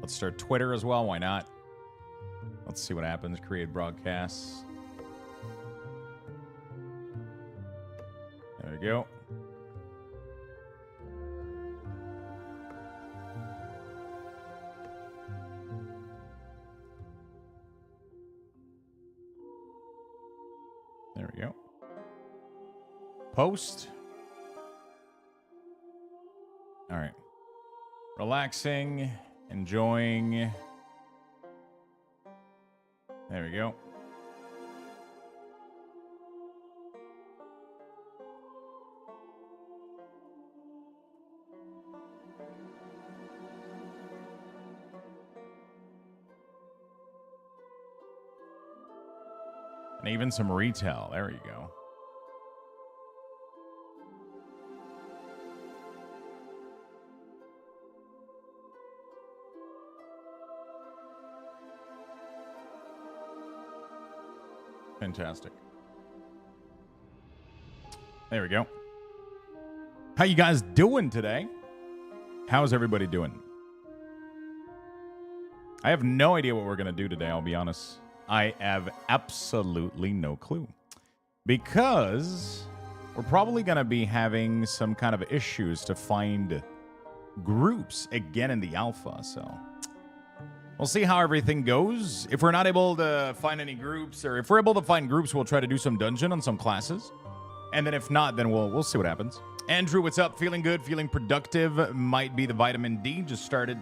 Let's start Twitter as well. Why not? Let's see what happens. Create broadcasts. There we go. There we go. Post. All right. Relaxing, enjoying. There we go. And even some retail. There you go. Fantastic. There we go. How you guys doing today? How's everybody doing? I have no idea what we're going to do today, I'll be honest. I have absolutely no clue. Because we're probably going to be having some kind of issues to find groups again in the alpha, so we'll see how everything goes. If we're not able to find any groups, or if we're able to find groups, we'll try to do some dungeon on some classes. And then if not, then we'll see what happens. Andrew, what's up? Feeling good, feeling productive. Might be the vitamin D. Just started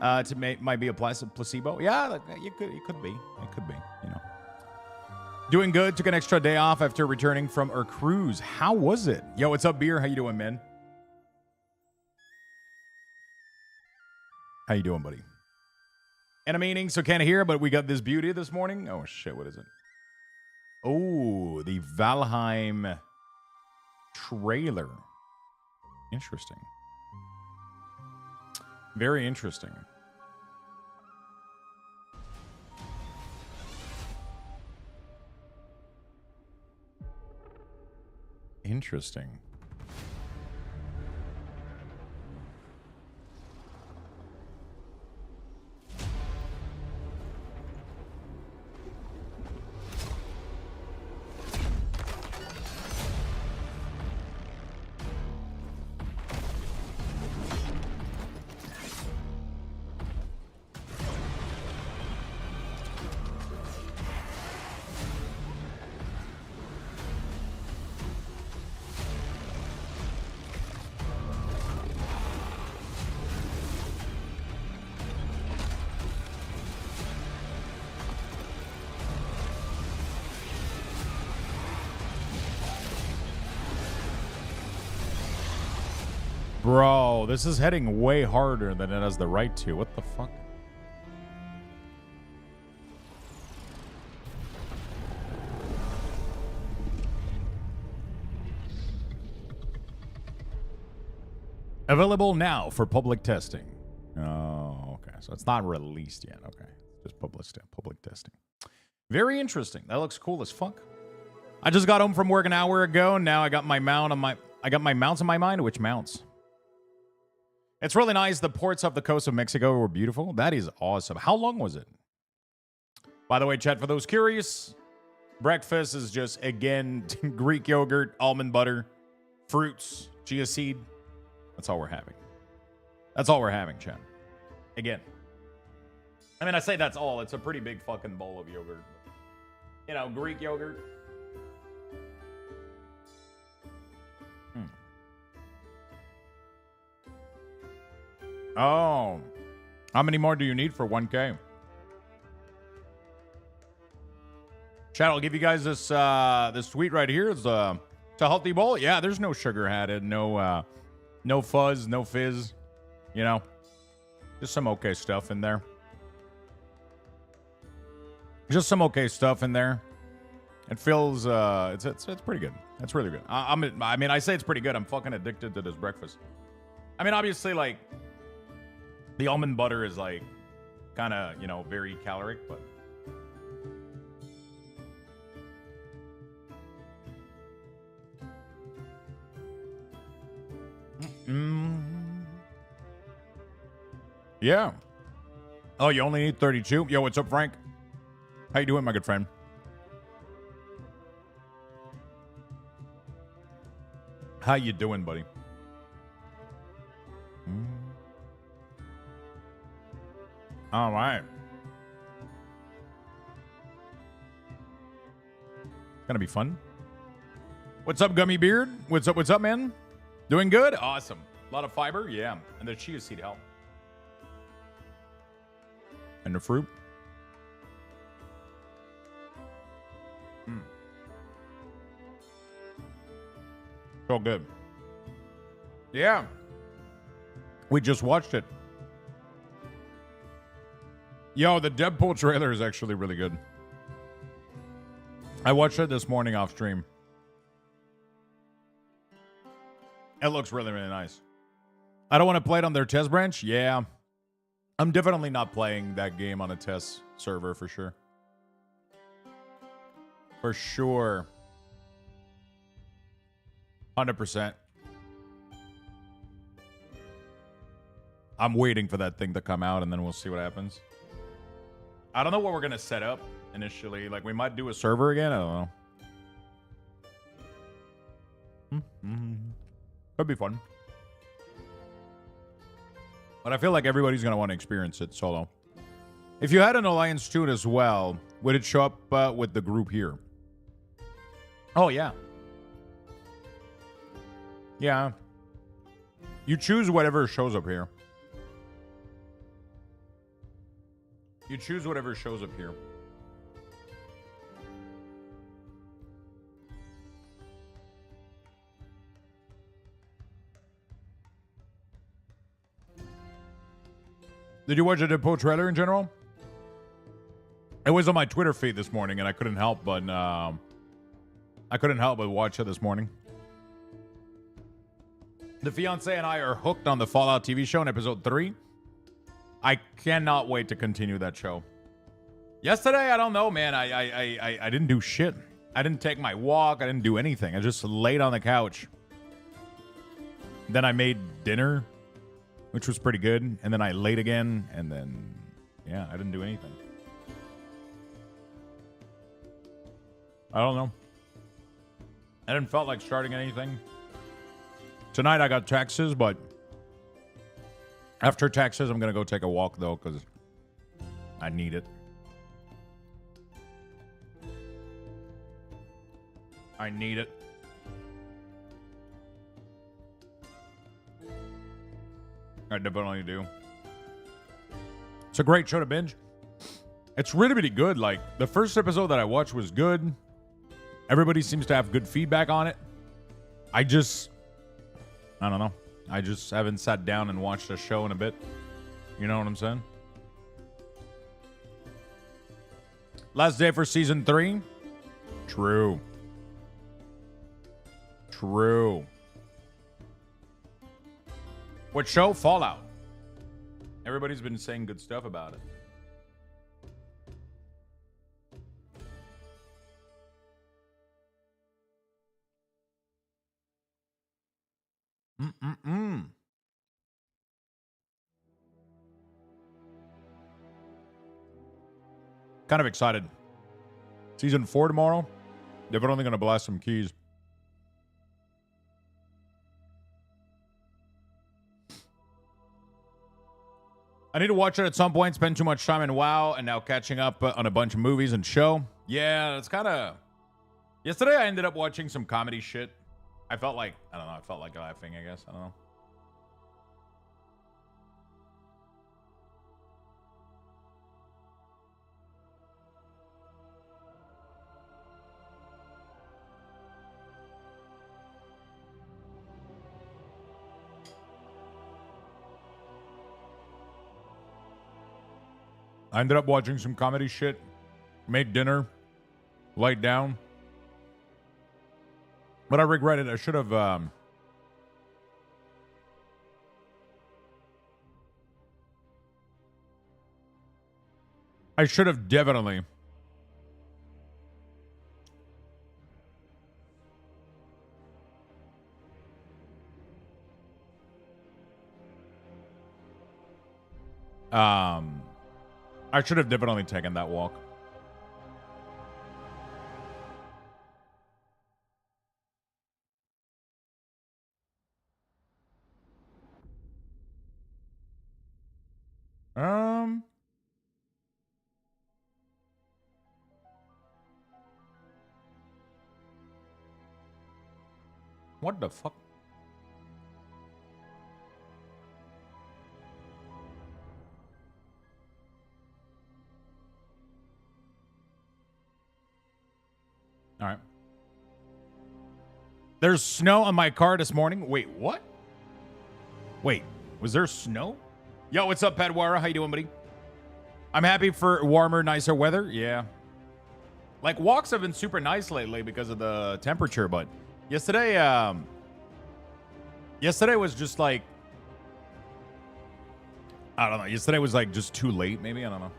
might be a placebo. Yeah, it could be. It could be, you know. Doing good. Took an extra day off after returning from our cruise. How was it? Yo, what's up, Beer? How you doing, man? How you doing, buddy? In a meeting, so can't hear, but we got this beauty this morning. Oh, shit, what is it? Oh, the Valheim trailer. Interesting. Very interesting. Interesting. Bro, this is heading way harder than it has the right to. What the fuck? Available now for public testing. Oh, okay. So it's not released yet. Okay. Just public testing. Very interesting. That looks cool as fuck. I just got home from work an hour ago. Now I got my mounts on my mind. Which mounts? It's really nice. The ports off the coast of Mexico were beautiful. That is awesome. How long was it? By the way, chat, for those curious, breakfast is just, again, Greek yogurt, almond butter, fruits, chia seed. That's all we're having. That's all we're having, chat. Again. I mean, I say that's all. It's a pretty big fucking bowl of yogurt. You know, Greek yogurt. Oh, how many more do you need for 1K? Chat, I'll give you guys this this tweet right here. It's a healthy bowl. Yeah, there's no sugar added, no fuzz, no fizz. You know, just some okay stuff in there. Just some okay stuff in there. It feels it's pretty good. It's really good. I mean, I say it's pretty good. I'm fucking addicted to this breakfast. I mean, obviously, like, the almond butter is, like, kind of, you know, very caloric, but yeah, Oh, you only need 32? Yo, what's up, Frank? How you doing, my good friend? How you doing, buddy? All right. Gonna be fun. What's up, Gummy Beard? What's up, man? Doing good? Awesome. A lot of fiber? Yeah. And the chia seed help. And the fruit. So good. Yeah. We just watched it. Yo, the Deadpool trailer is actually really good. I watched it this morning off stream. It looks really, really nice. I don't want to play it on their test branch. Yeah. I'm definitely not playing that game on a test server for sure. For sure. 100%. I'm waiting for that thing to come out and then we'll see what happens. I don't know what we're going to set up initially. Like, we might do a server again. I don't know. Could be fun. But I feel like everybody's going to want to experience it solo. If you had an Alliance tune as well, would it show up with the group here? Oh, yeah. Yeah. You choose whatever shows up here. You choose whatever shows up here. Did you watch the Deadpool trailer in general? It was on my Twitter feed this morning, and I couldn't help but watch it this morning. The fiance and I are hooked on the Fallout TV show in episode 3. I cannot wait to continue that show. Yesterday, I don't know, man. I didn't do shit. I didn't take my walk. I didn't do anything. I just laid on the couch. Then I made dinner, which was pretty good. And then I laid again. And then, yeah, I didn't do anything. I don't know. I didn't felt like starting anything. Tonight I got taxes, but after taxes, I'm going to go take a walk, though, because I need it. I need it. I definitely do. It's a great show to binge. It's really, really good. Like, the first episode that I watched was good. Everybody seems to have good feedback on it. I don't know. I just haven't sat down and watched a show in a bit. You know what I'm saying? Last day for season 3? True. True. What show? Fallout. Everybody's been saying good stuff about it. Kind of excited. Season 4 tomorrow. Definitely going to blast some keys. I need to watch it at some point. Spend too much time in WoW and now catching up on a bunch of movies and show. Yeah, it's kind of... Yesterday I ended up watching some comedy shit. I felt like laughing, I guess. I don't know. I ended up watching some comedy shit, made dinner, laid down. But I regret it. I should have... I should have definitely... I should have definitely taken that walk. What the fuck? All right. There's snow on my car this morning. Wait, what? Wait, was there snow? Yo, what's up, Padwara? How you doing, buddy? I'm happy for warmer, nicer weather. Yeah. Like, walks have been super nice lately because of the temperature, but yesterday, yesterday was just like, I don't know. Yesterday was like just too late, maybe. I don't know.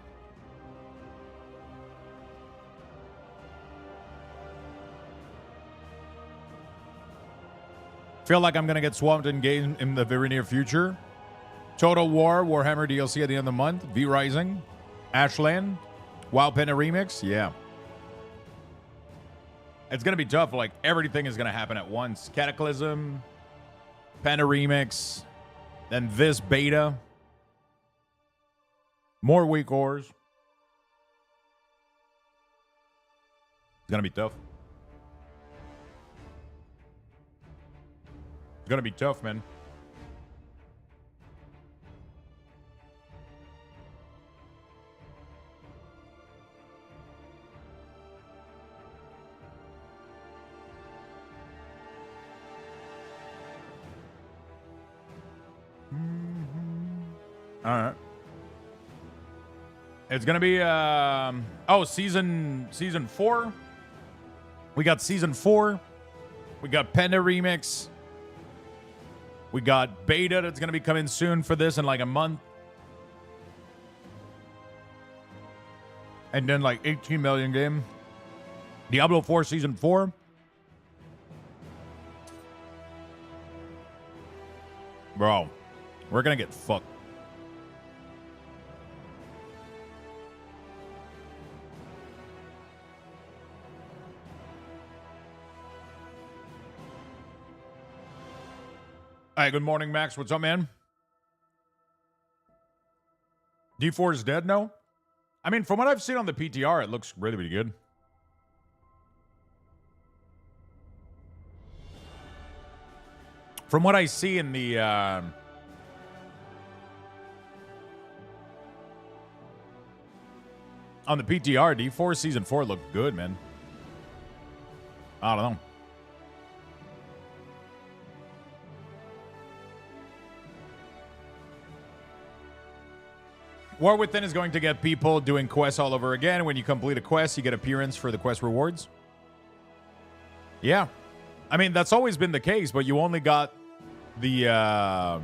Feel like I'm gonna get swamped in game in the very near future. Total War, Warhammer DLC at the end of the month. V Rising, Ashland, Wild Panda Remix. Yeah. It's gonna be tough. Like, everything is gonna happen at once. Cataclysm, Panda Remix, then this beta. More WeakAuras. It's gonna be tough. It's gonna be tough, man. All right. It's gonna be season 4. We got season 4. We got Panda Remix. We got beta that's gonna be coming soon for this in like a month. And then like 18 million game. Diablo 4 season 4. Bro, we're gonna get fucked. All right, good morning, Max. What's up, man? D4 is dead now? I mean, from what I've seen on the PTR, it looks really, really good. From what I see in the... on the PTR, D4 Season 4 looked good, man. I don't know. War Within is going to get people doing quests all over again. When you complete a quest, you get appearance for the quest rewards. Yeah. I mean, that's always been the case, but you only got the... I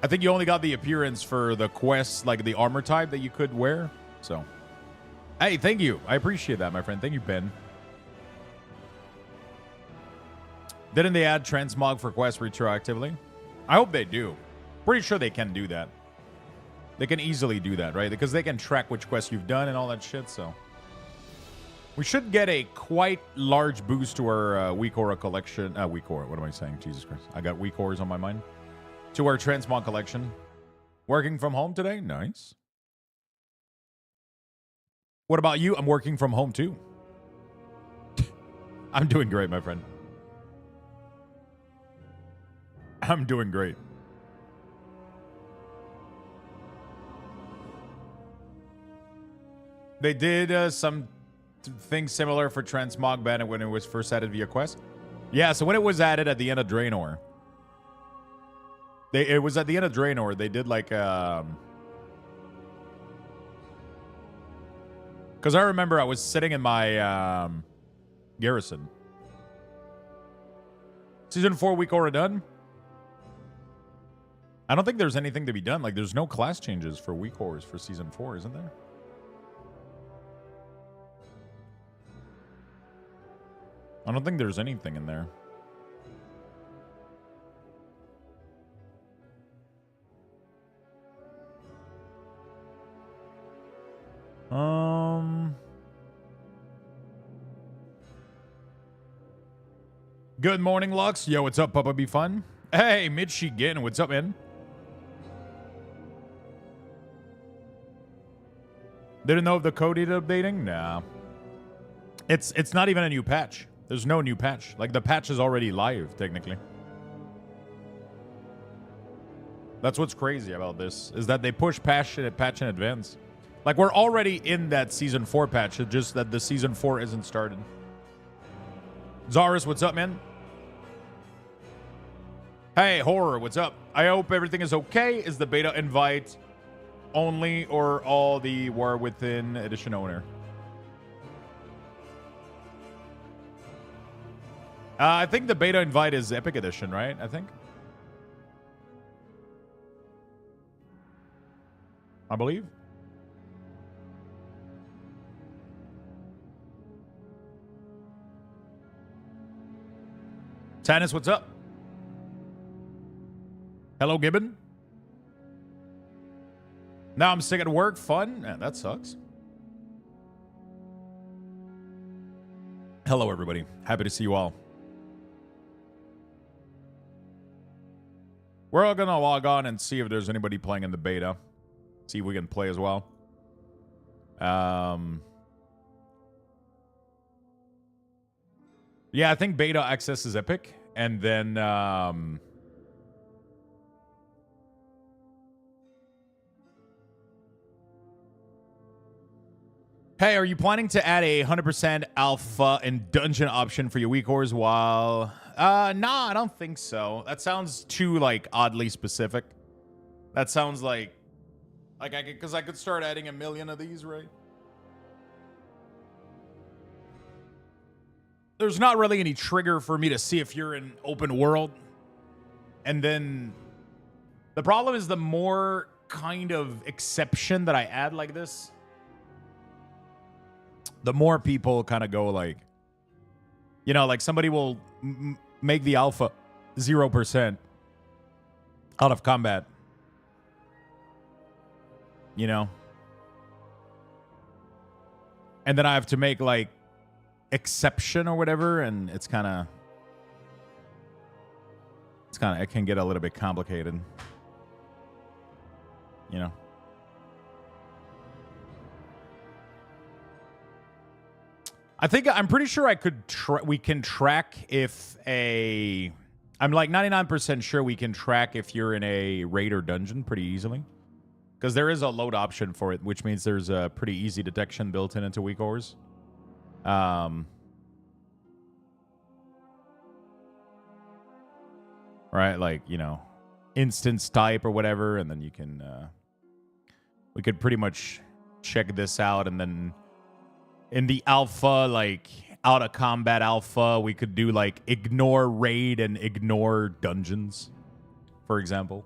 think you only got the appearance for the quests, like the armor type that you could wear. So, hey, thank you. I appreciate that, my friend. Thank you, Ben. Didn't they add transmog for quests retroactively? I hope they do. Pretty sure they can do that. They can easily do that, right? Because they can track which quests you've done and all that shit, so... We should get a quite large boost to our WeakAura collection. WeakAura, what am I saying? Jesus Christ. I got WeakAuras on my mind. To our transmog collection. Working from home today? Nice. What about you? I'm working from home too. I'm doing great, my friend. I'm doing great. They did some things similar for Transmog Ban when it was first added via quest. Yeah, so when it was added at the end of Draenor, it was at the end of Draenor. They did like because I remember I was sitting in my garrison. Season 4 WeakAura done. I don't think there's anything to be done. Like, there's no class changes for WeakAuras for Season 4, isn't there? I don't think there's anything in there. Good morning, Lux. Yo, what's up, Papa Be Fun? Hey, Michigan. What's up, man? Didn't know if the code needed updating? Nah. It's not even a new patch. There's no new patch. Like, the patch is already live, technically. That's what's crazy about this, is that they push patch in advance. Like, we're already in that Season 4 patch. It's just that the Season 4 isn't started. Zaris, what's up, man? Hey, Horror, what's up? I hope everything is okay. Is the beta invite only or all the War Within edition owner? I think the beta invite is Epic Edition, right? I think. I believe. Tannis, what's up? Hello, Gibbon. Now I'm sick at work. Fun? Man, that sucks. Hello, everybody. Happy to see you all. We're all going to log on and see if there's anybody playing in the beta. See if we can play as well. Yeah, I think beta access is Epic. And then... Hey, are you planning to add a 100% alpha and dungeon option for your WeakAuras while... Nah, I don't think so. That sounds too, like, oddly specific. That sounds like because I could start adding 1 million of these, right? There's not really any trigger for me to see if you're in open world. And then the problem is the more kind of exception that I add like this, the more people kind of go like, you know, like somebody will make the alpha 0% out of combat. You know? And then I have to make like exception or whatever, and it can get a little bit complicated. You know? I'm pretty sure we can track if I'm like 99% sure we can track if you're in a raid or dungeon pretty easily. Because there is a load option for it, which means there's a pretty easy detection built into WeakAuras. Right, like, you know, instance type or whatever, and then you can, we could pretty much check this out, and then in the alpha, like, out of combat alpha, we could do, like, ignore raid and ignore dungeons, for example.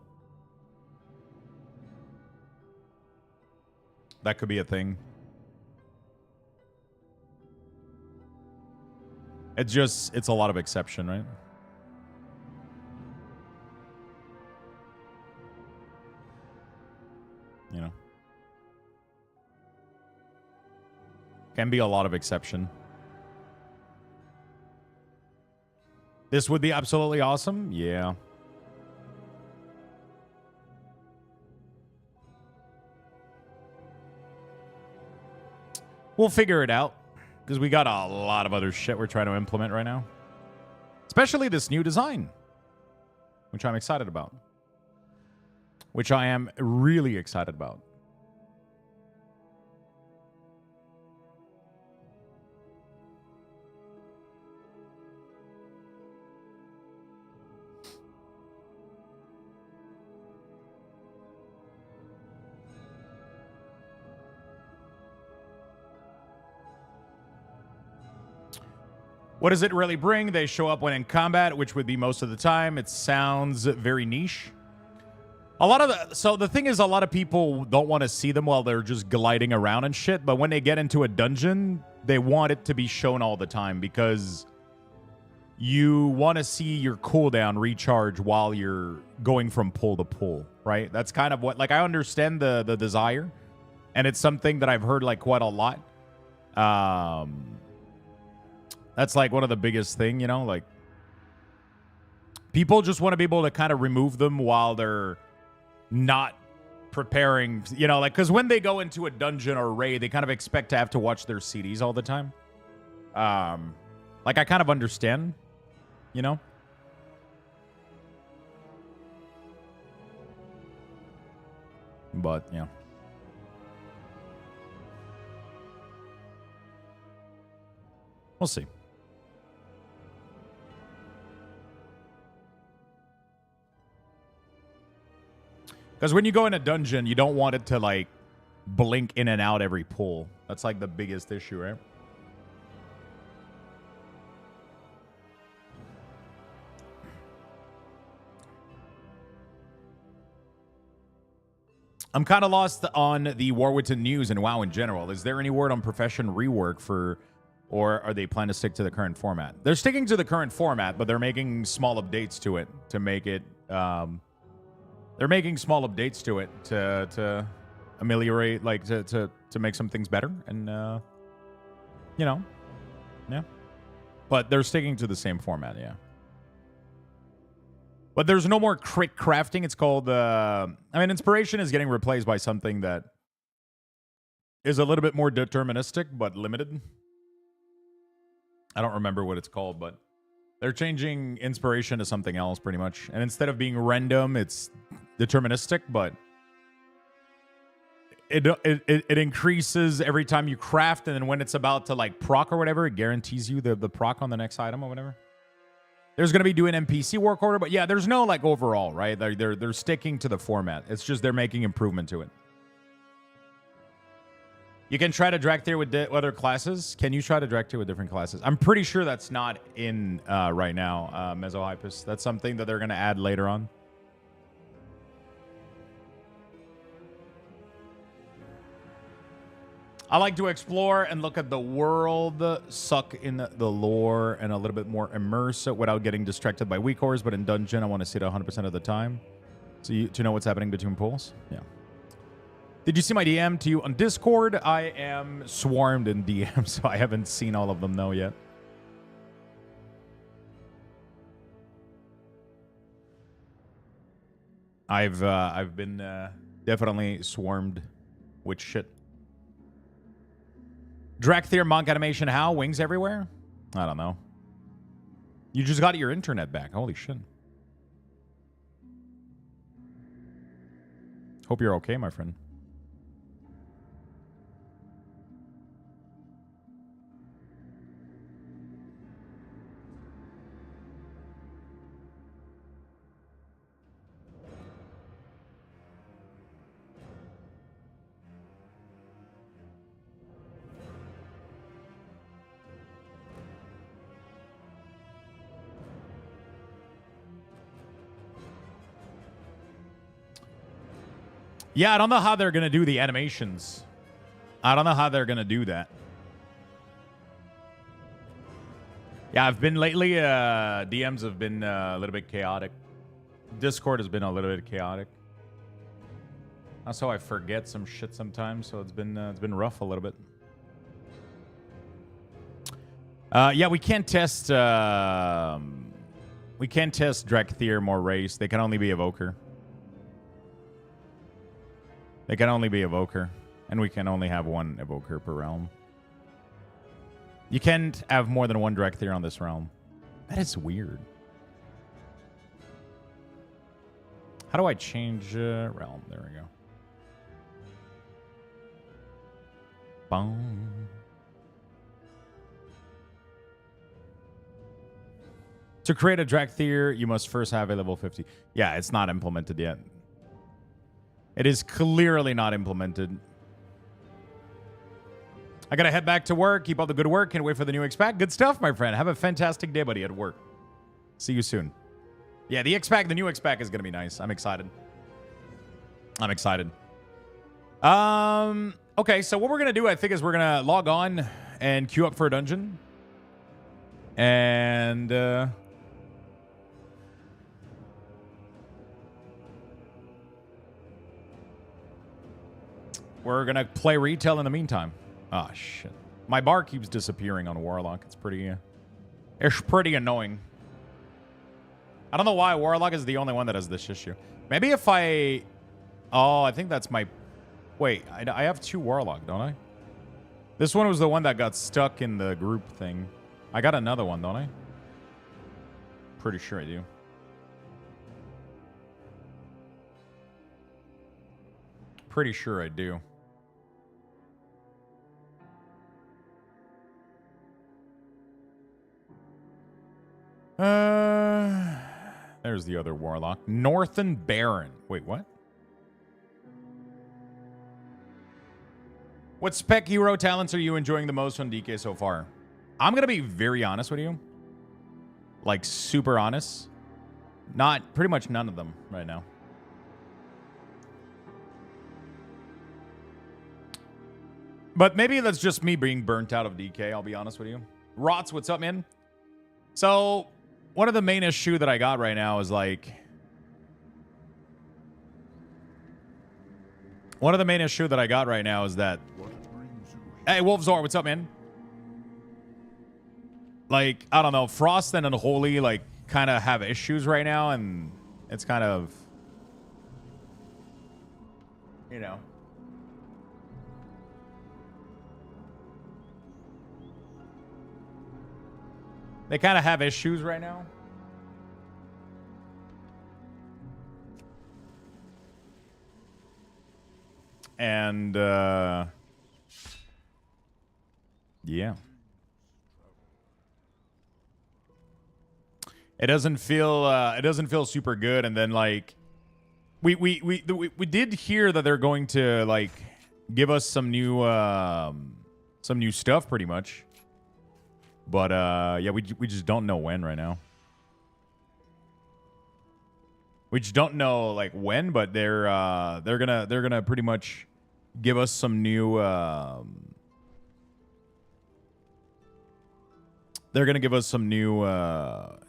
That could be a thing. It's a lot of exception, right? You know? Can be a lot of exception. This would be absolutely awesome? Yeah. We'll figure it out, because we got a lot of other shit we're trying to implement right now. Especially this new design, which I'm excited about. Which I am really excited about. What does it really bring? They show up when in combat, which would be most of the time. It sounds very niche. So the thing is, a lot of people don't want to see them while they're just gliding around and shit. But when they get into a dungeon, they want it to be shown all the time, because you want to see your cooldown recharge while you're going from pull to pull, right? That's kind of what, like, I understand the desire, and it's something that I've heard like quite a lot. That's like one of the biggest thing, you know, like People just want to be able to kind of remove them while they're not preparing, you know, like, because when they go into a dungeon or raid, they kind of expect to have to watch their CDs all the time. Like, I kind of understand, you know? But, yeah. We'll see. Because when you go in a dungeon, you don't want it to, like, blink in and out every pull. That's, like, the biggest issue, right? I'm kind of lost on the Warwicton news and WoW in general. Is there any word on profession rework for... Or are they planning to stick to the current format? They're sticking to the current format, but they're making small updates to it to make it... they're making small updates to it to ameliorate, like, to make some things better. And, you know, yeah. But they're sticking to the same format, yeah. But there's no more crit crafting. It's called, I mean, inspiration is getting replaced by something that is a little bit more deterministic, but limited. I don't remember what it's called, but they're changing inspiration to something else pretty much. And instead of being random, it's deterministic, but it increases every time you craft, and then when it's about to, like, proc or whatever, it guarantees you the proc on the next item or whatever. There's going to be doing NPC work order, but yeah, there's no, like, overall, right? They're sticking to the format. It's just they're making improvement to it. You can try to drag tier with other classes. Can you try to drag tier with different classes? I'm pretty sure that's not in right now, Mesohypus. That's something that they're going to add later on. I like to explore and look at the world, suck in the lore, and a little bit more immerse without getting distracted by WeakAuras. But in dungeon, I want to sit 100% of the time. So to know what's happening between pulls. Yeah. Did you see my DM to you on Discord? I am swarmed in DM, so I haven't seen all of them though yet. I've been definitely swarmed with shit. Drakthir monk animation, how? Wings everywhere? I don't know. You just got your internet back. Holy shit. Hope you're okay, my friend. Yeah, I don't know how they're going to do the animations. I don't know how they're going to do that. Yeah, I've been lately, DMs have been a little bit chaotic. Discord has been a little bit chaotic. Also, I forget some shit sometimes, so it's been rough a little bit. Yeah, we can't test Drakthir more race. They can only be Evoker. They can only be Evoker, and we can only have one Evoker per realm. You can't have more than one Drakthir on this realm. That is weird. How do I change realm? There we go. Boom. To create a Drakthir, you must first have a level 50. Yeah, it's not implemented yet. It is clearly not implemented. I gotta head back to work. Keep up the good work. Can't wait for the new X-Pack. Good stuff, my friend. Have a fantastic day, buddy, at work. See you soon. Yeah, the X-Pack, the new X-Pack is gonna be nice. I'm excited. I'm excited. Okay, so what we're gonna do, I think, is we're gonna log on and queue up for a dungeon. And we're going to play retail in the meantime. Oh, shit. My bar keeps disappearing on Warlock. It's pretty annoying. I don't know why Warlock is the only one that has this issue. Maybe if I... Oh, I think that's my... Wait, I have 2 Warlock, don't I? This one was the one that got stuck in the group thing. I got another one, don't I? Pretty sure I do. Pretty sure I do. There's the other Warlock. Northern Baron. Wait, what? What spec hero talents are you enjoying the most on DK so far? I'm going to be very honest with you. Like, super honest. Pretty much none of them right now. But maybe that's just me being burnt out of DK, I'll be honest with you. Rots, what's up, man? So, one of the main issue that I got right now is like... One of the main issue that I got right now is that... Hey, Wolfzor, what's up, man? Like, I don't know, Frost and Unholy, like, kind of have issues right now, and it's kind of... You know... They kind of have issues right now. And, yeah. It doesn't feel super good. And then, like, we did hear that they're going to, like, give us some new stuff pretty much. But yeah, we just don't know when right now. We just don't know like when, but they're gonna pretty much give us some new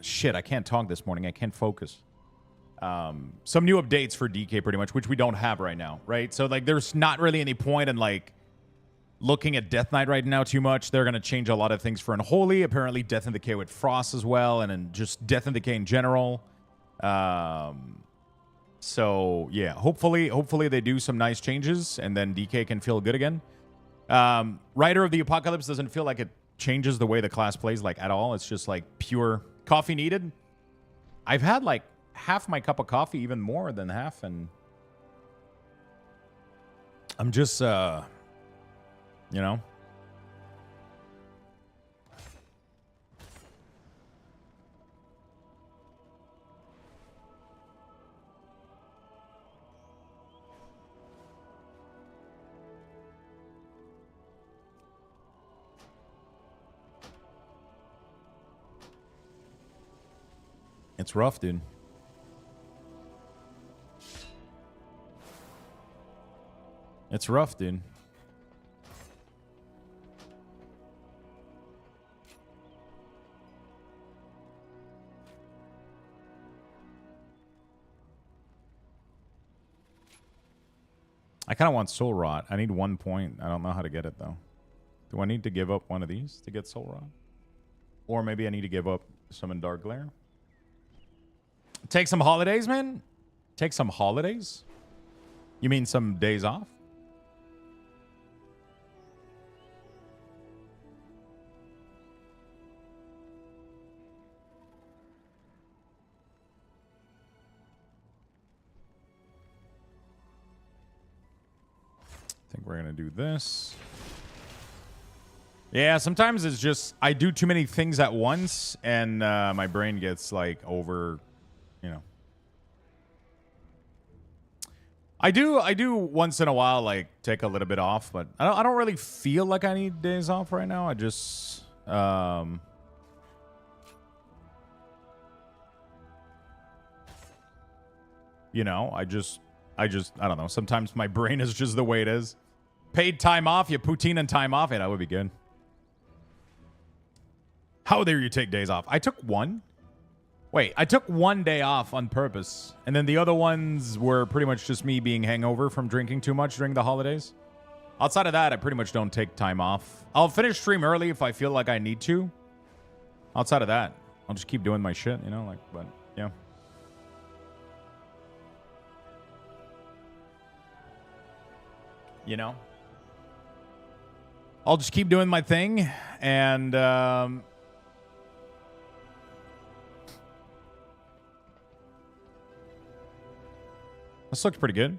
shit. I can't talk this morning. I can't focus. Some new updates for DK pretty much, which we don't have right now, right? So like there's not really any point in like looking at Death Knight right now too much. They're going to change a lot of things for Unholy. Apparently Death and Decay with Frost as well, and then just Death and Decay in general. So, yeah, hopefully they do some nice changes, and then DK can feel good again. Rider of the Apocalypse doesn't feel like it changes the way the class plays, like, at all. It's just, like, pure coffee needed. I've had, like, half my cup of coffee, even more than half, and I'm just, you know? It's rough, dude. It's rough, dude. I kind of want Soul Rot. I need 1 point. I don't know how to get it, though. Do I need to give up one of these to get Soul Rot? Or maybe I need to give up Summon Dark Glare? Take some holidays, man? Take some holidays? You mean some days off? I think we're going to do this. Yeah, sometimes it's just I do too many things at once, and my brain gets, like, over, you know. I do once in a while, like, take a little bit off, but I don't really feel like I need days off right now. I just... you know, I don't know. Sometimes my brain is just the way it is. Paid time off, you poutine and time off. Yeah, that would be good. How dare you take days off? I took one. Wait, I took 1 day off on purpose. And then the other ones were pretty much just me being hangover from drinking too much during the holidays. Outside of that, I pretty much don't take time off. I'll finish stream early if I feel like I need to. Outside of that, I'll just keep doing my shit, you know? Like, but, yeah. You know? I'll just keep doing my thing, and this looks pretty good.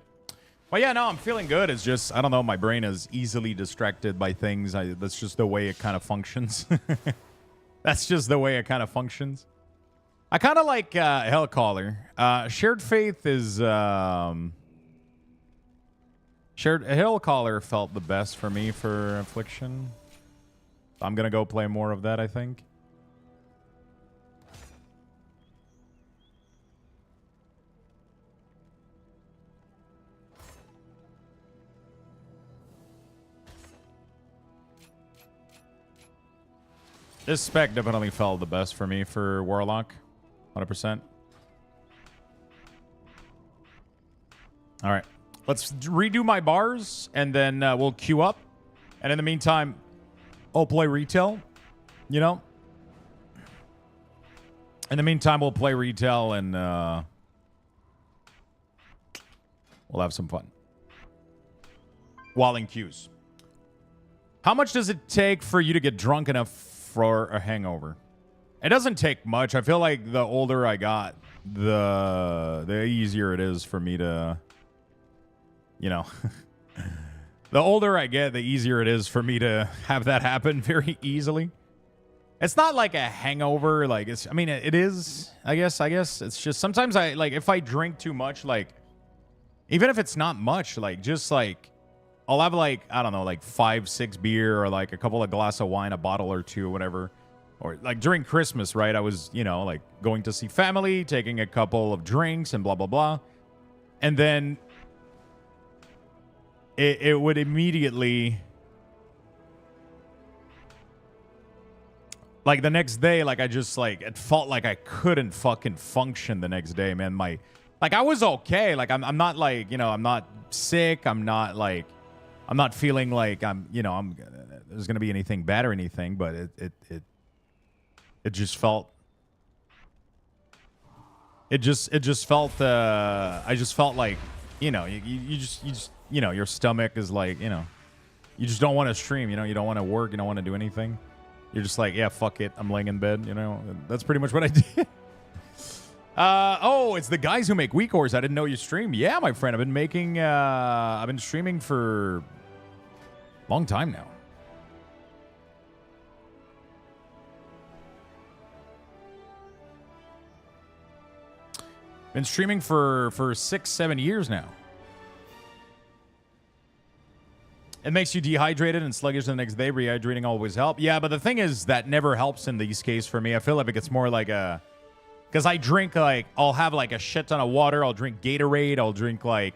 Well, yeah, no, I'm feeling good. It's just, I don't know, my brain is easily distracted by things. That's just the way it kind of functions. That's just the way it kind of functions. I kind of like Hellcaller. Shared Faith is... Hellcaller felt the best for me for Affliction. I'm going to go play more of that, I think. This spec definitely felt the best for me for Warlock. 100%. All right. Let's redo my bars, and then we'll queue up. And in the meantime, I'll play retail, you know? In the meantime, we'll play retail, and we'll have some fun. While in queues. How much does it take for you to get drunk enough for a hangover? It doesn't take much. I feel like the older I got, the easier it is for me to... You know, the older I get, the easier it is for me to have that happen very easily. It's not like a hangover. Like, it's, I mean, it is, I guess. It's just sometimes if I drink too much, like, even if it's not much, like, just like, I'll have like, I don't know, like 5-6 beer or like a couple of glass of wine, a bottle or two, whatever. Or like during Christmas, right? I was, you know, like going to see family, taking a couple of drinks and blah, blah, blah. And then... It would immediately, like the next day, like I just like, it felt like I couldn't fucking function the next day, man. Like I was okay. Like I'm not like, you know, I'm not sick. I'm not like, I'm not feeling like there's going to be anything bad or anything, but it just felt, I just felt like, you know, you just, you know, your stomach is like, you know, you just don't want to stream, you know, you don't want to work, you don't want to do anything. You're just like, yeah, fuck it, I'm laying in bed, you know. That's pretty much what I did. Oh, it's the guys who make WeakAuras. I didn't know you stream. Yeah, my friend, I've been streaming for a long time now. Been streaming for 6-7 years now. It makes you dehydrated and sluggish the next day. Rehydrating always help. Yeah, but the thing is, that never helps in these cases for me. I feel like it's more like a... Because I drink, like... I'll have, like, a shit ton of water. I'll drink Gatorade. I'll drink, like...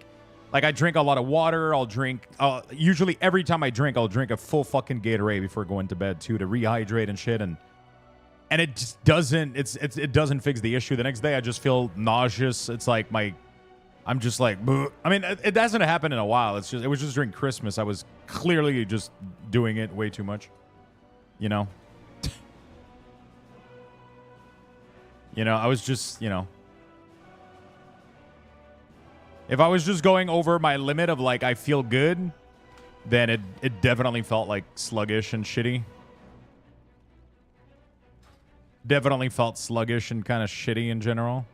Like, I drink a lot of water. I'll drink... usually, every time I drink, I'll drink a full fucking Gatorade before going to bed, too, to rehydrate and shit. And it just doesn't... It doesn't fix the issue. The next day, I just feel nauseous. It's like my... I'm just like, bleh. I mean, it hasn't happened in a while. It was just during Christmas. I was clearly just doing it way too much, you know. You know, I was just, you know, if I was just going over my limit of like I feel good, then it definitely felt like sluggish and shitty. Definitely felt sluggish and kind of shitty in general.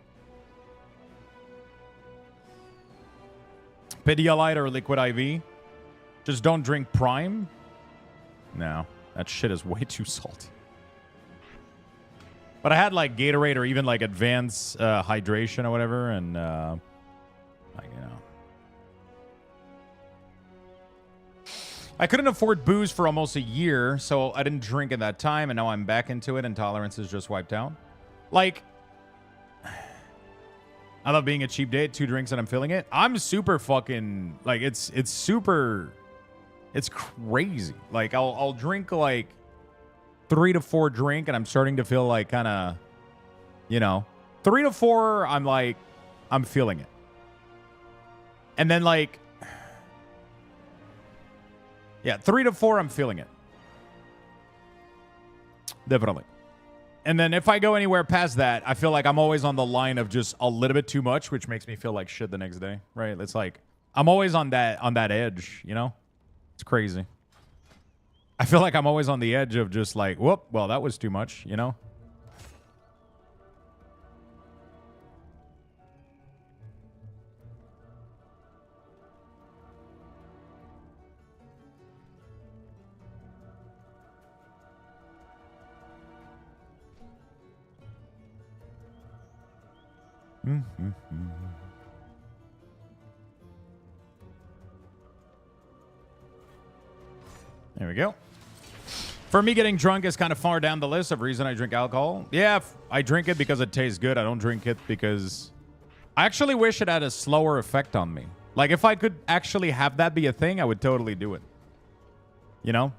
Pedialyte or Liquid IV. Just don't drink Prime. No, that shit is way too salty. But I had like Gatorade or even like advanced hydration or whatever, and like, you know, I couldn't afford booze for almost a year, so I didn't drink at that time, and now I'm back into it, and tolerance is just wiped out. Like, I love being a cheap date, 2 drinks and I'm feeling it. I'm super fucking, like, it's super, it's crazy. Like, I'll drink like 3 to 4 drink and I'm starting to feel like kind of, you know, 3 to 4, I'm like, I'm feeling it. And then like, yeah, 3 to 4, I'm feeling it. Definitely. And then if I go anywhere past that, I feel like I'm always on the line of just a little bit too much, which makes me feel like shit the next day, right? It's like I'm always on that edge, you know? It's crazy. I feel like I'm always on the edge of just like, whoop, well, that was too much, you know? There we go. For me, getting drunk is kind of far down the list of reason I drink alcohol. Yeah, I drink it because it tastes good. I don't drink it because... I actually wish it had a slower effect on me. Like, if I could actually have that be a thing, I would totally do it. You know?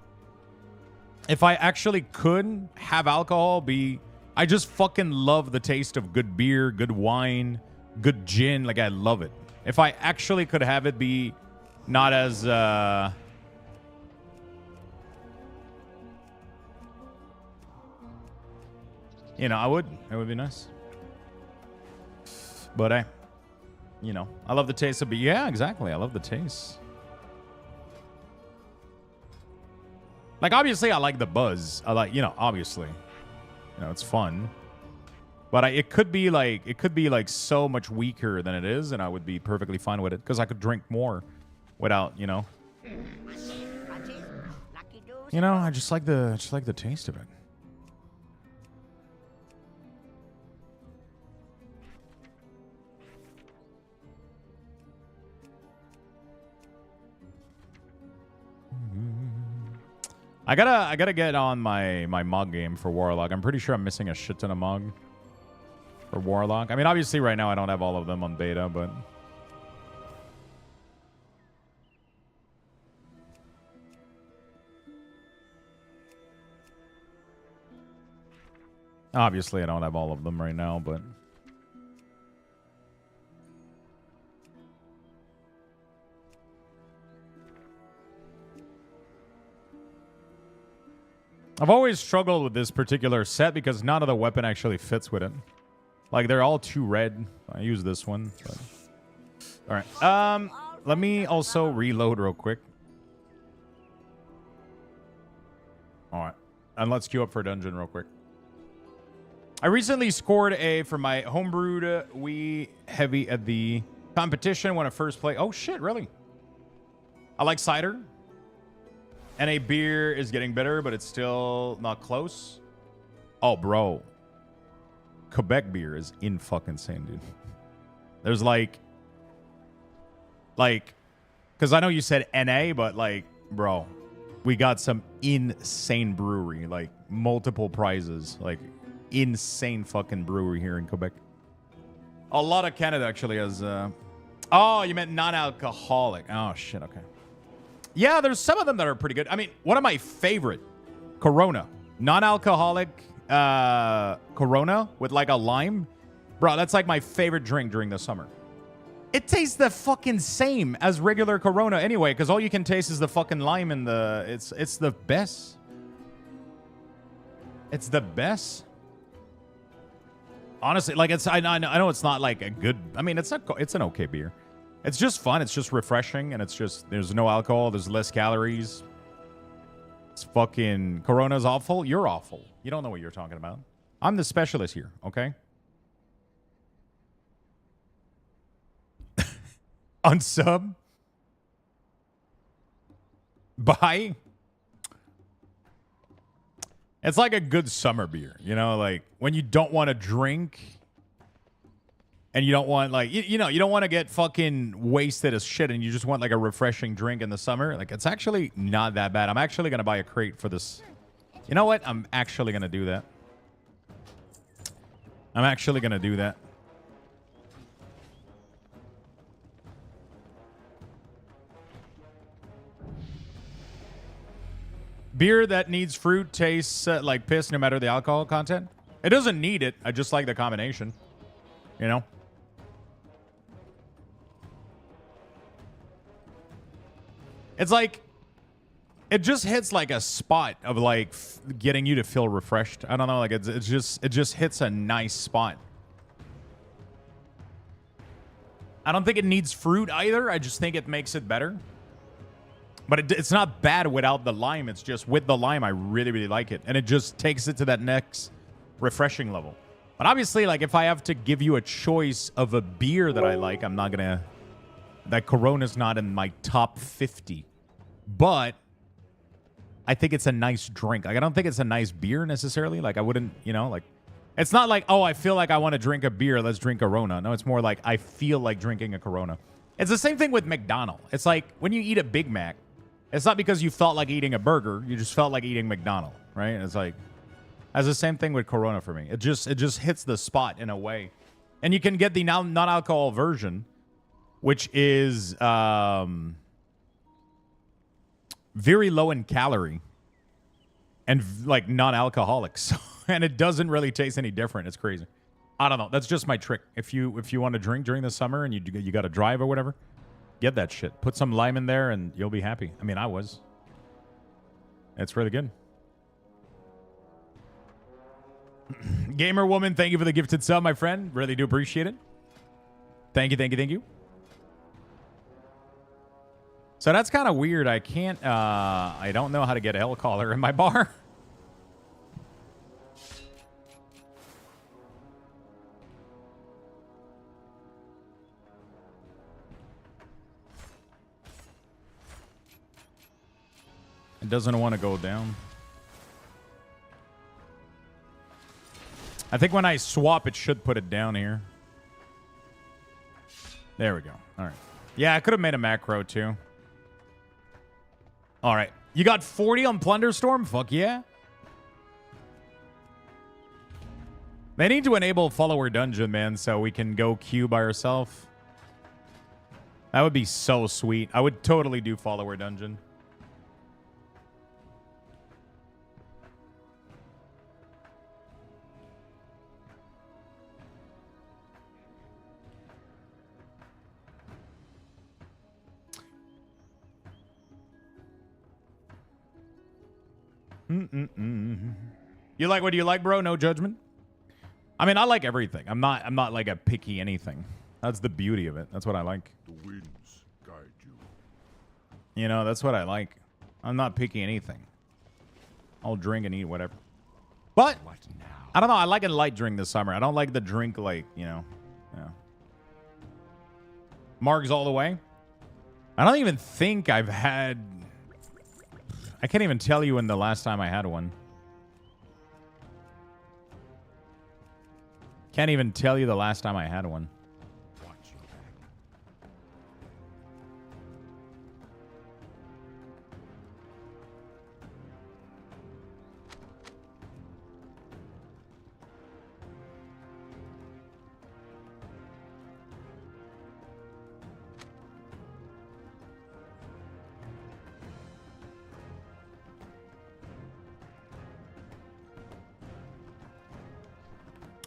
If I actually could have alcohol be... I just fucking love the taste of good beer, good wine, good gin. Like, I love it. If I actually could have it be not as... You know, I would. It would be nice. But you know, I love the taste of beer. Yeah, exactly. I love the taste. Like, obviously, I like the buzz. I like, you know, obviously. You know, it's fun. But it could be like so much weaker than it is, and I would be perfectly fine with it because I could drink more without, you know. You know, I just like the taste of it. I gotta get on my mug game for Warlock. I'm pretty sure I'm missing a shit ton of mug for Warlock. I mean, obviously right now I don't have all of them on beta, but obviously I don't have all of them right now, but I've always struggled with this particular set because none of the weapon actually fits with it. Like, they're all too red. I use this one. But... All right. Let me also reload real quick. All right. And let's queue up for a dungeon real quick. I recently scored A for my homebrewed wee heavy at the competition when I first played. Oh, shit, really? I like cider. And a beer is getting better, but it's still not close. Oh, bro. Quebec beer is in fucking insane, dude. There's like, because I know you said NA, but like, bro, we got some insane brewery, like multiple prizes, like insane fucking brewery here in Quebec. A lot of Canada actually has, oh, you meant non-alcoholic. Oh, shit, okay. Yeah, there's some of them that are pretty good. I mean, one of my favorite, Corona. Non-alcoholic Corona with like a lime. Bro, that's like my favorite drink during the summer. It tastes the fucking same as regular Corona anyway, because all you can taste is the fucking lime and the... It's the best. It's the best. Honestly, like, it's... I know it's not like a good... I mean, it's an okay beer. It's just fun. It's just refreshing, and it's just... There's no alcohol. There's less calories. It's fucking... Corona's awful. You're awful. You don't know what you're talking about. I'm the specialist here, okay? Unsub. Buy. It's like a good summer beer, you know? Like, when you don't want to drink... And you don't want, like, you know, you don't want to get fucking wasted as shit and you just want, like, a refreshing drink in the summer. Like, it's actually not that bad. I'm actually going to buy a crate for this. You know what? I'm actually going to do that. I'm actually going to do that. Beer that needs fruit tastes like piss no matter the alcohol content. It doesn't need it. I just like the combination. You know? It's like, it just hits like a spot of like getting you to feel refreshed. I don't know, like it just hits a nice spot. I don't think it needs fruit either. I just think it makes it better. But it's not bad without the lime. It's just with the lime, I really, really like it. And it just takes it to that next refreshing level. But obviously, like, if I have to give you a choice of a beer that I like, I'm not going to... That Corona's not in my top 50. But I think it's a nice drink. Like, I don't think it's a nice beer necessarily. Like, I wouldn't, you know, like... It's not like, oh, I feel like I want to drink a beer. Let's drink Corona. No, it's more like I feel like drinking a Corona. It's the same thing with McDonald's. It's like when you eat a Big Mac, it's not because you felt like eating a burger. You just felt like eating McDonald's, right? It's like, it's the same thing with Corona for me. It just hits the spot in a way. And you can get the non-alcohol version, which is very low in calorie and like non-alcoholic. So, and it doesn't really taste any different. It's crazy. I don't know. That's just my trick. If you want to drink during the summer and you got to drive or whatever, get that shit. Put some lime in there and you'll be happy. I mean, I was. It's really good. Gamer Woman, thank you for the gifted sub, my friend. Really do appreciate it. Thank you, thank you, thank you. So that's kind of weird. I can't, I don't know how to get L collar in my bar. It doesn't want to go down. I think when I swap, it should put it down here. There we go. All right. Yeah, I could have made a macro too. All right. You got 40 on Plunderstorm? Fuck yeah. They need to enable follower dungeon, man, so we can go queue by ourselves. That would be so sweet. I would totally do follower dungeon. You like what you like, bro? No judgment. I mean, I like everything. I'm not like a picky anything. That's the beauty of it. That's what I like. The winds guide you. You know, that's what I like. I'm not picky anything. I'll drink and eat whatever. But I don't know. I like a light drink this summer. I don't like the drink like, you know. Yeah. Margs all the way. I don't even think I've had... I can't even tell you when the last time I had one. Can't even tell you the last time I had one.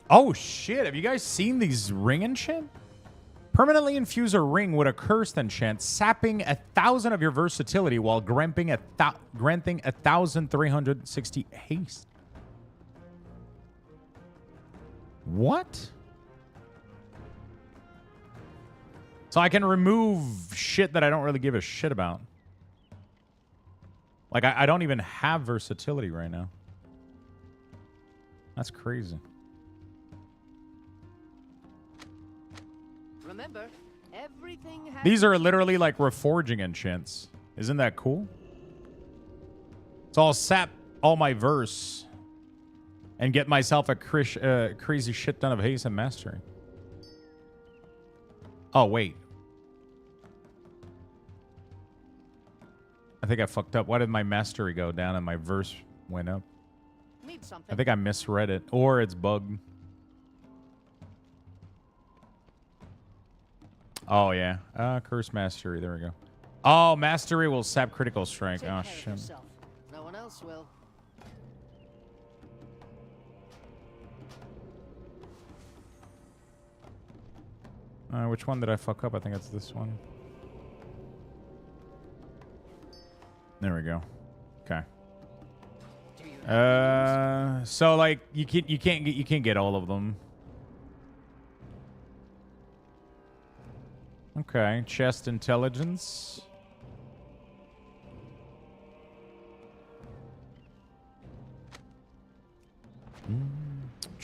Oh, shit. Have you guys seen these ring enchant? Permanently infuse a ring with a cursed enchant, sapping 1,000 of your versatility while granting 1,360 haste. What? So I can remove shit that I don't really give a shit about. Like, I don't even have versatility right now. That's crazy. Remember, everything has... These are literally like reforging enchants. Isn't that cool? So I'll sap all my verse and get myself a crazy shit ton of haste and mastery. Oh, wait. I think I fucked up. Why did my mastery go down and my verse went up? Need something. I think I misread it. Or it's bugged. Oh, yeah. Curse Mastery. There we go. Oh, Mastery will sap critical strike. Take Oh, care of shit. yourself. No one else will. Which one did I fuck up? I think it's this one. There we go. Okay. So like you can't get all of them. Okay, chest intelligence.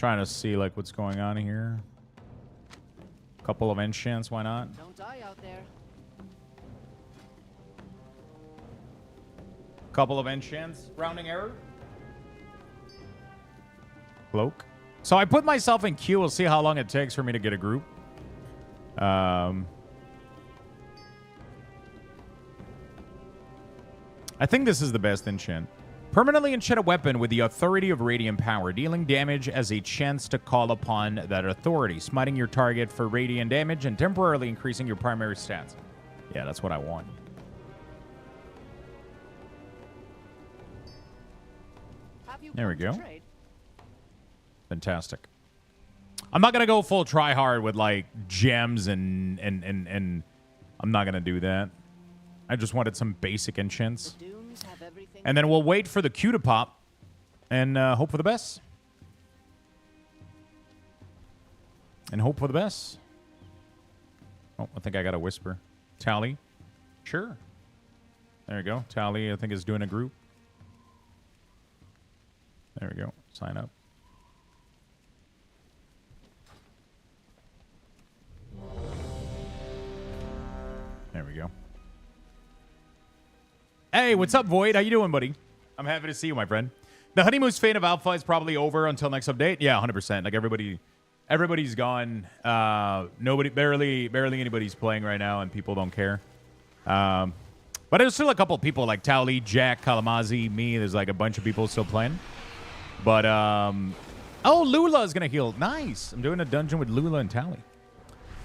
Trying to see like what's going on here. Couple of enchants, why not? Don't die out there. Couple of enchants, rounding error. Cloak. So I put myself in queue. We'll see how long it takes for me to get a group. I think this is the best enchant. Permanently enchant a weapon with the authority of radiant power, dealing damage as a chance to call upon that authority, smiting your target for radiant damage and temporarily increasing your primary stats. Yeah, that's what I want. There we go. Fantastic. I'm not gonna go full try hard with like gems and I'm not gonna do that. I just wanted some basic enchants. And then we'll wait for the queue to pop and hope for the best. And hope for the best. Oh, I think I got a whisper. Tally. Sure. There we go. Tally, I think, is doing a group. There we go. Sign up. There we go. Hey, what's up, Void? How you doing, buddy? I'm happy to see you, my friend. The honeymoon's fate of Alpha is probably over until next update. Yeah, 100%. Like everybody's gone. Barely anybody's playing right now, and people don't care. But there's still a couple of people like Towley, Jack, Kalamazi, me. There's like a bunch of people still playing. But oh, Lula is gonna heal. Nice. I'm doing a dungeon with Lula and Towley.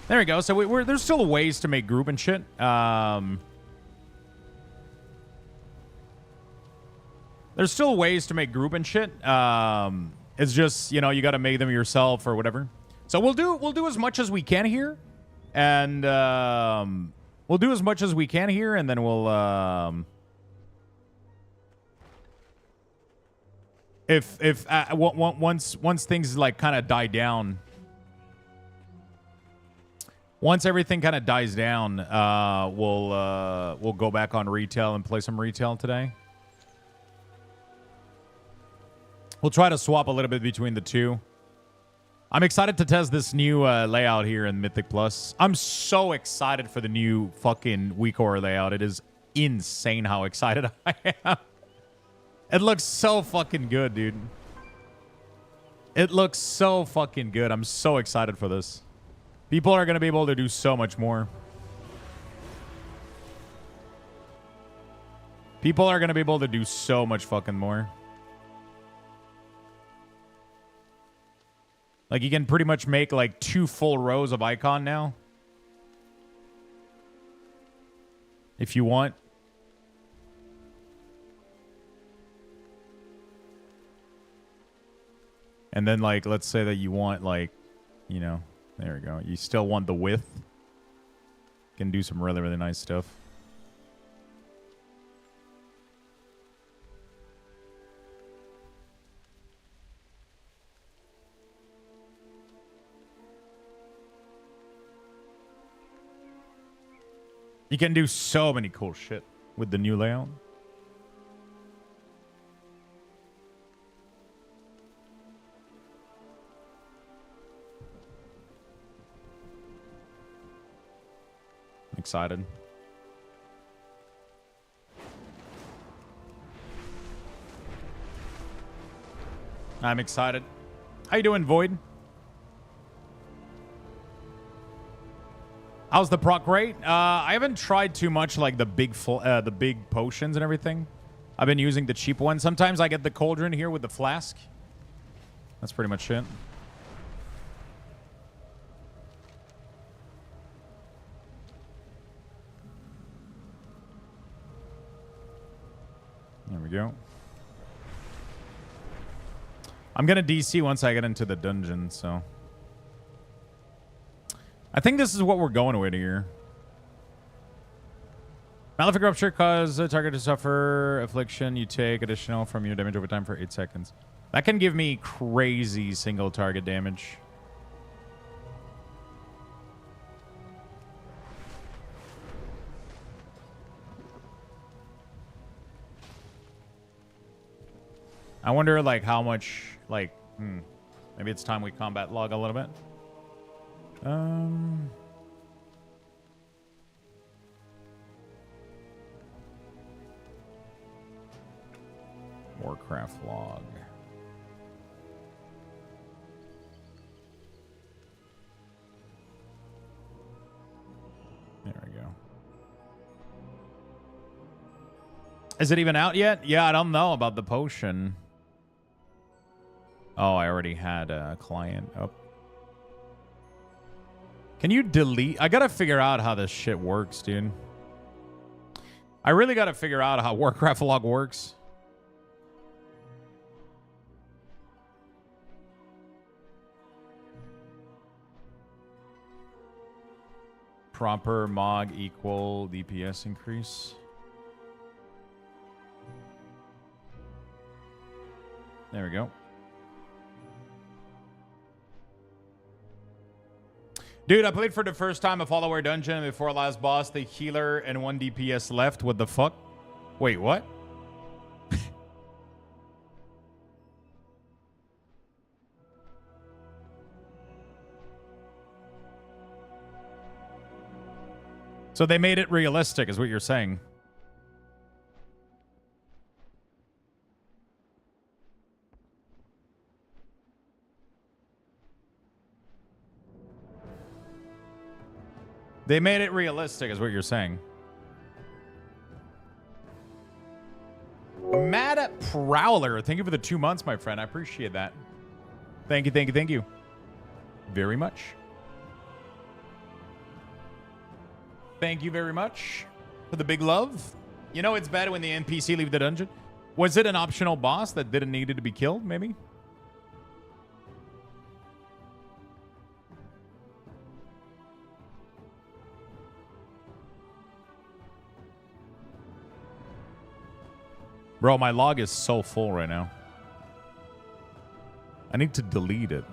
There we go. So there's still ways to make group and shit. There's still ways to make group and shit. It's just, you know, you got to make them yourself or whatever. So we'll do as much as we can here, and we'll do as much as we can here, and then we'll once things like kind of die down. Once everything kind of dies down, we'll go back on retail and play some retail today. We'll try to swap a little bit between the two. I'm excited to test this new layout here in Mythic Plus. I'm so excited for the new fucking WeakAuras layout. It is insane how excited I am. It looks so fucking good, dude. It looks so fucking good. I'm so excited for this. People are going to be able to do so much more. People are going to be able to do so much fucking more. Like, you can pretty much make, like, 2 full rows of icon now. If you want. And then, like, let's say that you want, like, you know, there we go. You still want the width. You can do some really, really nice stuff. You can do so many cool shit with the new layout. Excited. I'm excited. How you doing, Void? How's the proc rate? I haven't tried too much like the big potions and everything. I've been using the cheap one. Sometimes I get the cauldron here with the flask. That's pretty much it. There we go. I'm going to DC once I get into the dungeon, so... I think this is what we're going with here. Malefic Rupture cause a target to suffer affliction. You take additional from your damage over time for 8 seconds. That can give me crazy single target damage. I wonder, like, how much, like, Maybe it's time we combat log a little bit. Warcraft log. There we go. Is it even out yet? Yeah, I don't know about the potion. Oh, I already had a client up. Can you delete? I gotta figure out how this shit works, dude. I really gotta figure out how Warcraft log works. Proper MOG equal DPS increase. There we go. Dude, I played for the first time a follower dungeon before last boss, the healer and 1 DPS left. What the fuck? Wait, what? So they made it realistic, is what you're saying. They made it realistic, is what you're saying. Mad at Prowler. Thank you for the 2 months, my friend. I appreciate that. Thank you, thank you, thank you. Very much. Thank you very much for the big love. You know it's bad when the NPC leave the dungeon. Was it an optional boss that didn't need to be killed, maybe? Bro, my log is so full right now. I need to delete it.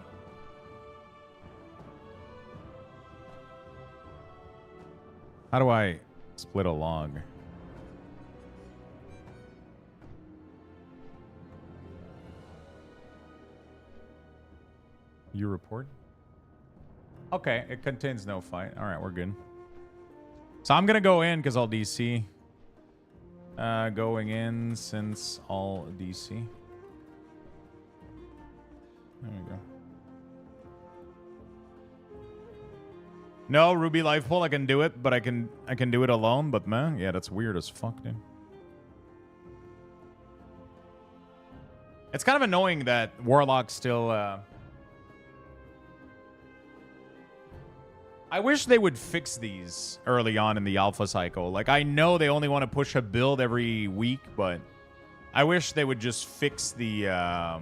How do I split a log? You report? Okay, it contains no fight. All right, we're good. So I'm going to go in because I'll DC. Going in since all DC. There we go. No, Ruby life pool, I can do it, but I can do it alone, but man, yeah, that's weird as fuck, dude. It's kind of annoying that Warlock still I wish they would fix these early on in the alpha cycle. Like, I know they only want to push a build every week, but I wish they would just fix the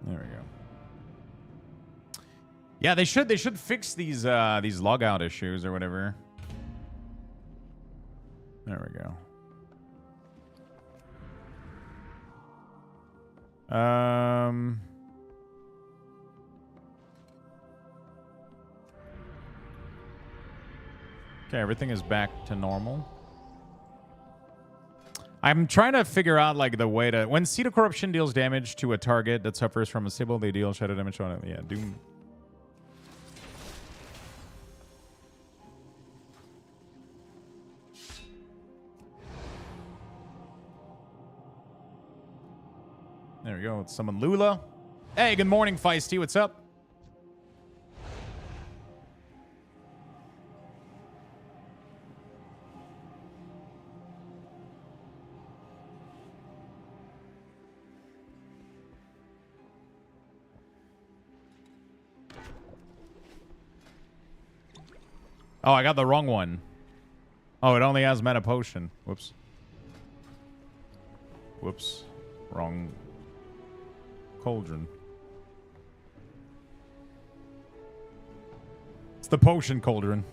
There we go. Yeah, they should fix these logout issues or whatever. There we go. Okay, everything is back to normal. I'm trying to figure out like the way to when Seed of Corruption deals damage to a target that suffers from a symbol, they deal shadow damage on it. Yeah, Doom. There we go. Let's summon Lula. Hey, good morning, Feisty. What's up? Oh, I got the wrong one. Oh, it only has Meta Potion. Whoops. Whoops. Wrong cauldron. the potion cauldron.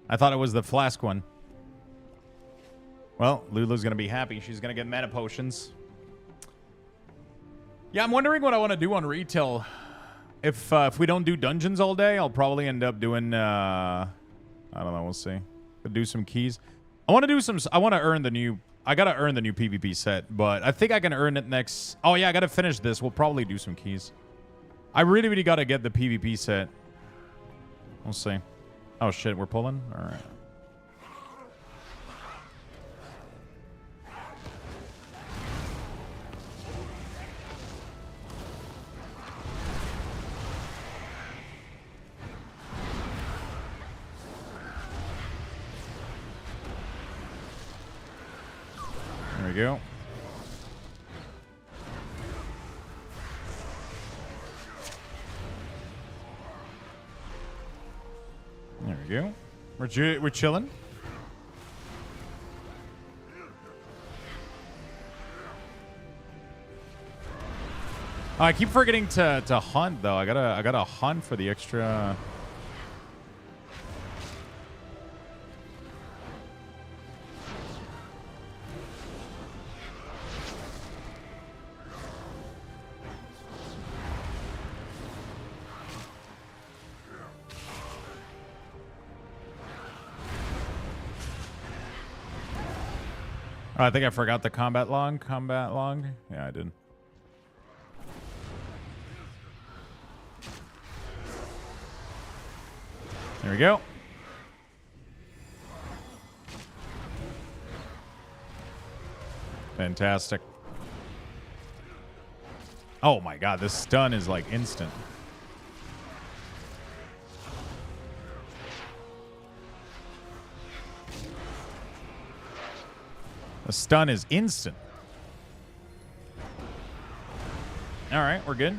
I thought it was the flask one. Well, Lulu's going to be happy. She's going to get mana potions. Yeah, I'm wondering what I want to do on retail. If we don't do dungeons all day, I'll probably end up doing... I don't know. We'll see. Could do some keys. I want to do some... I want to earn the new... I got to earn the new PvP set, but I think I can earn it next... Oh, yeah, I got to finish this. We'll probably do some keys. I really, really got to get the PvP set. We'll see. Oh, shit. We're pulling? All right. There we go. There we go. We're chilling. Oh, I keep forgetting to hunt though. I gotta hunt for the extra. Oh, I think I forgot the combat log. Combat log? Yeah, I did. There we go. Fantastic. Oh my god, this stun is like instant. The stun is instant. All right, we're good. I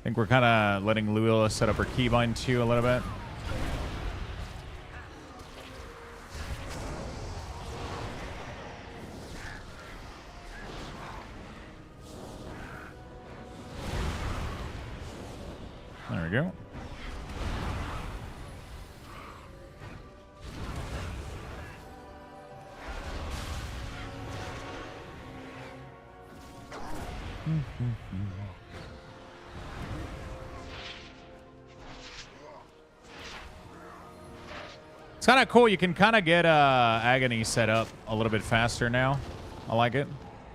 think we're kind of letting Lula set up her keybind too a little bit. There we go. It's kind of cool. You can kind of get Agony set up a little bit faster now. I like it.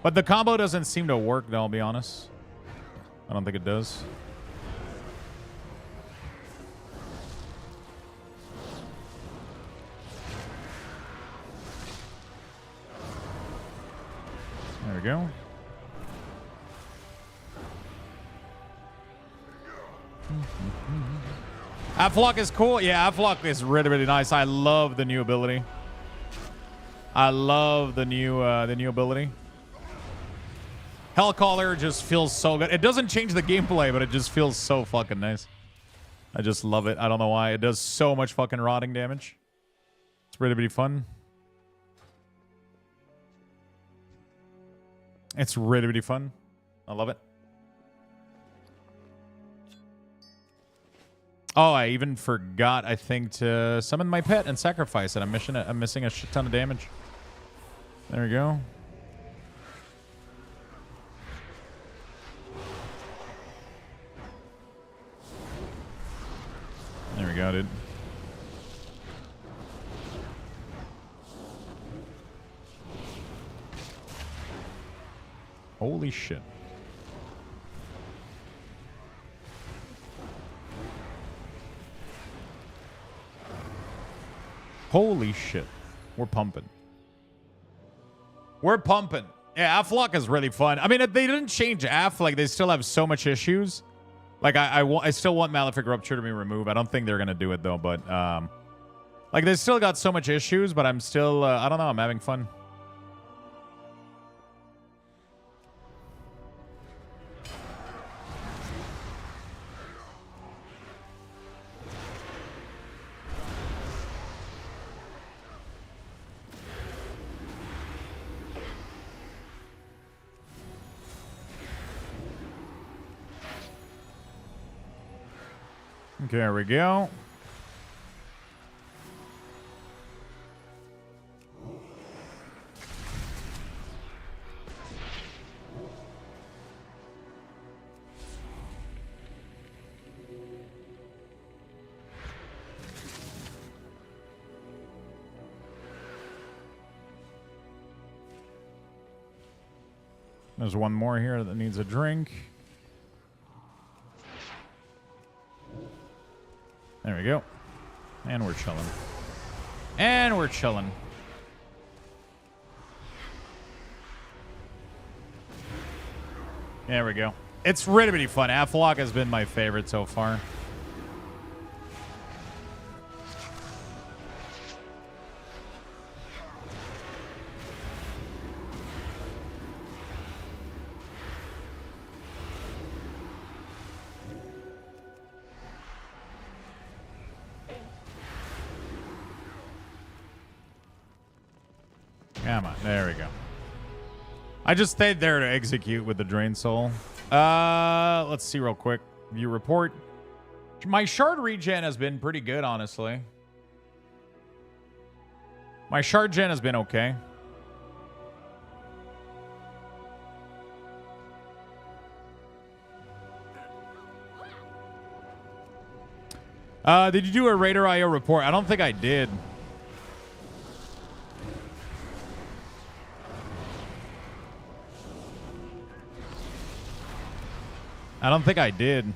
But the combo doesn't seem to work, though, I'll be honest. I don't think it does. There we go. Aflock is cool. Yeah, Aflock is really, really nice. I love the new ability. I love the new ability. Hellcaller just feels so good. It doesn't change the gameplay, but it just feels so fucking nice. I just love it. I don't know why. It does so much fucking rotting damage. It's really, really fun. It's really, really fun. I love it. Oh, I even forgot, I think, to summon my pet and sacrifice it. I'm missing a shit ton of damage. There we go. There we go, dude. Holy shit. Holy shit. We're pumping. We're pumping. Yeah, Aflock is really fun. I mean, if they didn't change Af, like, they still have so much issues. Like, I still want Malefic Rupture to be removed. I don't think they're going to do it, though. But, like, they still got so much issues, but I'm still, I don't know. I'm having fun. Okay, there we go. There's one more here that needs a drink. There we go. And we're chilling. And we're chilling. There we go. It's really fun. Warlock has been my favorite so far. Come on. There we go. I just stayed there to execute with the Drain Soul. Let's see real quick. View report. My shard regen has been pretty good, honestly. My shard gen has been okay. Did you do a Raider IO report? I don't think I did. I don't think I did.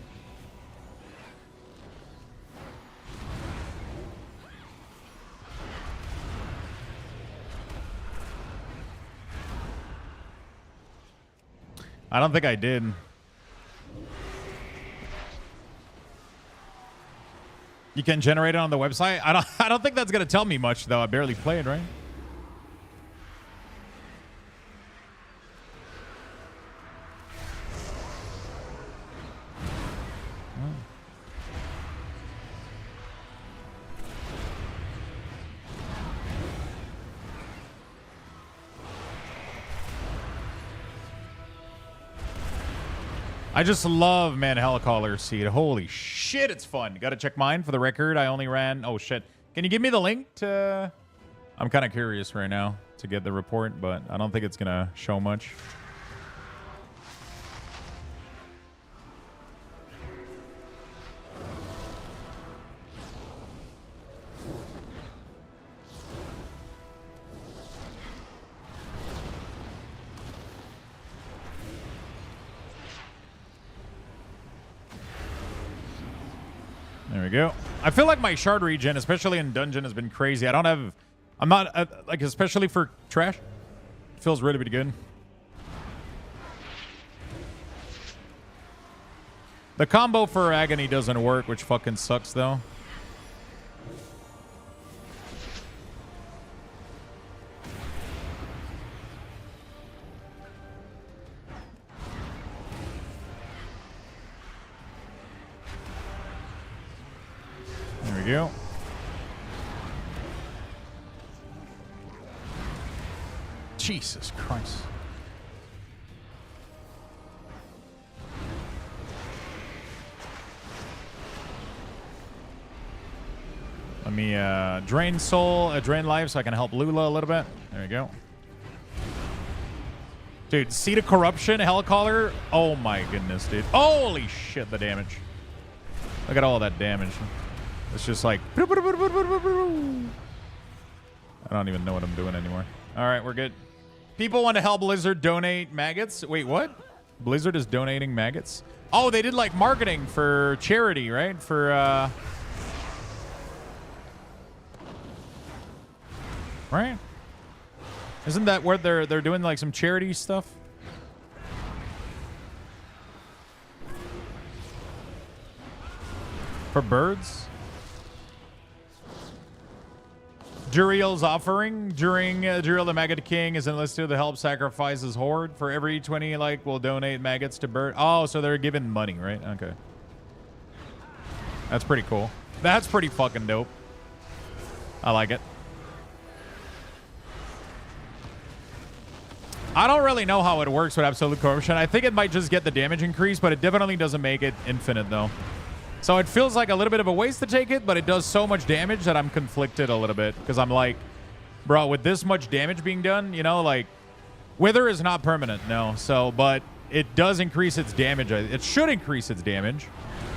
I don't think I did. You can generate it on the website? I don't think that's gonna tell me much though. I barely played, right? I just love, man, Hellcaller Seed. Holy shit, it's fun. Gotta check mine for the record. I only ran... Oh, shit. Can you give me the link to... I'm kind of curious right now to get the report, but I don't think it's gonna show much. There we go. I feel like my shard regen, especially in dungeon, has been crazy. I'm not, like, especially for trash. It feels really, really good. The combo for Agony doesn't work, which fucking sucks, though. There we go. Jesus Christ. Let me drain soul, drain life so I can help Lula a little bit. There we go. Dude, Seed of Corruption, Hellcaller. Oh my goodness, dude. Holy shit, the damage. Look at all that damage. It's just like... I don't even know what I'm doing anymore. All right, we're good. People want to help Blizzard donate maggots. Wait, what? Blizzard is donating maggots? Oh, they did like marketing for charity, right? For, right? Isn't that where they're doing like some charity stuff? For birds? Juriel's offering during Juriel the Maggot King is enlisted to help sacrifice his horde. For every 20, like, we'll donate maggots to bird. Oh, so they're giving money, right? Okay. That's pretty cool. That's pretty fucking dope. I like it. I don't really know how it works with Absolute Corruption. I think it might just get the damage increase, but it definitely doesn't make it infinite, though. So it feels like a little bit of a waste to take it, but it does so much damage that I'm conflicted a little bit. Because I'm like, bro, with this much damage being done, you know, like, Wither is not permanent, no. So, but it does increase its damage. It should increase its damage.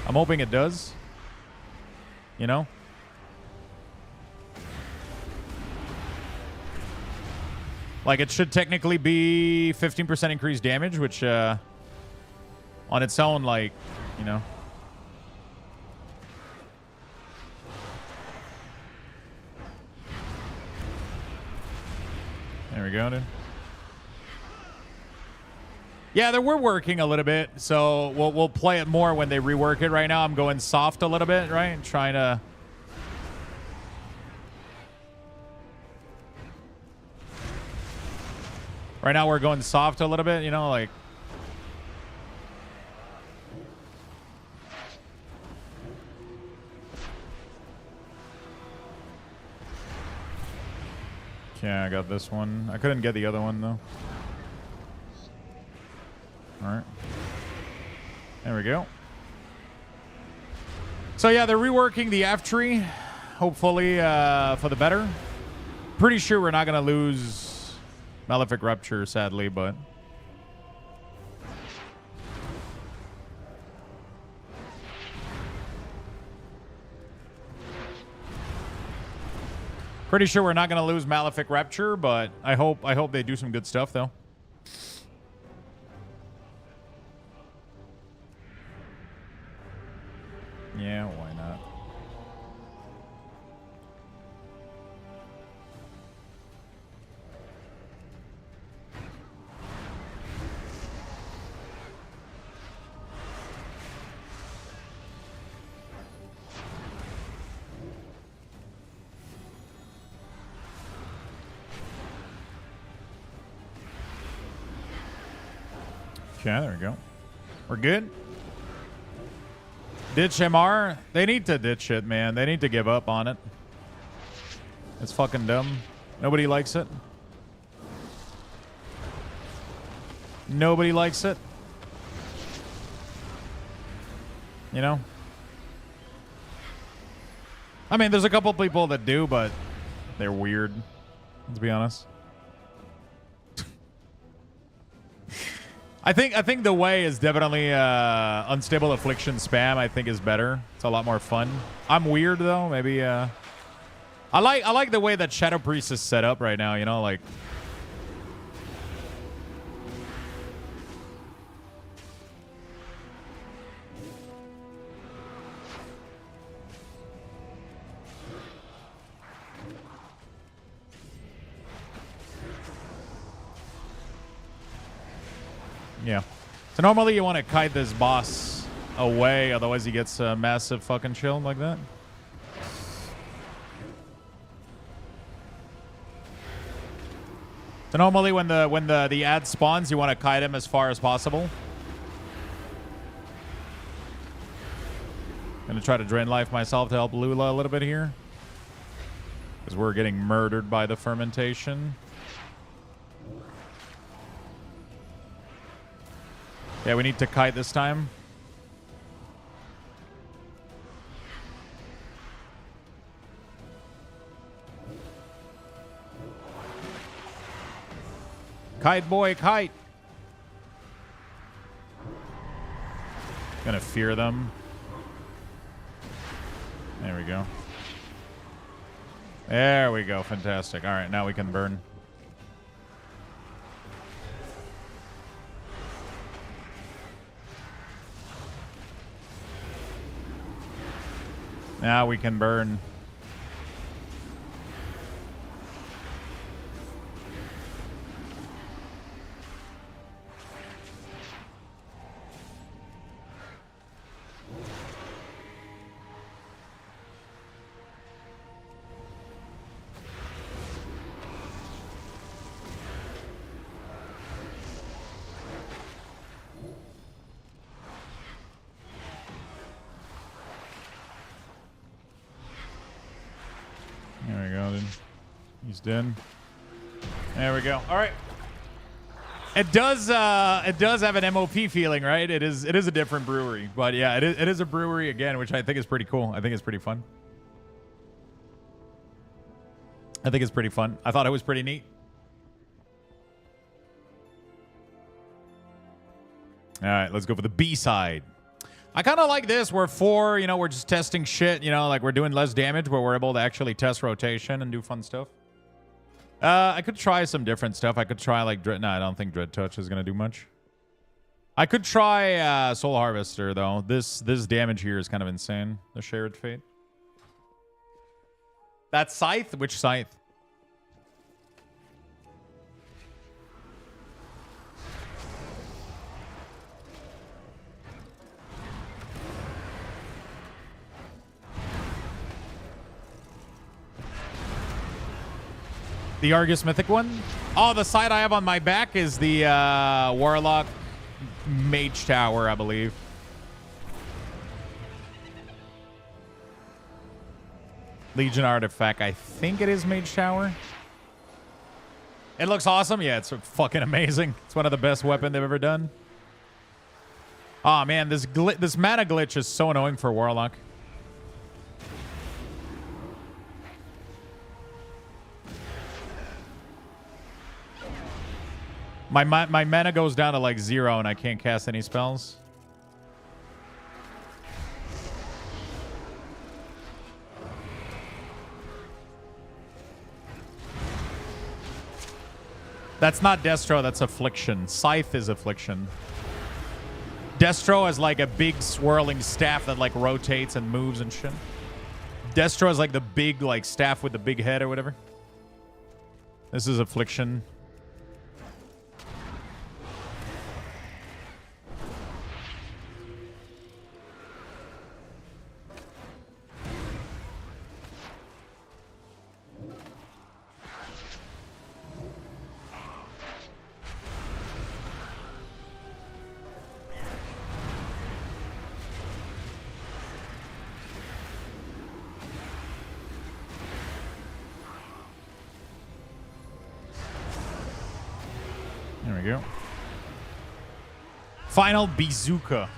I'm hoping it does. You know? Like, it should technically be 15% increased damage, which, on its own, like, you know. There we go, dude. Yeah, we're working a little bit, so we'll play it more when they rework it. Right now, I'm going soft a little bit, right? Trying to... Right now, we're going soft a little bit, you know, like... Okay, I got this one. I couldn't get the other one, though. Alright. There we go. So, yeah, they're reworking the F tree. Hopefully, for the better. Pretty sure we're not going to lose Malefic Rupture, sadly, but... Pretty sure we're not going to lose Malefic Rupture, but I hope they do some good stuff, though. Yeah, why not? Okay, there we go. We're good. Ditch MR. They need to ditch it, man. They need to give up on it. It's fucking dumb. Nobody likes it. Nobody likes it. You know? I mean, there's a couple people that do, but they're weird. Let's be honest. I think the way is definitely Unstable Affliction spam. I think is better. It's a lot more fun. I'm weird though. Maybe I like the way that Shadow Priest is set up right now. You know, like. Yeah. So normally you want to kite this boss away, otherwise he gets a massive fucking shield like that. So normally when the ad spawns, you want to kite him as far as possible. Gonna try to drain life myself to help Lula a little bit here. Because we're getting murdered by the fermentation. Yeah, we need to kite this time. Kite boy, kite. Gonna fear them. There we go. There we go. Fantastic. All right, now we can burn. Now we can burn. There we go, dude. He's dead. There we go. All right. It does have an MOP feeling, right? It is a different brewery, but yeah, it is a brewery again, which I think is pretty cool. I think it's pretty fun. I think it's pretty fun. I thought it was pretty neat. All right, let's go for the B side. I kind of like this. We're we're just testing shit, like we're doing less damage, but we're able to actually test rotation and do fun stuff. I could try some different stuff. I could try like Dread. No, I don't think Dread Touch is gonna do much. I could try Soul Harvester though. This damage here is kind of insane. The Shared Fate. That Scythe? Which Scythe? The Argus Mythic one? Oh, the side I have on my back is the Warlock Mage Tower, I believe. Legion Artifact. I think it is Mage Tower. It looks awesome. Yeah, it's fucking amazing. It's one of the best weapons they've ever done. Oh, man, this mana glitch is so annoying for Warlock. My mana goes down to like 0 and I can't cast any spells. That's not Destro, that's Affliction. Scythe is Affliction. Destro is like a big swirling staff that like rotates and moves and shit. Destro is like the big like staff with the big head or whatever. This is Affliction. There we go. Final Bazooka.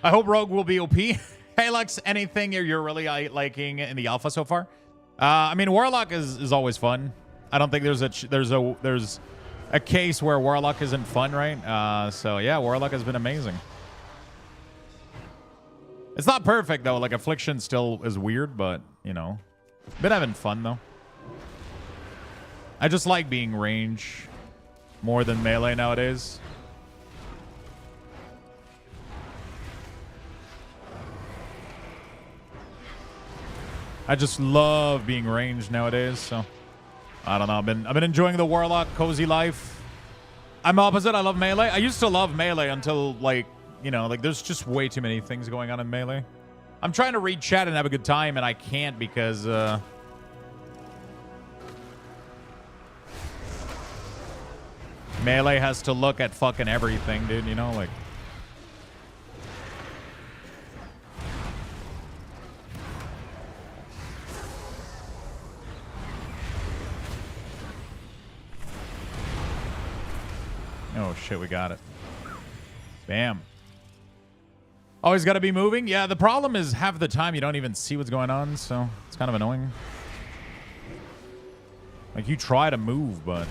I hope Rogue will be OP. Hey, Lux, anything you're really liking in the alpha so far? I mean, Warlock is always fun. I don't think there's a case where Warlock isn't fun, right? So yeah, Warlock has been amazing. It's not perfect though. Like Affliction still is weird, but been having fun though. I just like being range more than melee nowadays. I just love being ranged nowadays, so I don't know. I've been enjoying the Warlock cozy life. I'm opposite. I love melee. I used to love melee until like there's just way too many things going on in melee. I'm trying to read chat and have a good time, and I can't because melee has to look at fucking everything, dude, like. Oh shit, we got it. Bam. Always got to be moving. Yeah, the problem is half the time you don't even see what's going on, so it's kind of annoying. Like you try to move, but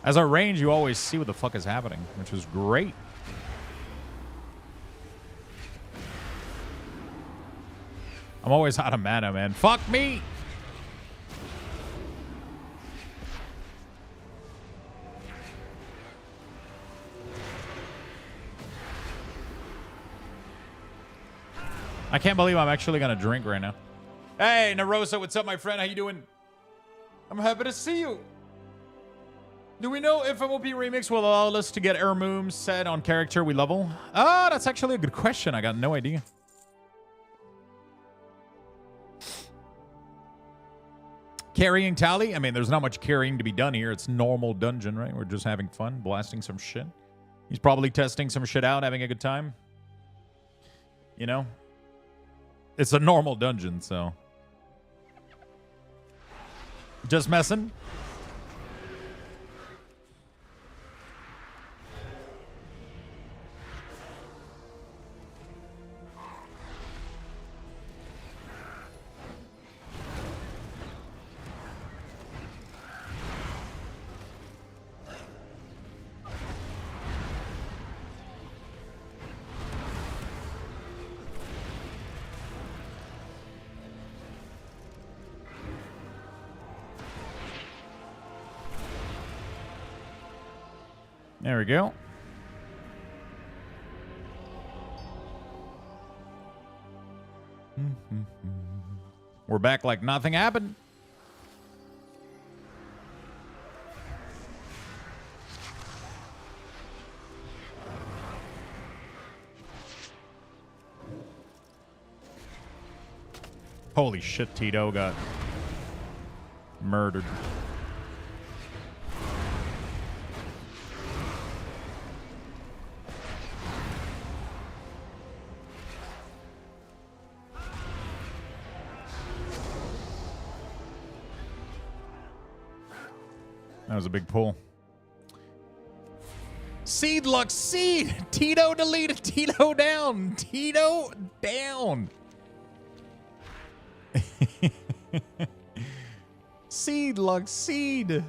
as a range, you always see what the fuck is happening, which is great. I'm always out of mana, man. Fuck me! I can't believe I'm actually going to drink right now. Hey, Narosa, what's up, my friend? How you doing? I'm happy to see you. Do we know if MOP Remix will allow us to get Ermoom set on character we level? Oh, that's actually a good question. I got no idea. Carrying tally? I mean, there's not much carrying to be done here. It's normal dungeon, right? We're just having fun, blasting some shit. He's probably testing some shit out, having a good time. It's a normal dungeon, so. Just messing. There we go. We're back like nothing happened. Holy shit, Tito got murdered. That was a big pull. Seed Lux Seed! Tito deleted. Tito down. Tito down. Seed Lux Seed.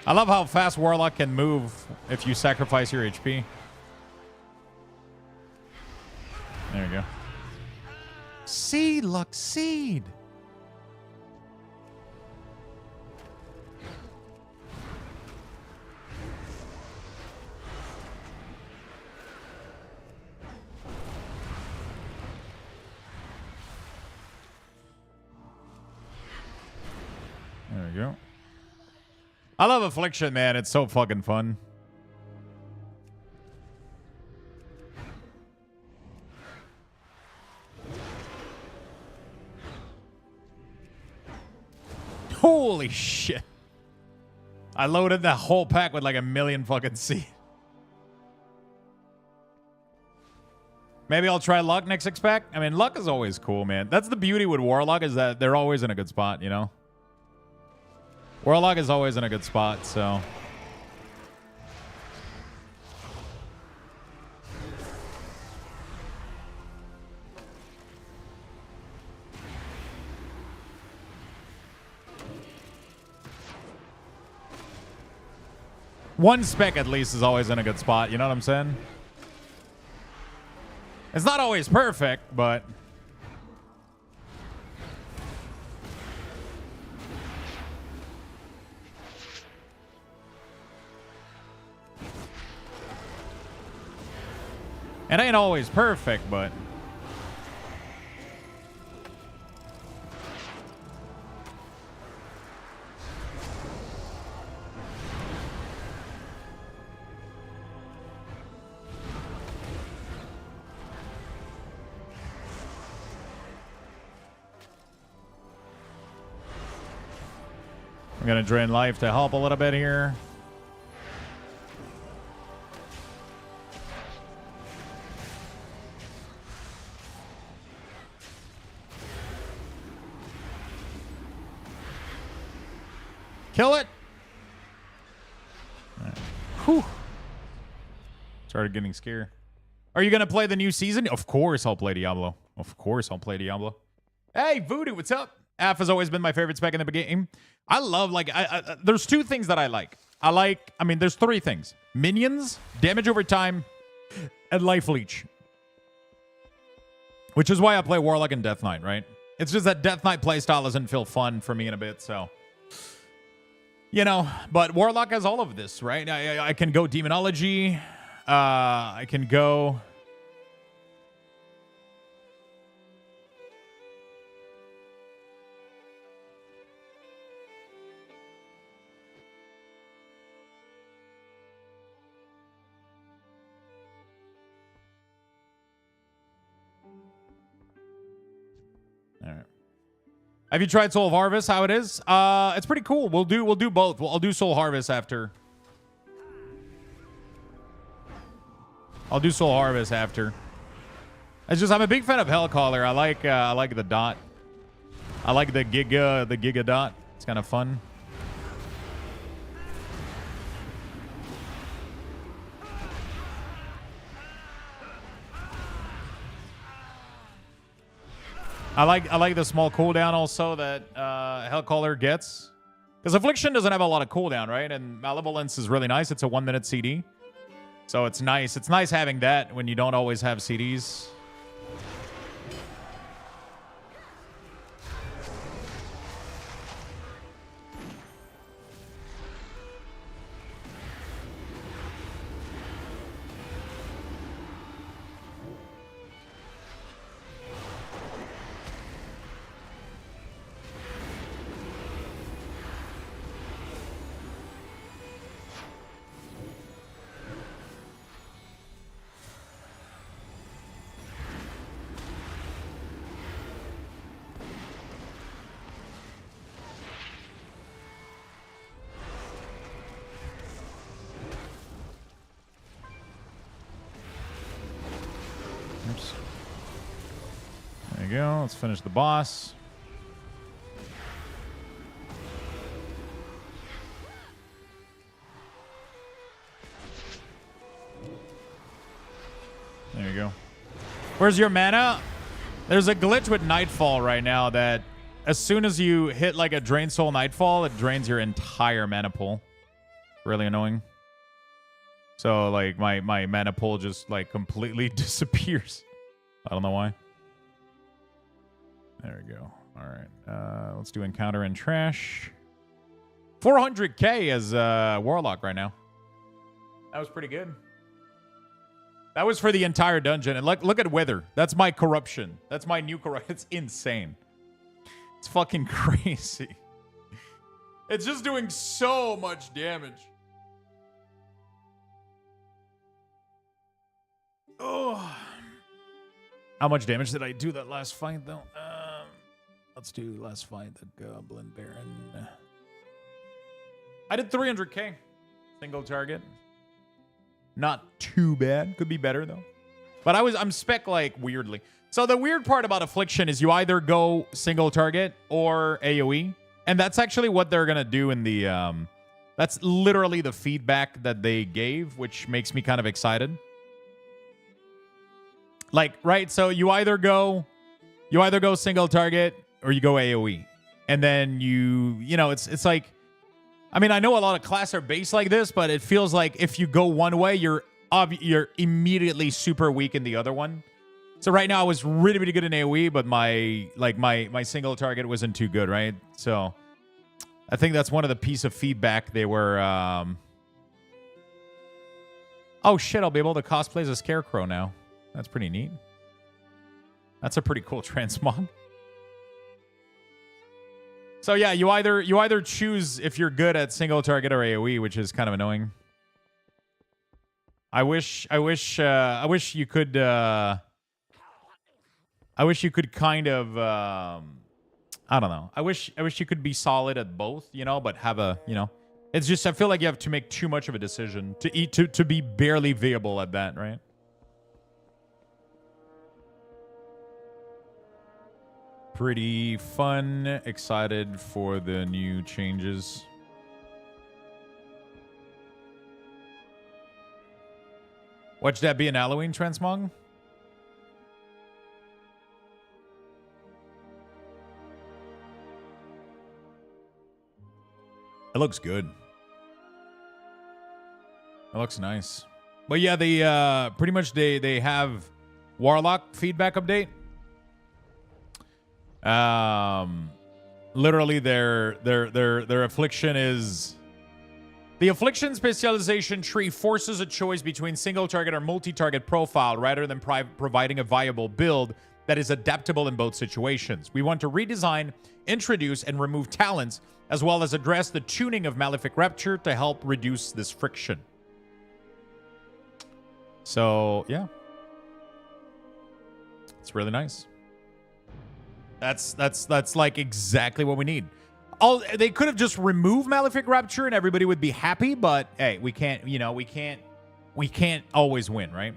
I love how fast Warlock can move if you sacrifice your HP. There you go. Seed, Lux Seed. There we go. I love Affliction, man. It's so fucking fun. Holy shit. I loaded that whole pack with like a million fucking seeds. Maybe I'll try Luck next six pack. I mean, Luck is always cool, man. That's the beauty with Warlock, is that they're always in a good spot, you know? Warlock is always in a good spot, so... One spec at least is always in a good spot, you know what I'm saying? It's not always perfect, but... It ain't always perfect, but... I'm gonna drain life to help a little bit here. Kill it. All right. Whew. Started getting scared. Are you gonna play the new season? Of course I'll play Diablo. Of course I'll play Diablo. Hey, Voodoo, what's up? AF has always been my favorite spec in the game. I love, like, there's two things that I like. I mean, there's three things. Minions, damage over time, and life leech. Which is why I play Warlock and Death Knight, right? It's just that Death Knight playstyle doesn't feel fun for me in a bit, so... You know, but Warlock has all of this, right? I can go Demonology. I can go... All right. Have you tried Soul Harvest? How it is? It's pretty cool. We'll do both. I'll do Soul Harvest after. I'll do Soul Harvest after. It's just I'm a big fan of Hellcaller. I like the dot. I like the Giga dot. It's kind of fun. I like the small cooldown also that Hellcaller gets. Because Affliction doesn't have a lot of cooldown, right? And Malevolence is really nice. It's a 1-minute CD. So it's nice. It's nice having that when you don't always have CDs. Oops. There you go. Let's finish the boss. There you go. Where's your mana? There's a glitch with Nightfall right now that as soon as you hit like a Drain Soul Nightfall, it drains your entire mana pool. Really annoying. So like my mana pool just like completely disappears. I don't know why. There we go. All right. Let's do Encounter and Trash. 400k as Warlock right now. That was pretty good. That was for the entire dungeon. And look at Wither. That's my corruption. That's my new corruption. It's insane. It's fucking crazy. It's just doing so much damage. Oh. How much damage did I do that last fight, though? Let's do last fight, the Goblin Baron. I did 300k. Single target. Not too bad. Could be better, though. But I'm spec, like, weirdly. So the weird part about Affliction is you either go single target or AoE. And that's actually what they're going to do in the... that's literally the feedback that they gave, which makes me kind of excited. Like, right? So you either go single target or you go AoE. And then you know, it's like... I mean, I know a lot of classes are based like this, but it feels like if you go one way, you're immediately super weak in the other one. So right now I was really, really good in AoE, but my single target wasn't too good, right? So I think that's one of the piece of feedback they were... Oh shit, I'll be able to cosplay as a Scarecrow now. That's pretty neat. That's a pretty cool transmog. So yeah, you either choose if you're good at single target or AoE, which is kind of annoying. I wish you could kind of I don't know. I wish you could be solid at both, you know, but have a, you know, it's just I feel like you have to make too much of a decision to be barely viable at that, right? Pretty fun. Excited for the new changes. Watch that be an Halloween transmog? It looks good. It looks nice. But yeah, they pretty much they have Warlock feedback update. Literally their affliction is the affliction specialization tree forces a choice between single target or multi-target profile rather than providing a viable build that is adaptable in both situations. We want to redesign, introduce, and remove talents, as well as address the tuning of Malefic Rapture to help reduce this friction. So yeah, it's really nice. That's like exactly what we need. They could have just removed Malefic Rapture and everybody would be happy, but hey, we can't, you know, we can't always win, right?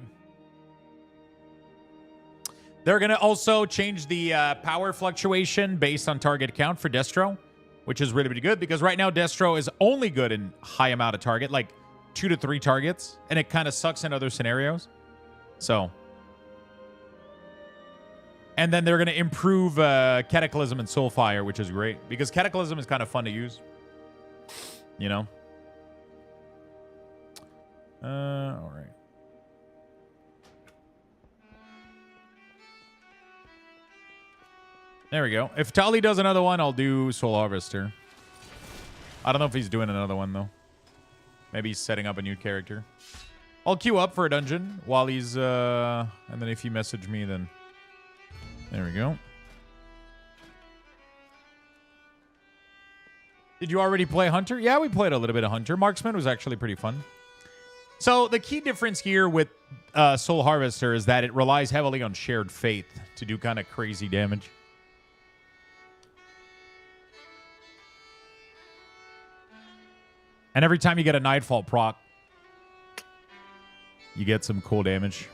They're going to also change the power fluctuation based on target count for Destro, which is really, really good because right now Destro is only good in high amount of target, like 2 to 3 targets, and it kind of sucks in other scenarios. So... And then they're going to improve Cataclysm and Soulfire, which is great. Because Cataclysm is kind of fun to use. you know? All right. There we go. If Tali does another one, I'll do Soul Harvester. I don't know if he's doing another one, though. Maybe he's setting up a new character. I'll queue up for a dungeon while he's... and then if you message me, then... There we go. Did you already play Hunter? Yeah, we played a little bit of Hunter. Marksman was actually pretty fun. So the key difference here with Soul Harvester is that it relies heavily on Shared Faith to do kind of crazy damage. And every time you get a Nightfall proc, you get some cool damage.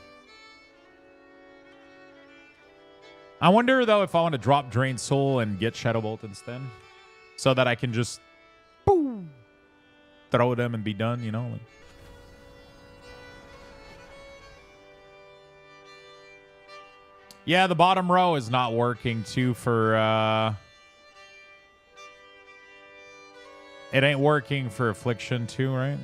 I wonder, though, if I want to drop Drain Soul and get Shadow Bolt instead. So that I can just boom, throw them and be done, you know? Yeah, the bottom row is not working, too, for... It ain't working for Affliction, too, right?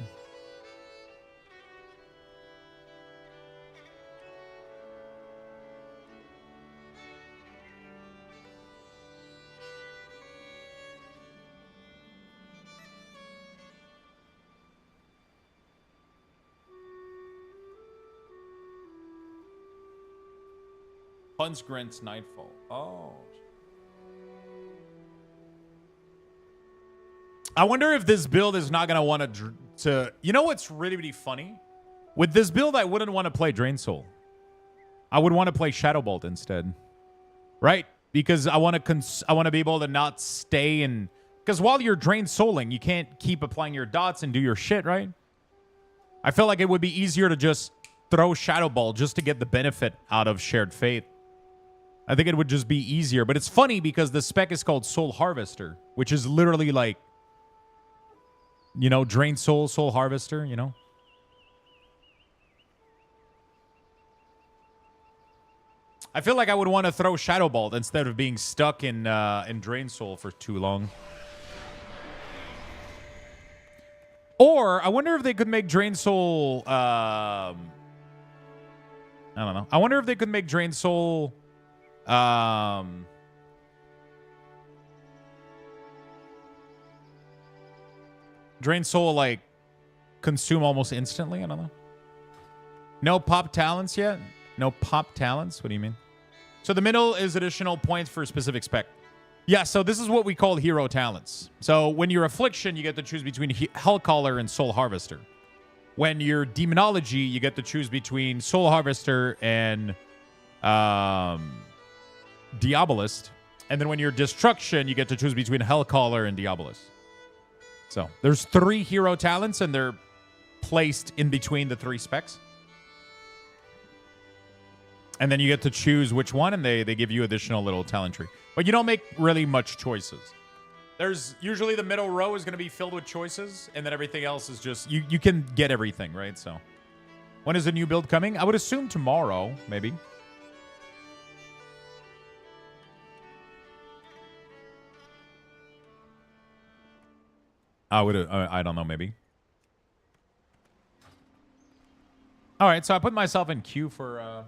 Huntsgrant's Nightfall. Oh. I wonder if this build is not going to want to... You know what's really, really funny? With this build, I wouldn't want to play Drain Soul. I would want to play Shadow Bolt instead. Right? Because I want to be able to not stay in... Because while you're Drain Souling, you can't keep applying your dots and do your shit, right? I feel like it would be easier to just throw Shadow Bolt just to get the benefit out of Shared Fate. I think it would just be easier. But it's funny because the spec is called Soul Harvester, which is literally like... You know, Drain Soul, Soul Harvester, you know? I feel like I would want to throw Shadow Bolt instead of being stuck in Drain Soul for too long. Or, I wonder if they could make Drain Soul... I don't know. I wonder if they could make Drain Soul... Drain Soul, like, consume almost instantly? I don't know. No pop talents yet? No pop talents? What do you mean? So the middle is additional points for a specific spec. Yeah, so this is what we call hero talents. So when you're Affliction, you get to choose between Hellcaller and Soul Harvester. When you're Demonology, you get to choose between Soul Harvester and Diabolist. And then when you're Destruction, you get to choose between Hellcaller and Diabolist. So there's 3 hero talents, and they're placed in between the 3 specs. And then you get to choose which one, and they give you additional little talent tree. But you don't make really much choices. There's usually the middle row is going to be filled with choices, and then everything else is just... You can get everything, right? So when is the new build coming? I would assume tomorrow, maybe. I don't know, maybe. All right, so I put myself in queue for...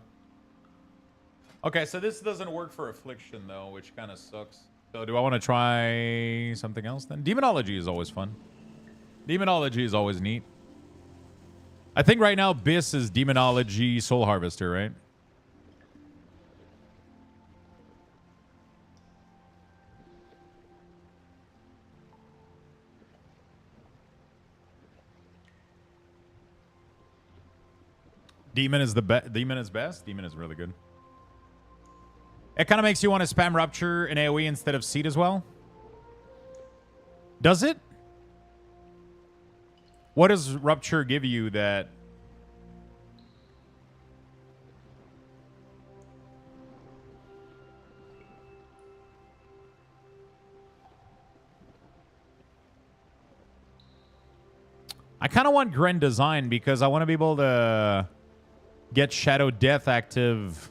Okay, so this doesn't work for Affliction, though, which kind of sucks. So do I want to try something else, then? Demonology is always fun. Demonology is always neat. I think right now, Biss is Demonology Soul Harvester, right? Demon is Demon is best. Demon is really good. It kind of makes you want to spam Rupture and AoE instead of Seed as well. Does it? What does Rupture give you that... I kind of want Grand Design because I want to be able to get Shadow Death active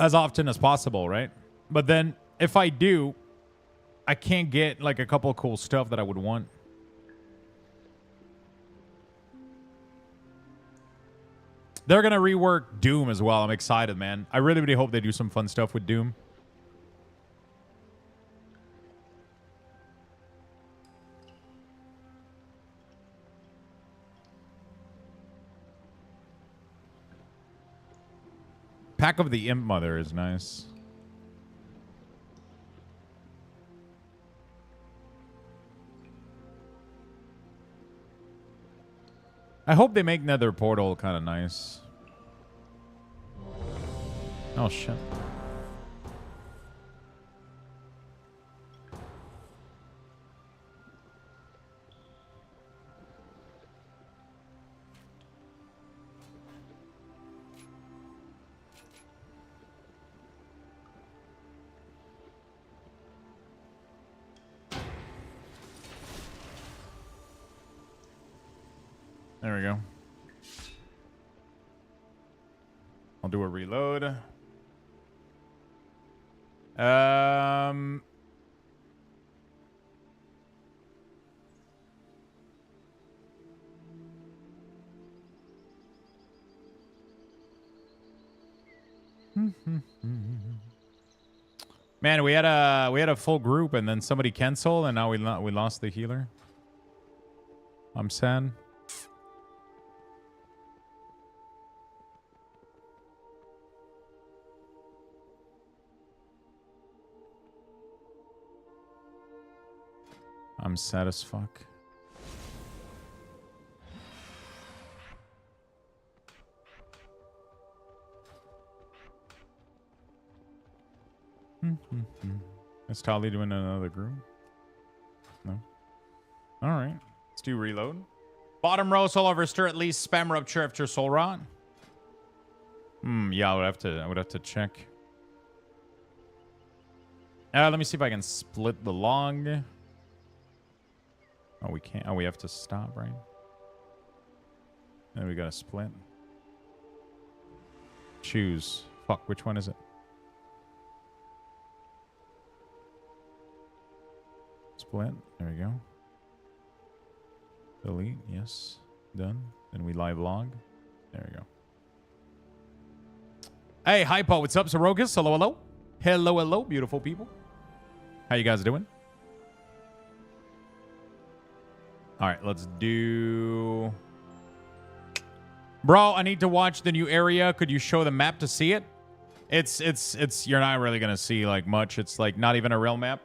as often as possible, right? But then if I do, I can't get like a couple of cool stuff that I would want. They're gonna rework Doom as well. I'm excited, man. I really, really hope they do some fun stuff with Doom. Pack of the Imp Mother is nice. I hope they make Nether Portal kind of nice. Oh, shit. There we go. I'll do a reload. Man, we had a full group and then somebody canceled and now we lost the healer. I'm sad. I'm sad as fuck. Is Tali doing another group? No. All right. Let's do reload. Bottom row, soul overstir, at least spam rupture after soul rot. Yeah, I would have to check. Let me see if I can split the log. Oh, we can't. Oh, we have to stop, right? Then we gotta split. Choose. Fuck, which one is it? Split. There we go. Delete. Yes. Done. Then we live log. There we go. Hey, Hypo. What's up, Sorokas? Hello, hello. Hello, hello, beautiful people. How you guys doing? All right, let's do... Bro, I need to watch the new area. Could you show the map to see it? It's you're not really going to see like much. It's like not even a real map.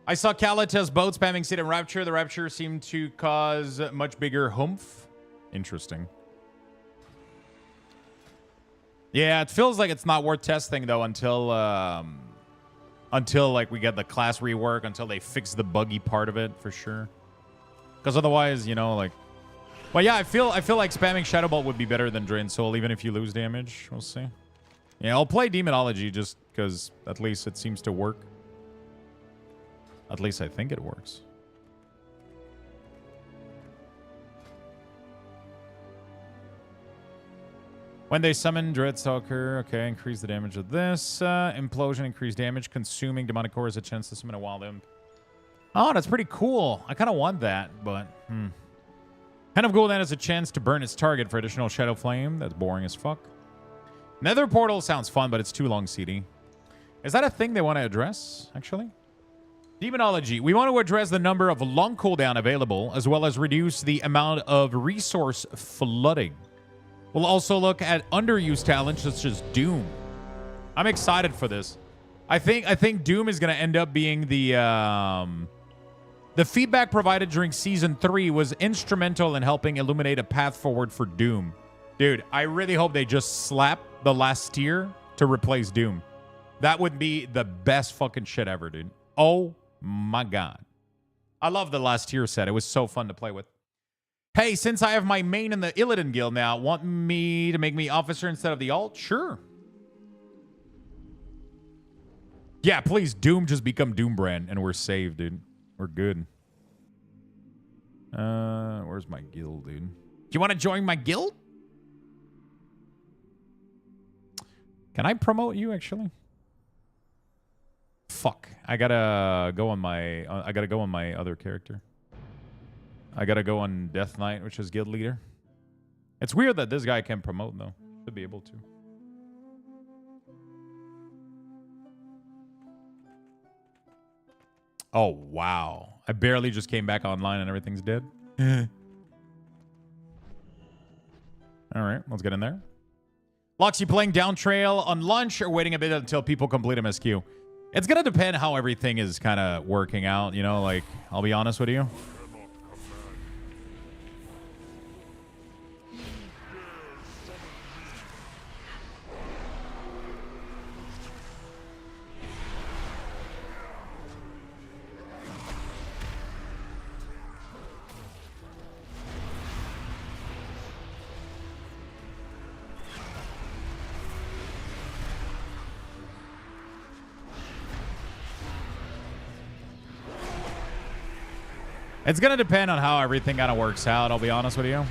I saw Kalatas boat spamming Seed and Rapture. The Rapture seemed to cause much bigger humph. Interesting. Yeah, it feels like it's not worth testing though until like we get the class rework, until they fix the buggy part of it for sure. Because otherwise, you know, like... Well, yeah, I feel like spamming Shadow Bolt would be better than Drain Soul, even if you lose damage. We'll see. Yeah, I'll play Demonology just because at least it seems to work. At least I think it works. When they summon Dreadstalker, okay, increase the damage of this. Implosion, increase damage. Consuming Demonic Core has a chance to summon a Wild Imp. Oh, that's pretty cool. I kind of want that, but... Hand of Gul'dan has a chance to burn its target for additional Shadow Flame. That's boring as fuck. Nether Portal sounds fun, but it's too long, CD. Is that a thing they want to address, actually? Demonology. We want to address the number of long cooldown available, as well as reduce the amount of resource flooding. We'll also look at underused talents such as Doom. I'm excited for this. I think Doom is going to end up being the feedback provided during Season 3 was instrumental in helping illuminate a path forward for Doom. Dude, I really hope they just slap the last tier to replace Doom. That would be the best fucking shit ever, dude. Oh my god. I love the last tier set. It was so fun to play with. Hey, since I have my main in the Illidan guild now, want me to make me officer instead of the alt? Sure. Yeah, please, Doom just become Doombrand and we're saved, dude. We're good. Where's my guild, dude? Do you want to join my guild? Can I promote you, actually? Fuck. I gotta go on my other character. I gotta go on Death Knight, which is guild leader. It's weird that this guy can promote though. Should be able to. Oh wow. I barely just came back online and everything's dead. Alright, let's get in there. Loxy playing Down Trail on lunch or waiting a bit until people complete MSQ? It's gonna depend how everything is kind of working out, you know, like, I'll be honest with you. It's going to depend on how everything kind of works out, I'll be honest with you.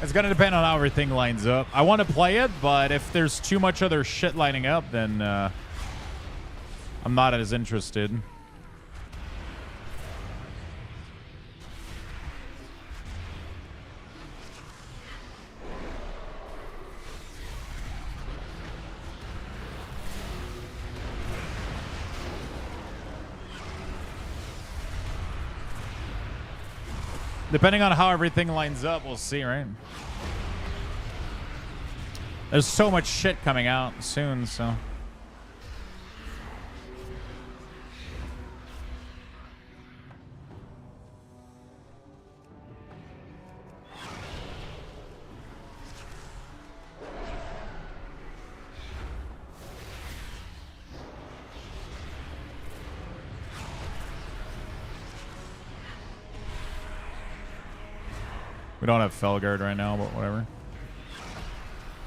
It's going to depend on how everything lines up. I want to play it, but if there's too much other shit lining up, then I'm not as interested. Depending on how everything lines up, we'll see, right? There's so much shit coming out soon, so... We don't have Felguard right now, but whatever.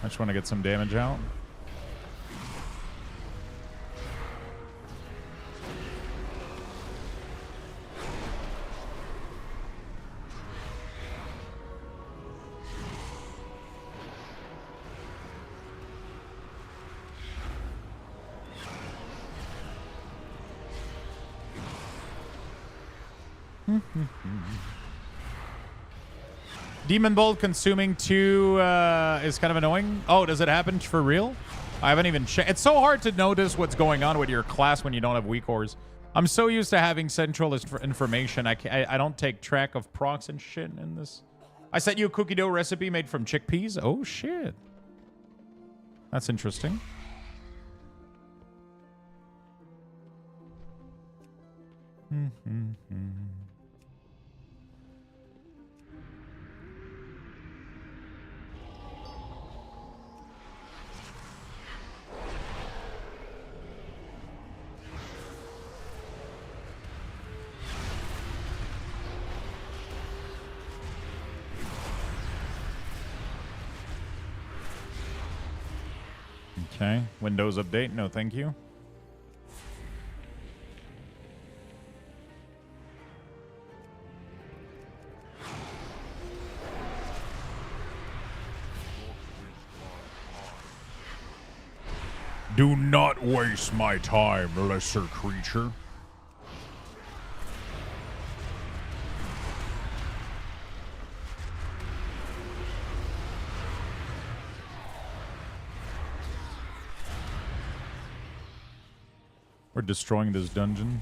I just want to get some damage out. Demon Bolt consuming 2 is kind of annoying. Oh, does it happen for real? I haven't even checked. It's so hard to notice what's going on with your class when you don't have WeakAuras. I'm so used to having central information. I don't take track of procs and shit in this. I sent you a cookie dough recipe made from chickpeas. Oh, shit. That's interesting. Okay, Windows update, no thank you. Do not waste my time, lesser creature. We're destroying this dungeon.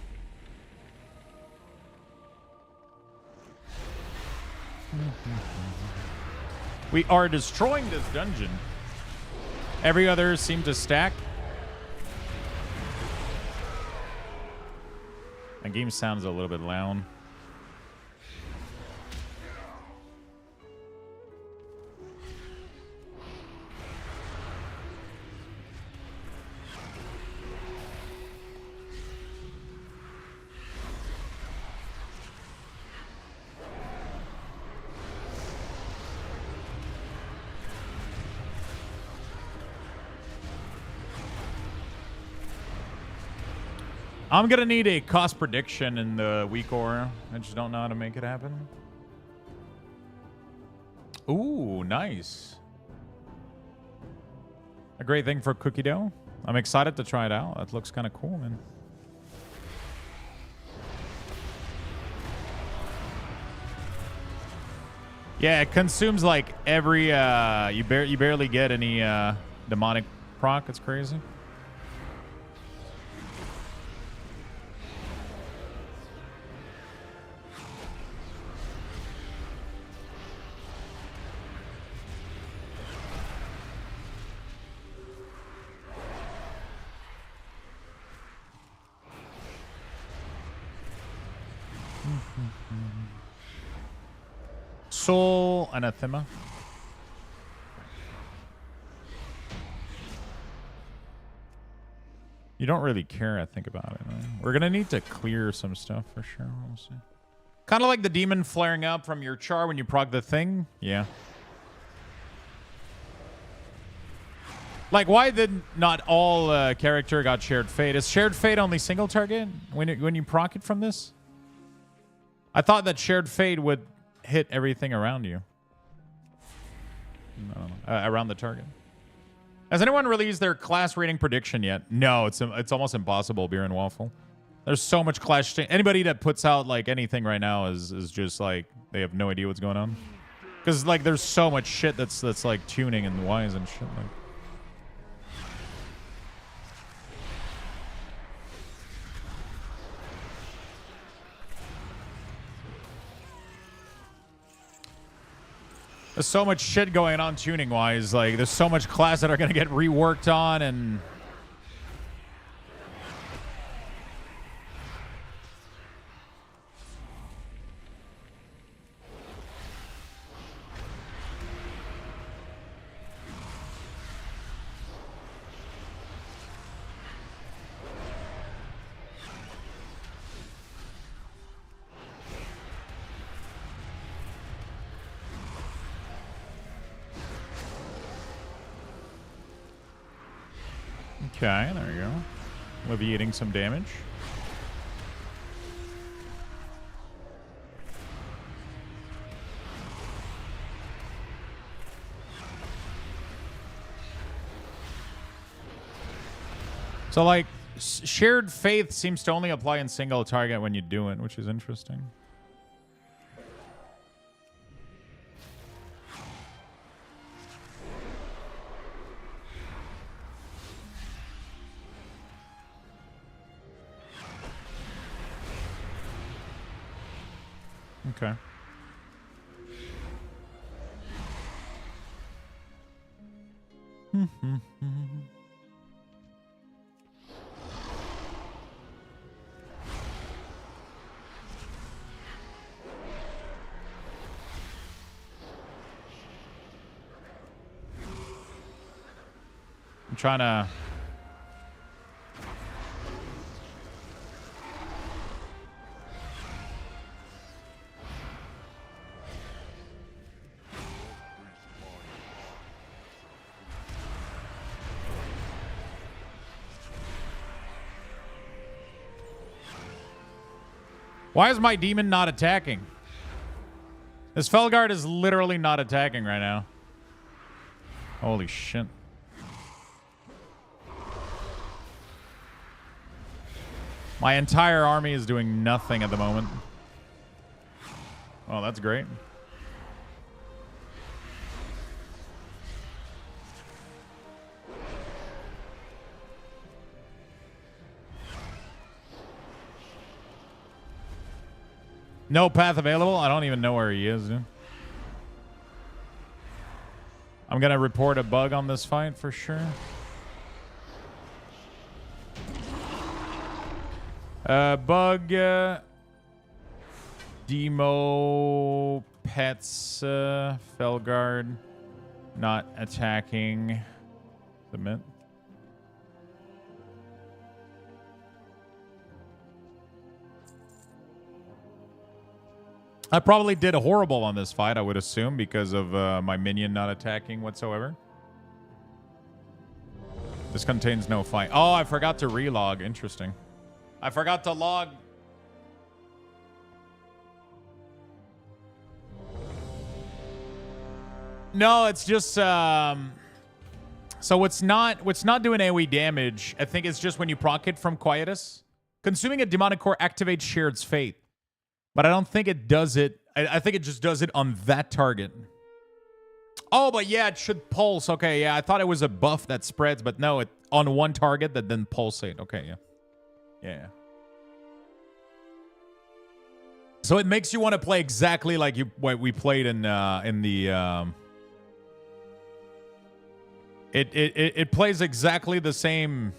We are destroying this dungeon. Every other seemed to stack. The game sounds a little bit loud. I'm gonna need a cost prediction in the WeakAuras. I just don't know how to make it happen. Ooh, nice. A great thing for cookie dough. I'm excited to try it out. That looks kind of cool, man. Yeah, it consumes like every you barely get any demonic proc. It's crazy. Soul Anathema. You don't really care, I think, about it. Right? We're gonna need to clear some stuff for sure. We'll see. Kind of like the demon flaring up from your char when you proc the thing. Yeah. Like, why did not all character got shared fate? Is shared fate only single target when you proc it from this? I thought that shared fate would hit everything around you. No, around the target. Has anyone released their class rating prediction yet? No, it's almost impossible, Beer and Waffle. There's so much clash. Anybody that puts out like anything right now is just like they have no idea what's going on. Because like there's so much shit that's like tuning and wise and shit like. There's so much shit going on tuning-wise. Like, there's so much class that are going to get reworked on and... Okay, there you go. Alleviating some damage. So, like, shared faith seems to only apply in single target when you do it, which is interesting. Okay. I'm trying to... Why is my demon not attacking? This Felguard is literally not attacking right now. Holy shit. My entire army is doing nothing at the moment. Oh, that's great. No path available? I don't even know where he is, dude. I'm going to report a bug on this fight for sure. Bug. Demo. Pets. Felguard. Not attacking. Submit. I probably did horrible on this fight, I would assume, because of my minion not attacking whatsoever. This contains no fight. Oh, I forgot to relog. Interesting. I forgot to log. No, it's just so it's not doing AoE damage. I think it's just when you proc it from Quietus. Consuming a demonic core activates Shared's Fate. But I don't think it does it. I think it just does it on that target. Oh, but yeah, it should pulse. Okay, yeah, I thought it was a buff that spreads, but no, it on one target that then pulsate. Okay, yeah. Yeah. So it makes you want to play exactly like what we played in the it plays exactly the same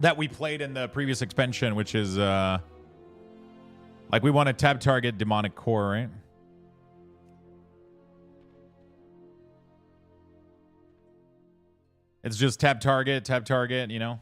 that we played in the previous expansion, which is like we want to tab target demonic core, right? It's just tab target, you know?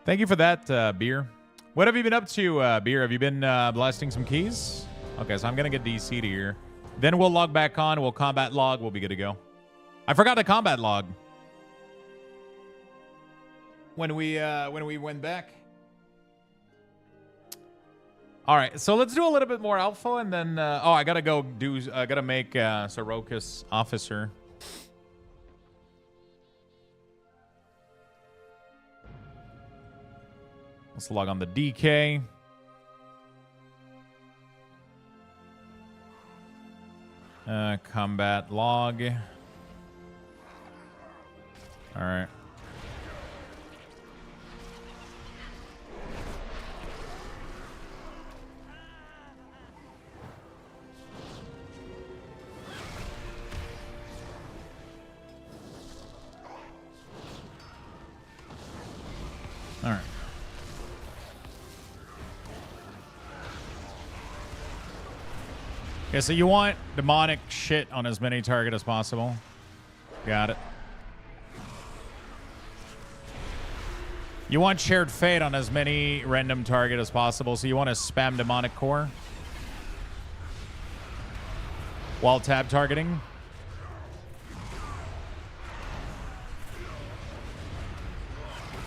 Thank you for that, Beer. What have you been up to, Beer? Have you been blasting some keys? Okay, so I'm going to get DC'd here. Then we'll log back on. We'll combat log. We'll be good to go. I forgot to combat log when we went back. All right, so let's do a little bit more alpha, and then I gotta go do. I gotta make Sorokas officer. Let's log on the DK. Combat log. All right. All right. Okay, so you want demonic shit on as many targets as possible. Got it. You want shared fate on as many random target as possible, so you want to spam demonic core while tab targeting.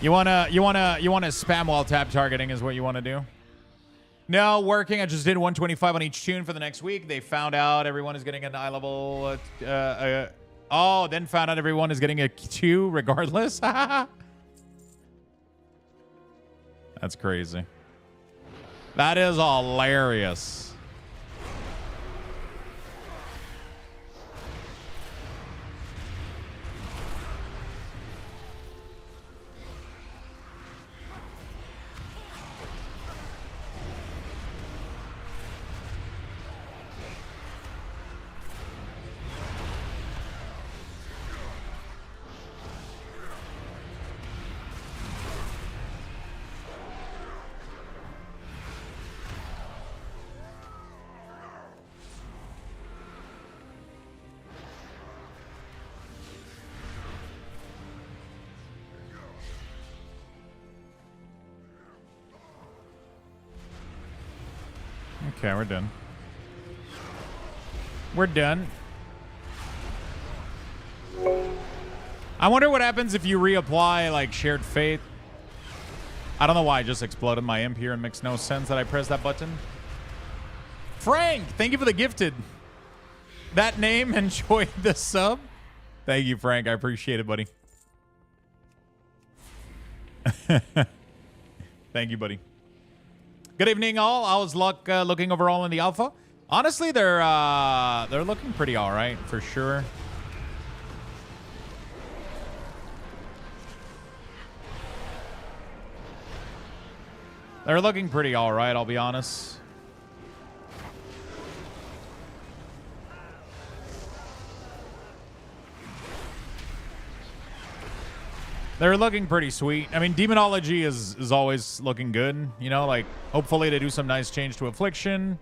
You wanna spam while tab targeting is what you want to do. No, working. I just did 125 on each tune for the next week. They found out everyone is getting an eye level. Then found out everyone is getting a 2 regardless. That's crazy. That is hilarious. Okay, we're done. We're done. I wonder what happens if you reapply, like, Shared Fate. I don't know why I just exploded my imp here. It makes no sense that I pressed that button. Frank, thank you for the gifted. That name, enjoyed the sub. Thank you, Frank. I appreciate it, buddy. Thank you, buddy. Good evening, all. How's luck looking overall in the alpha? Honestly, they're looking pretty all right for sure. They're looking pretty all right, I'll be honest. They're looking pretty sweet. I mean, Demonology is always looking good. You know, like, hopefully they do some nice change to Affliction.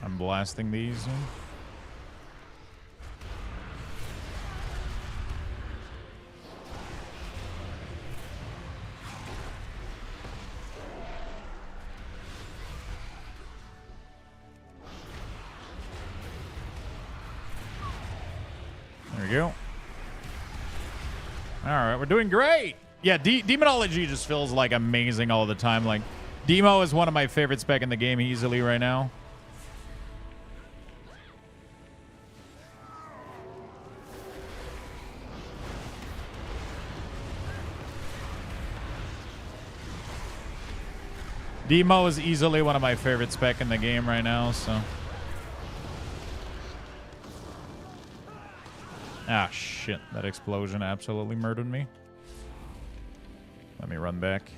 I'm blasting these. There we go. All right, we're doing great. Yeah, Demonology just feels like amazing all the time. Like, Demo is one of my favorite spec in the game easily right now. Demo is easily one of my favorite spec in the game right now, so. Ah, shit. That explosion absolutely murdered me. Let me run back.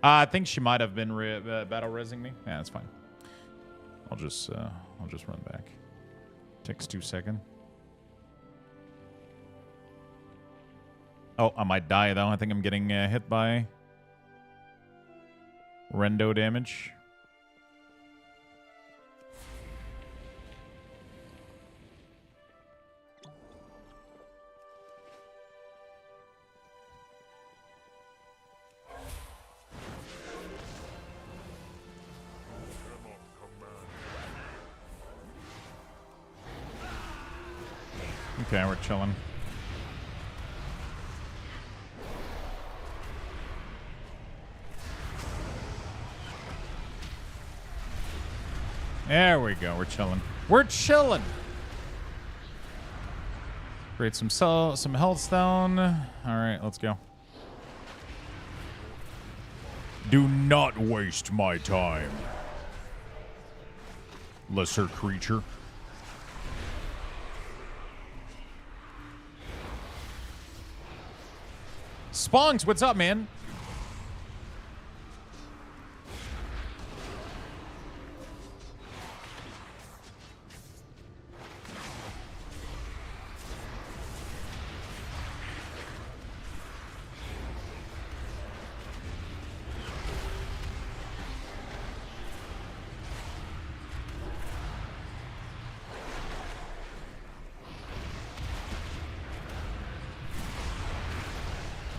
I think she might have been battle resing me. Yeah, that's fine. I'll just run back. Takes 2 seconds. Oh, I might die though. I think I'm getting hit by rendo damage. Okay, we're chilling. There we go. We're chilling. We're chilling. Create some health stone. All right, let's go. Do not waste my time, lesser creature. Sponks, what's up, man?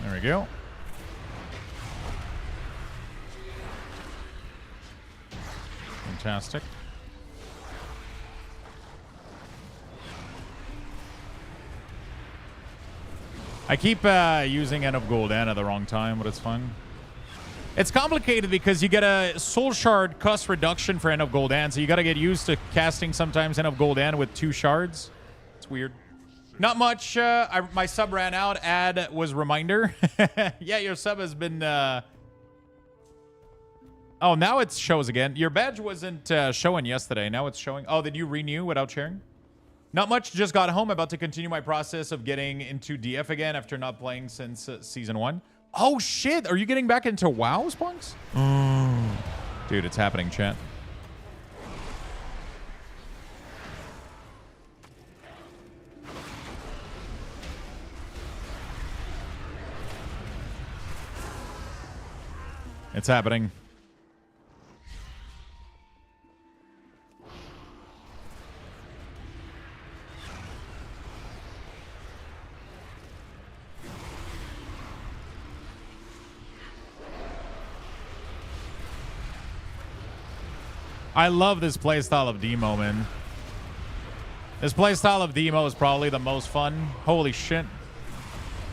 There we go. Fantastic. I keep using End of Gul'dan at the wrong time, but it's fine. It's complicated because you get a Soul Shard cost reduction for End of Gul'dan, so you got to get used to casting sometimes End of Gul'dan with 2 shards. It's weird. Not much. My sub ran out. Ad was reminder. Yeah, your sub has been... Oh, now it shows again. Your badge wasn't showing yesterday. Now it's showing. Oh, did you renew without sharing? Not much. Just got home. About to continue my process of getting into DF again after not playing since Season 1. Oh, shit. Are you getting back into WoW, Spunks? Dude, it's happening, chat. It's happening. I love this playstyle of Demo, man. This playstyle of Demo is probably the most fun. Holy shit.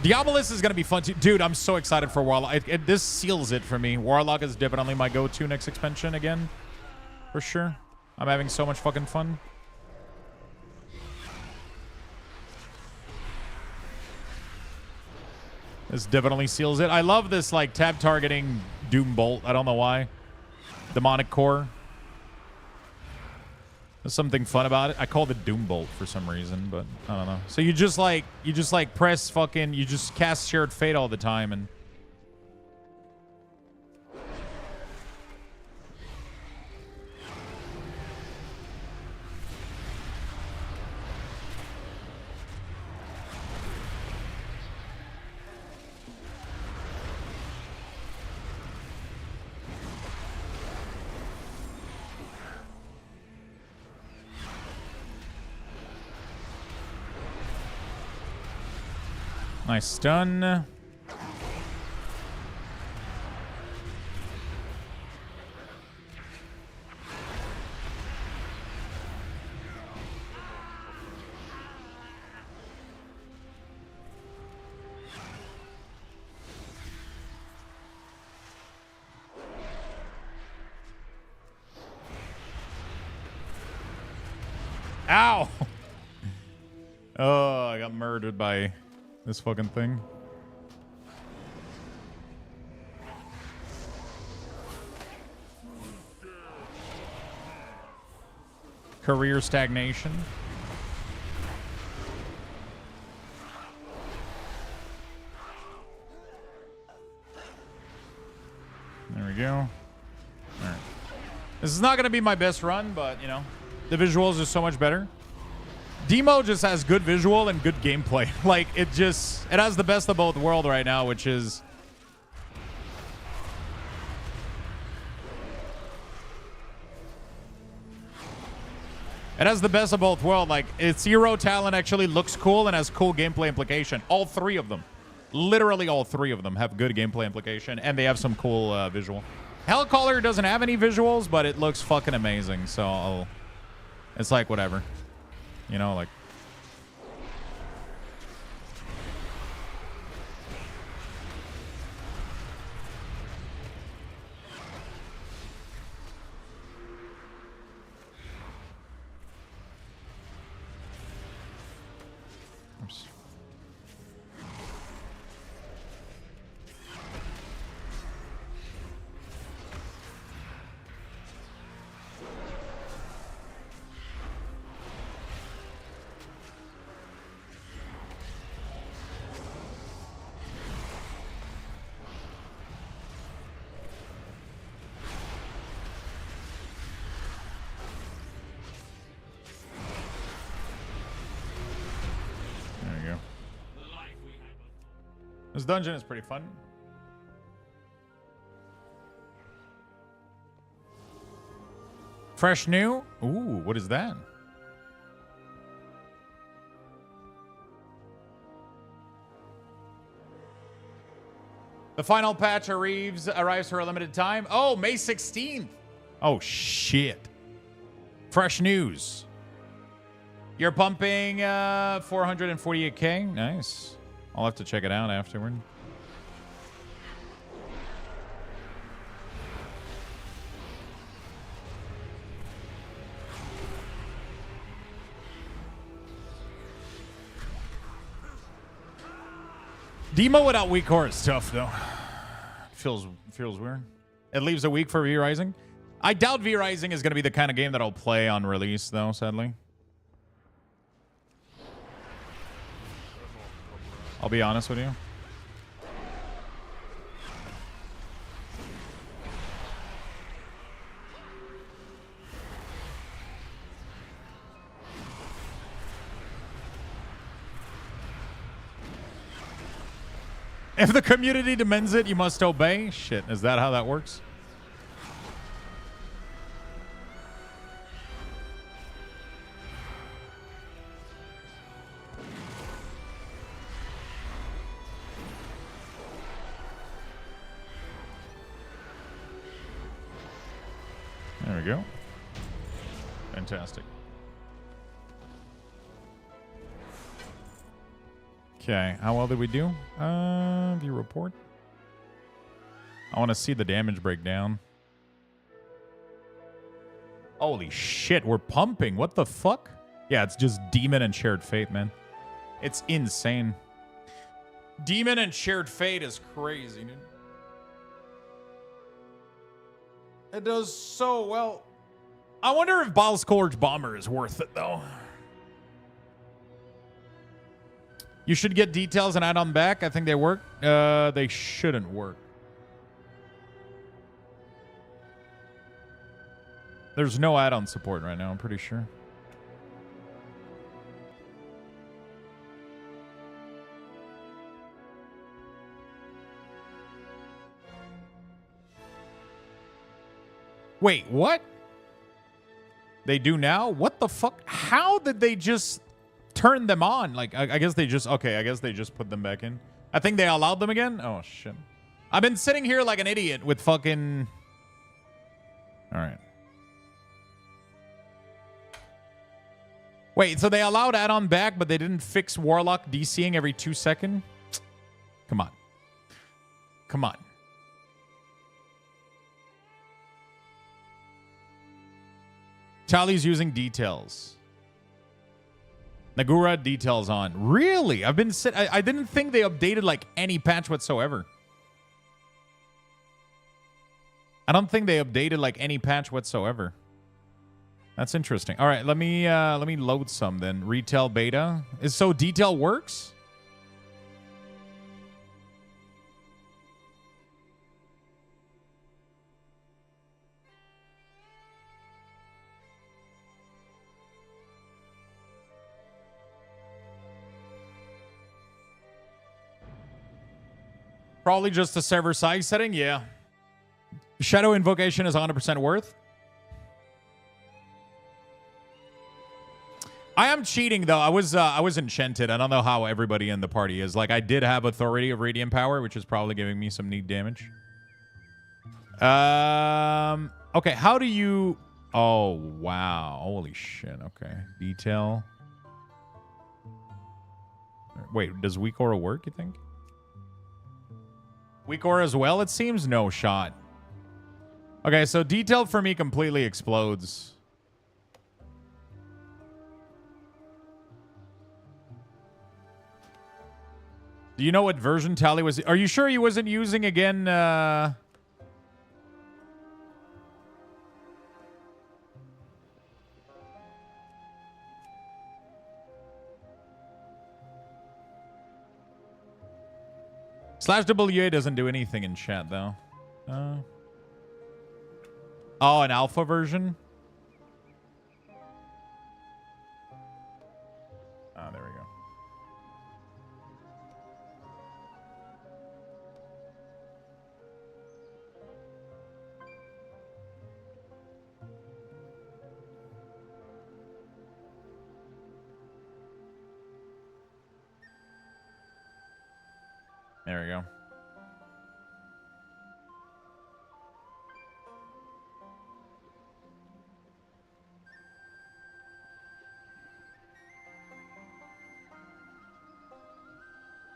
Diabolus is going to be fun too. Dude, I'm so excited for Warlock. This seals it for me. Warlock is definitely my go-to next expansion again. For sure. I'm having so much fucking fun. This definitely seals it. I love this, like, tab targeting Doom Bolt. I don't know why. Demonic Core. There's something fun about it. I called it Doom Bolt for some reason, but I don't know. So you just press fucking, you just cast Shared Fate all the time, and Nice stun. Ow! Oh, I got murdered by this fucking thing. Career stagnation. There we go. All right. This is not going to be my best run, but, you know, the visuals are so much better. Demo just has good visual and good gameplay. Like, it has the best of both worlds right now, which is... It has the best of both worlds. Like, its hero talent actually looks cool and has cool gameplay implication. All three of them. Literally all three of them have good gameplay implication, and they have some cool visual. Hellcaller doesn't have any visuals, but it looks fucking amazing, so it's like, whatever. You know, like... Oops. This dungeon is pretty fun. Fresh new? Ooh, what is that? The final patch arrives for a limited time. Oh, May 16th. Oh, shit. Fresh news. You're pumping 448k. Nice. I'll have to check it out afterward. Demo without WeakAuras is tough, though. Feels weird. It leaves a week for V-Rising. I doubt V-Rising is going to be the kind of game that I'll play on release, though, sadly. I'll be honest with you. If the community demands it, you must obey. Shit, is that how that works? There we go. Fantastic. Okay, how well did we do? View report. I want to see the damage breakdown. Holy shit, we're pumping. What the fuck? Yeah, it's just Demon and Shared Fate, man. It's insane. Demon and Shared Fate is crazy, dude. It does so well. I wonder if Bile Scourge Bomber is worth it, though. You should get details and add on back. I think they work. They shouldn't work. There's no add-on support right now, I'm pretty sure. Wait, what? They do now? What the fuck? How did they just turned them on. Like, I guess they just... Okay, I guess they just put them back in. I think they allowed them again. Oh, shit. I've been sitting here like an idiot with fucking... All right. Wait, so they allowed add-on back, but they didn't fix Warlock DCing every 2 seconds? Come on. Come on. Charlie's using details. Nagura details on. Really? I didn't think they updated like any patch whatsoever. I don't think they updated like any patch whatsoever. That's interesting. All right, let me load some then. Retail beta. So detail works? Probably just a server size setting, yeah. Shadow Invocation is 100% worth. I am cheating though. I was enchanted. I don't know how everybody in the party is. Like I did have Authority of Radiant Power, which is probably giving me some neat damage. Okay, how do you... Oh, wow. Holy shit. Okay. Detail. Wait, does WeakAuras work, you think? WeakAuras as well, it seems? No shot. Okay, so detail for me completely explodes. Do you know what version Tally was? Are you sure he wasn't using again? /WA doesn't do anything in chat though. Oh, an alpha version? Oh, there we go. There we go.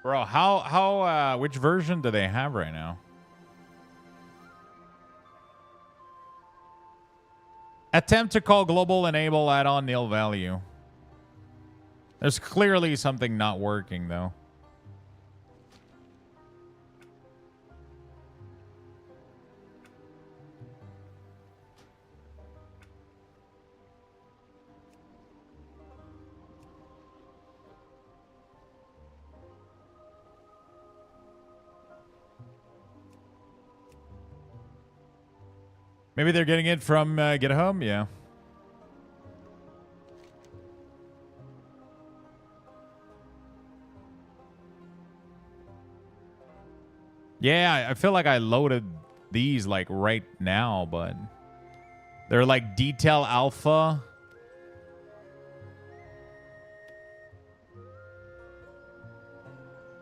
Bro, which version do they have right now? Attempt to call global enable add-on nil value. There's clearly something not working though. Maybe they're getting it from GitHub? Yeah. Yeah, I feel like I loaded these like right now, but they're like detail alpha.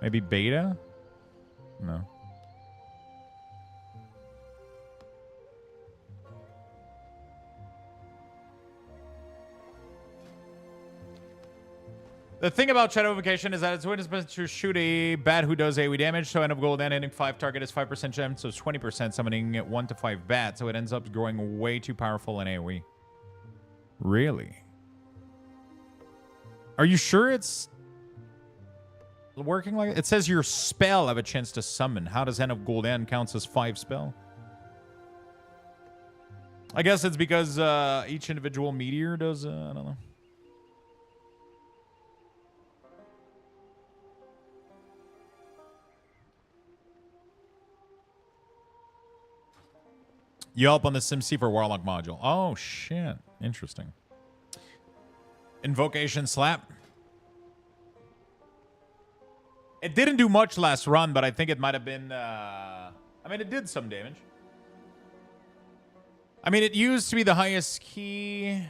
Maybe beta? No. The thing about Shadow Invocation is that it's when it's supposed to shoot a bat who does AoE damage, so end of gold and ending 5 target is 5% gem, so it's 20% summoning 1 to 5 bats, so it ends up growing way too powerful in AoE. Really? Are you sure it's working like it? It says your spell have a chance to summon. How does end of gold end counts as 5 spell? I guess it's because each individual meteor does, I don't know. You help on the SimC for Warlock module. Oh, shit. Interesting. Invocation slap. It didn't do much last run, but I think it might have been... I mean, it did some damage. I mean, it used to be the highest key.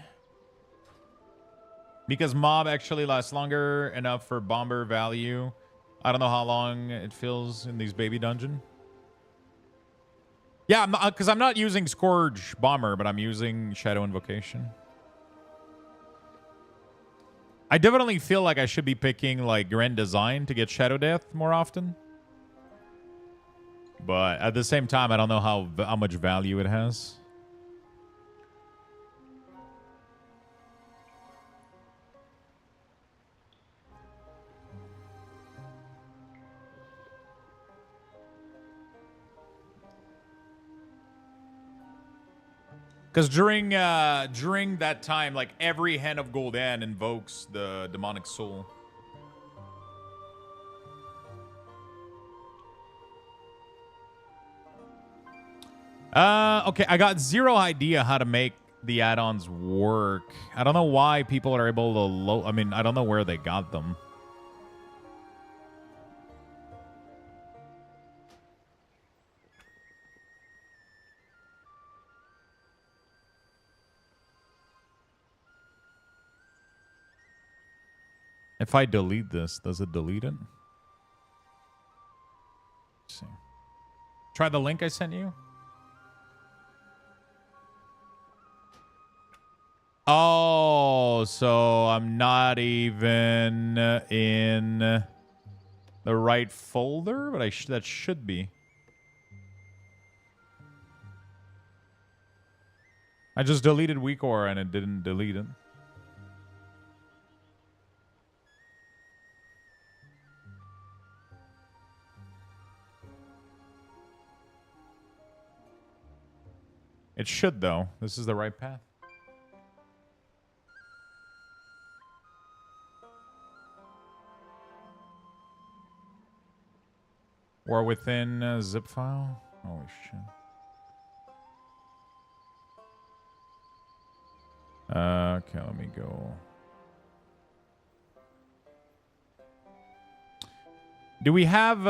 Because mob actually lasts longer enough for bomber value. I don't know how long it feels in these baby dungeon. Yeah, because I'm not using Scourge Bomber, but I'm using Shadow Invocation. I definitely feel like I should be picking like Grand Design to get Shadow Death more often. But at the same time, I don't know how much value it has. Because during that time, like every Hand of Gul'dan invokes the demonic soul. Okay, I got zero idea how to make the add-ons work. I don't know why people are able to load. I mean, I don't know where they got them. If I delete this, does it delete it? Let's see. Try the link I sent you. Oh, so I'm not even in the right folder, but that should be. I just deleted WeakAuras and it didn't delete it. It should, though. This is the right path. Or within a zip file? Holy shit. Okay, let me go. Do we have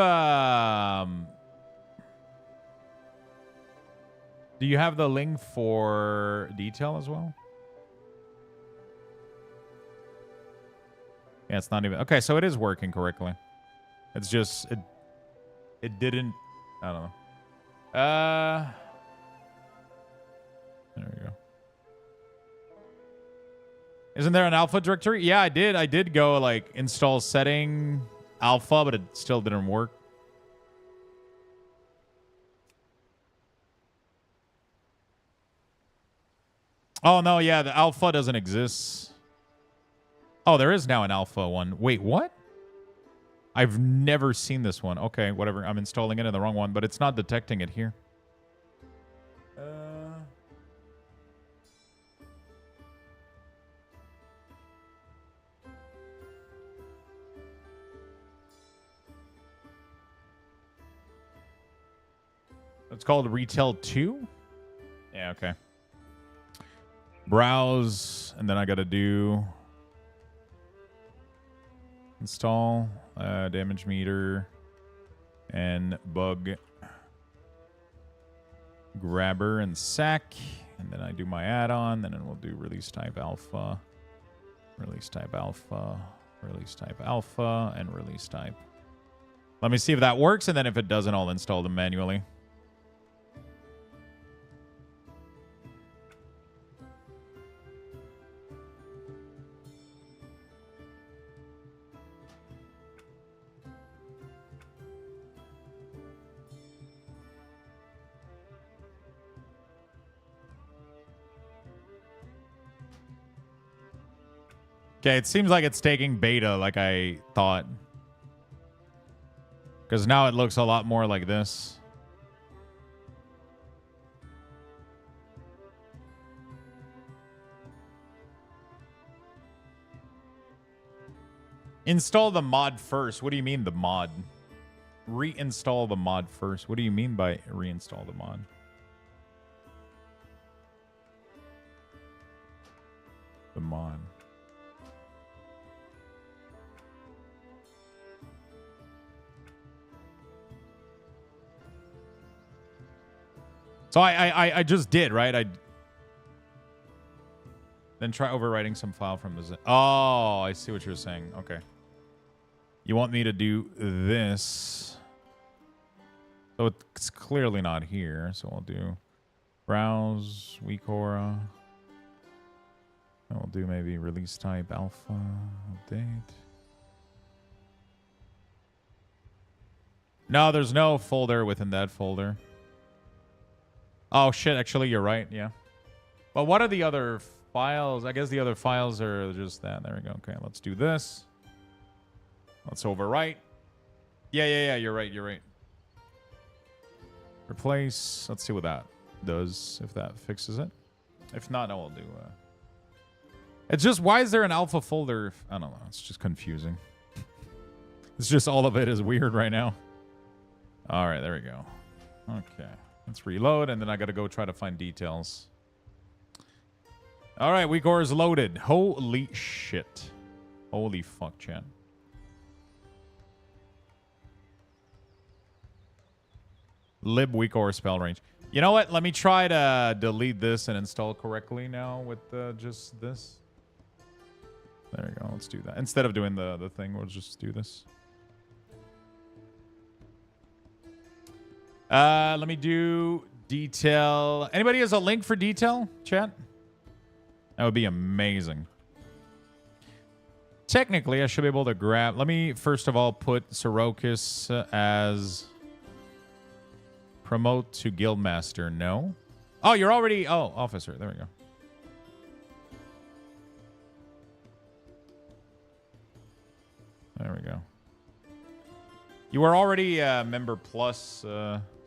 do you have the link for detail as well? Yeah, it's not even okay, so it is working correctly. It's just it didn't. I don't know. There we go. Isn't there an alpha directory? Yeah, I did. I did go like install setting alpha, but it still didn't work. Oh no, yeah, the alpha doesn't exist. Oh, there is now an alpha one. Wait, what? I've never seen this one. Okay, whatever. I'm installing it in the wrong one, but it's not detecting it here. It's called Retail 2? Yeah, okay. Browse, and then I gotta do install damage meter and bug grabber and sack, and then I do my add-on, then we'll do release type alpha, release type alpha, release type alpha, and release type. Let me see if that works, and then if it doesn't, I'll install them manually. Okay, it seems like it's taking beta like I thought. Because now it looks a lot more like this. Install the mod first. What do you mean the mod? Reinstall the mod first. What do you mean by reinstall the mod? The mod. So I just did, right? Then try overwriting some file from the... Oh, I see what you're saying. Okay. You want me to do this. So it's clearly not here. So we'll do browse, WeakAuras. And we'll do maybe release type alpha update. No, there's no folder within that folder. Oh, shit. Actually, you're right. Yeah. But what are the other files? I guess the other files are just that. There we go. Okay, let's do this. Let's overwrite. Yeah. You're right. Replace. Let's see what that does, if that fixes it. If not, I will do... It's just, why is there an alpha folder? I don't know. It's just confusing. It's just all of it is weird right now. All right, there we go. Okay. Let's reload, and then I got to go try to find details. All right, WeakAuras is loaded. Holy shit. Holy fuck, chat. Lib WeakAuras spell range. You know what? Let me try to delete this and install correctly now with just this. There we go. Let's do that. Instead of doing the thing, we'll just do this. Let me do detail. Anybody has a link for detail, chat? That would be amazing. Technically, I should be able to grab... Let me, first of all, put Sorokas as... Promote to Guildmaster. No. Oh, you're already... Oh, officer. There we go. There we go. You were already member plus,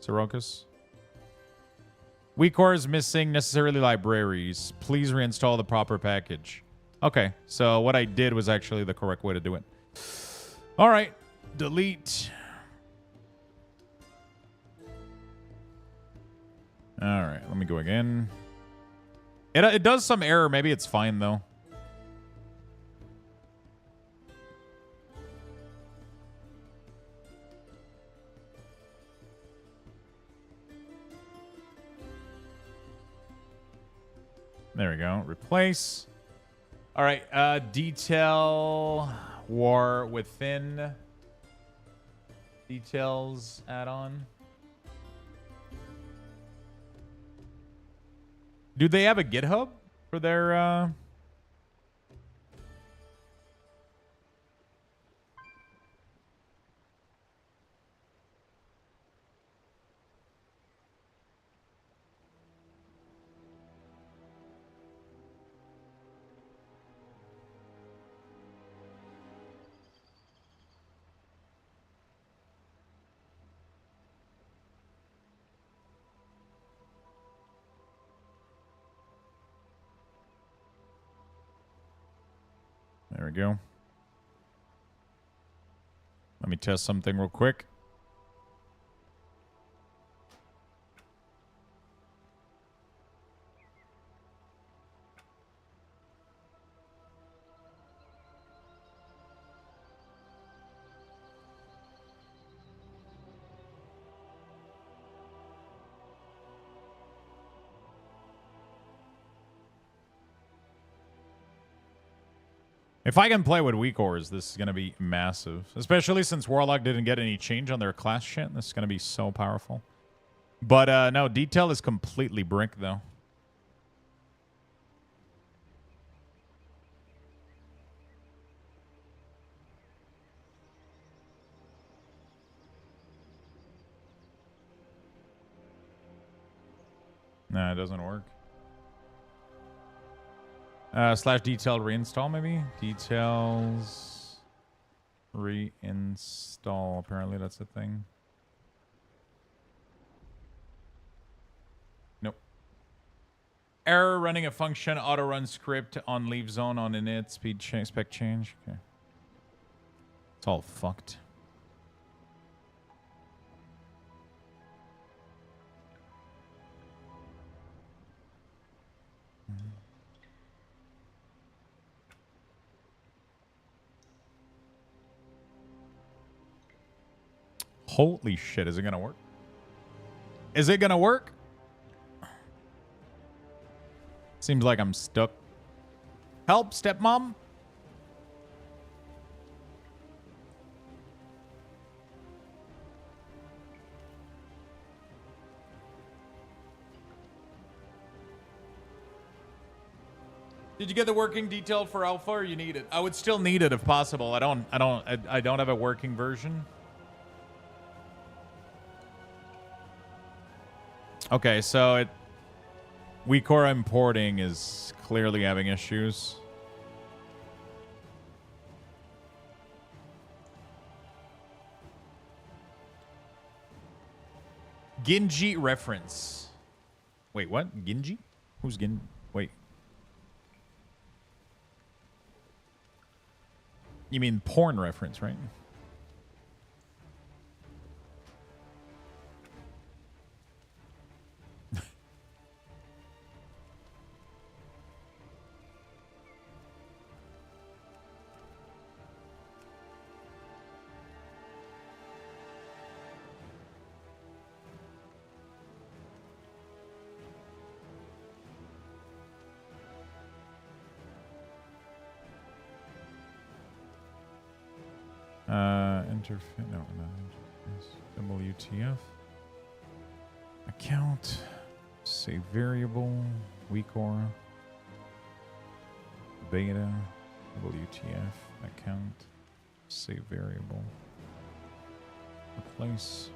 Sorokas. WeakAuras is missing necessarily libraries. Please reinstall the proper package. Okay, so what I did was actually the correct way to do it. All right, delete. All right, let me go again. It does some error. Maybe it's fine, though. There we go. Replace. All right. Detail war within. Details add-on. Do they have a GitHub for their... There we go. Let me test something real quick. If I can play with WeakAuras, this is going to be massive. Especially since Warlock didn't get any change on their class shit. This is going to be so powerful. But no, detail is completely brick, though. Nah, it doesn't work. Slash detail reinstall, maybe? Details reinstall. Apparently that's a thing. Nope. Error running a function auto run script on leave zone on init speed change spec change. Okay. It's all fucked. Holy shit, is it gonna work? Is it gonna work? Seems like I'm stuck. Help, stepmom? Did you get the working detail for alpha, or you need it? I would still need it if possible. I don't have a working version. Okay, so WeakAuras importing is clearly having issues. Genji reference. Wait, what? Genji? Who's Genji? Wait. You mean porn reference, right? Interface, no, not interface. WTF. Account. Save variable. WeakAuras. Beta. WTF. Account. Save variable. Replace.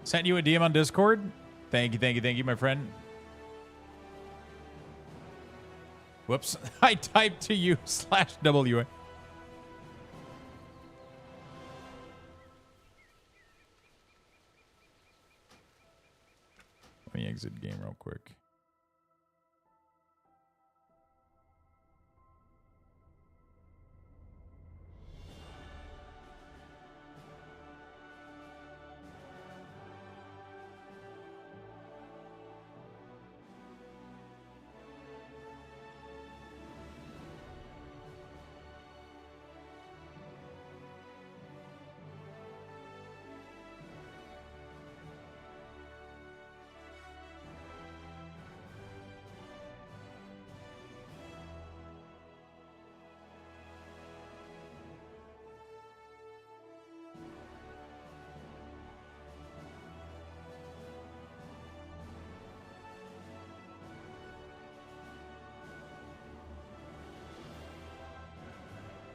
Sent you a DM on Discord. Thank you, my friend. Whoops. I typed to you /WA. Let me exit game real quick.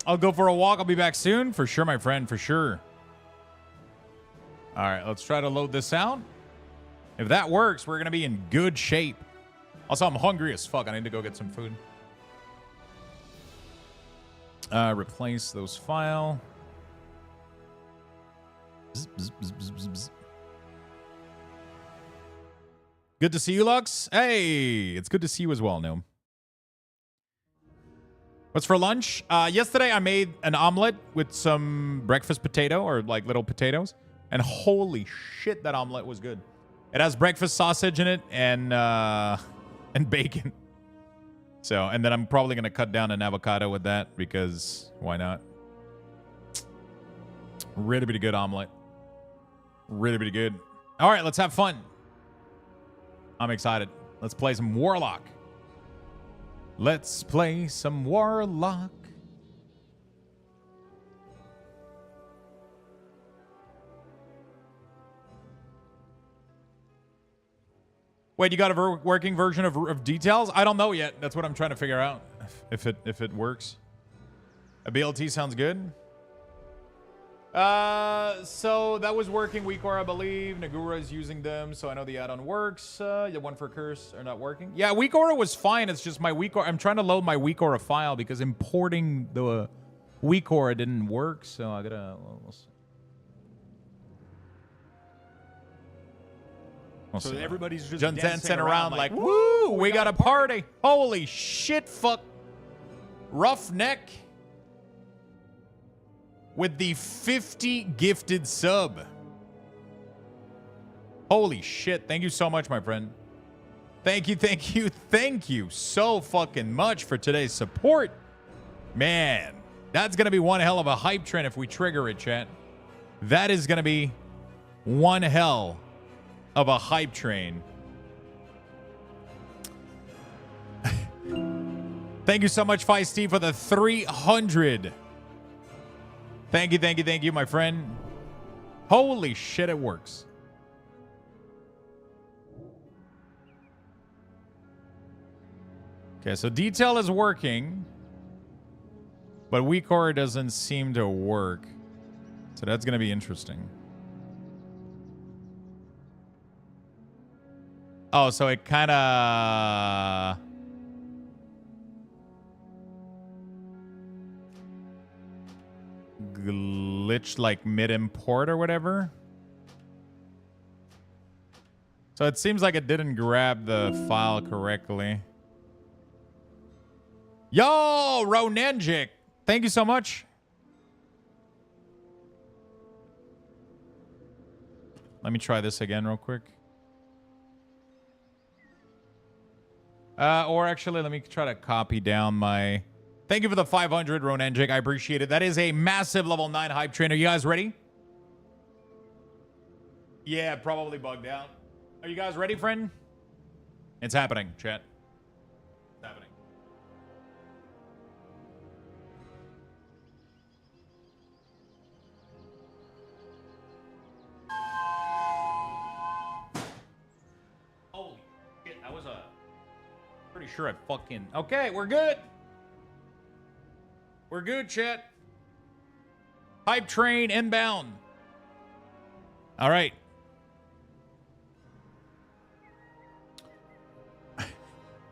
I'll go for a walk. I'll be back soon. For sure, my friend. For sure. All right, let's try to load this out. If that works, we're going to be in good shape. Also, I'm hungry as fuck. I need to go get some food. Replace those file. Bzz, bzz, bzz, bzz, bzz. Good to see you, Lux. Hey, it's good to see you as well, Noam. What's for lunch? Yesterday I made an omelet with some breakfast potato, or like little potatoes. And holy shit, that omelet was good. It has breakfast sausage in it and bacon. So, and then I'm probably going to cut down an avocado with that because why not? Really pretty good omelet. Really pretty good. All right, let's have fun. I'm excited. Let's play some Warlock. Let's play some Warlock. Wait, you got a working version of details? I don't know yet. That's what I'm trying to figure out. If it works. A BLT sounds good. So that was working WeakAuras, I believe. Nagura is using them, so I know the add-on works. The one for Curse are not working. Yeah, WeakAuras was fine. It's just my WeakAuras. I'm trying to load my WeakAuras file because importing the WeakAuras didn't work. So I gotta. We'll see. So everybody's just dancing around like, woo, we got a party. Holy shit, fuck. Roughneck. With the 50 gifted sub. Holy shit. Thank you so much, my friend. Thank you so fucking much for today's support. Man, that's going to be one hell of a hype train if we trigger it, chat. That is going to be one hell of a hype train. Thank you so much, Feisty, for the 300. Thank you, my friend. Holy shit, it works. Okay, so detail is working, but WeakAuras doesn't seem to work. So that's going to be interesting. Oh, so it kind of... glitched like mid-import or whatever. So it seems like it didn't grab the file correctly. Yo, Ronenjik, thank you so much. Let me try this again real quick. Or actually, let me try to copy down my... Thank you for the 500, Ronenjik. I appreciate it. That is a massive level 9 hype train. Are you guys ready? Yeah, probably bugged out. Are you guys ready, friend? It's happening, chat. It's happening. Holy shit, that was a... Pretty sure I fucking... Okay, we're good. We're good, chat. Hype train inbound. All right.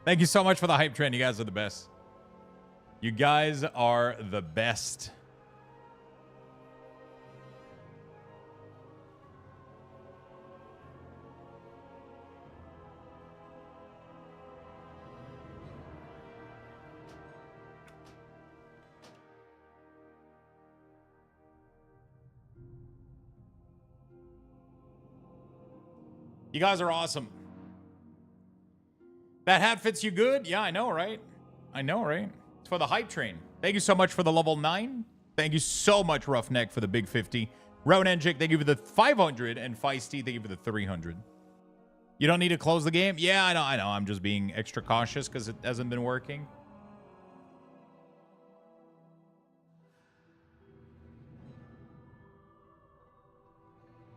Thank you so much for the hype train. You guys are the best. You guys are the best. You guys are awesome. That hat fits you good? Yeah, I know, right? I know, right? It's for the hype train. Thank you so much for the level 9. Thank you so much, Roughneck, for the big 50. Ronenjik, thank you for the 500. And Feisty, thank you for the 300. You don't need to close the game? Yeah, I know. I'm just being extra cautious because it hasn't been working.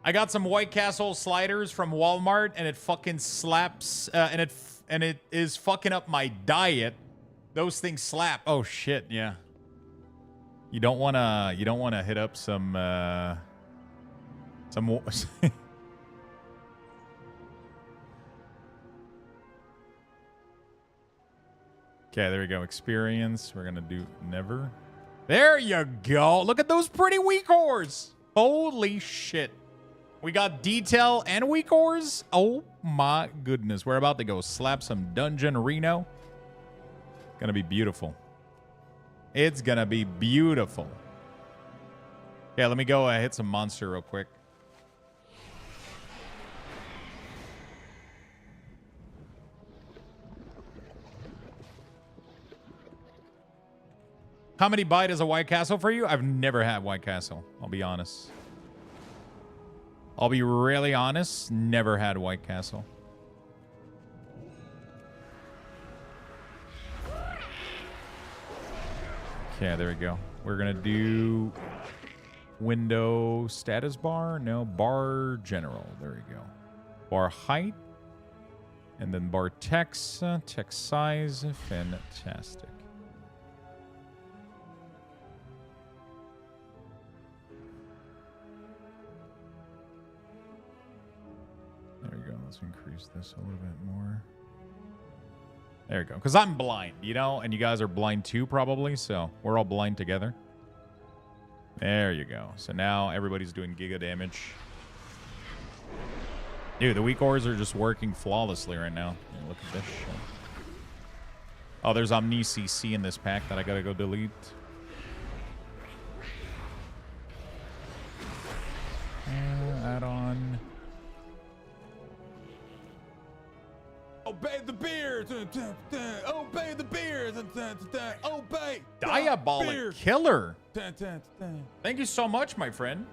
I got some White Castle sliders from Walmart, and it fucking slaps, and it is fucking up my diet. Those things slap. Oh shit, yeah. You don't wanna hit up some. Okay, there we go. Experience. We're gonna do never. There you go. Look at those pretty WeakAuras. Holy shit. We got detail and WeakAuras. Oh my goodness. We're about to go slap some Dungeon Reno. Gonna be beautiful. It's gonna be beautiful. Yeah, let me go hit some monster real quick. How many byte is a White Castle for you? I've never had White Castle. I'll be honest. I'll be really honest, never had White Castle. Okay, there we go. We're gonna do window status bar. No, bar general. There we go. Bar height. And then bar text. Text size. Fantastic. There we go. Let's increase this a little bit more. There we go. Because I'm blind, you know, and you guys are blind too, probably. So we're all blind together. There you go. So now everybody's doing giga damage. Dude, the WeakAuras are just working flawlessly right now. Yeah, look at this shit. Oh, there's Omni CC in this pack that I gotta go delete. Add on. Obey the beers. Obey the beers. Obey. Diabolic beer. Killer. Thank you so much, my friend.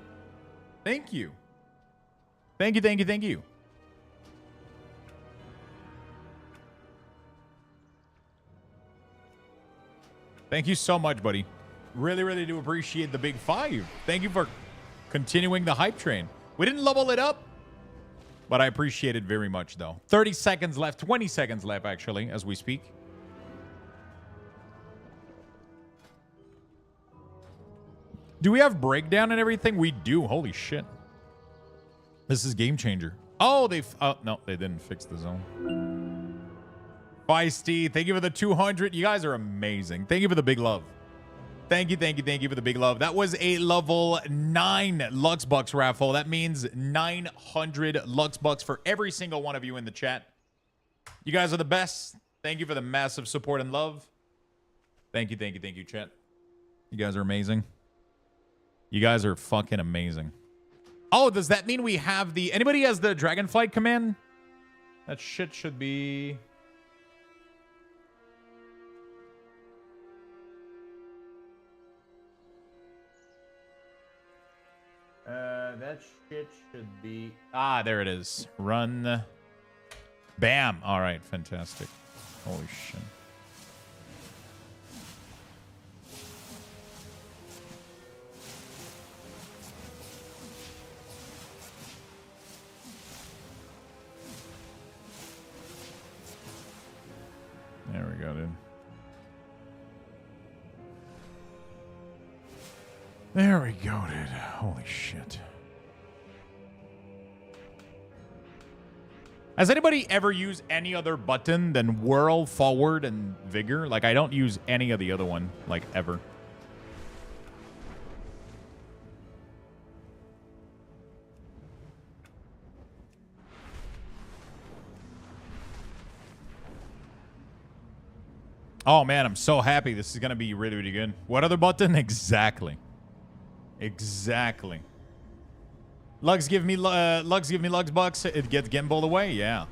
Thank you. Thank you, thank you, thank you. Thank you so much, buddy. Really, really do appreciate the big 5. Thank you for continuing the hype train. We didn't level it up, but I appreciate it very much, though. 30 seconds left. 20 seconds left, actually, as we speak. Do we have breakdown and everything? We do. Holy shit. This is game changer. Oh, no, they didn't fix the zone. Feisty, thank you for the 200. You guys are amazing. Thank you for the big love. Thank you for the big love. That was a level 9 Lux Bucks raffle. That means 900 Lux Bucks for every single one of you in the chat. You guys are the best. Thank you for the massive support and love. Thank you, chat. You guys are amazing. You guys are fucking amazing. Oh, does that mean we have the... Anybody has the Dragonflight command? That shit should be... that shit should be... Ah, there it is. Run. Bam. All right, fantastic. Holy shit. There we go, dude. There we go, dude. Holy shit. Has anybody ever used any other button than whirl, forward, and vigor? Like, I don't use any of the other one, like, ever. Oh, man, I'm so happy. This is going to be really, really good. What other button? Exactly. Exactly. Lugs give me Lugs Bucks. It gets gimbaled away. Yeah.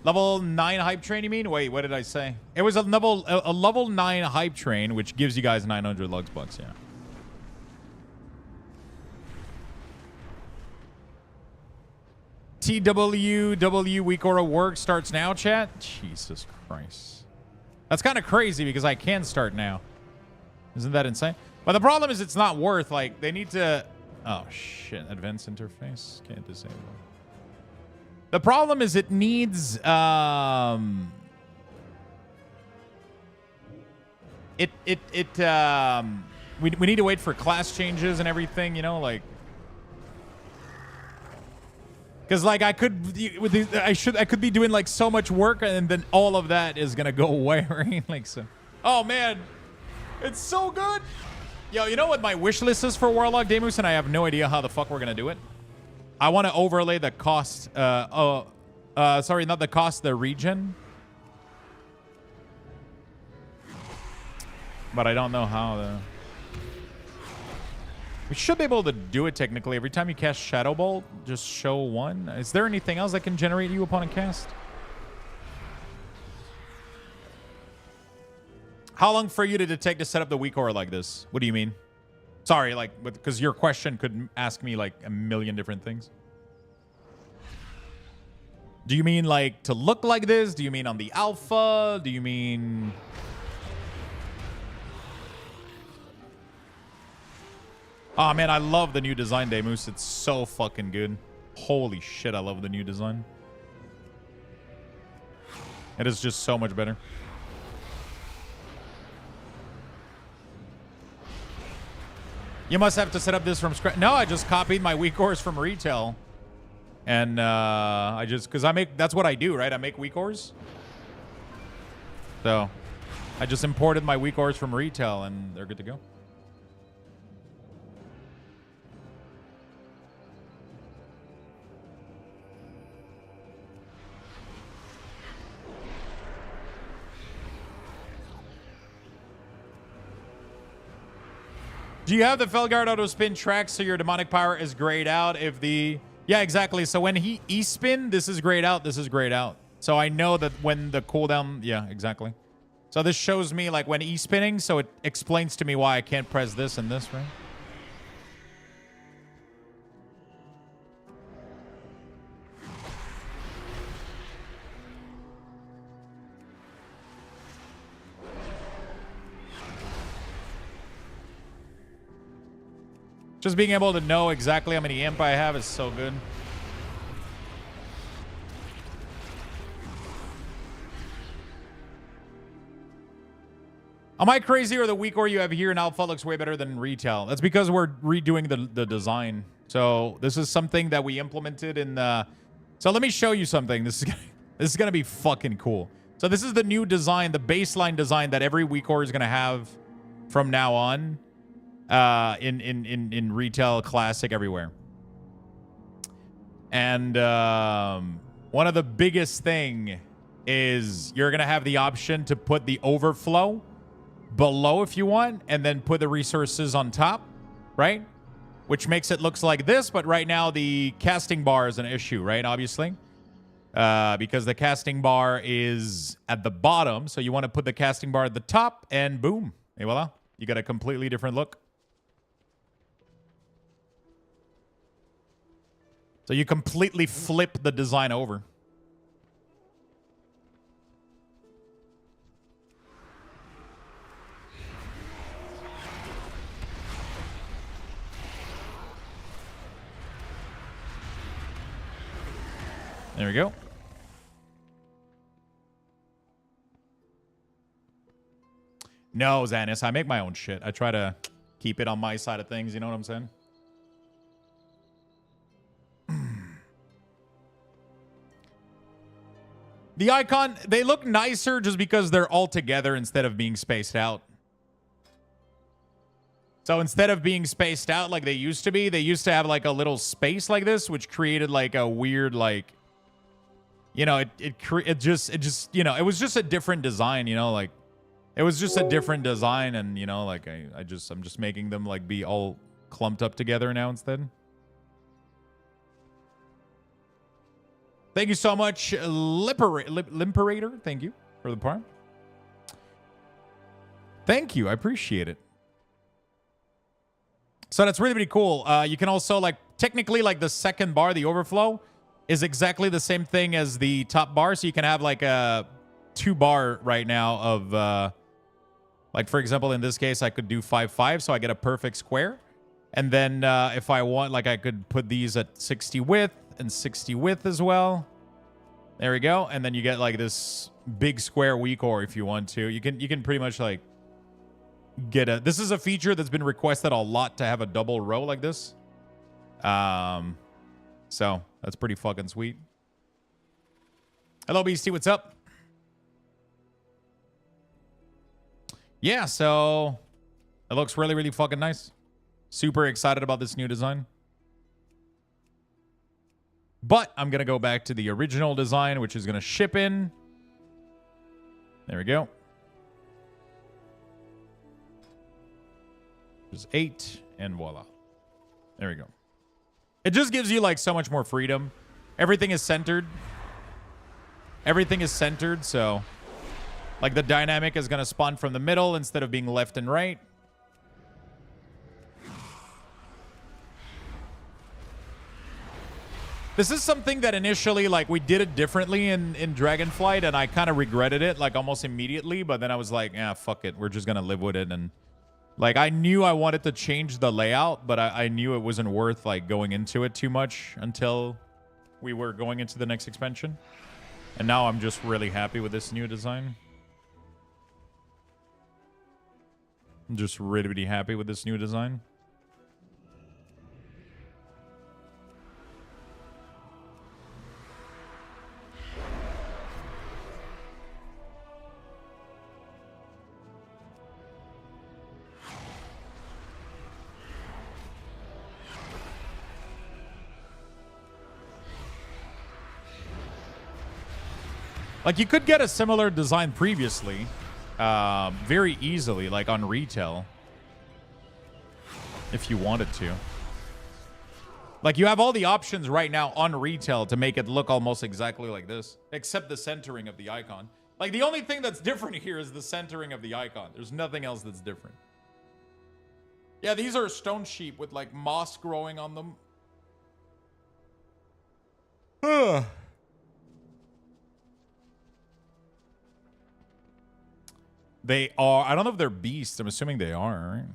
Level 9 hype train, you mean? Wait, what did I say? It was a level 9 hype train, which gives you guys 900 Lugs Bucks, yeah. TWW WeakAuras work starts now, chat? Jesus Christ. That's kind of crazy because I can start now. Isn't that insane? But the problem is it's not worth, like, they need to... Oh, shit. Advanced interface. Can't disable. The problem is it needs... We need to wait for class changes and everything, you know, like... Because, like, I could be doing, like, so much work, and then all of that is going to go away, right? Like, so... Oh, man. It's so good. Yo, you know what my wish list is for Warlock, Demus? And I have no idea how the fuck we're going to do it. I want to overlay the cost... sorry, not the cost, the regen. But I don't know how the... We should be able to do it technically. Every time you cast Shadow Bolt, just show 1. Is there anything else that can generate you upon a cast? How long for you to detect to set up the WeakAuras like this? What do you mean? Sorry, like, because your question could ask me like a million different things. Do you mean like to look like this? Do you mean on the alpha? Do you mean... Oh, man, I love the new design, Demus. It's so fucking good. Holy shit, I love the new design. It is just so much better. You must have to set up this from scratch. No, I just copied my WeakAuras from retail. And I just... Because I make... That's what I do, right? I make WeakAuras. So, I just imported my WeakAuras from retail, and they're good to go. Do you have the Felguard auto spin track so your demonic power is grayed out if the... Yeah, exactly. So when he E-spin, this is grayed out, this is grayed out. So I know that when the cooldown... Yeah, exactly. So this shows me like when E-spinning, so it explains to me why I can't press this and this, right? Just being able to know exactly how many imp I have is so good. Am I crazy, or the weak ore you have here in alpha looks way better than retail? That's because we're redoing the design. So this is something that we implemented in the... So let me show you something. This is gonna be fucking cool. So this is the new design, the baseline design that every weak ore is gonna have from now on, in retail, classic, everywhere. And one of the biggest thing is you're gonna have the option to put the overflow below if you want, and then put the resources on top, right? Which makes it looks like this, but right now the casting bar is an issue, right? Obviously, because the casting bar is at the bottom, so you want to put the casting bar at the top, and boom, et voila, you got a completely different look. So you completely flip the design over. There we go. No, Xanis, I make my own shit. I try to keep it on my side of things, you know what I'm saying? The icon, they look nicer just because they're all together instead of being spaced out. So instead of being spaced out like they used to be, they used to have like a little space like this, which created like a weird, like, you know, it just, you know, it was just a different design, you know, like it was just a different design, and you know, like I'm just making them like be all clumped up together now instead. Thank you so much, Limperator. Thank you for the part. Thank you. I appreciate it. So that's really, really cool. You can also, like, technically, like, the second bar, the overflow, is exactly the same thing as the top bar. So you can have, like, a 2-bar right now of, like, for example, in this case, I could do 5-5, so I get a perfect square. And then if I want, like, I could put these at 60 width and 60 width as well. There we go. And then you get, like, this big square weak ore if you want to. You can pretty much, like, get a... This is a feature that's been requested a lot, to have a double row like this. So that's pretty fucking sweet. Hello, BST. What's up? Yeah, so it looks really, really fucking nice. Super excited about this new design. But I'm going to go back to the original design, which is going to ship in. There we go. Just 8, and voila. There we go. It just gives you, like, so much more freedom. Everything is centered. Everything is centered, so... Like, the dynamic is going to spawn from the middle instead of being left and right. This is something that initially, like, we did it differently in Dragonflight, and I kind of regretted it, like, almost immediately. But then I was like, yeah, fuck it. We're just going to live with it. And, like, I knew I wanted to change the layout, but I knew it wasn't worth, like, going into it too much until we were going into the next expansion. And now I'm just really happy with this new design. I'm just really, really happy with this new design. Like, you could get a similar design previously, very easily, like on retail, if you wanted to. Like, you have all the options right now on retail to make it look almost exactly like this, except the centering of the icon. Like, the only thing that's different here is the centering of the icon. There's nothing else that's different. Yeah, these are stone sheep with, like, moss growing on them. Ugh. They are... I don't know if they're beasts. I'm assuming they are, right?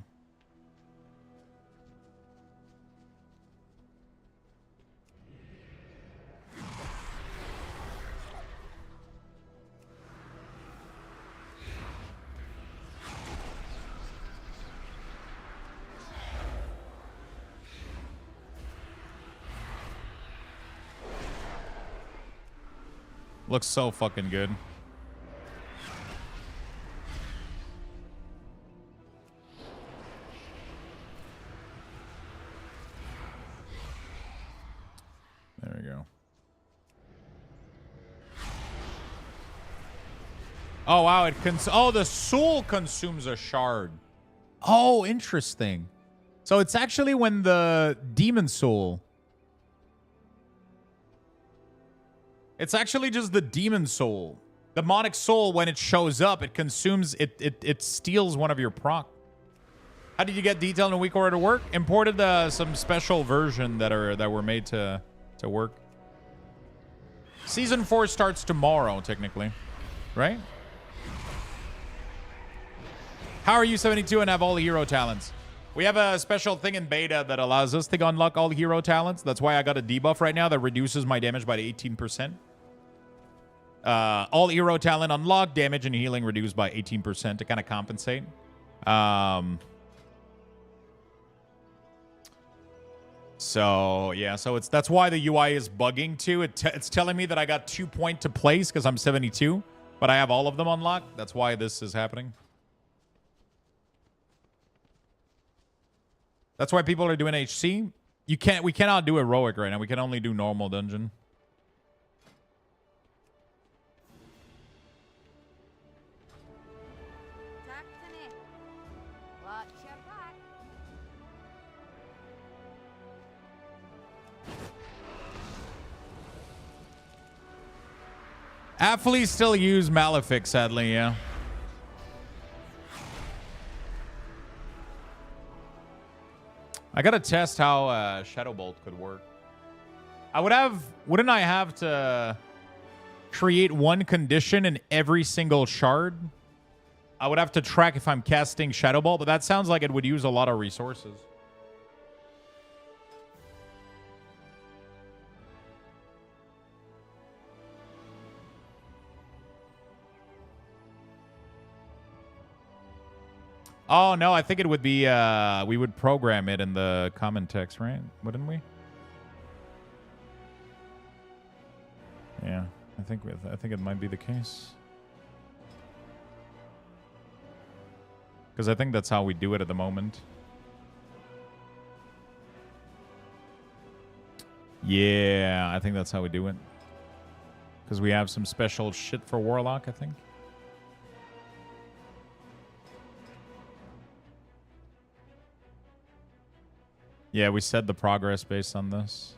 Looks so fucking good. There we go. Oh, wow. Oh, the soul consumes a shard. Oh, interesting. So it's actually when the demon soul... It's actually just the demon soul. The demonic soul, when it shows up, it consumes... It steals one of your proc. How did you get detail in a weak order to work? Imported some special version that were made to work. Season 4 starts tomorrow, technically. Right? How are you 72 and have all the hero talents? We have a special thing in beta that allows us to unlock all hero talents. That's why I got a debuff right now that reduces my damage by 18%. All hero talent unlocked, damage and healing reduced by 18% to kind of compensate. So yeah, so that's why the UI is bugging too. It's telling me that I got 2 point to place because I'm 72, but I have all of them unlocked. That's why this is happening. That's why people are doing HC. We cannot do heroic right now. We can only do normal dungeon. Athletes still use Malefic, sadly, yeah. I gotta test how Shadow Bolt could work. Wouldn't I have to create one condition in every single shard? I would have to track if I'm casting Shadow Bolt, but that sounds like it would use a lot of resources. Oh, no, I think it would be, we would program it in the comment text, right? Wouldn't we? Yeah, I think it might be the case. Because I think that's how we do it at the moment. Yeah, I think that's how we do it. Because we have some special shit for Warlock, I think. Yeah, we set the progress based on this.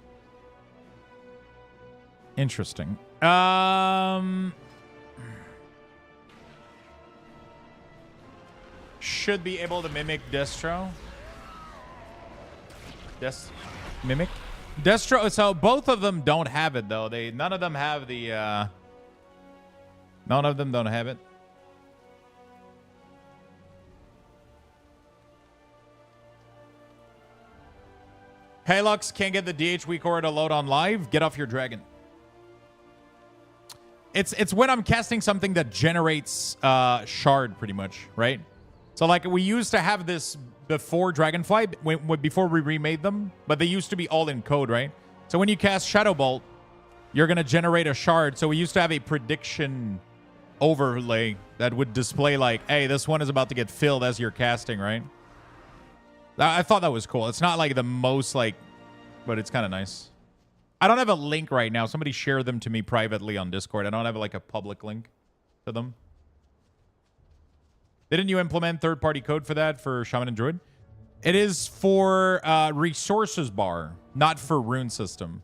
Interesting. Should be able to mimic Destro. Mimic? Destro, so both of them don't have it though. None of them have the none of them don't have it. Hey Lux, can't get the DH weak aura to load on live. Get off your dragon. It's when I'm casting something that generates shard pretty much, right? So like we used to have this before Dragonfly, before we remade them, but they used to be all in code, right? So when you cast Shadow Bolt, you're gonna generate a shard. So we used to have a prediction overlay that would display like, hey, this one is about to get filled as you're casting, right? I thought that was cool. It's not like the most like, but it's kind of nice. I don't have a link right now. Somebody share them to me privately on Discord. I don't have like a public link to them. Didn't you implement third-party code for that for Shaman and Druid? It is for resources bar, not for rune system.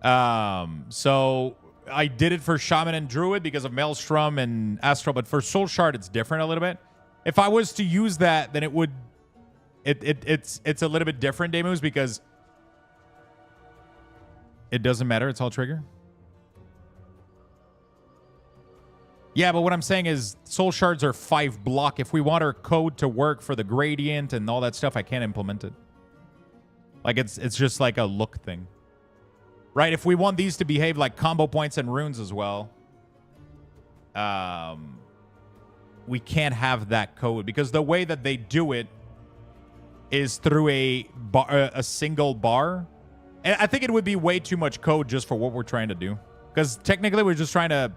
So I did it for Shaman and Druid because of Maelstrom and Astral, but for Soul Shard, it's different a little bit. If I was to use that, then it would... It's a little bit different, Demus, because it doesn't matter. It's all trigger. Yeah, but what I'm saying is Soul Shards are 5 block. If we want our code to work for the gradient and all that stuff, I can't implement it. Like, it's just like a look thing. Right? If we want these to behave like combo points and runes as well, we can't have that code because the way that they do it is through a single bar. And I think it would be way too much code just for what we're trying to do. Because technically we're just trying to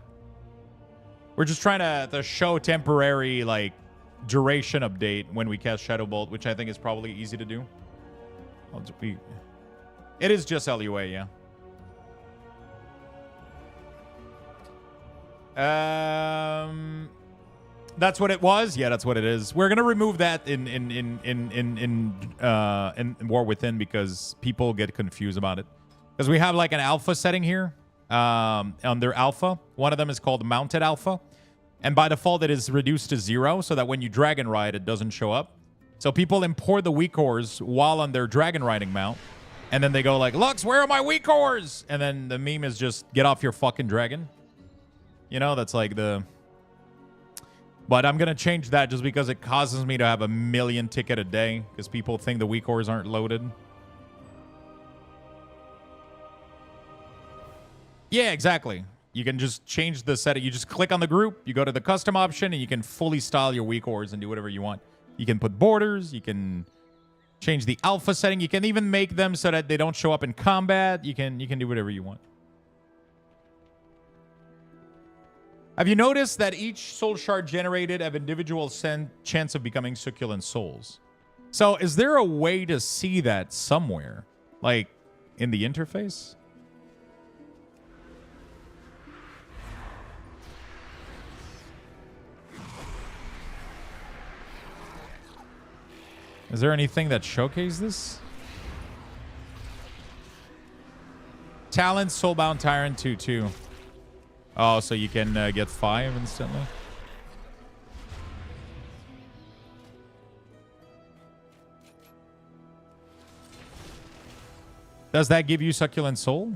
show temporary like duration update when we cast Shadow Bolt, which I think is probably easy to do. It is just LUA, yeah. That's what it was. Yeah, that's what it is. We're gonna remove that in War Within because people get confused about it. Because we have like an alpha setting here. Under alpha, one of them is called mounted alpha, and by default it is reduced to 0 so that when you dragon ride it doesn't show up. So people import the WeakAuras while on their dragon riding mount, and then they go like, Lux, where are my WeakAuras? And then the meme is just get off your fucking dragon. You know, that's like the... But I'm gonna change that just because it causes me to have 1 million ticket a day because people think the WeakAuras aren't loaded. Yeah, exactly. You can just change the setting. You just click on the group, you go to the custom option, and you can fully style your WeakAuras and do whatever you want. You can put borders, you can change the alpha setting, you can even make them so that they don't show up in combat. You can do whatever you want. Have you noticed that each soul shard generated have individual chance of becoming succulent souls? So is there a way to see that somewhere? Like in the interface? Is there anything that showcases this? Talent, Soulbound Tyrant 2-2. Oh, so you can get 5 instantly? Does that give you Succulent Soul?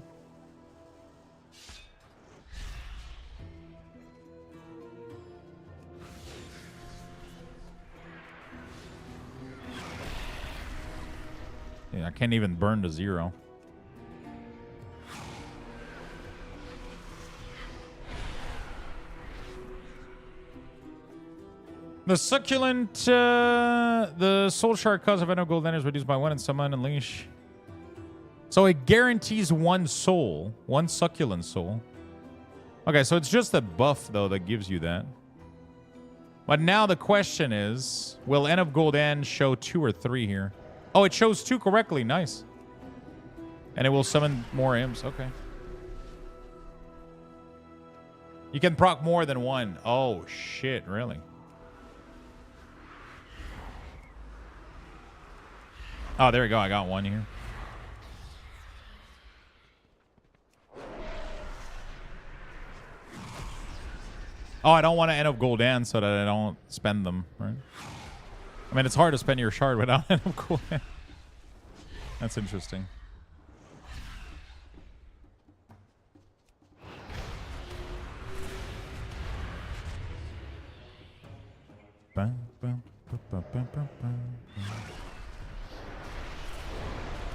Yeah, I can't even burn to 0. The succulent, the soul shard cost of Gold End is reduced by 1 and summon unleash. So it guarantees 1 soul, 1 succulent soul. Okay, so it's just a buff though that gives you that. But now the question is, will End of Gold End show 2 or 3 here? Oh, it shows 2 correctly. Nice. And it will summon more imps. Okay. You can proc more than 1. Oh shit! Really? Oh, there we go. I got 1 here. Oh, I don't want to end up Gul'dan so that I don't spend them, right? I mean, it's hard to spend your shard without end up Gul'dan. That's interesting.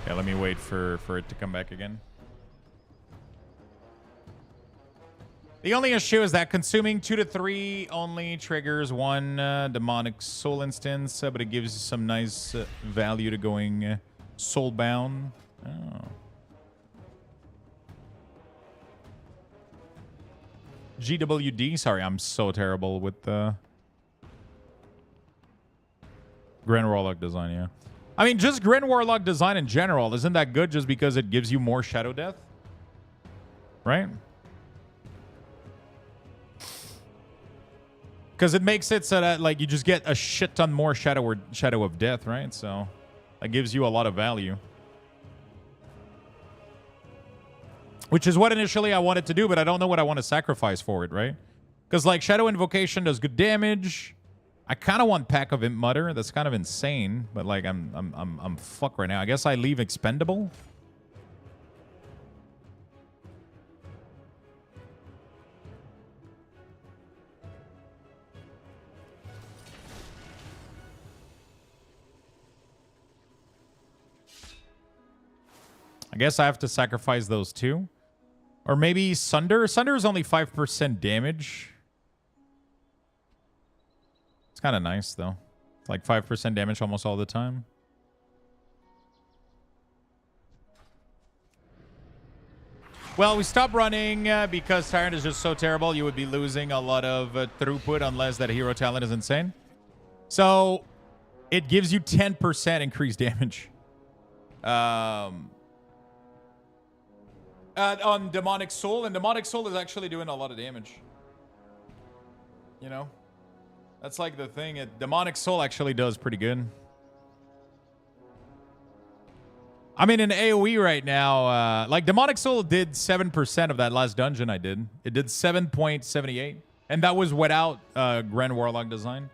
Yeah, let me wait for it to come back again. The only issue is that consuming 2 to 3 only triggers 1 demonic soul instance, but it gives you some nice value to going soulbound. Oh. GWD. Sorry, I'm so terrible with the Grand Warlock design, yeah. I mean, just Grand Warlock design in general, isn't that good just because it gives you more Shadow Death? Right? Because it makes it so that like you just get a shit ton more Shadow of Death, right? So that gives you a lot of value. Which is what initially I wanted to do, but I don't know what I want to sacrifice for it, right? Because like Shadow Invocation does good damage. I kind of want Pack of Imp Mutter. That's kind of insane, but like I'm fucked right now. I guess I leave Expendable. I guess I have to sacrifice those 2. Or maybe Sunder. Sunder is only 5% damage. It's kind of nice, though. It's like 5% damage almost all the time. Well, we stopped running because Tyrant is just so terrible. You would be losing a lot of throughput unless that hero talent is insane. So it gives you 10% increased damage. On Demonic Soul, and Demonic Soul is actually doing a lot of damage. You know? That's like the thing. Demonic Soul actually does pretty good. I mean, in AoE right now, like Demonic Soul did 7% of that last dungeon I did. It did 7.78. And that was without Grand Warlock design.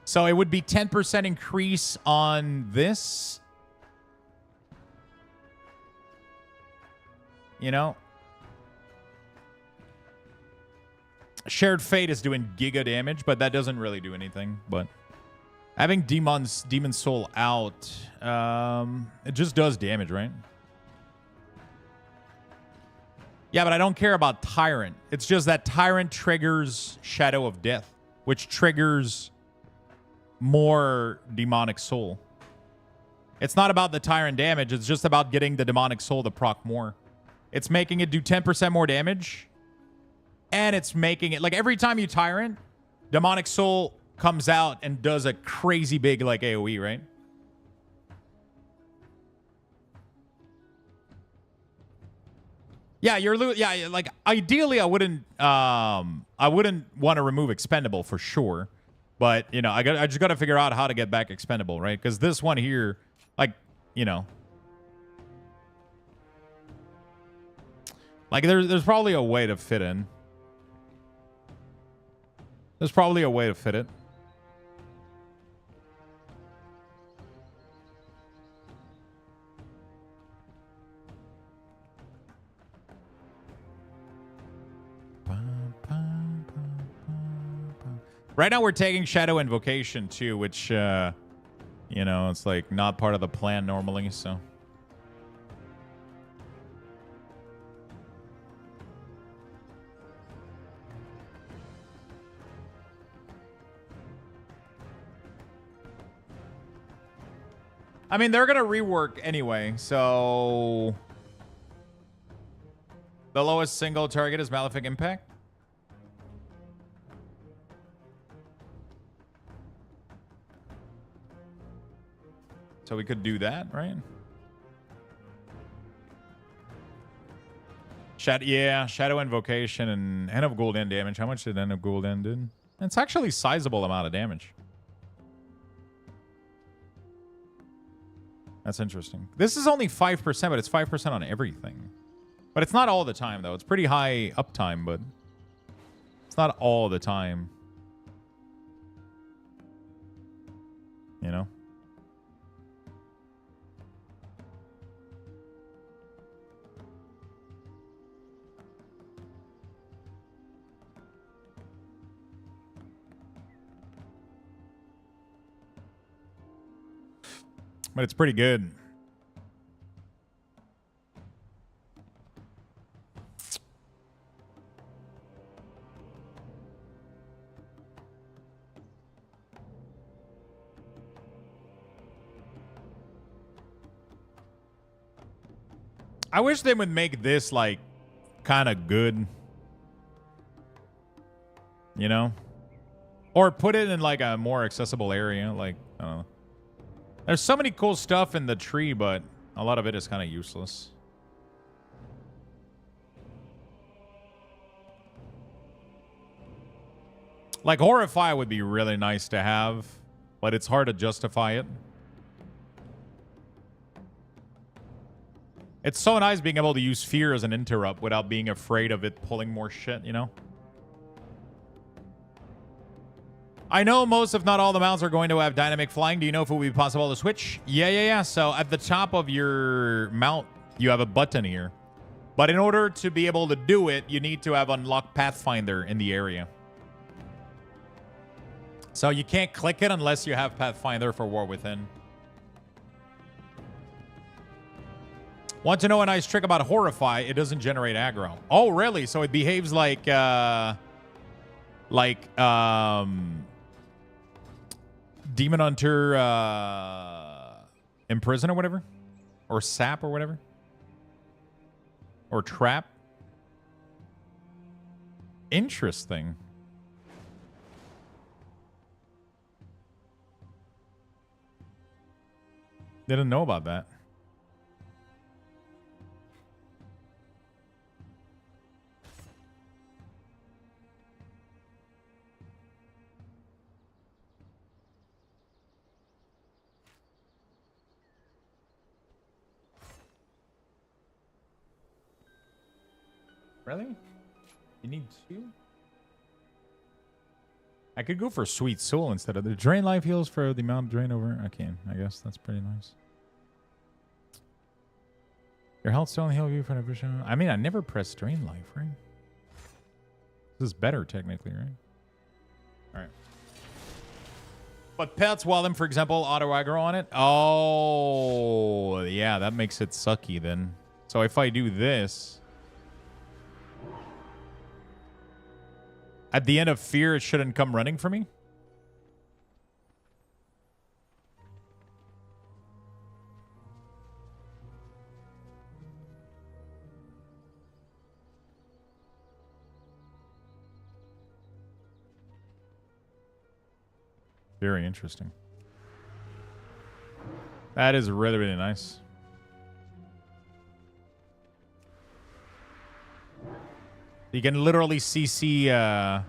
So it would be 10% increase on this. You know? Shared Fate is doing giga damage, but that doesn't really do anything. But having Demon Soul out, it just does damage, right? Yeah, but I don't care about Tyrant. It's just that Tyrant triggers Shadow of Death, which triggers more Demonic Soul. It's not about the Tyrant damage. It's just about getting the Demonic Soul to proc more. It's making it do 10% more damage. And it's making it, like, every time you Tyrant, Demonic Soul comes out and does a crazy big, like, AoE, right? Yeah, yeah, like, ideally I wouldn't want to remove Expendable for sure. But, you know, I just got to figure out how to get back Expendable, right? Because this one here, like, you know, like, there's probably a way to fit in. There's probably a way to fit it. Right now we're taking Shadow Invocation too, which, you know, it's like not part of the plan normally, so. I mean, they're going to rework anyway, so... The lowest single target is Malefic Impact. So we could do that, right? Shadow Invocation and End of Gul'dan damage. How much did End of Gul'dan do? It's actually a sizable amount of damage. That's interesting. This is only 5%, but it's 5% on everything. But it's not all the time, though. It's pretty high uptime, but it's not all the time. You know? But it's pretty good. I wish they would make this, like, kind of good. You know? Or put it in, like, a more accessible area. Like, I don't know. There's so many cool stuff in the tree, but a lot of it is kind of useless. Like, Horrify would be really nice to have, but it's hard to justify it. It's so nice being able to use Fear as an interrupt without being afraid of it pulling more shit, you know? I know most, if not all, the mounts are going to have dynamic flying. Do you know if it will be possible to switch? Yeah. So at the top of your mount, you have a button here. But in order to be able to do it, you need to have unlocked Pathfinder in the area. So you can't click it unless you have Pathfinder for War Within. Want to know a nice trick about Horrify? It doesn't generate aggro. Oh, really? So it behaves like Demon Hunter Imprison or whatever? Or Sap or whatever? Or Trap? Interesting. Didn't know about that. Really? You need 2? I could go for Sweet Soul instead of the drain life heals for the amount of drain over. Okay, I guess that's pretty nice. Your health still only heal you for an efficient. I mean, I never pressed drain life, right? This is better technically, right? All right. But pets, while them, for example, auto aggro on it. Oh, yeah, that makes it sucky then. So if I do this. At the end of fear, it shouldn't come running for me? Very interesting. That is really, really nice. You can literally CC... Oh,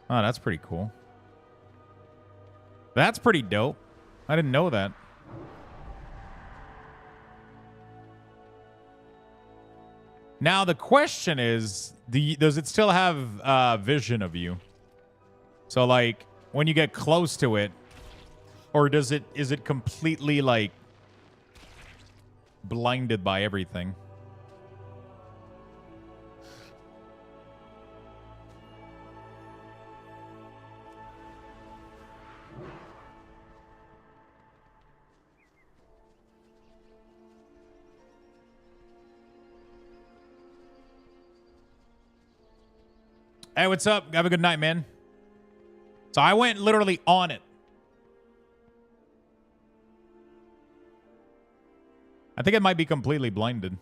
that's pretty cool. That's pretty dope. I didn't know that. Now, the question is, does it still have vision of you? So, like, when you get close to it, or is it completely, like, blinded by everything? Hey, what's up? Have a good night, man. So I went literally on it. I think it might be completely blinded.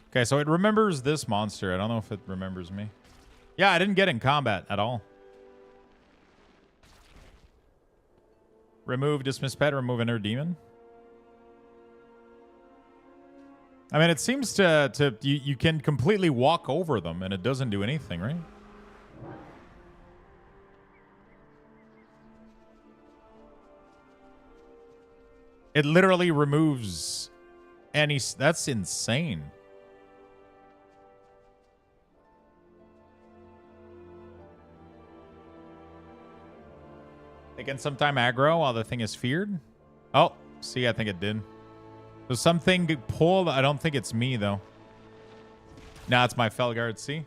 Okay, so it remembers this monster. I don't know if it remembers me. Yeah, I didn't get in combat at all. Remove dismiss pet, remove inner demon. I mean, it seems you can completely walk over them and it doesn't do anything, right? It literally removes any... That's insane. They can sometime aggro while the thing is feared. Oh, see, I think it did. So something pulled. I don't think it's me, though. Nah, it's my Felguard. See?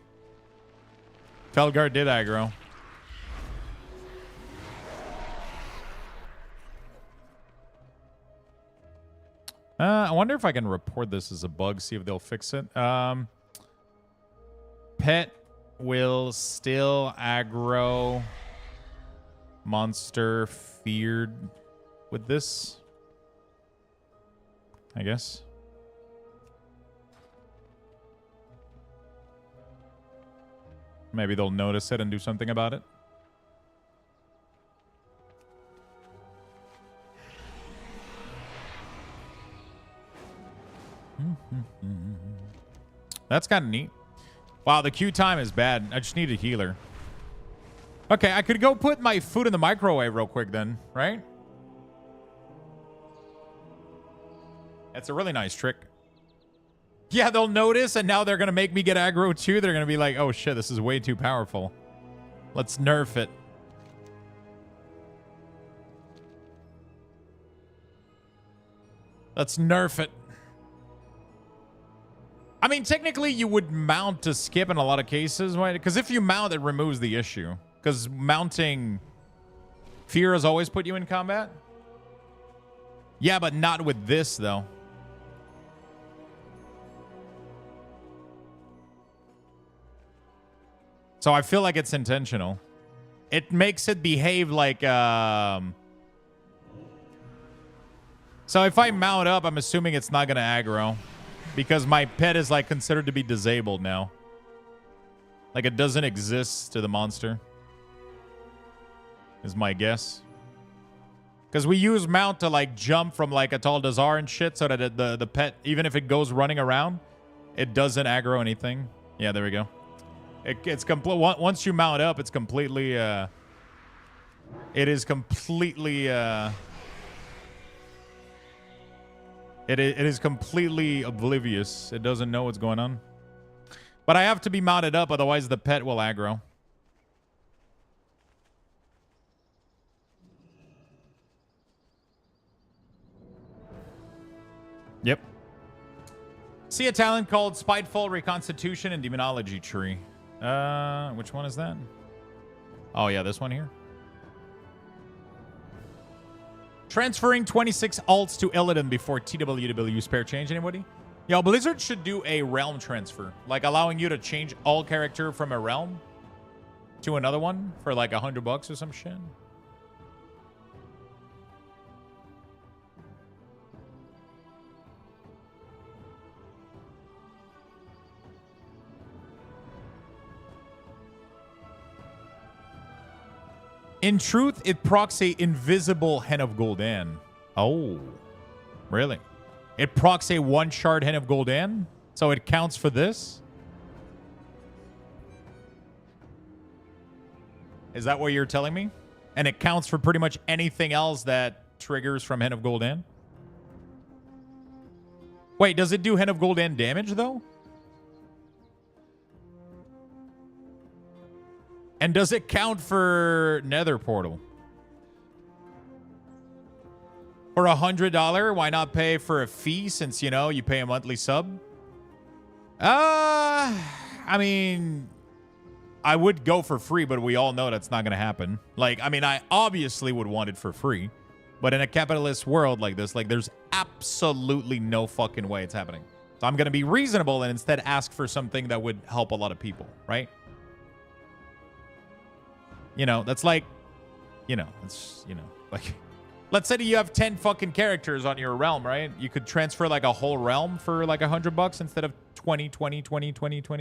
Felguard did aggro. I wonder if I can report this as a bug, see if they'll fix it. Pet will still aggro monster feared with this, I guess. Maybe they'll notice it and do something about it. That's kind of neat. Wow, the queue time is bad. I just need a healer. Okay, I could go put my food in the microwave real quick then, right? That's a really nice trick. Yeah, they'll notice, and now they're going to make me get aggro too. They're going to be like, oh shit, this is way too powerful. Let's nerf it. Let's nerf it. I mean, technically, you would mount to skip in a lot of cases, right? Because if you mount, it removes the issue. Because mounting fear has always put you in combat. Yeah, but not with this, though. So I feel like it's intentional. It makes it behave like... So if I mount up, I'm assuming it's not going to aggro. Because my pet is like considered to be disabled now. Like, it doesn't exist to the monster. Is my guess. Because we use mount to, like, jump from, like, a tall Dazar and shit so that the pet, even if it goes running around, it doesn't aggro anything. Yeah, there we go. It's complete. Once you mount up, it's completely, it is completely, it is completely oblivious. It doesn't know what's going on. But I have to be mounted up, otherwise the pet will aggro. Yep. See a talent called Spiteful, Reconstitution, and Demonology Tree. Which one is that? Oh, yeah, this one here. Transferring 26 alts to Illidan before TWW spare change. Anybody? Yo, Blizzard should do a realm transfer. Like, allowing you to change all character from a realm to another one for like $100 or some shit. In truth, it procs a invisible Hen of Gul'dan. Oh, really? It procs a one shard Hen of Gul'dan, so it counts for this? Is that what you're telling me? And it counts for pretty much anything else that triggers from Hen of Gul'dan? Wait, does it do Hen of Gul'dan damage, though? And does it count for Nether Portal? For $100, why not pay for a fee since, you know, you pay a monthly sub? I mean, I would go for free, but we all know that's not going to happen. Like, I mean, I obviously would want it for free. But in a capitalist world like this, like, there's absolutely no fucking way it's happening. So I'm going to be reasonable and instead ask for something that would help a lot of people, right? You know, that's like, you know, it's, you know, like, let's say that you have 10 fucking characters on your realm, right? You could transfer like a whole realm for like $100 instead of 20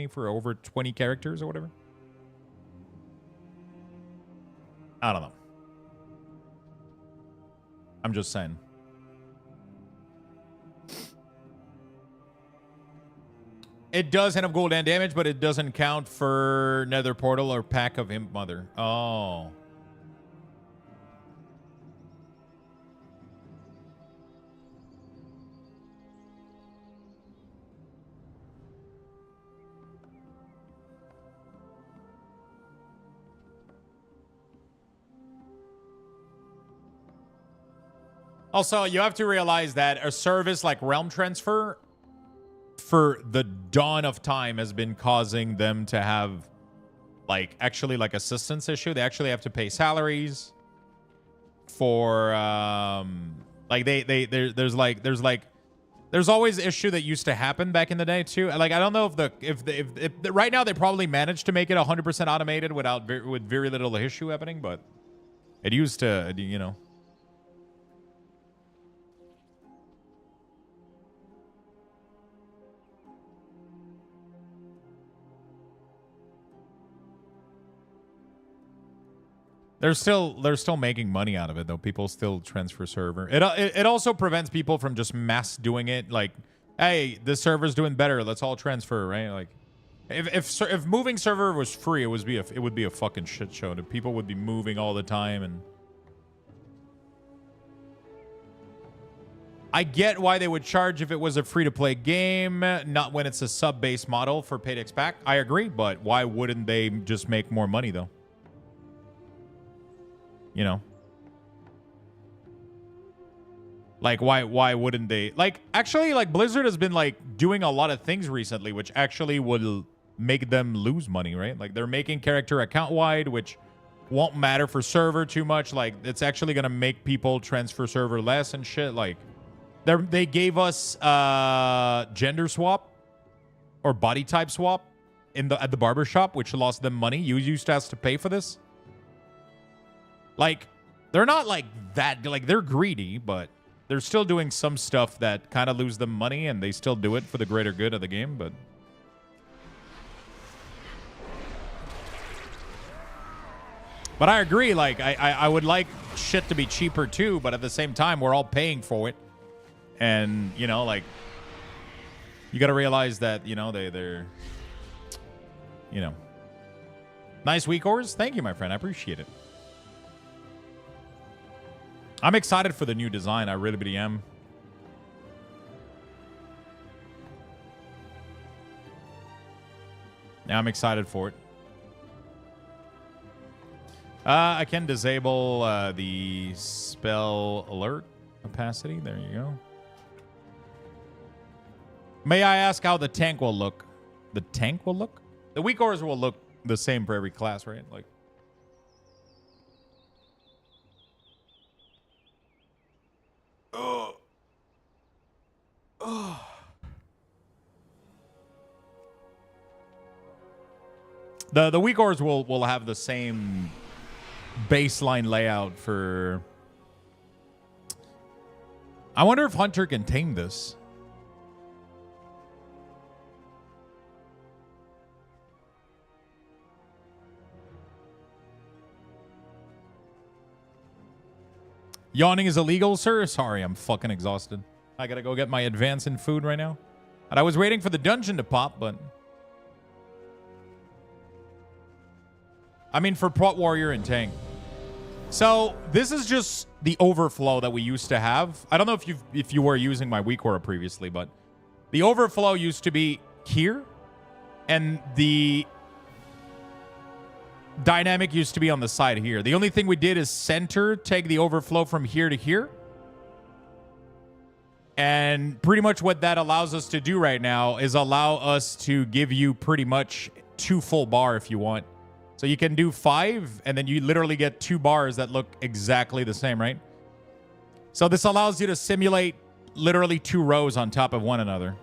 for over 20 characters or whatever. I don't know. I'm just saying. It does Hen of Gul'dan damage, but it doesn't count for Nether Portal or Pack of Imp Mother. Oh. Also, you have to realize that a service like Realm Transfer for the dawn of time has been causing them to have like actually like assistance issue. They actually have to pay salaries for like there's always issue that used to happen back in the day too. Like I don't know if right now they probably managed to make it 100% automated with very little issue happening, but it used to, you know. They're still making money out of it though. People still transfer server. It also prevents people from just mass doing it. Like, hey, this server's doing better. Let's all transfer, right? Like, if moving server was free, it would be a fucking shit show. People would be moving all the time, and I get why they would charge if it was a free-to-play game, not when it's a sub-based model for paid expac. I agree, but why wouldn't they just make more money though? You know, like why wouldn't they? Like actually, like Blizzard has been like doing a lot of things recently, which actually will make them lose money, right? Like they're making character account wide, which won't matter for server too much. Like it's actually gonna make people transfer server less and shit. Like they gave us gender swap or body type swap at the barbershop, which lost them money. You used to have to pay for this. Like, they're not like that. Like, they're greedy, but they're still doing some stuff that kind of lose them money, and they still do it for the greater good of the game, but... But I agree, like, I would like shit to be cheaper too, but at the same time, we're all paying for it. And, you know, like, you got to realize that, you know, they're, you know. Nice WeakAuras. Thank you, my friend. I appreciate it. I'm excited for the new design. I really am. Yeah, I'm excited for it. I can disable the spell alert opacity. There you go. May I ask how the tank will look? The tank will look? The WeakAuras will look the same for every class, right? Like, the WeakAuras will have the same baseline layout for. I wonder if Hunter can tame this. Yawning is illegal, sir? Sorry, I'm fucking exhausted. I gotta go get my advance in food right now. And I was waiting for the dungeon to pop, but... I mean, for Prot Warrior and Tank. So, this is just the overflow that we used to have. I don't know if you were using my WeakAura previously, but... The overflow used to be here. And the... dynamic used to be on the side here. The only thing we did is center, take the overflow from here to here. And pretty much what that allows us to do right now is allow us to give you pretty much 2 full bar if you want. So you can do 5, and then you literally get 2 bars that look exactly the same, right? So this allows you to simulate literally 2 rows on top of one another.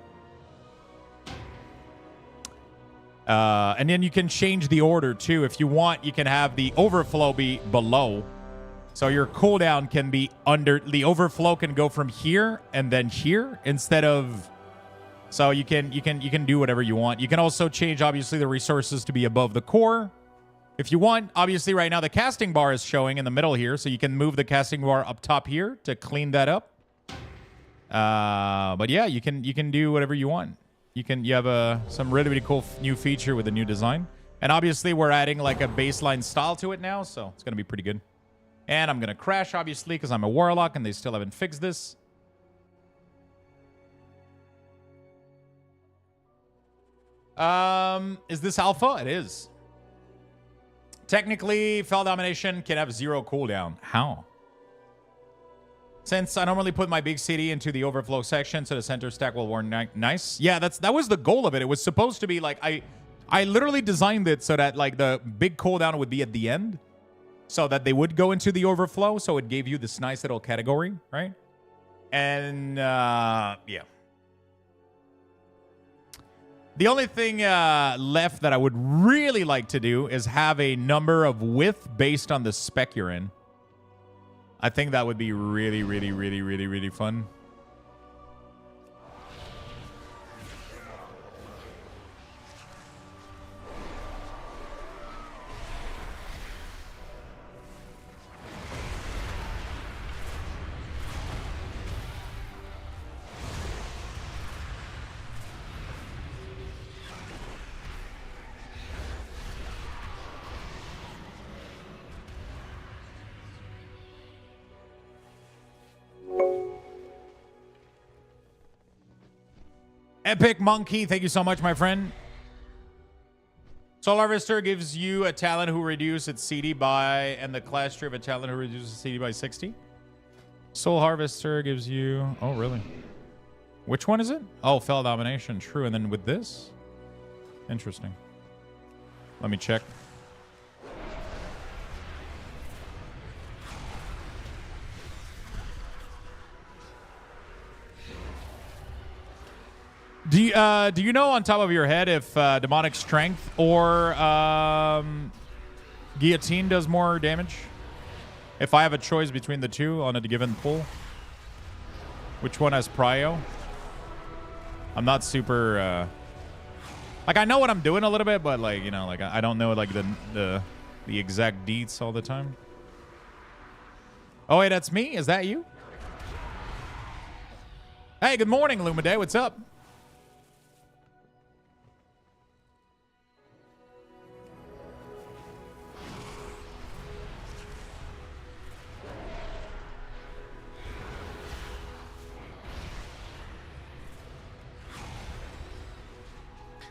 And then you can change the order too. If you want, you can have the overflow be below. So your cooldown can be under. The overflow can go from here and then here instead of. So you can do whatever you want. You can also change, obviously, the resources to be above the core. If you want, obviously, right now the casting bar is showing in the middle here. So you can move the casting bar up top here to clean that up. But yeah, you can do whatever you want. You have some really cool new feature with the new design. And obviously we're adding like a baseline style to it now, so it's going to be pretty good. And I'm going to crash, obviously, because I'm a Warlock and they still haven't fixed this. Is this alpha? It is. Technically, Fell Domination can have 0 cooldown. How? Since I normally put my big city into the overflow section, so the center stack will warn nice. Yeah, that was the goal of it. It was supposed to be like I literally designed it so that like the big cooldown would be at the end, so that they would go into the overflow. So it gave you this nice little category, right? And yeah. The only thing left that I would really like to do is have a number of width based on the spec you're in. I think that would be really fun. Epic Monkey, thank you so much, my friend. Soul Harvester gives you a talent who reduces its CD by, and the class tree of a talent who reduces CD by 60. Soul Harvester gives you, oh really? Which one is it? Oh, Fell Domination, true. And then with this? Interesting. Let me check. Do you know on top of your head if Demonic Strength or Guillotine does more damage? If I have a choice between the two on a given pull, which one has prio? I'm not super like I know what I'm doing a little bit, but like, you know, like I don't know like the the exact deets all the time. Oh, wait, that's me? Is that you? Hey, good morning, Lumiday. What's up?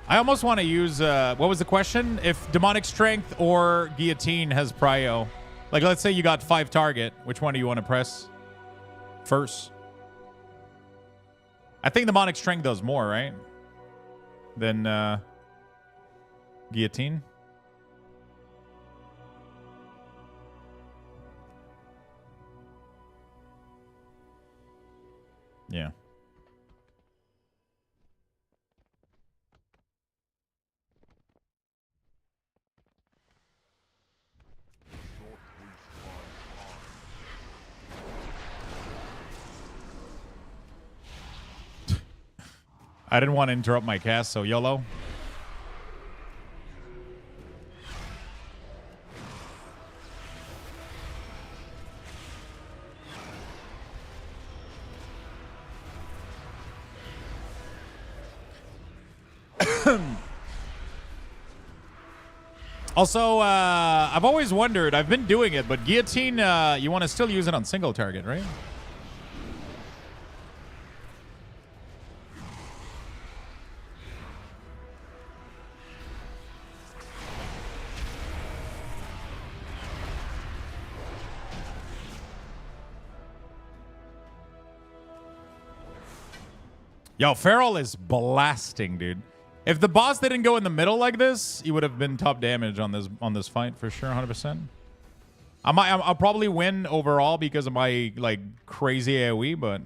I almost want to use, what was the question? If demonic strength or guillotine has prio. Like, let's say you got 5 target. Which one do you want to press first? I think demonic strength does more, right? Than guillotine. Yeah. I didn't want to interrupt my cast, so YOLO. Also, I've always wondered, I've been doing it, but guillotine, you want to still use it on single target, right? Yo, Feral is blasting, dude. If the boss didn't go in the middle like this, he would have been top damage on this fight for sure, 100%. I'll probably win overall because of my like crazy AoE, but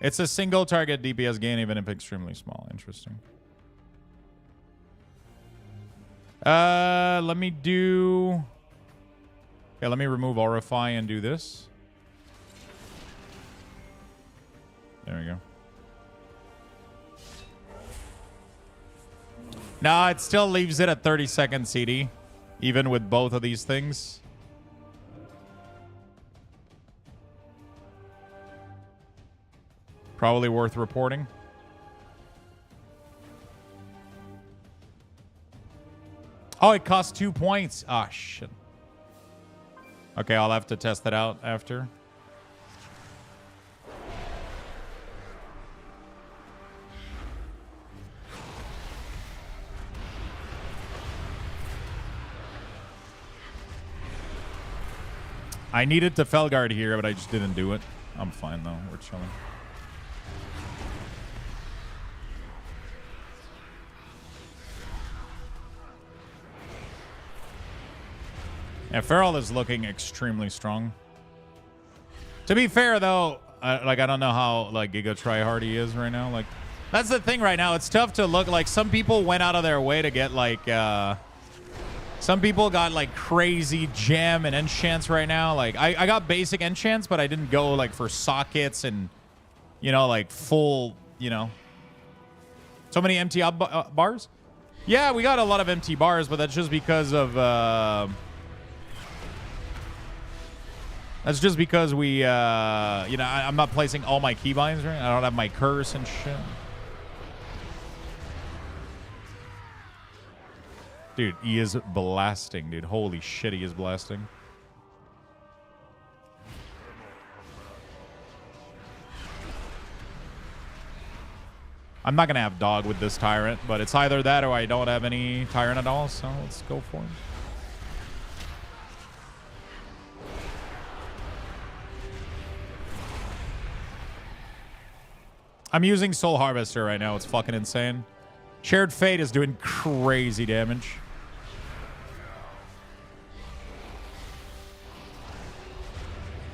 it's a single target DPS gain even if extremely small. Interesting. Let me do. Okay, let me remove Aurify and do this. There we go. No, it still leaves it at 30-second CD, even with both of these things. Probably worth reporting. Oh, it costs 2 points. Ah, shit. Okay, I'll have to test that out after. I needed to Felguard here, but I just didn't do it. I'm fine, though. We're chilling. Yeah, Feral is looking extremely strong. To be fair, though, I don't know how like Giga tryhard he is right now. Like, that's the thing right now. It's tough to look like some people went out of their way to get like some people got like crazy gem and enchants right now. Like I got basic enchants, but I didn't go like for sockets and like full, so many empty bars. Yeah, we got a lot of empty bars, but that's just because of that's just because we I'm not placing all my keybinds, right? I don't have my curse and shit. Dude, he is blasting, dude. Holy shit, he is blasting. I'm not going to have dog with this tyrant, but it's either that or I don't have any tyrant at all, so let's go for it. I'm using Soul Harvester right now. It's fucking insane. Shared Fate is doing crazy damage.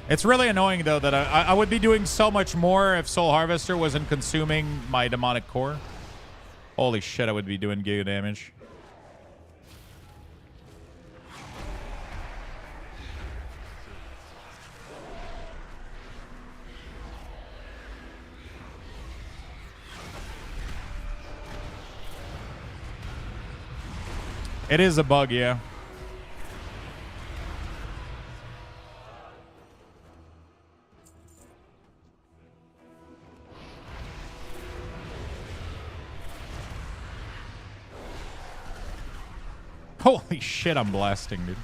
It's really annoying, though, that I would be doing so much more if Soul Harvester wasn't consuming my demonic core. Holy shit, I would be doing giga damage. It is a bug, yeah. Holy shit, I'm blasting, dude.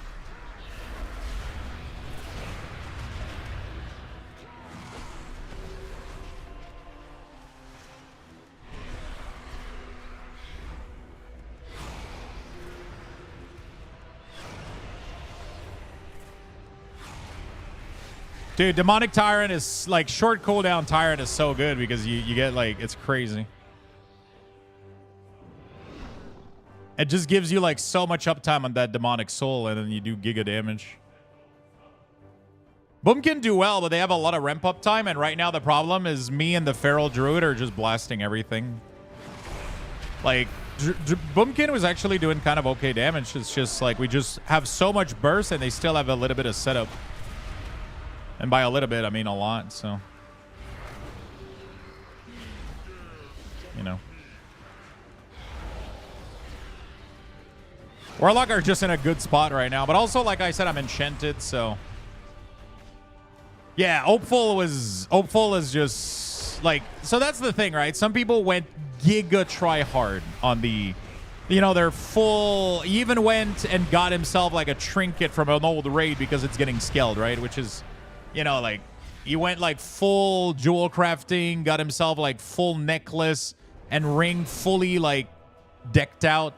Dude, Demonic Tyrant is like short cooldown Tyrant is so good because you get like, it's crazy. It just gives you like so much uptime on that Demonic Soul and then you do giga damage. Boom can do well, but they have a lot of ramp up time. And right now the problem is me and the Feral Druid are just blasting everything. Like, Boomkin was actually doing kind of okay damage. It's just like we just have so much burst and they still have a little bit of setup. And by a little bit, I mean a lot, so. You know. Warlock are just in a good spot right now. But also, like I said, I'm enchanted, so. Yeah, Hopeful is just like, so that's the thing, right? Some people went giga try hard on the, you know, they're full, he even went and got himself like a trinket from an old raid because it's getting scaled, right? Which is, you know, like he went like full jewel crafting, got himself like full necklace and ring fully like decked out.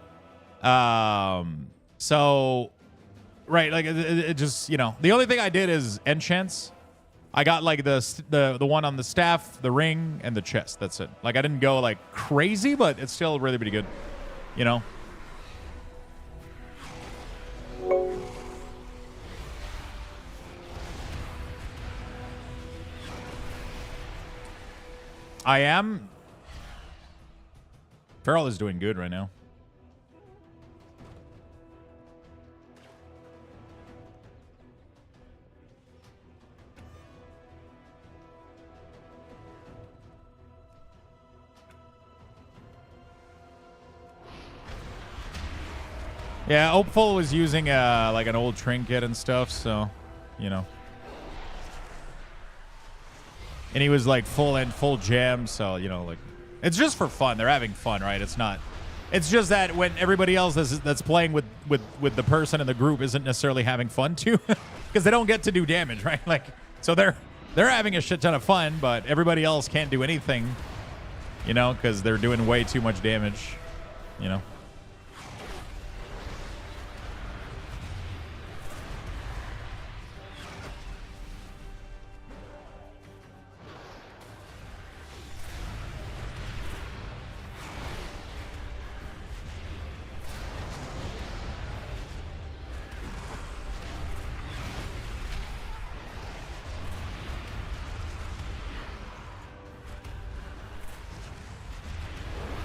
So, right, like it just, you know, the only thing I did is enchants. I got like the one on the staff, the ring, and the chest. That's it. Like I didn't go like crazy, but it's still really pretty good, you know. I am. Feral is doing good right now. Yeah, Hopeful was using like an old trinket and stuff, so, you know. And he was like full jam, so, you know, like, it's just for fun. They're having fun, right? It's not. It's just that when everybody else that's playing with the person in the group isn't necessarily having fun too, because they don't get to do damage, right? Like, so they're having a shit ton of fun, but everybody else can't do anything, you know, because they're doing way too much damage, you know.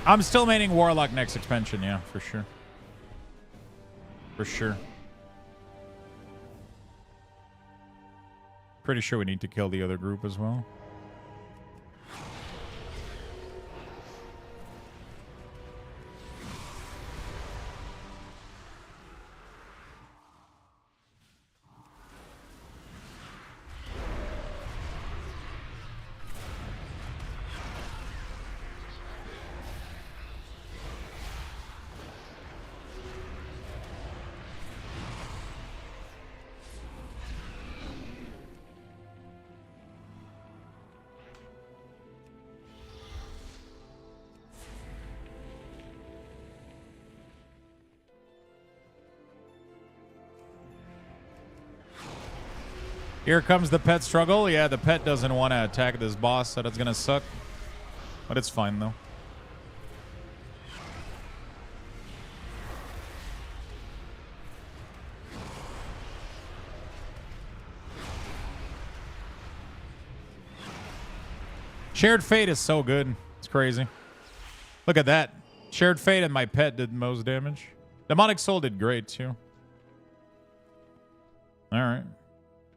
I'm still maining Warlock next expansion, yeah, for sure. For sure. Pretty sure we need to kill the other group as well. Here comes the pet struggle. Yeah, the pet doesn't want to attack this boss, so that's going to suck. But it's fine, though. Shared Fate is so good. It's crazy. Look at that. Shared Fate and my pet did most damage. Demonic Soul did great, too. All right.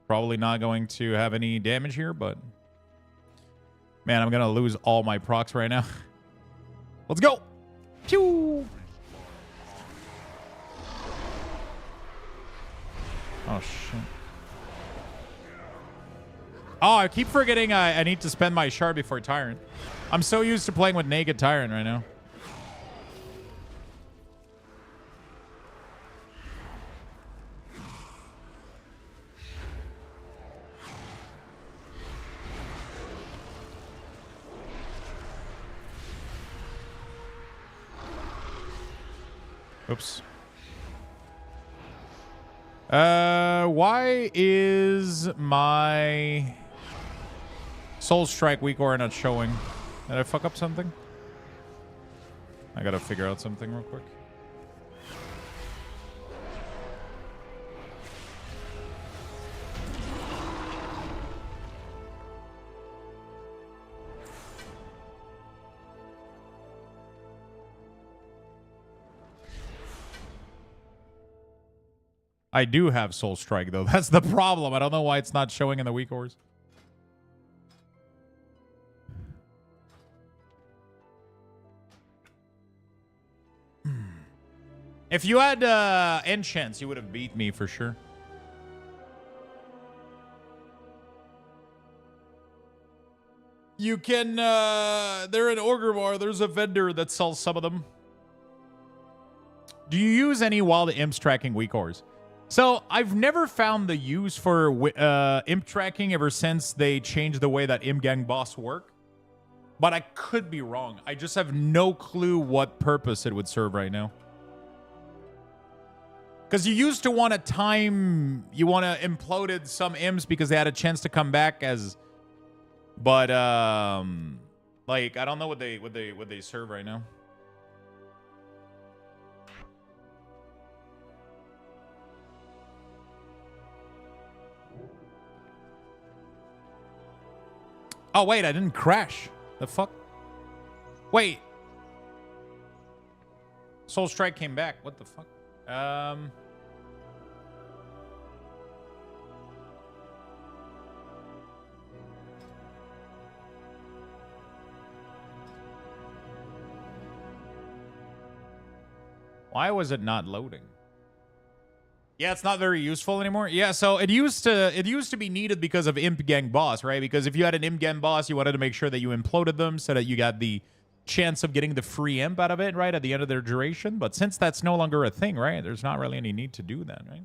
Probably not going to have any damage here, but man, I'm going to lose all my procs right now. Let's go. Pew. Oh, shit. Oh, I keep forgetting I need to spend my shard before Tyrant. I'm so used to playing with naked Tyrant right now. Oops. Why is my Soul Strike weak aura not showing? Did I fuck up something? I gotta figure out something real quick. I do have Soul Strike, though. That's the problem. I don't know why it's not showing in the WeakAuras. If you had enchants, you would have beat me for sure. You can, they're in Orgrimmar. There's a vendor that sells some of them. Do you use any Wild Imps tracking WeakAuras? So, I've never found the use for imp tracking ever since they changed the way that Imp Gang boss work. But I could be wrong. I just have no clue what purpose it would serve right now. Because you used to want to time... You want to imploded some imps because they had a chance to come back as... But, like, I don't know what they serve right now. Oh, wait, I didn't crash. The fuck? Wait. Soul Strike came back. What the fuck? Why was it not loading? Yeah, it's not very useful anymore. Yeah, so it used to be needed because of Imp Gang boss, right? Because if you had an Imp Gang boss, you wanted to make sure that you imploded them so that you got the chance of getting the free imp out of it, right, at the end of their duration. But since that's no longer a thing, right, there's not really any need to do that, right?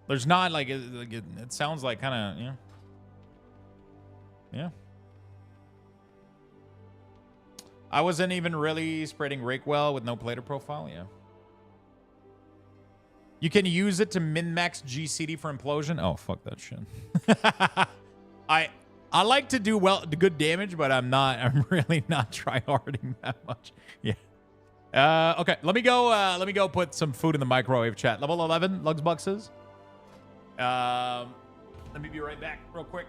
There's not, like, it sounds like kind of, yeah. Yeah. I wasn't even really spreading rake well with no plater profile, yeah. You can use it to min-max GCD for implosion. Oh, fuck that shit. I like to do good damage, but I'm really not try-harding that much. Yeah. Okay, let me go put some food in the microwave, chat. Level 11, Luxthos says. Let me be right back real quick.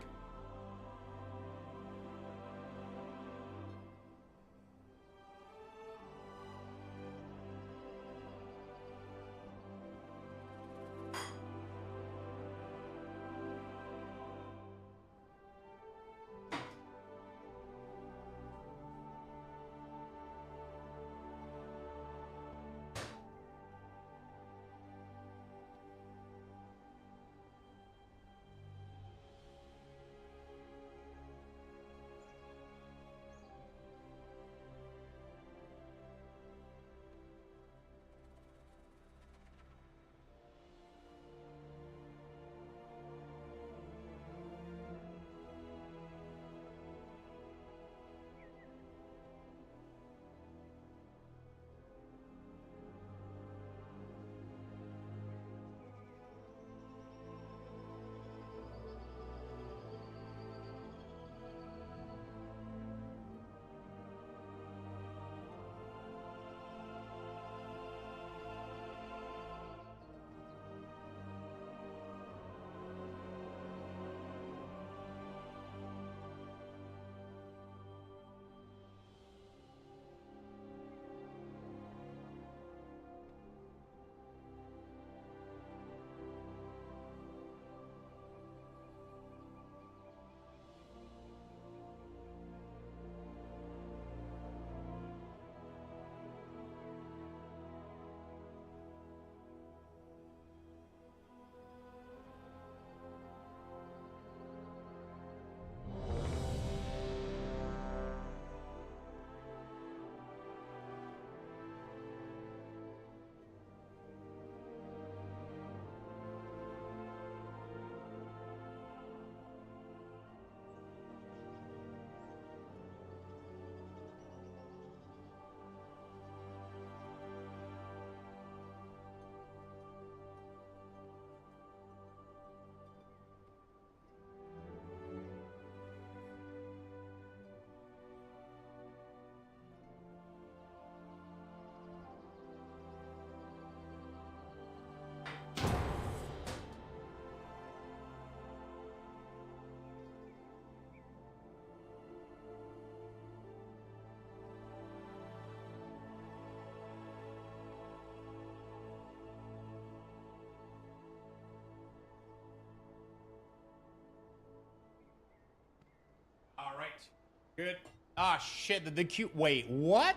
Good. Ah, shit. The queue. Wait, what?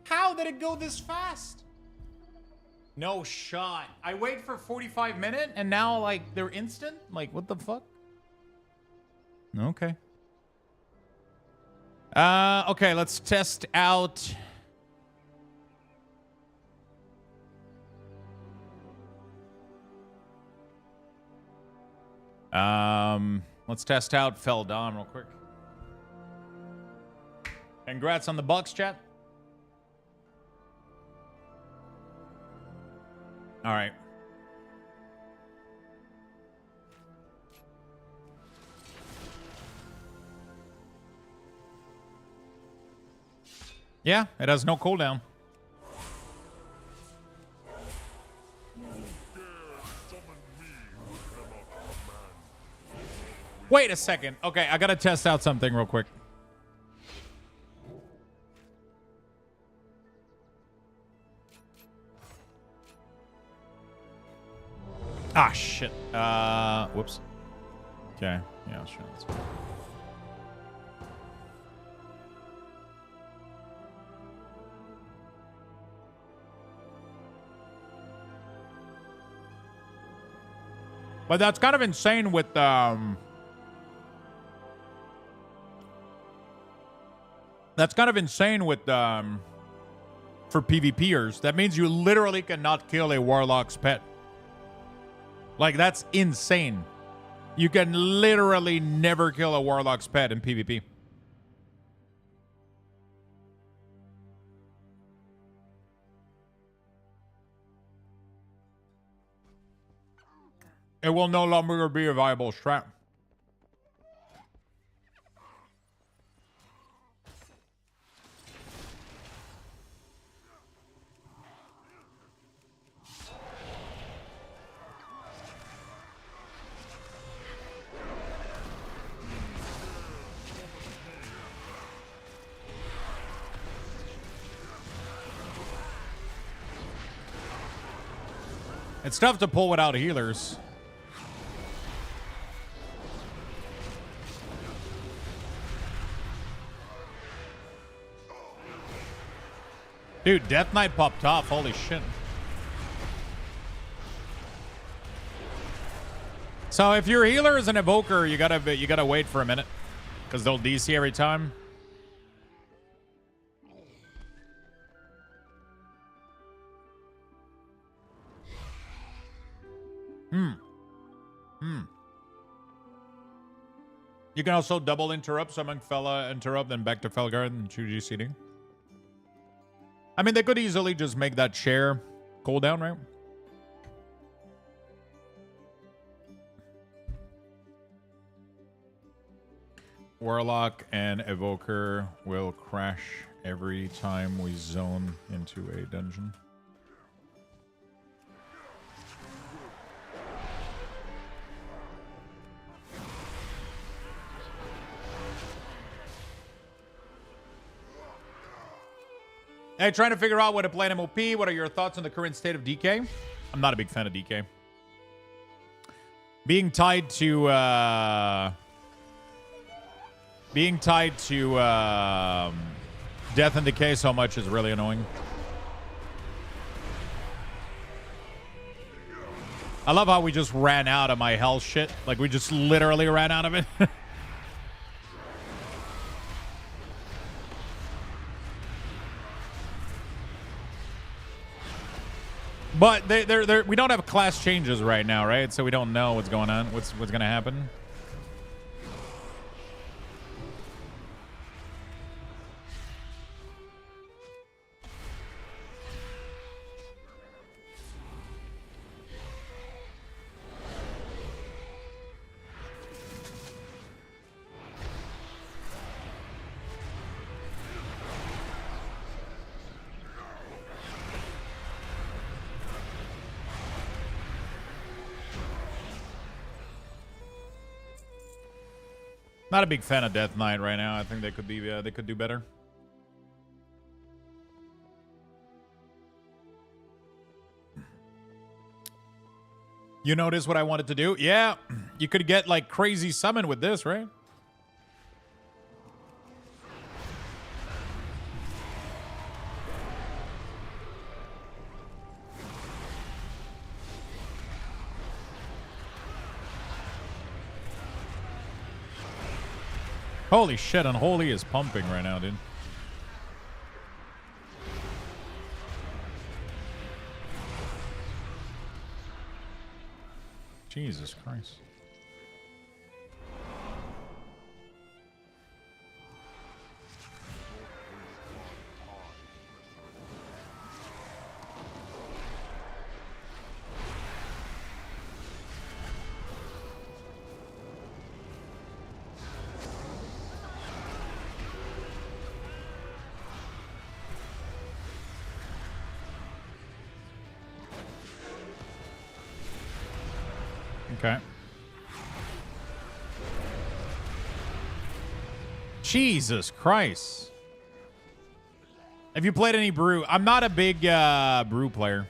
How did it go this fast? No shot. I wait for 45 minutes and now, like, they're instant? Like, what the fuck? Okay. Okay, let's test out. Let's test out Feldon real quick. Congrats on the Bucks, chat. All right. Yeah, it has no cooldown. Wait a second. Okay, I gotta test out something real quick. Ah, shit. Whoops. Okay. Yeah, sure. That's fine. But that's kind of insane with, that's kind of insane with, for PvPers. That means you literally cannot kill a Warlock's pet. Like, that's insane. You can literally never kill a Warlock's pet in PvP. It will no longer be a viable strat. It's tough to pull without healers. Dude, Death Knight popped off. Holy shit. So if your healer is an evoker, you gotta wait for a minute, because they'll DC every time. You can also double interrupt, summon Fella, interrupt, then back to Felguard and 2G seating. I mean, they could easily just make that chair cooldown, right? Warlock and Evoker will crash every time we zone into a dungeon. Hey, trying to figure out what to play in MOP. What are your thoughts on the current state of DK? I'm not a big fan of DK. Being tied to Death and Decay so much is really annoying. I love how we just ran out of my hell shit. Like, we just literally ran out of it. But we don't have class changes right now, right? So we don't know what's going on, what's going to happen. Not a big fan of Death Knight right now. I think they could be they could do better. You notice what I wanted to do? Yeah, you could get like crazy summon with this, right? Holy shit, Unholy is pumping right now, dude. Jesus Christ. Okay. Jesus Christ. Have you played any brew? I'm not a big brew player.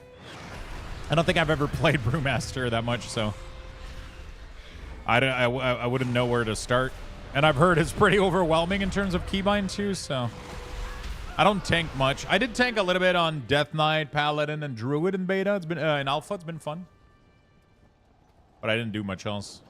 I don't think I've ever played Brewmaster that much, so I wouldn't know where to start. And I've heard it's pretty overwhelming in terms of keybind too, so I don't tank much. I did tank a little bit on Death Knight, Paladin, and Druid in beta. It's been in alpha. It's been fun. But I didn't do much else.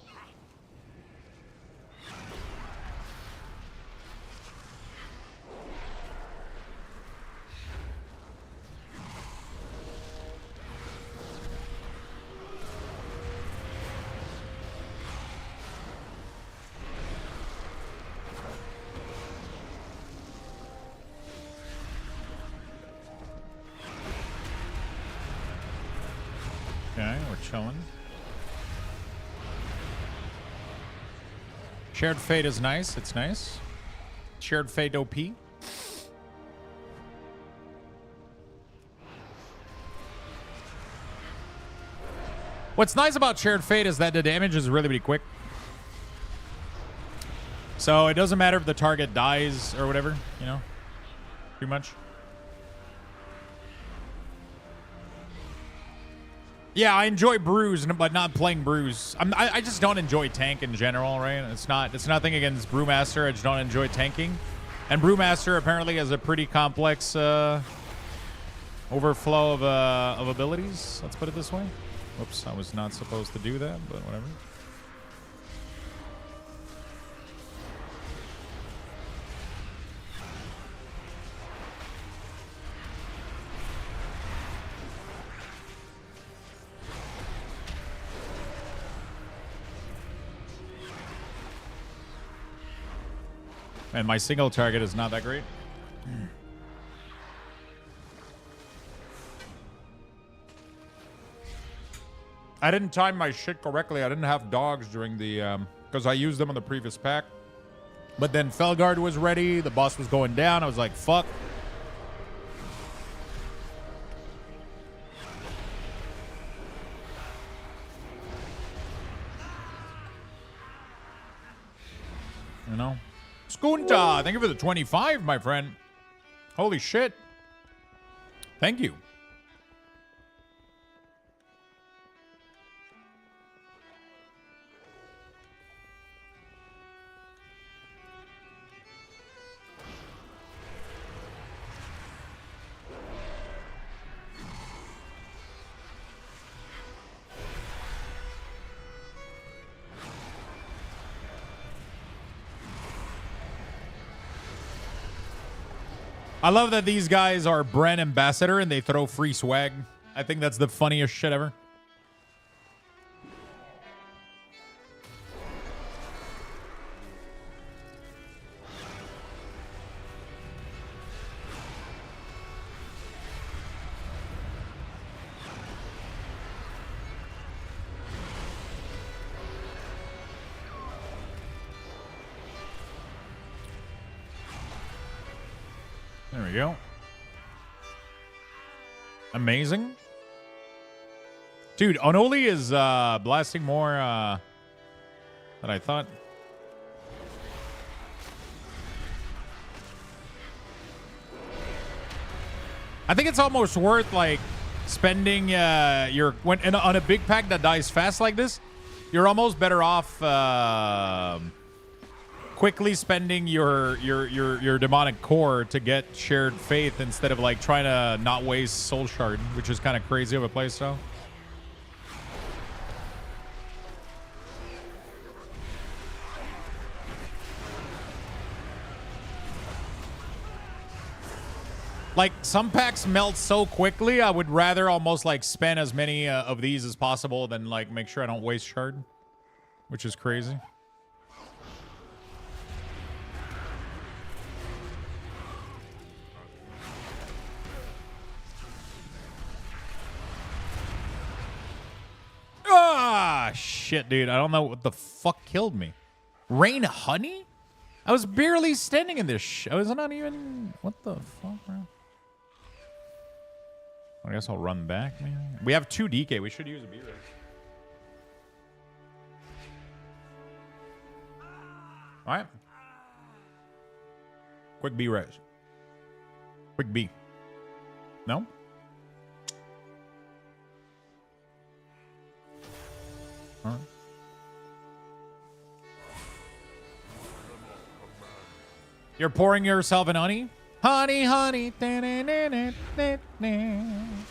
Okay, we're chilling. Shared Fate is nice. It's nice. Shared Fate OP. What's nice about Shared Fate is that the damage is really, really quick. So it doesn't matter if the target dies or whatever, you know, pretty much. Yeah, I enjoy brews, but not playing brews. I just don't enjoy tank in general, right? It's nothing against Brewmaster. I just don't enjoy tanking. And Brewmaster apparently has a pretty complex overflow of abilities. Let's put it this way. Whoops, I was not supposed to do that, but whatever. And my single target is not that great. I didn't time my shit correctly. I didn't have dogs during the... because I used them on the previous pack. But then Felguard was ready. The boss was going down. I was like, fuck. You know? Skunta, thank you for the 25, my friend. Holy shit. Thank you. I love that these guys are brand ambassador and they throw free swag. I think that's the funniest shit ever. There we go. Amazing. Dude, Onoli is blasting more than I thought. I think it's almost worth like spending your on a big pack that dies fast like this. You're almost better off quickly spending your demonic core to get shared faith instead of like trying to not waste soul shard, which is kind of crazy of a playstyle. Like, some packs melt so quickly, I would rather almost, like, spend as many of these as possible than, like, make sure I don't waste shard. Which is crazy. Ah, shit, dude. I don't know what the fuck killed me. Rain honey? I was barely standing in this I was not even... What the fuck, bro? I guess I'll run back, man. We have 2 DK. We should use a B-res. All right. Quick B-res. Quick B. No? All right. You're pouring yourself an honey? Honey, honey.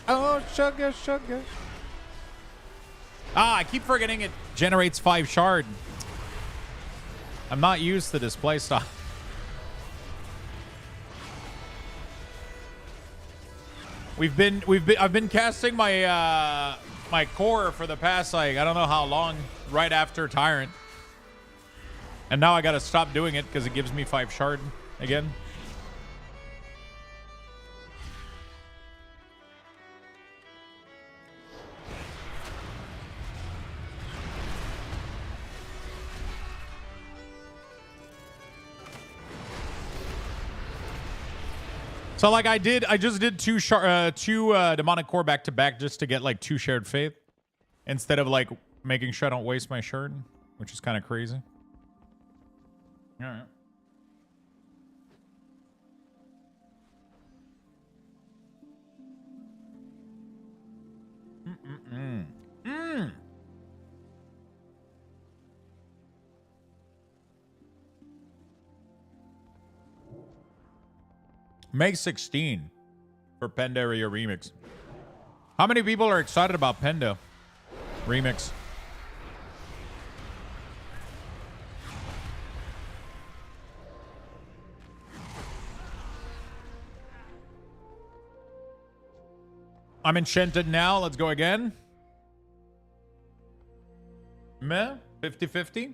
Oh, sugar, sugar. Ah, I keep forgetting it generates 5 shard. I'm not used to this playstyle. I've been casting my my core for the past, like, I don't know how long, right after Tyrant. And now I gotta stop doing it because it gives me 5 shard again. So, like, I just did 2 demonic core back to back just to get like 2 shared faith instead of like making sure I don't waste my shard, which is kind of crazy. All right. May 16 for Pandaria Remix. How many people are excited about Penda Remix? I'm enchanted now. Let's go again. Meh? 50-50?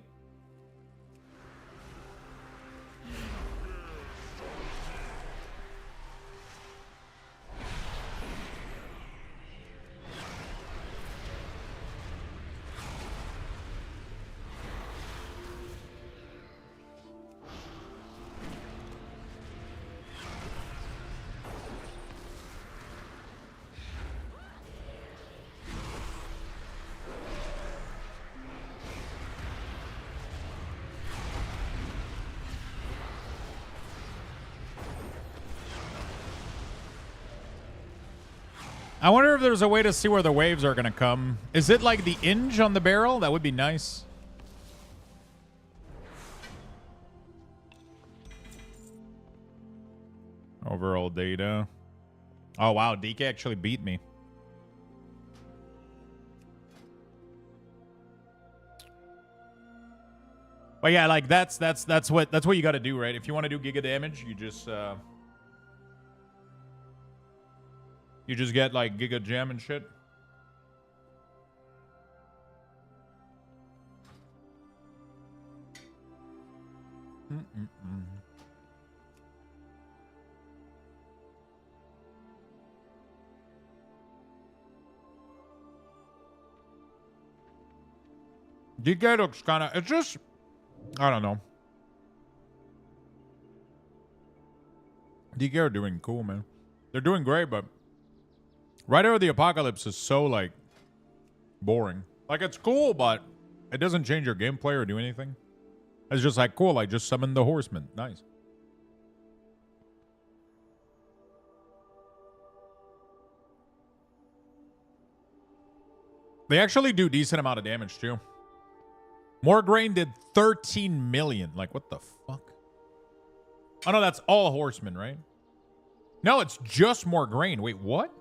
I wonder if there's a way to see where the waves are going to come. Is it like the inch on the barrel? That would be nice. Overall data. Oh, wow. DK actually beat me. But yeah, like that's what you got to do, right? If you want to do giga damage, you just get like giga gem and shit. DK looks kind of, it's just, I don't know. DK are doing cool, man. They're doing great, but Rider of the Apocalypse is so, like, boring. Like, it's cool, but it doesn't change your gameplay or do anything. It's just like, cool, I just summoned the Horseman. Nice. They actually do decent amount of damage, too. Morgraine did 13 million. Like, what the fuck? Oh, no, that's all Horsemen, right? No, it's just Morgraine. Wait, what?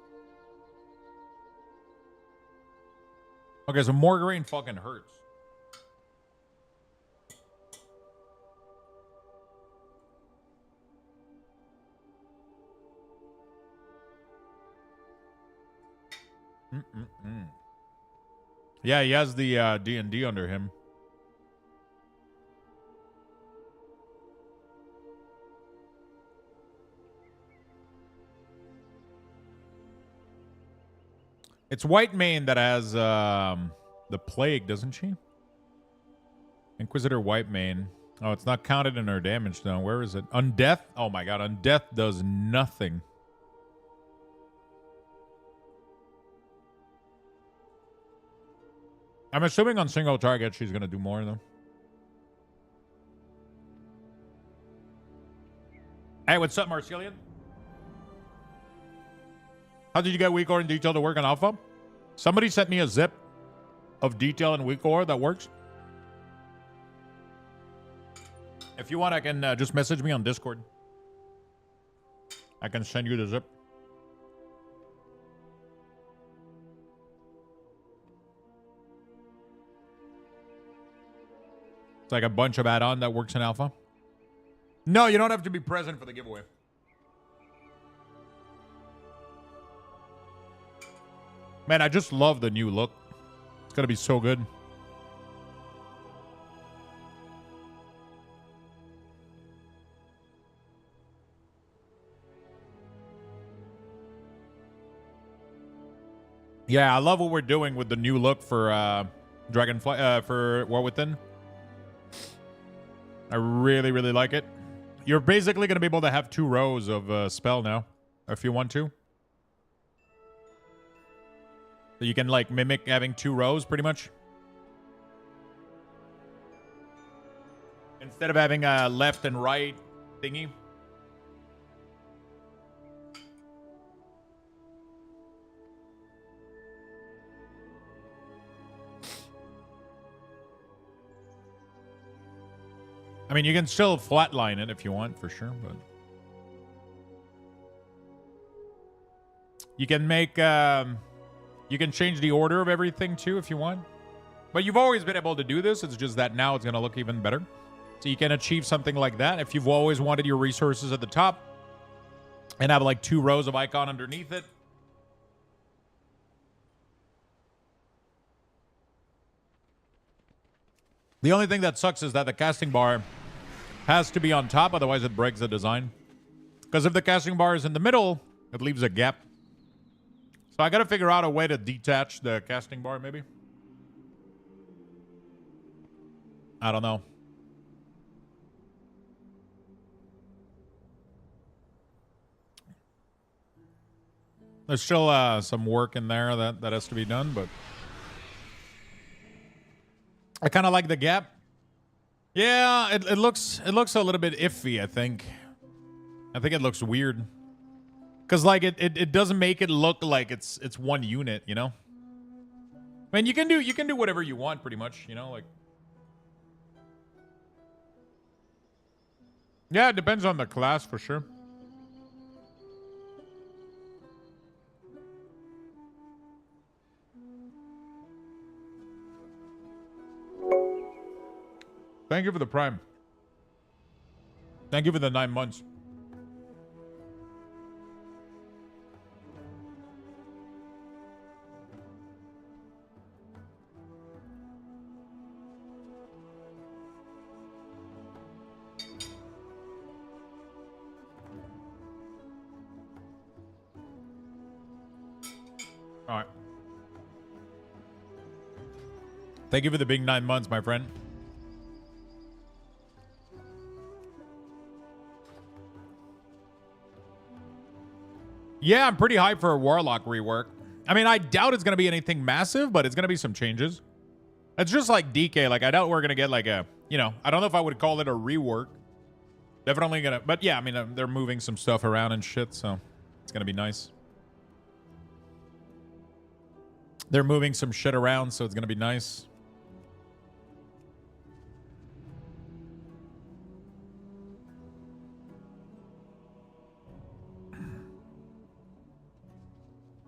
Okay, so Morgraine fucking hurts. Yeah, he has the D&D under him. It's White Mane that has the plague, doesn't she? Inquisitor White Mane. Oh, it's not counted in her damage though. Where is it? Undeath? Oh my god, Undeath does nothing. I'm assuming on single target she's gonna do more though. Hey, what's up, Marcelian? How did you get WeakAuras and detail to work on Alpha? Somebody sent me a zip of detail in WeakAuras that works. If you want, I can just message me on Discord. I can send you the zip. It's like a bunch of add-on that works in Alpha. No, you don't have to be present for the giveaway. Man, I just love the new look. It's gonna be so good. Yeah, I love what we're doing with the new look for Dragonfly for War Within. I really, really like it. You're basically gonna be able to have 2 rows of spell now, if you want to. So you can like mimic having 2 rows pretty much. Instead of having a left and right thingy. I mean, you can still flatline it if you want, for sure, but you can make you can change the order of everything too if you want. But you've always been able to do this. It's just that now it's going to look even better. So you can achieve something like that if you've always wanted your resources at the top and have like 2 rows of icon underneath it. The only thing that sucks is that the casting bar has to be on top, otherwise it breaks the design. Because if the casting bar is in the middle, it leaves a gap. So I gotta figure out a way to detach the casting bar, maybe. I don't know. There's still some work in there that has to be done, but I kind of like the gap. Yeah, it looks a little bit iffy, I think. I think it looks weird. Cause like it doesn't make it look like it's one unit, you know? I mean, you can do whatever you want pretty much, you know, like. Yeah, it depends on the class for sure. Thank you for the Prime. Thank you for the 9 months. All right. Thank you for the big 9 months, my friend. Yeah, I'm pretty hyped for a Warlock rework. I mean, I doubt it's going to be anything massive, but it's going to be some changes. It's just like DK. Like, I doubt we're going to get like a, you know, I don't know if I would call it a rework. Definitely going to, but yeah, I mean, they're moving some stuff around and shit, so it's going to be nice. They're moving some shit around, so it's going to be nice.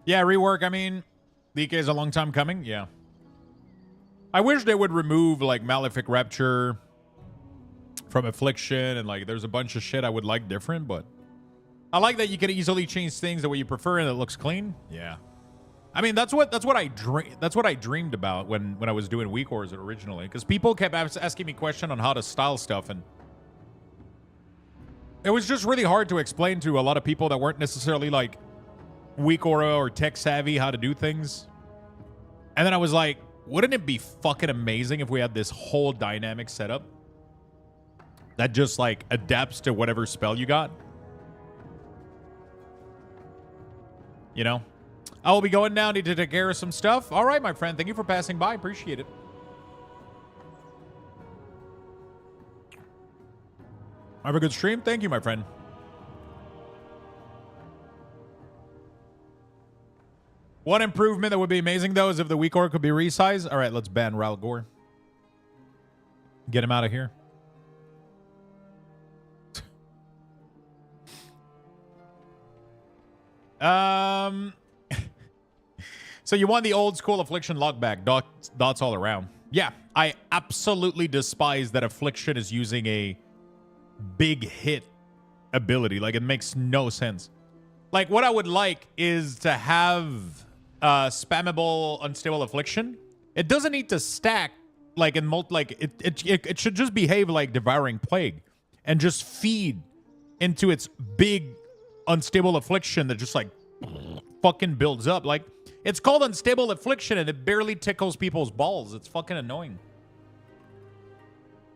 Yeah, rework, I mean, DK is a long time coming, yeah. I wish they would remove, like, Malefic Rapture from Affliction, and, like, there's a bunch of shit I would like different, but I like that you can easily change things the way you prefer and it looks clean. Yeah. I mean, that's what I dreamed about when I was doing WeakAuras originally, because people kept asking me questions on how to style stuff, and it was just really hard to explain to a lot of people that weren't necessarily like WeakAura or tech savvy how to do things. And then I was like, wouldn't it be fucking amazing if we had this whole dynamic setup that just like adapts to whatever spell you got? You know? I will be going now. Need to take care of some stuff. All right, my friend. Thank you for passing by. Appreciate it. Have a good stream. Thank you, my friend. One improvement that would be amazing, though, is if the WeakAura could be resized. All right, let's ban Ralgor. Gore. Get him out of here. So you want the old school Affliction lockback, dots all around. Yeah, I absolutely despise that Affliction is using a big hit ability. Like, it makes no sense. Like, what I would like is to have spammable Unstable Affliction. It doesn't need to stack like in it should just behave like Devouring Plague and just feed into its big Unstable Affliction that just like fucking builds up. Like, it's called Unstable Affliction and it barely tickles people's balls. It's fucking annoying.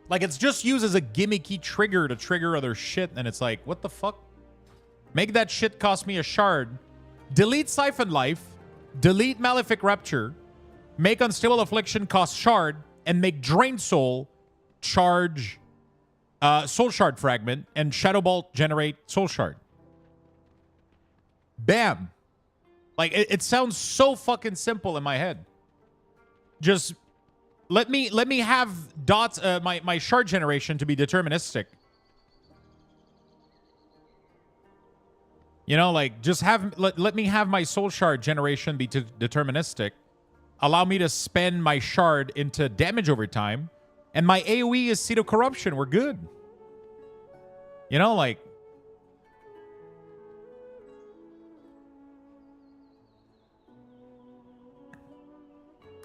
Like, it's just used as a gimmicky trigger to trigger other shit, and it's like, what the fuck? Make that shit cost me a shard. Delete Siphon Life. Delete Malefic Rapture. Make Unstable Affliction cost shard, and make Drain Soul charge Soul Shard Fragment, and Shadow Bolt generate Soul Shard. Bam. Like, it sounds so fucking simple in my head. Just let me have dots, my shard generation to be deterministic. You know, like, just let me have my soul shard generation be deterministic. Allow me to spend my shard into damage over time, and my AoE is Seed of Corruption. We're good. You know, like,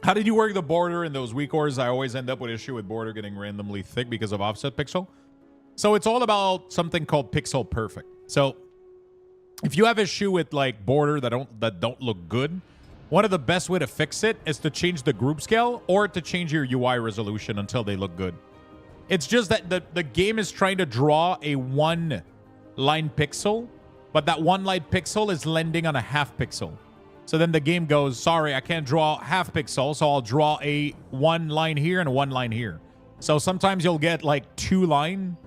how did you work the border in those WeakAuras? I always end up with issue with border getting randomly thick because of offset pixel. So it's all about something called pixel perfect. So if you have issue with like border that don't look good, one of the best way to fix it is to change the group scale or to change your UI resolution until they look good. It's just that the game is trying to draw a one line pixel, but that one line pixel is landing on a half pixel. So then the game goes, sorry, I can't draw half pixel, so I'll draw a one line here and a one line here. So sometimes you'll get like two line.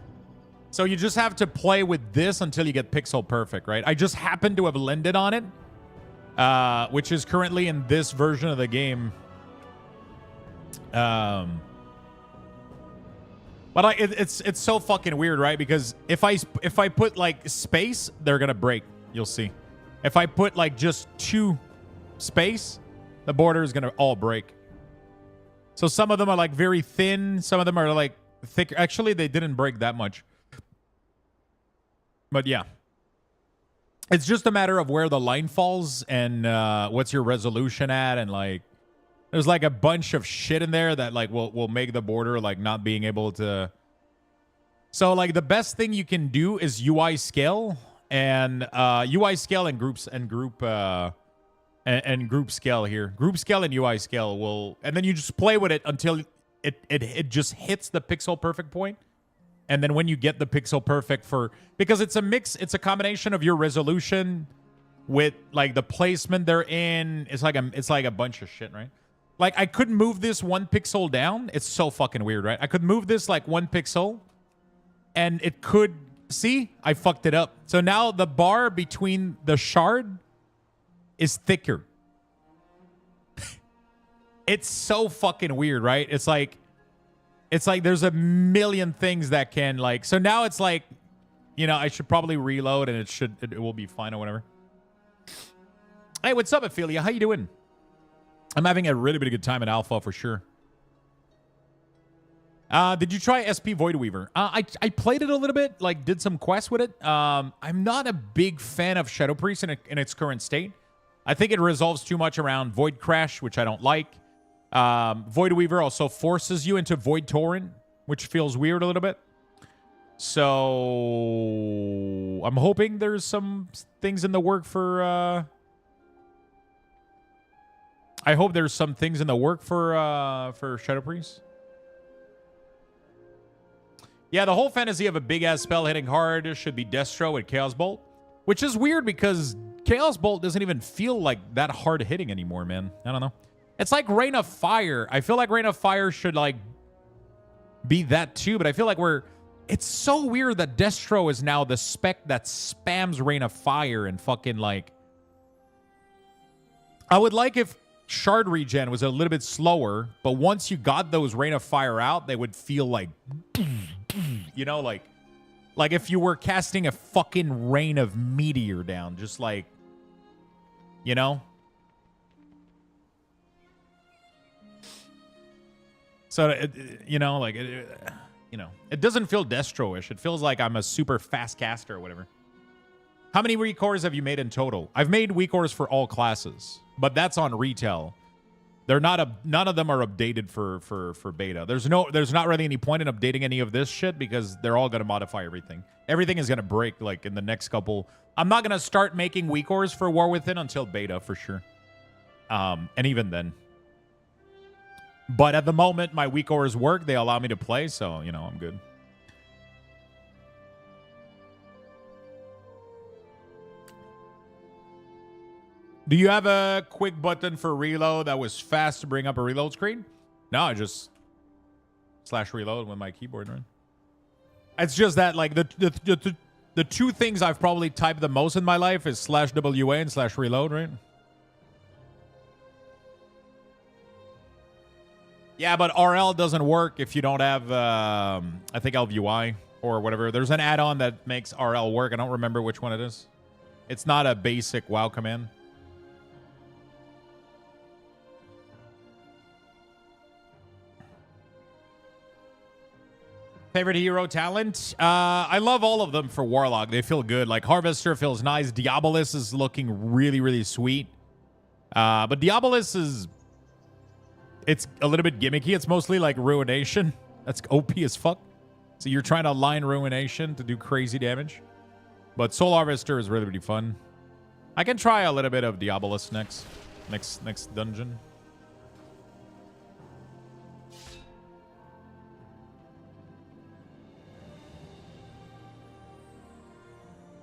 So you just have to play with this until you get pixel perfect, right? I just happen to have landed on it, which is currently in this version of the game. But it's so fucking weird, right? Because if I put like space, they're gonna break. You'll see. If I put like just two space, the border is gonna all break. So some of them are like very thin, some of them are like thick. Actually, they didn't break that much. But yeah, it's just a matter of where the line falls and what's your resolution at, and like there's like a bunch of shit in there that like will make the border like not being able to. So like the best thing you can do is UI scale and UI scale and groups and group scale here. Group scale and UI scale will, and then you just play with it until it just hits the pixel perfect point. And then when you get the pixel perfect because it's a mix, it's a combination of your resolution with like the placement they're in. It's like a bunch of shit, right? Like I could move this one pixel down. It's so fucking weird, right? I could move this like one pixel and it could, see, I fucked it up. So now the bar between the shard is thicker. It's so fucking weird, right? It's like there's a million things that can like, so now it's like, you know, I should probably reload and it will be fine or whatever. Hey, what's up, Ophelia? How you doing? I'm having a really, really good time at Alpha for sure. Did you try SP Void Weaver? I played it a little bit, like did some quests with it. I'm not a big fan of Shadow Priest in its current state. I think it resolves too much around Void Crash, which I don't like. Void Weaver also forces you into Void Torrent, which feels weird a little bit. So I'm hoping there's some things in the work for... I hope there's some things in the work for Shadow Priest. Yeah, the whole fantasy of a big-ass spell hitting hard should be Destro with Chaos Bolt, which is weird because Chaos Bolt doesn't even feel like that hard hitting anymore, man. I don't know. It's like Rain of Fire. I feel like Rain of Fire should, like, be that too, but I feel like it's so weird that Destro is now the spec that spams Rain of Fire and fucking, like... I would like if Shard regen was a little bit slower, but once you got those Rain of Fire out, they would feel like... You know, like if you were casting a fucking rain of meteor down, just like, you know? So, you know, like, you know, it doesn't feel Destro-ish. It feels like I'm a super fast caster or whatever. How many WeakAuras have you made in total? I've made WeakAuras for all classes, but that's on retail. They're not none of them are updated for beta. There's not really any point in updating any of this shit because they're all gonna modify everything. Everything is gonna break like in the next couple. I'm not gonna start making WeakAuras for War Within until beta for sure. And even then. But at the moment my WeakAuras work, they allow me to play, so you know I'm good. Do you have a quick button for reload that was fast to bring up a reload screen? No, I just /reload with my keyboard, right? It's just that like the two things I've probably typed the most in my life is /WA and /reload, right? Yeah, but RL doesn't work if you don't have I think LVUI or whatever. There's an add-on that makes RL work. I don't remember which one it is. It's not a basic WoW command. Favorite hero talent? I love all of them for Warlock. They feel good. Like Harvester feels nice. Diabolus is looking really, really sweet. But Diabolus is... It's a little bit gimmicky. It's mostly like Ruination. That's OP as fuck. So you're trying to align Ruination to do crazy damage. But Soul Harvester is really, really fun. I can try a little bit of Diabolus next dungeon.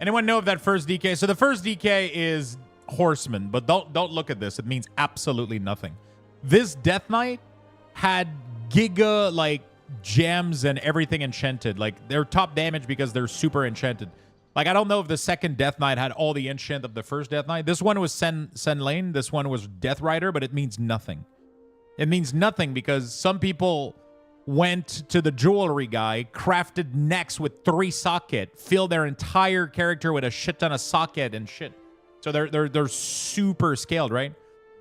Anyone know of that first DK? So the first DK is Horseman, but don't look at this. It means absolutely nothing. This Death Knight had giga like gems and everything enchanted. Like they're top damage because they're super enchanted. Like I don't know if the second Death Knight had all the enchant of the first Death Knight. This one was Sen Lane. This one was Death Rider, but it means nothing. It means nothing because some people went to the jewelry guy, crafted necks with 3 socket, filled their entire character with a shit ton of socket and shit. So they're super scaled, right?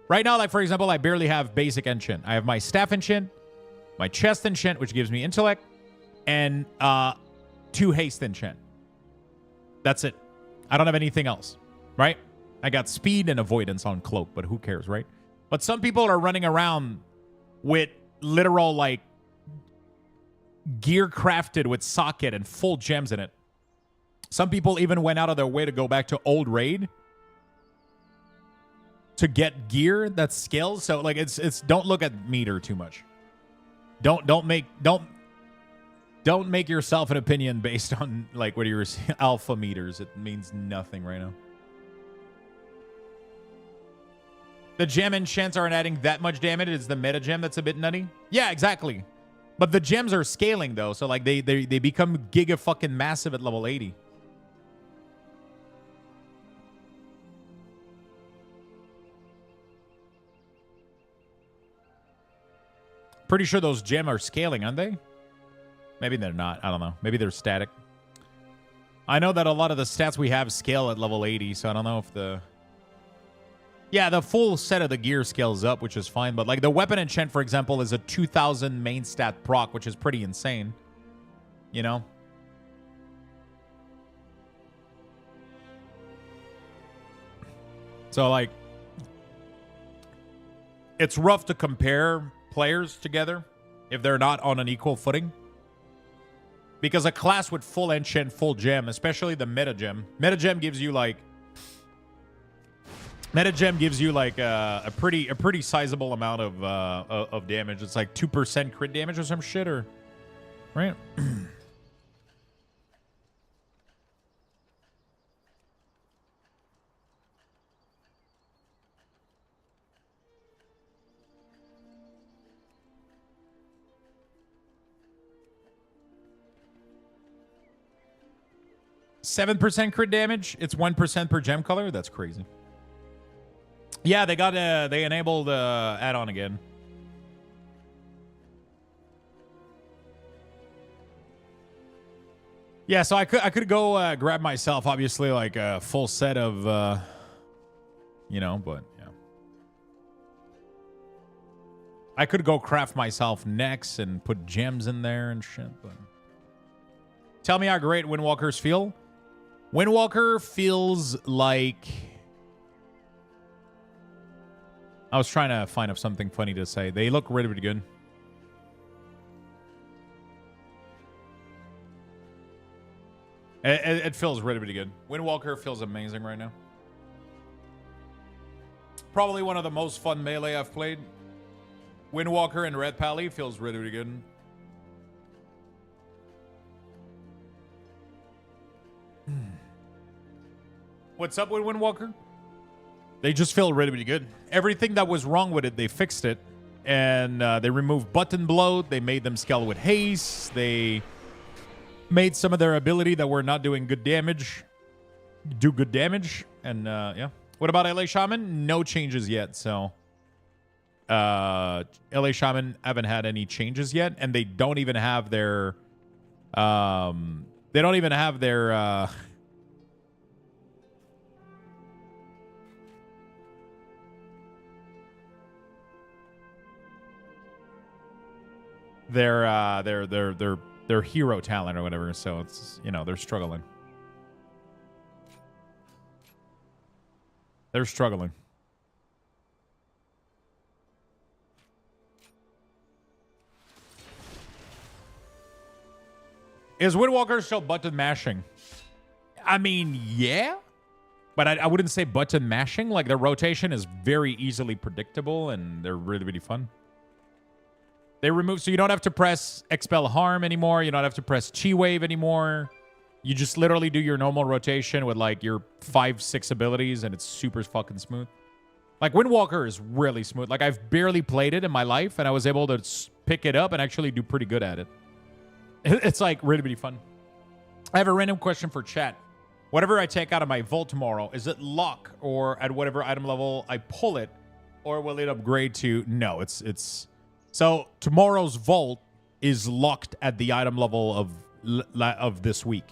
Right now, like for example, I barely have basic enchant. I have my staff enchant, my chest enchant, which gives me intellect, and 2 haste enchant. That's it. I don't have anything else, right? I got speed and avoidance on cloak, but who cares, right? But some people are running around with literal like gear crafted with socket and full gems in it. Some people even went out of their way to go back to old raid to get gear that scales. So like it's don't look at meter too much. Don't make yourself an opinion based on like what you're alpha meters. It means nothing right now. The gem enchants aren't adding that much damage. It's the meta gem that's a bit nutty. Yeah, exactly. But the gems are scaling though, so like they become giga fucking massive at level 80. Pretty sure those gems are scaling, aren't they? Maybe they're not. I don't know. Maybe they're static. I know that a lot of the stats we have scale at level 80, so I don't know if the... Yeah, the full set of the gear scales up, which is fine. But like the weapon enchant, for example, is a 2,000 main stat proc, which is pretty insane. You know? So like, it's rough to compare players together if they're not on an equal footing. Because a class with full enchant, full gem, especially the meta gem. Meta gem gives you like a pretty sizable amount of damage. It's like 2% crit damage or some shit, or right? 7% crit damage. It's 1% per gem color. That's crazy. Yeah, they enabled add-on again. Yeah, so I could go grab myself, obviously, like a full set of, but yeah. I could go craft myself necks and put gems in there and shit, but... Tell me how great Windwalkers feel. Windwalker feels like... I was trying to find something funny to say. They look really, really good. It feels really, really good. Windwalker feels amazing right now. Probably one of the most fun melee I've played. Windwalker and Red Pally feels really, really good. What's up with Windwalker? They just feel really, really good. Everything that was wrong with it, they fixed it. And they removed button bloat. They made them scale with haste. They made some of their ability that were not doing good damage do good damage. And yeah. What about LA Shaman? No changes yet. So LA Shaman haven't had any changes yet. And they don't even have their... their hero talent or whatever, so it's, they're struggling. They're struggling. Is Windwalker still button mashing? I mean, yeah. But I wouldn't say button mashing. Like, their rotation is very easily predictable, and they're really, really fun. They remove, so you don't have to press Expel Harm anymore. You don't have to press Chi Wave anymore. You just literally do your normal rotation with like your 5-6 abilities, and it's super fucking smooth. Like, Windwalker is really smooth. Like, I've barely played it in my life, and I was able to pick it up and actually do pretty good at it. It's like really, really fun. I have a random question for chat. Whatever I take out of my vault tomorrow, is it lock, or at whatever item level I pull it, or will it upgrade to... No, it's... So tomorrow's vault is locked at the item level of this week.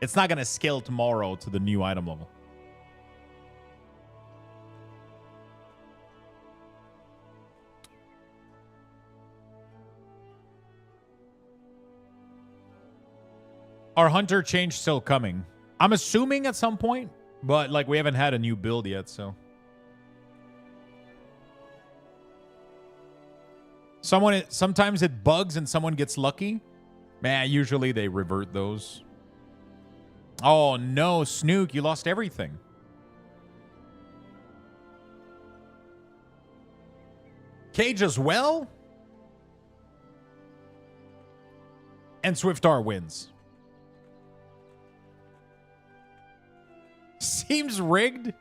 It's not going to scale tomorrow to the new item level. Our hunter change still coming? I'm assuming at some point, but like we haven't had a new build yet, so... Sometimes it bugs and someone gets lucky. Man, usually they revert those. Oh no, Snook, you lost everything. Cage as well? And Swiftar wins. Seems rigged.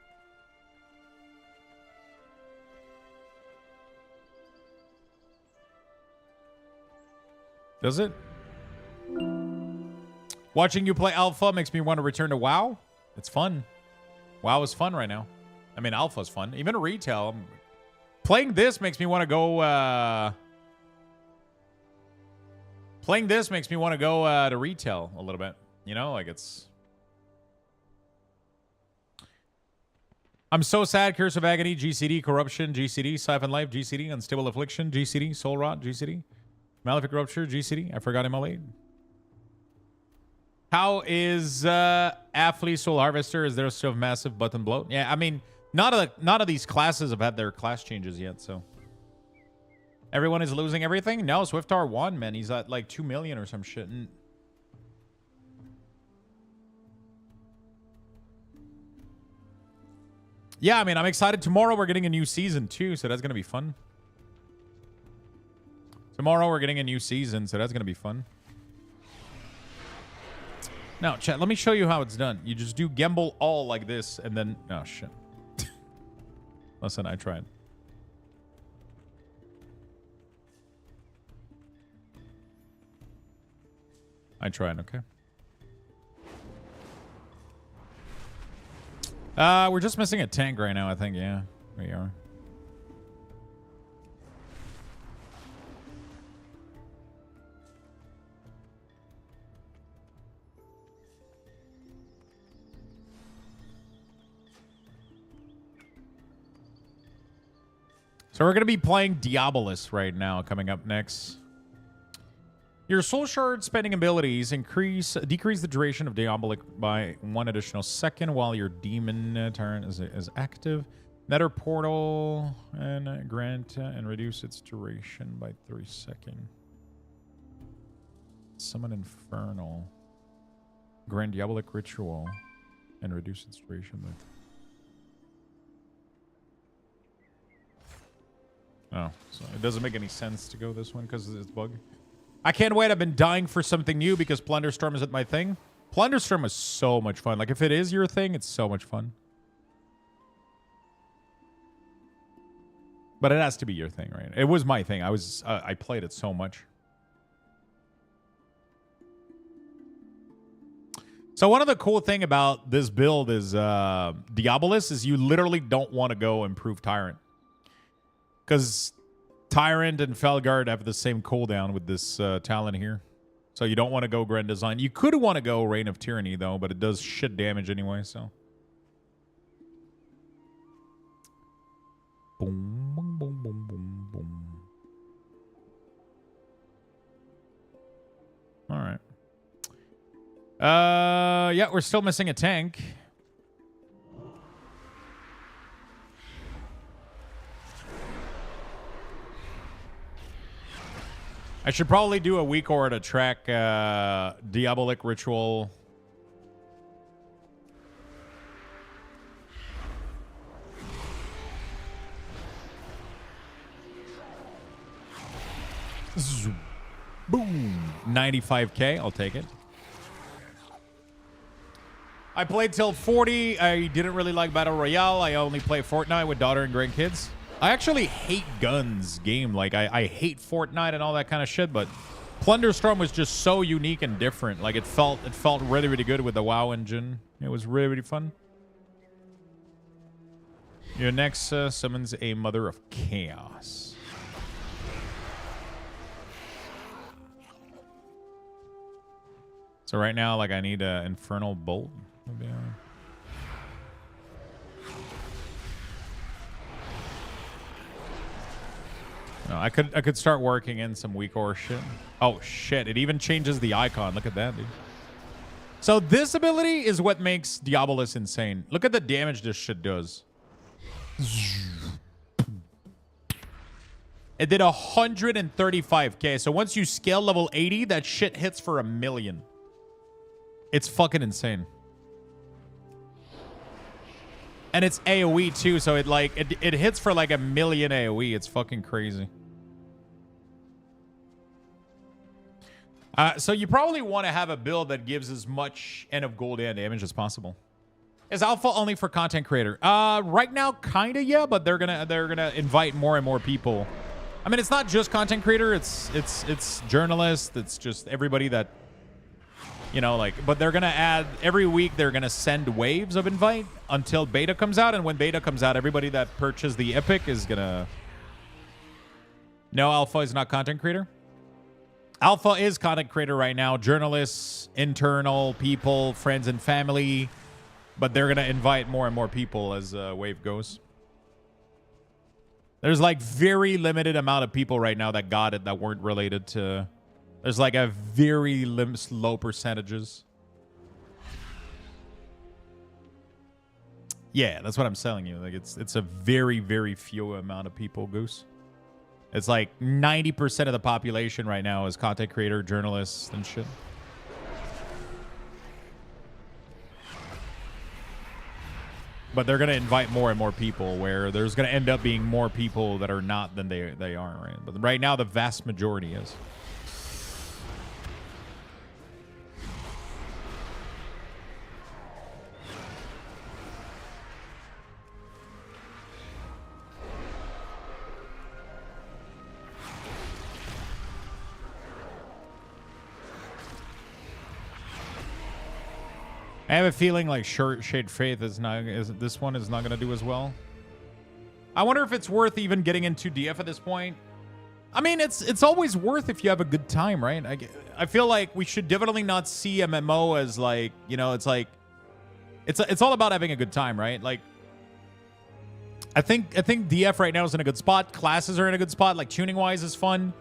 Does it? Watching you play Alpha makes me want to return to WoW. It's fun. WoW is fun right now. I mean, Alpha's fun. Even retail. Playing this makes me want to go... Playing this makes me want to go to retail a little bit. Like it's... I'm so sad. Curse of Agony, GCD, Corruption, GCD, Siphon Life, GCD, Unstable Affliction, GCD, Soul Rot, GCD. Malefic Rupture, GCD. I forgot ML8. How is Athlete Soul Harvester? Is there still massive button bloat? Yeah, I mean, none of these classes have had their class changes yet, so Everyone is losing everything? No, Swiftar won, man. He's at like 2 million or some shit. Yeah, I mean, I'm excited. Tomorrow we're getting a new season too, so that's going to be fun. Tomorrow we're getting a new season, so that's going to be fun. Now, chat, let me show you how it's done. You just do Gamble all like this, and then... Oh, shit. Listen, I tried. Okay. We're just missing a tank right now, I think. Yeah, we are. So we're going to be playing Diabolus right now, coming up next. Your soul shard spending abilities decrease the duration of Diabolic by 1 additional second while your demon turn is active. Nether portal and grant and reduce its duration by 3 seconds. Summon infernal. Grant Diabolic ritual and reduce its duration by... Oh, so it doesn't make any sense to go this one because of this bug. I can't wait. I've been dying for something new because Plunderstorm isn't my thing. Plunderstorm is so much fun. Like, if it is your thing, it's so much fun. But it has to be your thing, right? It was my thing. I played it so much. So one of the cool thing about this build is Diabolus is you literally don't want to go improve Tyrant. Because Tyrant and Felguard have the same cooldown with this talent here. So you don't want to go Grand Design. You could want to go Reign of Tyranny, though, but it does shit damage anyway, so. Boom, boom, boom, boom, boom, boom. All right. Yeah, we're still missing a tank. I should probably do a WeakAuras to track Diabolic Ritual. Boom. 95k. I'll take it. I played till 40. I didn't really like Battle Royale. I only play Fortnite with daughter and grandkids. I actually hate guns game. Like, I hate Fortnite and all that kind of shit, but Plunderstorm was just so unique and different. Like, it felt really, really good with the WoW engine. It was really, really fun. Your next summons a Mother of Chaos. So right now, like, I need an Infernal Bolt. Maybe no, I could start working in some WeakAuras shit. Oh shit! It even changes the icon. Look at that, dude. So this ability is what makes Diabolus insane. Look at the damage this shit does. It did 135k. So once you scale level 80, that shit hits for 1 million. It's fucking insane. And it's AoE too, so it hits for like 1 million AoE. It's fucking crazy. So you probably want to have a build that gives as much end of gold and damage as possible. Is alpha only for content creator? Right now, kinda, yeah, but they're gonna invite more and more people. I mean, it's not just content creator. It's journalists. It's just everybody that, you know, like. But they're gonna add every week. They're gonna send waves of invite until beta comes out, and when beta comes out, everybody that purchased the epic is gonna. No, alpha is not content creator. Alpha is content creator right now. Journalists, internal people, friends and family. But they're going to invite more and more people as wave goes. There's like very limited amount of people right now that got it that weren't related to... There's like a very low percentages. Yeah, that's what I'm telling you. Like it's a very, very few amount of people, Goose. It's like 90% of the population right now is content creator, journalists, and shit. But they're going to invite more and more people where there's going to end up being more people that are not than they are, right? But right now, the vast majority is. I have a feeling like Shade Faith this one is not going to do as well. I wonder if it's worth even getting into DF at this point. I mean, it's always worth if you have a good time, right? I feel like we should definitely not see MMO as like, you know, it's like it's all about having a good time, right? Like I think DF right now is in a good spot. Classes are in a good spot. Like tuning wise is fun.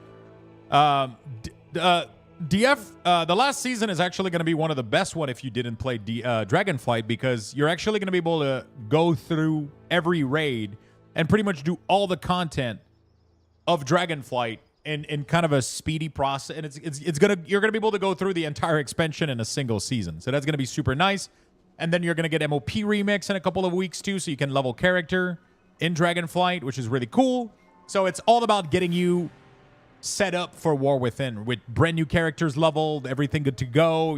DF, the last season is actually going to be one of the best one if you didn't play Dragonflight, because you're actually going to be able to go through every raid and pretty much do all the content of Dragonflight in kind of a speedy process. And you're gonna be able to go through the entire expansion in a single season. So that's gonna be super nice. And then you're gonna get MOP remix in a couple of weeks too, so you can level character in Dragonflight, which is really cool. So it's all about getting you set up for War Within with brand new characters leveled, everything good to go.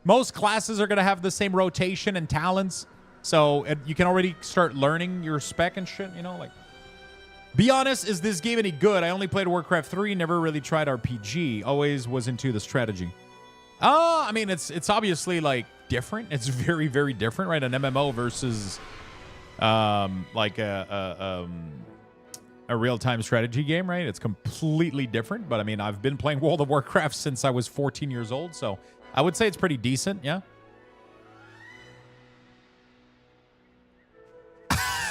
Most classes are gonna have the same rotation and talents, so you can already start learning your spec and shit. You know, like, be honest, is this game any good? I only played Warcraft 3, never really tried RPG. Always was into the strategy. I mean, it's obviously like different. It's very, very different, right? An MMO versus like a real-time strategy game, right? It's completely different. But I mean, I've been playing World of Warcraft since I was 14 years old, so I would say it's pretty decent, yeah.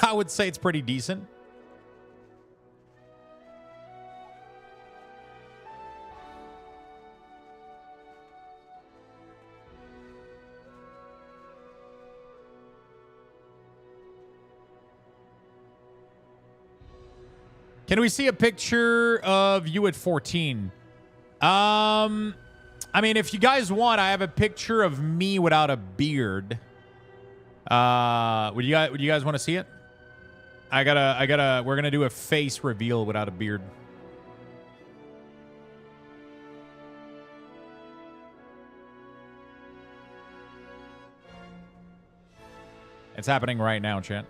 I would say it's pretty decent. Can we see a picture of you at 14? I mean, if you guys want, I have a picture of me without a beard. Would you guys want to see it? We're gonna do a face reveal without a beard. It's happening right now, chat.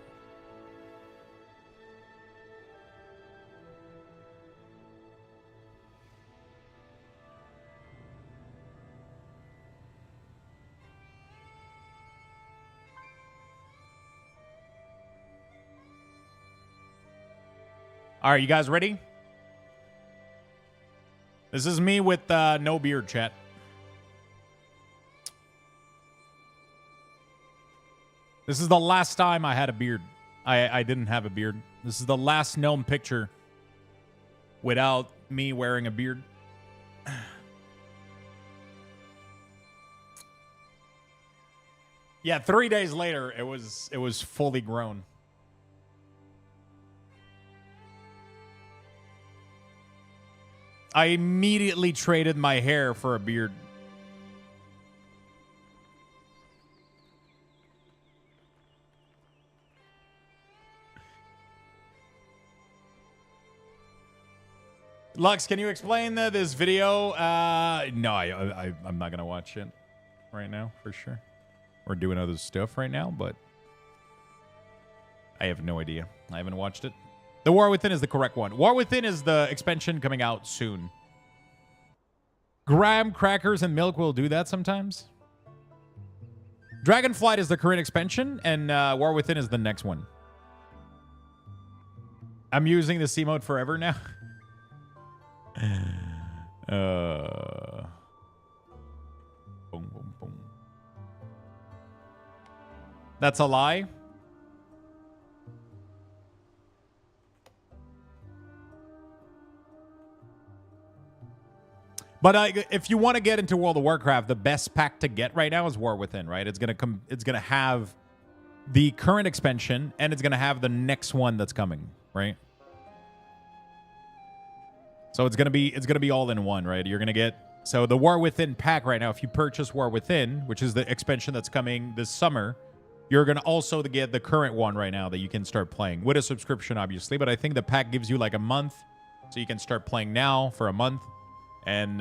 All right, you guys ready? This is me with no beard, chat. This is the last time I had a beard. I didn't have a beard. This is the last known picture without me wearing a beard. Yeah, 3 days later, it was fully grown. I immediately traded my hair for a beard. Lux, can you explain this video? No, I'm not gonna watch it right now for sure. We're doing other stuff right now, but I have no idea. I haven't watched it. The War Within is the correct one. War Within is the expansion coming out soon. Graham crackers and milk will do that sometimes. Dragonflight is the current expansion, and War Within is the next one. I'm using the C mode forever now. Boom, boom, boom. That's a lie. But if you want to get into World of Warcraft, the best pack to get right now is War Within, right? It's gonna have the current expansion, and it's gonna have the next one that's coming, right? So it's gonna be all in one, right? You're gonna get so the War Within pack right now. If you purchase War Within, which is the expansion that's coming this summer, you're gonna also get the current one right now that you can start playing with a subscription, obviously. But I think the pack gives you like a month, so you can start playing now for a month, and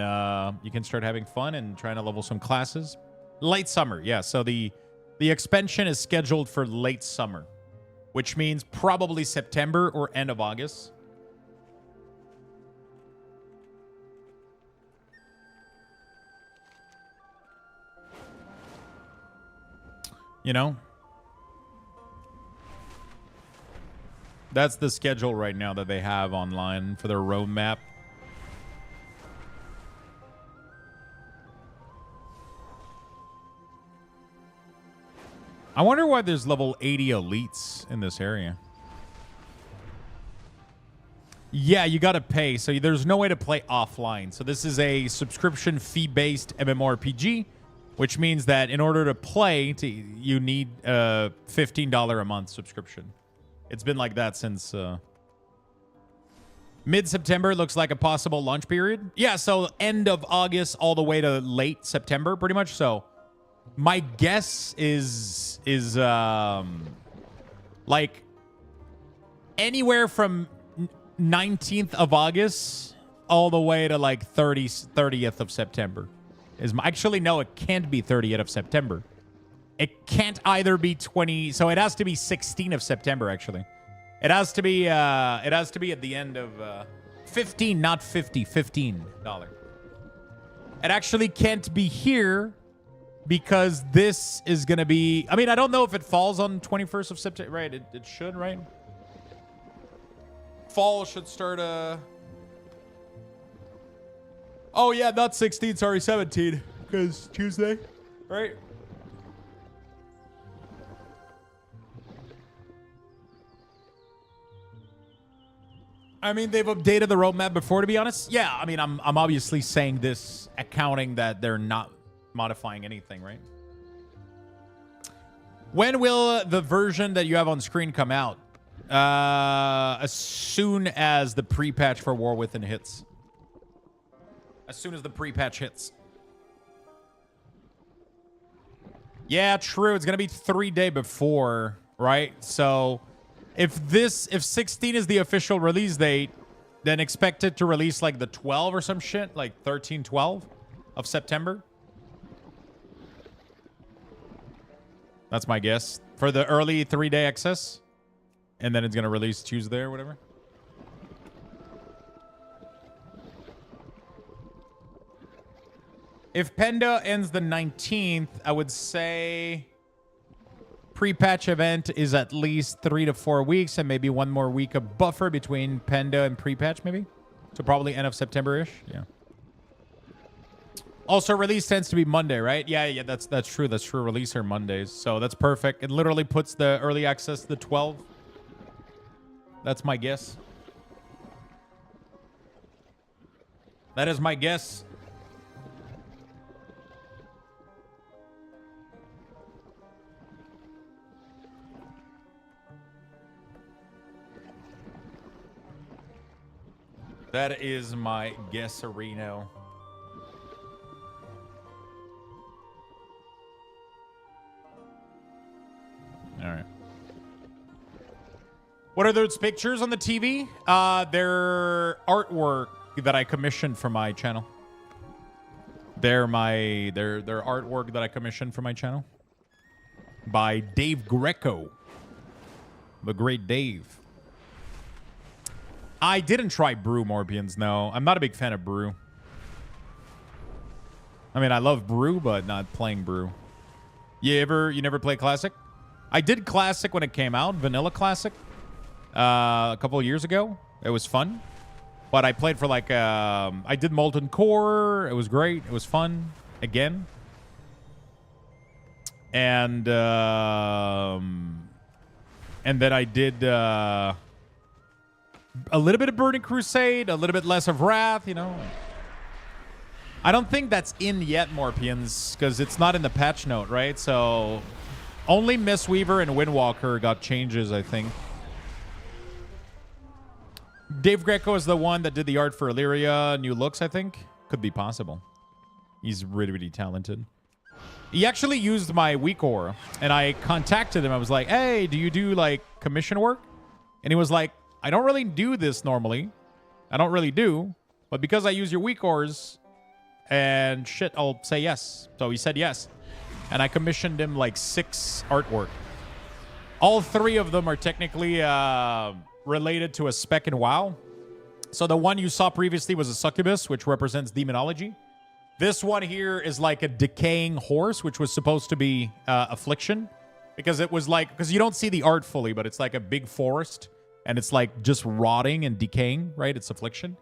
you can start having fun and trying to level some classes. Late summer, yeah. So the expansion is scheduled for late summer, which means probably September or end of August. You know? That's the schedule right now that they have online for their roadmap. I wonder why there's level 80 elites in this area. Yeah, you got to pay. So there's no way to play offline. So this is a subscription fee-based MMORPG, which means that in order to play, you need a $15 a month subscription. It's been like that since mid-September. Looks like a possible launch period. Yeah, so end of August all the way to late September, pretty much. So my guess is like anywhere from 19th of August all the way to like 30th of September. Actually, no, it can't be 30th of September. It can't either be 20. So it has to be 16th of September, actually. It has to be at the end of 15, not 50, $15. It actually can't be here because this is going to be, I mean, I don't know if it falls on 21st of September, right? It should, right? Fall should start oh yeah, not 16, sorry, 17, because Tuesday, right? I mean, they've updated the roadmap before, to be honest. Yeah, I mean, I'm obviously saying this accounting that they're not modifying anything, right? When will the version that you have on screen come out? As soon as the pre-patch for War Within hits. As soon as the pre-patch hits. Yeah, true. It's going to be 3 days before, right? So if 16 is the official release date, then expect it to release like the 12 or some shit, like 13, 12 of September. That's my guess. For the early 3-day access. And then it's going to release Tuesday or whatever. If Penda ends the 19th, I would say pre-patch event is at least 3 to 4 weeks and maybe 1 more week of buffer between Penda and pre-patch maybe. So probably end of September-ish. Yeah. Also, release tends to be Monday, right? Yeah, that's true. That's true. Release are Mondays. So that's perfect. It literally puts the early access to the 12. That's my guess. That is my guess. That is my guess-arino. All right. What are those pictures on the TV? They're artwork that I commissioned for my channel. They're artwork that I commissioned for my channel by Dave Greco, the great Dave. I didn't try Brew, Morbians. No, I'm not a big fan of Brew. I mean, I love Brew, but not playing Brew. You never play Classic? I did Classic when it came out, Vanilla Classic, a couple of years ago. It was fun, but I played for like I did Molten Core. It was great. It was fun again, and then I did a little bit of Burning Crusade, a little bit less of Wrath. You know, I don't think that's in yet, Morpians, because it's not in the patch note, right? So only Mistweaver and Windwalker got changes, I think. Dave Greco is the one that did the art for Illyria New Looks, I think. Could be possible. He's really, really talented. He actually used my WeakAuras, and I contacted him. I was like, hey, do you do, like, commission work? And he was like, I don't really do this normally. I don't really do. But because I use your WeakAuras and shit, I'll say yes. So he said yes. And I commissioned him, like, 6 artwork. All 3 of them are technically related to a spec in WoW. So the one you saw previously was a succubus, which represents demonology. This one here is like a decaying horse, which was supposed to be affliction. Because it was like, because you don't see the art fully, but it's like a big forest. And it's like just rotting and decaying, right? It's affliction.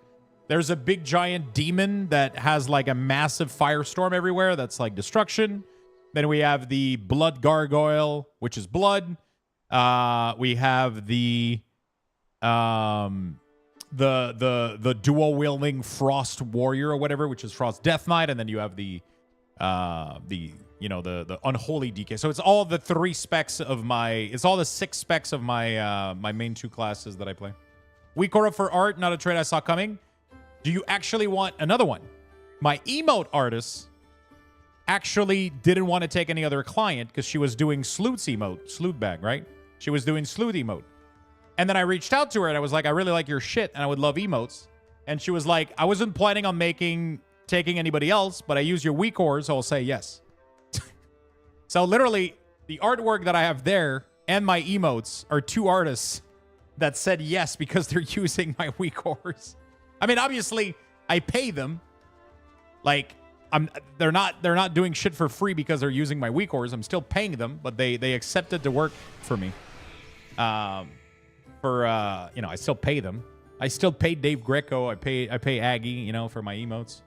There's a big giant demon that has like a massive firestorm everywhere. That's like destruction. Then we have the blood gargoyle, which is blood. We have the dual wielding frost warrior or whatever, which is Frost Death Knight, and then you have the unholy DK. So it's all the 3 specs of it's all the 6 specs of my my main 2 classes that I play. WeakAuras for art, not a trade I saw coming. Do you actually want another one? My emote artist actually didn't want to take any other client because she was doing Sloot's emote, Sloot Bag, right? She was doing Sloot emote. And then I reached out to her and I was like, I really like your shit and I would love emotes. And she was like, I wasn't planning on taking anybody else, but I use your WeakAuras, so I'll say yes. So literally, the artwork that I have there and my emotes are 2 artists that said yes because they're using my WeakAuras. I mean, obviously, I pay them. Like, they're not doing shit for free because they're using my WeakAuras. I'm still paying them, but they accepted to work for me. I still pay them. I still pay Dave Greco. I pay Aggie, for my emotes.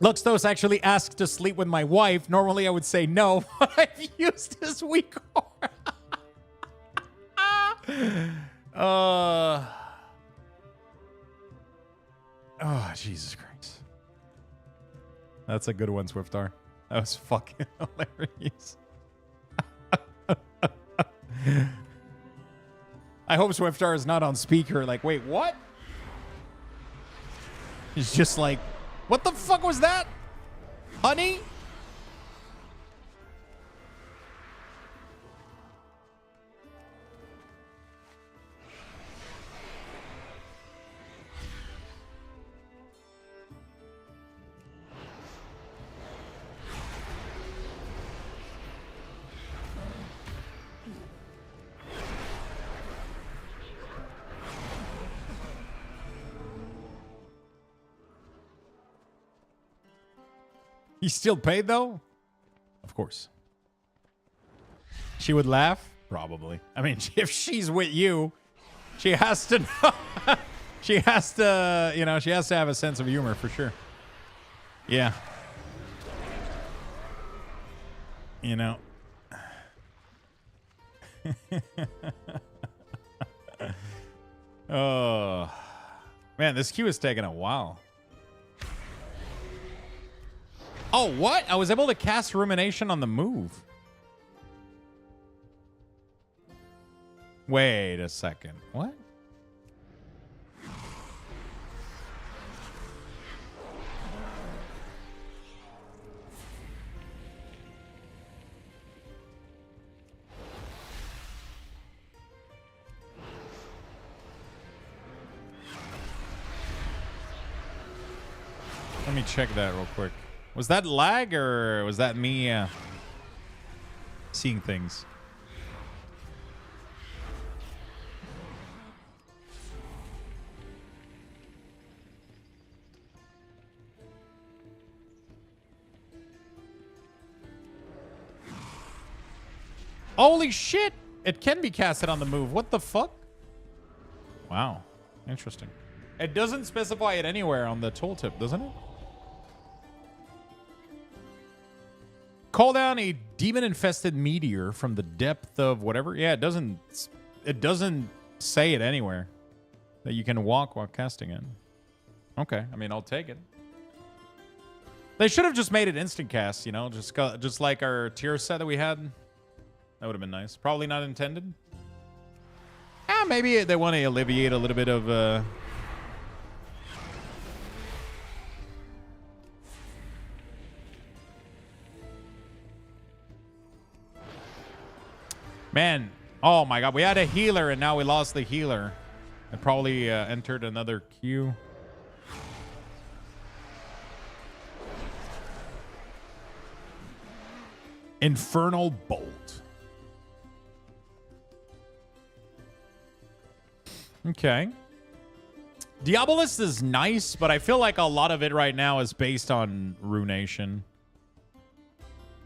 Luxthos actually asked to sleep with my wife. Normally I would say no, but I've used his WeakAuras. Oh, Jesus Christ. That's a good one, Swiftar. That was fucking hilarious. I hope Swiftar is not on speaker. Like, wait, what? He's just like, what the fuck was that? Honey? You still paid, though? Of course. She would laugh? Probably. I mean, if she's with you, she has to know. She has to, she has to have a sense of humor, for sure. Yeah. Oh. Man, this queue is taking a while. Oh, what? I was able to cast Rumination on the move. Wait a second. What? Let me check that real quick. Was that lag or was that me seeing things? Holy shit! It can be casted on the move. What the fuck? Wow. Interesting. It doesn't specify it anywhere on the tooltip, doesn't it? Call down a demon-infested meteor from the depth of whatever. Yeah, it doesn't say it anywhere that you can walk while casting it. Okay, I mean, I'll take it. They should have just made it instant cast, just like our tier set that we had. That would have been nice. Probably not intended. maybe they want to alleviate a little bit of man, oh my god, we had a healer and now we lost the healer. It probably entered another queue. Infernal Bolt. Okay. Diabolist is nice, but I feel like a lot of it right now is based on Runation.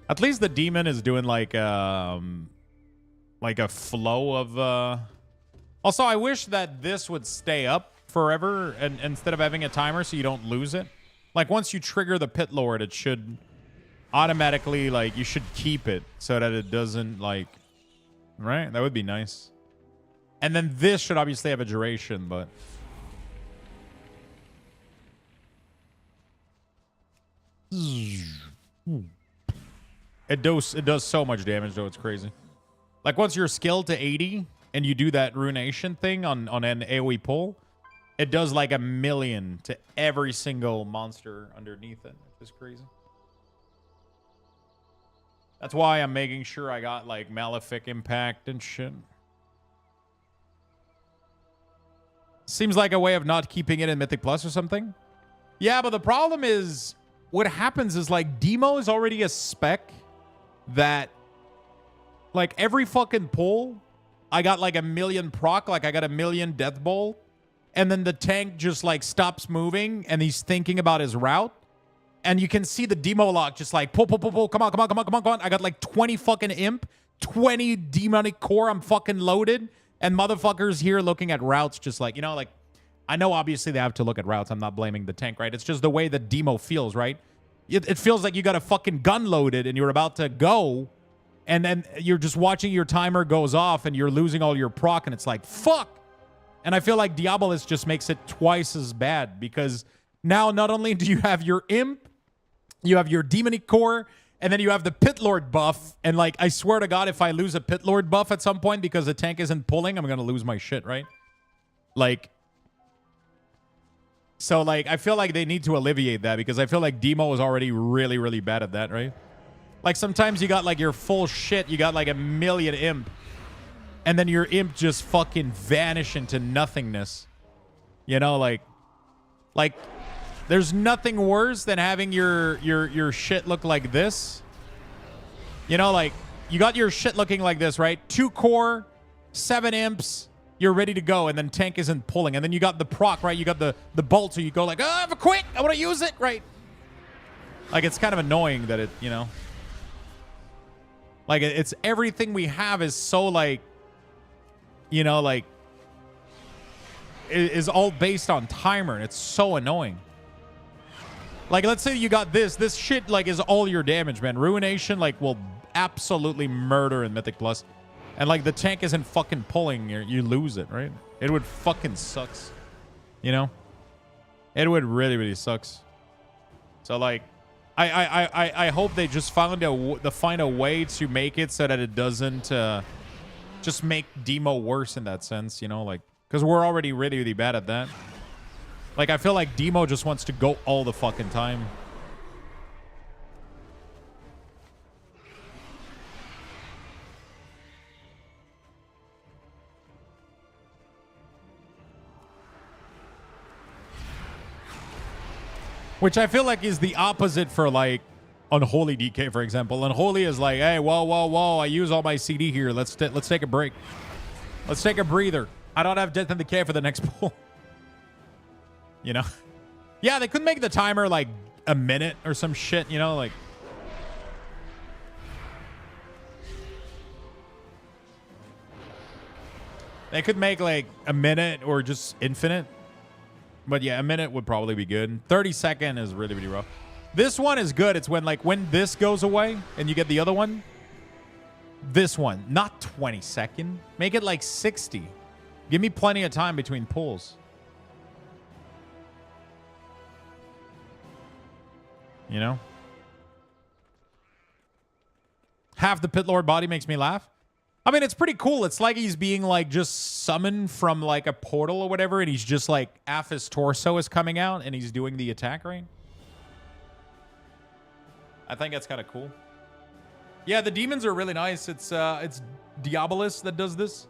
At least the demon is doing like a flow of Also, I wish that this would stay up forever and instead of having a timer so you don't lose it. Like once you trigger the Pit Lord, it should automatically, like, you should keep it so that it doesn't, like, right? That would be nice. And then this should obviously have a duration, but it does so much damage though. It's crazy. Like once you're skilled to 80 and you do that Runation thing on an AoE pull, it does like 1,000,000 to every single monster underneath it. It's crazy. That's why I'm making sure I got like Malefic Impact and shit. Seems like a way of not keeping it in Mythic Plus or something. Yeah, but the problem is what happens is like Demo is already a spec that like every fucking pull I got like 1,000,000 proc, like I got 1,000,000 Death Bolt, and then the tank just like stops moving and he's thinking about his route. And you can see the Demo lock just like pull, come on. I got like 20 fucking imp, 20 demonic core. I'm fucking loaded. And motherfuckers here looking at routes just like, you know, like, I know obviously they have to look at routes. I'm not blaming the tank, right? It's just the way the Demo feels, right? It feels like you got a fucking gun loaded and you're about to go. And then you're just watching your timer goes off and you're losing all your proc. And it's like, fuck. And I feel like Diabolist just makes it twice as bad because now not only do you have your imp, you have your demonic core, and then you have the Pit Lord buff. And like, I swear to God, if I lose a Pit Lord buff at some point because the tank isn't pulling, I'm going to lose my shit, right? Like, so like, I feel like they need to alleviate that because I feel like Demo is already really, really bad at that, right? Like sometimes you got like your full shit, you got like 1,000,000 imp, and then your imp just fucking vanish into nothingness. You know, like there's nothing worse than having your shit look like this. You know, like, you got your shit looking like this, right? 2 core, 7 imps, you're ready to go, and then tank isn't pulling. And then you got the proc, right? You got the bolt, so you go like, oh, I have a quick, I want to use it, right? Like, it's kind of annoying that it, you know. Like, it's everything we have is so, like, you know, like, is all based on timer, and it's so annoying. Like, let's say you got this shit, like, is all your damage, man. Ruination, like, will absolutely murder in Mythic Plus. And, like, the tank isn't fucking pulling, you lose it, right? It would fucking sucks. You know? It would really, really sucks. So, like, I hope they just find a way to make it so that it doesn't just make Demo worse in that sense, you know? Like, because we're already really, really bad at that. Like, I feel like Demo just wants to go all the fucking time. Which I feel like is the opposite for, like, Unholy DK, for example. Unholy is like, hey, whoa, I use all my CD here. Let's take a break. Let's take a breather. I don't have Death and Decay for the next pull. You know? Yeah, they could make the timer like a minute or some shit, you know, like. They could make like a minute or just infinite. But yeah, a minute would probably be good. 30-second is really, really rough. This one is good. It's when this goes away and you get the other one. This one, not 20-second. Make it like 60. Give me plenty of time between pulls. You know? Half the Pit Lord body makes me laugh. I mean, it's pretty cool. It's like he's being like just summoned from like a portal or whatever, and he's just like half his torso is coming out and he's doing the attack, right? I think that's kind of cool. Yeah, the demons are really nice. It's Diabolus that does this.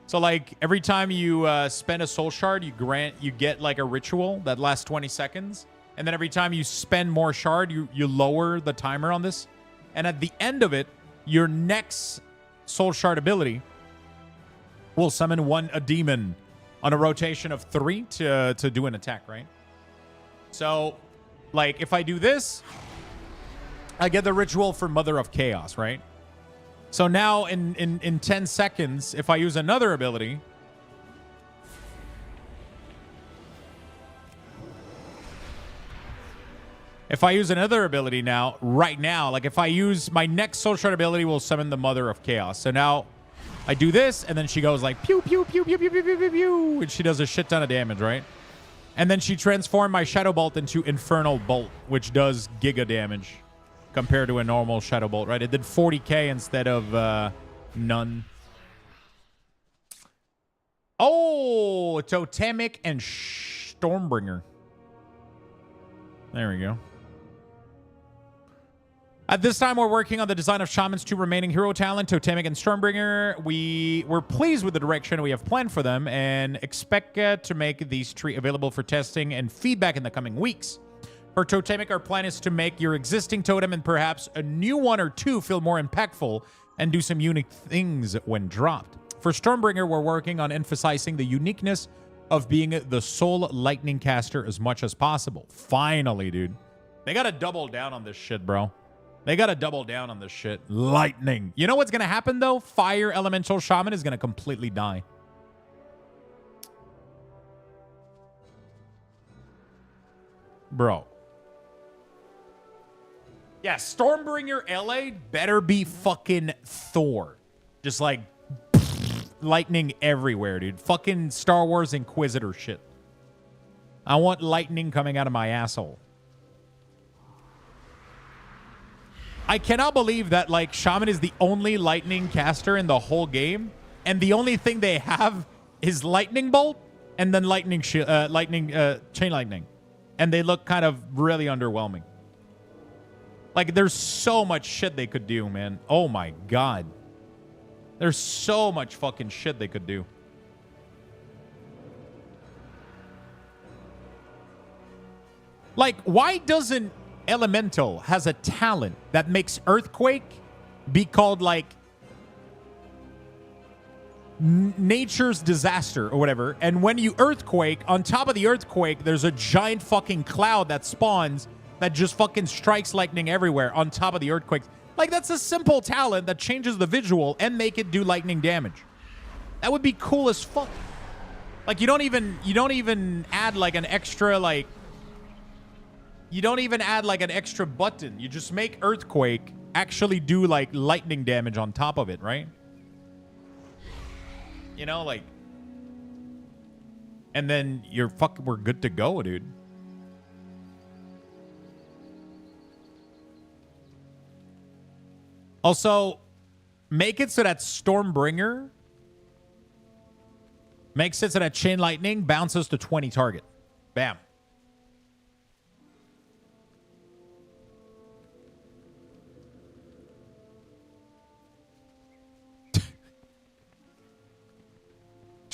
So like every time you spend a soul shard, you get like a ritual that lasts 20 seconds. And then every time you spend more shard, you lower the timer on this. And at the end of it, your next soul shard ability will summon a demon on a rotation of 3 to do an attack, right? So like if I do this, I get the ritual for Mother of Chaos, right? So now in 10 seconds, if I use another ability, now, right now, like if I use my next soul shard ability will summon the Mother of Chaos. So now I do this, and then she goes like pew, pew, pew, pew, pew, pew, pew, pew, pew, and she does a shit ton of damage, right? And then she transformed my Shadow Bolt into Infernal Bolt, which does giga damage compared to a normal Shadow Bolt, right? It did 40k instead of none. Oh, Totemic and Stormbringer. There we go. At this time, we're working on the design of Shaman's 2 remaining hero talent, Totemic and Stormbringer. We're pleased with the direction we have planned for them and expect to make these 3 available for testing and feedback in the coming weeks. For Totemic, our plan is to make your existing totem and perhaps a new one or 2 feel more impactful and do some unique things when dropped. For Stormbringer, we're working on emphasizing the uniqueness of being the sole lightning caster as much as possible. Finally, dude. They gotta double down on this shit, bro. They gotta double down on this shit. Lightning. You know what's gonna happen, though? Fire Elemental Shaman is gonna completely die. Bro. Yeah, Stormbringer LA better be fucking Thor. Just like lightning everywhere, dude. Fucking Star Wars Inquisitor shit. I want lightning coming out of my asshole. I cannot believe that, like, Shaman is the only lightning caster in the whole game, and the only thing they have is Lightning Bolt and then Chain Lightning. And they look kind of really underwhelming. Like, there's so much shit they could do, man. Oh, my God. There's so much fucking shit they could do. Like, why doesn't Elemental has a talent that makes Earthquake be called, like, nature's disaster or whatever? And when you Earthquake, on top of the Earthquake, there's a giant fucking cloud that spawns that just fucking strikes lightning everywhere on top of the Earthquakes. Like, that's a simple talent that changes the visual and make it do lightning damage. That would be cool as fuck. Like, you don't even add, like, an extra, like... You don't even add, like, an extra button. You just make Earthquake actually do, like, lightning damage on top of it, right? You know, like... And then we're good to go, dude. Also, make it so that Stormbringer makes it so that Chain Lightning bounces to 20 target. Bam.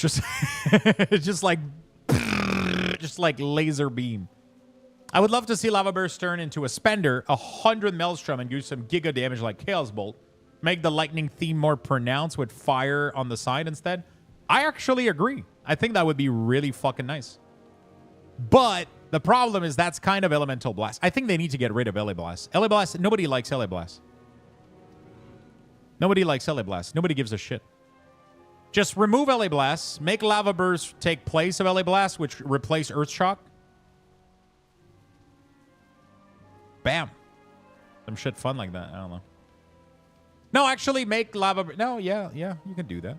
just like laser beam. I would love to see Lava Burst turn into a Spender, 100 Maelstrom, and do some giga damage like Chaos Bolt. Make the lightning theme more pronounced with fire on the side instead. I actually agree. I think that would be really fucking nice. But the problem is that's kind of Elemental Blast. I think they need to get rid of LA Blast. LA Blast, nobody likes LA Blast. Nobody likes LA Blast. Nobody gives a shit. Just remove LA Blast, make Lava Burst take place of LA Blast, which replace Earth Shock. Bam. Some shit fun like that. I don't know. No, actually make Lava... No, yeah, you can do that.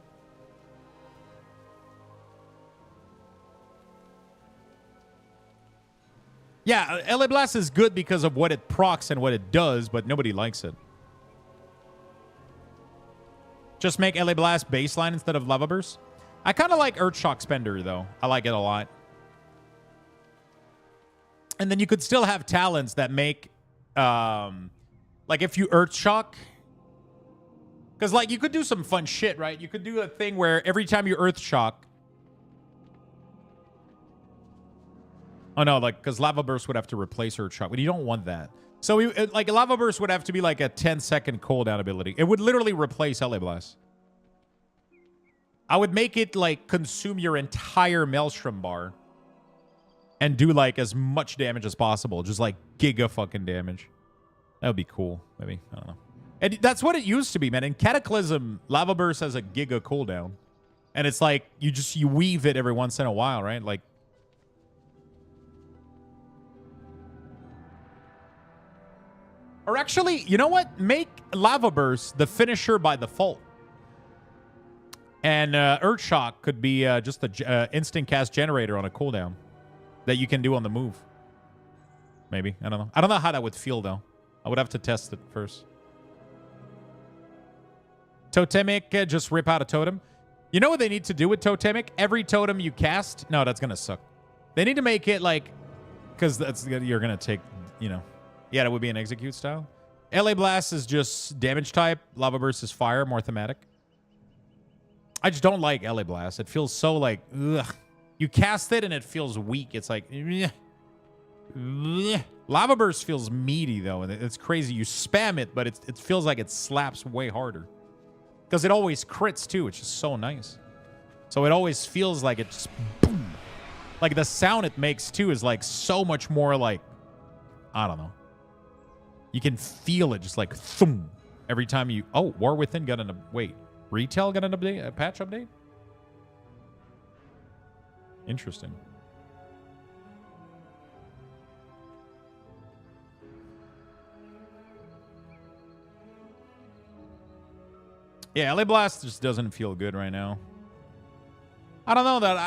Yeah, LA Blast is good because of what it procs and what it does, but nobody likes it. Just make LA Blast baseline instead of Lava Burst. I kind of like Earthshock Spender, though. I like it a lot. And then you could still have talents that make... like, if you Earthshock... Because, like, you could do some fun shit, right? You could do a thing where every time you Earthshock... Oh, no, like, because Lava Burst would have to replace Earthshock. But you don't want that. So, like, Lava Burst would have to be, like, a 10-second cooldown ability. It would literally replace LA Blast. I would make it, like, consume your entire Maelstrom bar. And do, like, as much damage as possible. Just, like, giga fucking damage. That would be cool. Maybe. I don't know. And that's what it used to be, man. In Cataclysm, Lava Burst has a giga cooldown. And it's like, you weave it every once in a while, right? Like... Or actually, you know what? Make Lava Burst the finisher by default. And Earthshock could be just an instant cast generator on a cooldown that you can do on the move. Maybe. I don't know. I don't know how that would feel, though. I would have to test it first. Totemic, just rip out a totem. You know what they need to do with Totemic? Every totem you cast... No, that's going to suck. They need to make it like... Because you're going to take, you know... Yeah, that would be an execute style. LA Blast is just damage type. Lava Burst is fire, more thematic. I just don't like LA Blast. It feels so like... Ugh. You cast it and it feels weak. It's like... Ugh. Ugh. Lava Burst feels meaty, though. And it's crazy. You spam it, but it feels like it slaps way harder. Because it always crits, too. It's just so nice. So it always feels like it just... Boom. Like, the sound it makes, too, is, like, so much more, like... I don't know. You can feel it just, like, thum. Every time you... Oh, War Within got an... Wait. Retail got an update? A patch update? Interesting. Yeah, LA Blast just doesn't feel good right now. I don't know that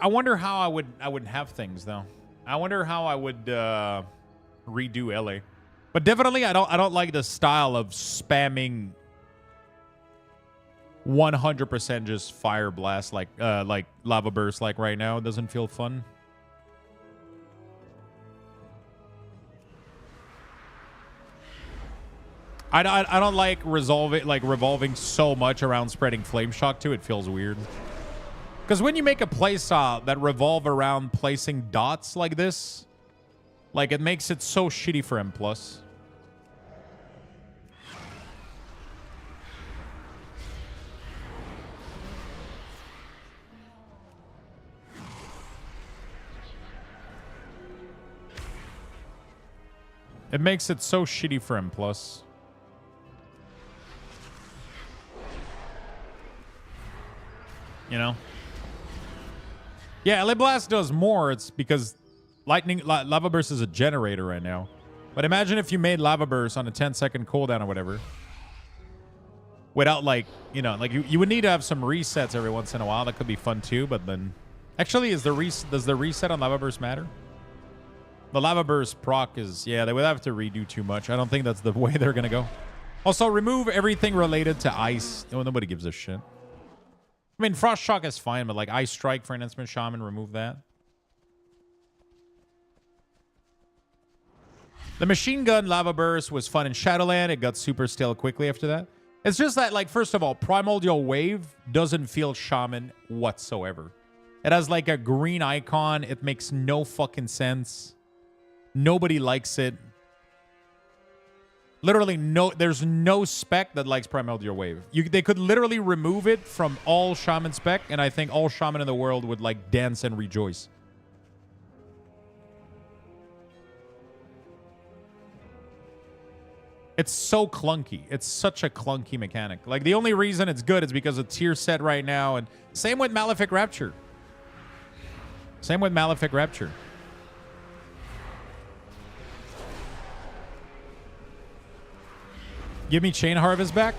I wonder how I would have things though. I wonder how I would redo LA. But definitely I don't like the style of spamming 100% just fire blast like Lava Burst like right now. It doesn't feel fun. I don't like revolving so much around spreading Flame Shock too. It feels weird. Because when you make a playstyle that revolve around placing dots like this, like it makes it so shitty for M+. It makes it so shitty for M+. You know? Yeah, LA Blast does more. It's because Lava Burst is a generator right now. But imagine if you made Lava Burst on a 10-second cooldown or whatever. Without, like, you know, like you would need to have some resets every once in a while. That could be fun too, but then... Actually, does the reset on Lava Burst matter? The Lava Burst proc is... Yeah, they would have to redo too much. I don't think that's the way they're going to go. Also, remove everything related to ice. Oh, nobody gives a shit. I mean, Frost Shock is fine, but like Ice Strike for an Instrument Shaman, remove that. The Machine Gun Lava Burst was fun in Shadowland. It got super stale quickly after that. It's just that, like, first of all, Primordial Wave doesn't feel Shaman whatsoever. It has like a green icon. It makes no fucking sense. Nobody likes it. Literally, there's no spec that likes Primordial Wave. They could literally remove it from all Shaman spec, and I think all Shaman in the world would, like, dance and rejoice. It's so clunky. It's such a clunky mechanic. Like, the only reason it's good is because it's tier set right now, and same with Malefic Rapture. Same with Malefic Rapture. Give me Chain Harvest back?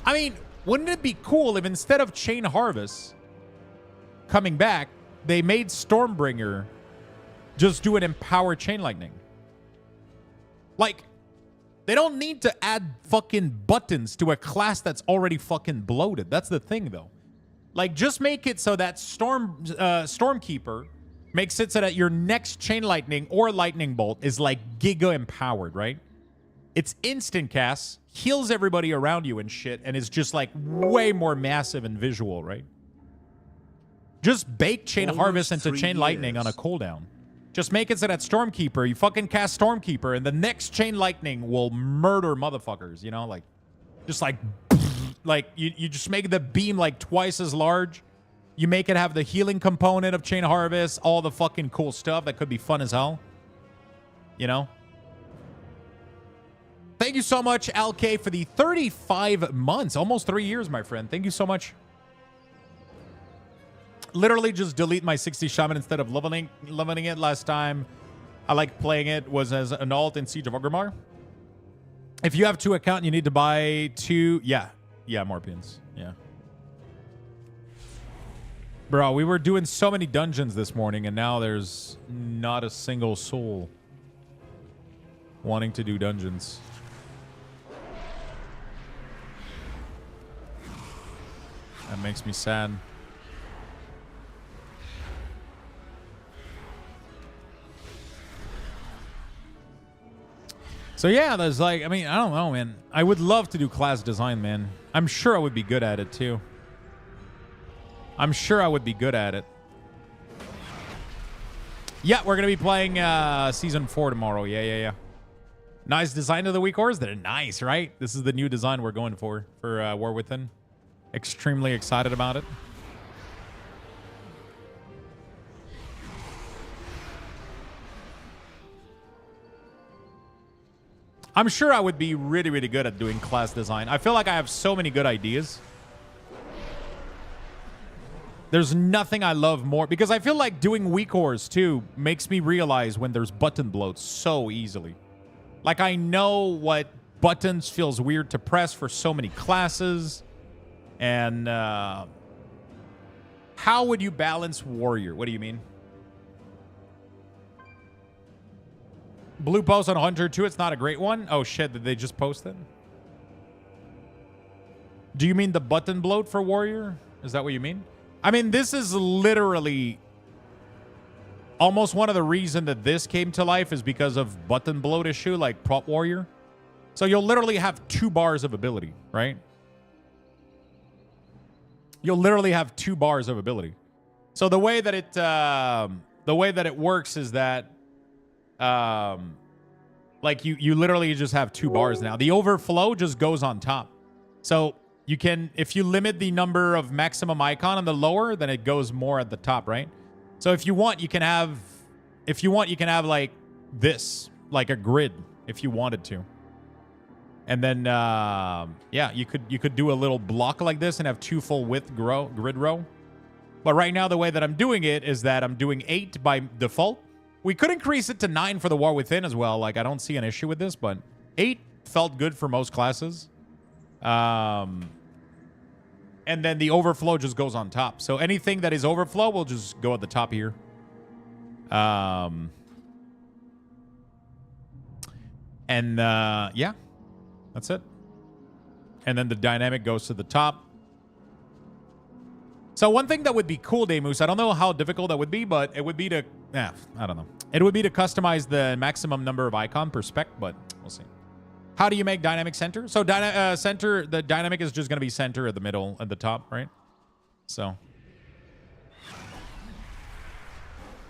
I mean, wouldn't it be cool if instead of Chain Harvest coming back, they made Stormbringer just do an Empower Chain Lightning? Like, They don't need to add fucking buttons to a class that's already fucking bloated. That's the thing, though. Like, just make it so that Stormkeeper makes it so that your next Chain Lightning or Lightning Bolt is, like, Giga empowered, right? It's instant cast, heals everybody around you and shit, and is just, like, way more massive and visual, right? Just bake Chain Harvest into Chain Lightning on a cooldown. Just make it so that Stormkeeper, you fucking cast Stormkeeper, and the next Chain Lightning will murder motherfuckers, you know? Like, just like you just make the beam like twice as large. You make it have the healing component of Chain Harvest, all the fucking cool stuff that could be fun as hell. You know? Thank you so much, LK, for the 35 months. Almost 3 years, my friend. Thank you so much. Literally just delete my 60 Shaman instead of leveling it. Last time I liked playing it was as an alt in Siege of Orgrimmar. If you have 2 accounts, you need to buy 2. Yeah, Morpians. Yeah. Bro, we were doing so many dungeons this morning, and now there's not a single soul wanting to do dungeons. That makes me sad. So yeah, there's like, I mean, I don't know, man. I would love to do class design, man. I'm sure I would be good at it, too. I'm sure I would be good at it. Yeah, we're going to be playing Season 4 tomorrow. Yeah. Nice design of the WeakAuras. They're nice, right? This is the new design we're going for War Within. Extremely excited about it. I'm sure I would be really, really good at doing class design. I feel like I have so many good ideas. There's nothing I love more, because I feel like doing WeakAuras too makes me realize when there's button bloat so easily. Like, I know what buttons feels weird to press for so many classes. And how would you balance warrior? What do you mean? Blue post on Hunter 2, it's not a great one. Oh shit, did they just post it? Do you mean the button bloat for warrior? Is that what you mean? I mean, this is literally almost one of the reasons that this came to life is because of button bloat issue, like prop warrior. So you'll literally have 2 bars of ability, right? You'll literally have 2 bars of ability. So the way that it works is that like you literally just have 2 bars now. The overflow just goes on top. So you can, if you limit the number of maximum icon on the lower, then it goes more at the top, right? So if you want, you can have like this, like a grid, if you wanted to. And then, yeah, you could do a little block like this and have 2 full width grid row. But right now, the way that I'm doing it is that I'm doing 8 by default. We could increase it to 9 for the War Within as well. Like, I don't see an issue with this, but 8 felt good for most classes. And then the overflow just goes on top. So anything that is overflow will just go at the top here. Yeah, that's it. And then the dynamic goes to the top. So one thing that would be cool, Demus, I don't know how difficult that would be, but it would be to, I don't know. It would be to customize the maximum number of icon per spec, but we'll see. How do you make dynamic center? So center, the dynamic is just going to be center at the middle, at the top, right? So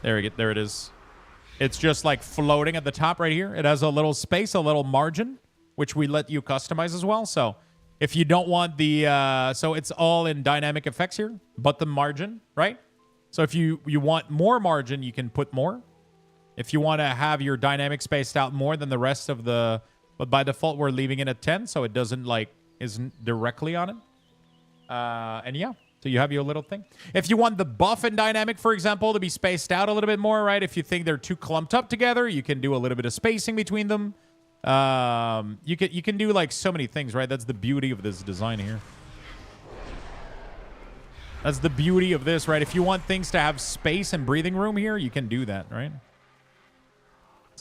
there it is. It's just like floating at the top right here. It has a little space, a little margin, which we let you customize as well. So if you don't want the, so it's all in dynamic effects here, but the margin, right? So if you want more margin, you can put more. If you want to have your dynamic spaced out more than the rest of the, but by default, we're leaving it at 10, so it doesn't isn't directly on it. And yeah, so you have your little thing. If you want the buff and dynamic, for example, to be spaced out a little bit more, right? If you think they're too clumped up together, you can do a little bit of spacing between them. You can do like so many things, right? That's the beauty of this design here. That's the beauty of this, right? If you want things to have space and breathing room here, you can do that, right?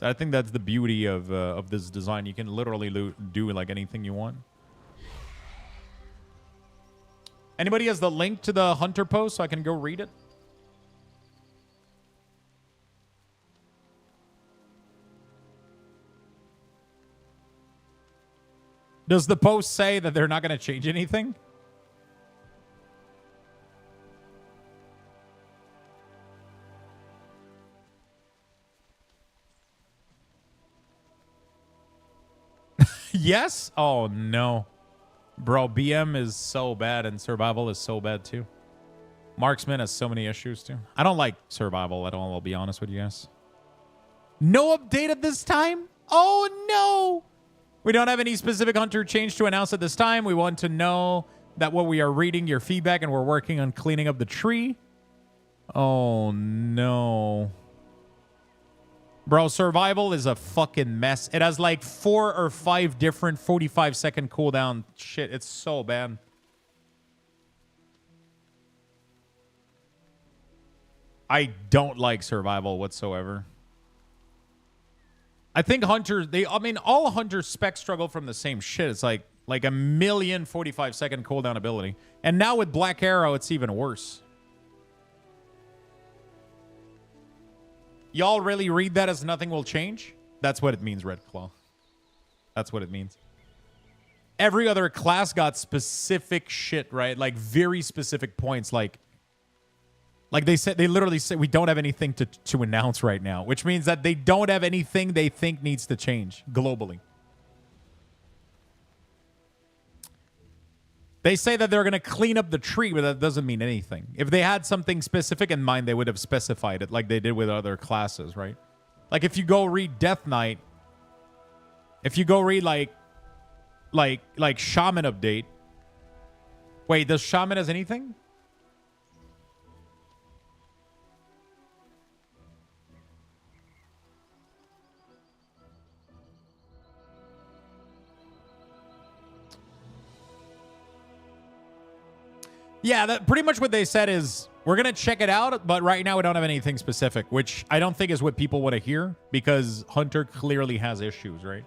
So I think that's the beauty of this design. You can literally do like anything you want. Anybody has the link to the Hunter post so I can go read it? Does the post say that they're not going to change anything? Yes? Oh, no. Bro, BM is so bad and survival is so bad too. Marksman has so many issues too. I don't like survival at all, I'll be honest with you guys. No update at this time? Oh, no. We don't have any specific Hunter change to announce at this time. We want to know that what we are reading your feedback and we're working on cleaning up the tree. Oh, no. Bro, survival is a fucking mess. It has like 4 or 5 different 45-second cooldown shit. It's so bad. I don't like survival whatsoever. I think hunters, all hunters specs struggle from the same shit. It's like a million 45-second cooldown ability. And now with Black Arrow, it's even worse. Y'all really read that as nothing will change? That's what it means, Red Claw. That's what it means. Every other class got specific shit, right? Like very specific points. Like they literally said we don't have anything to announce right now, which means that they don't have anything they think needs to change globally. They say that they're going to clean up the tree, but that doesn't mean anything. If they had something specific in mind, they would have specified it like they did with other classes, right? Like if you go read Death Knight, if you go read like Shaman update. Wait, does Shaman has anything? Yeah, that pretty much what they said is we're going to check it out, but right now we don't have anything specific, which I don't think is what people want to hear because Hunter clearly has issues, right?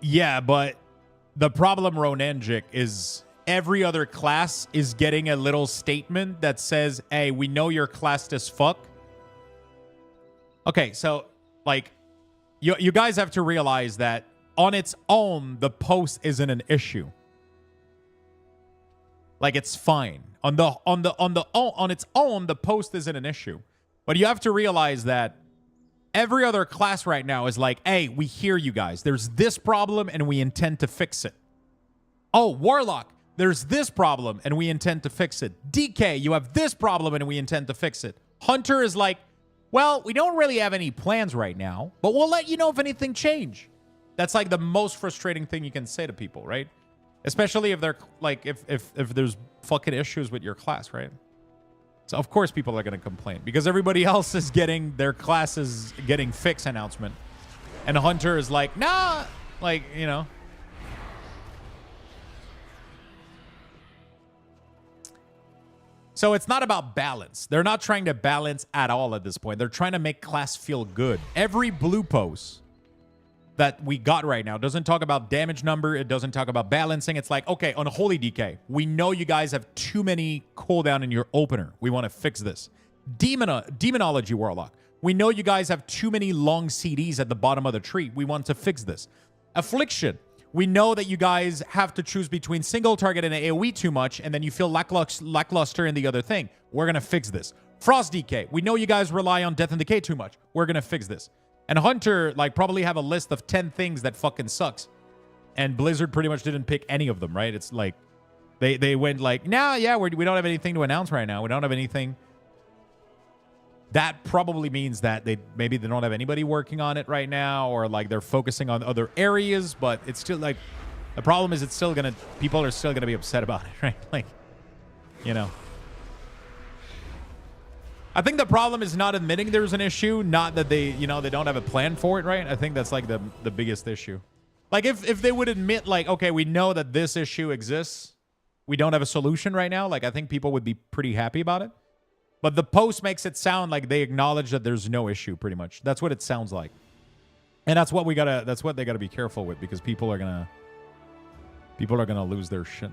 Yeah, but the problem, Ronangic, is every other class is getting a little statement that says, hey, we know you're classed as fuck. Okay, so... like, you guys have to realize that on its own, the post isn't an issue. Like, it's fine. On its own, the post isn't an issue. But you have to realize that every other class right now is like, hey, we hear you guys. There's this problem, and we intend to fix it. Oh, Warlock, there's this problem, and we intend to fix it. DK, you have this problem, and we intend to fix it. Hunter is like, well, we don't really have any plans right now, but we'll let you know if anything change. That's like the most frustrating thing you can say to people, right? Especially if they're like, if there's fucking issues with your class, right? So of course people are going to complain because everybody else is getting their classes getting fixed announcement. And Hunter is like, nah, like, you know. So it's not about balance. They're not trying to balance at all at this point. They're trying to make class feel good. Every blue post that we got right now doesn't talk about damage number. It doesn't talk about balancing. It's like, okay, on Holy DK, we know you guys have too many cooldown in your opener. We want to fix this. Demonology Warlock. We know you guys have too many long CDs at the bottom of the tree. We want to fix this. Affliction. We know that you guys have to choose between single target and AoE too much, and then you feel lackluster in the other thing. We're going to fix this. Frost DK. We know you guys rely on Death and Decay too much. We're going to fix this. And Hunter, like, probably have a list of 10 things that fucking sucks. And Blizzard pretty much didn't pick any of them, right? It's like, they went like, nah, yeah, we don't have anything to announce right now. We don't have anything. That probably means that maybe they don't have anybody working on it right now, or like they're focusing on other areas, but it's still like, the problem is people are still gonna be upset about it, right? Like, you know. I think the problem is not admitting there's an issue, not that they don't have a plan for it, right? I think that's like the biggest issue. Like if they would admit like, okay, we know that this issue exists, we don't have a solution right now, like I think people would be pretty happy about it. But the post makes it sound like they acknowledge that there's no issue, pretty much. That's what it sounds like. And that's what they gotta be careful with, because people are gonna lose their shit.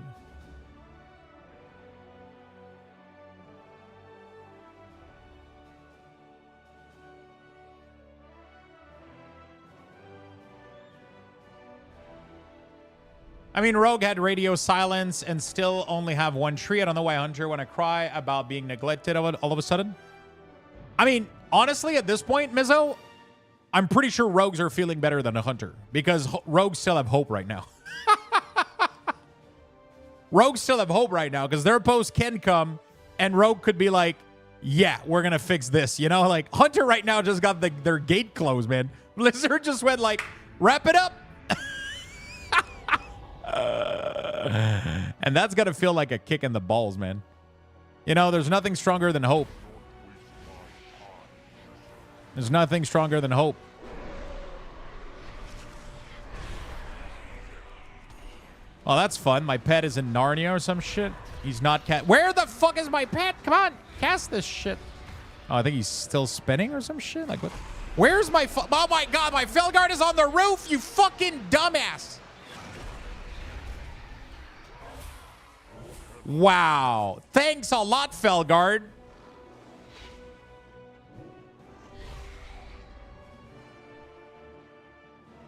I mean, Rogue had radio silence and still only have one tree. I don't know why Hunter want to cry about being neglected all of a sudden. I mean, honestly, at this point, Mizzo, I'm pretty sure Rogues are feeling better than a Hunter, because Rogues still have hope right now. Rogues still have hope right now, because their post can come and Rogue could be like, yeah, we're going to fix this. You know, like Hunter right now just got their gate closed, man. Blizzard just went like, wrap it up. And that's got to feel like a kick in the balls, man. You know, there's nothing stronger than hope. There's nothing stronger than hope. Oh, that's fun. My pet is in Narnia or some shit. He's not cat. Where the fuck is my pet? Come on, cast this shit. Oh, I think he's still spinning or some shit. Like what? Where's my oh my god, my Felguard is on the roof, you fucking dumbass. Wow. Thanks a lot, Felguard.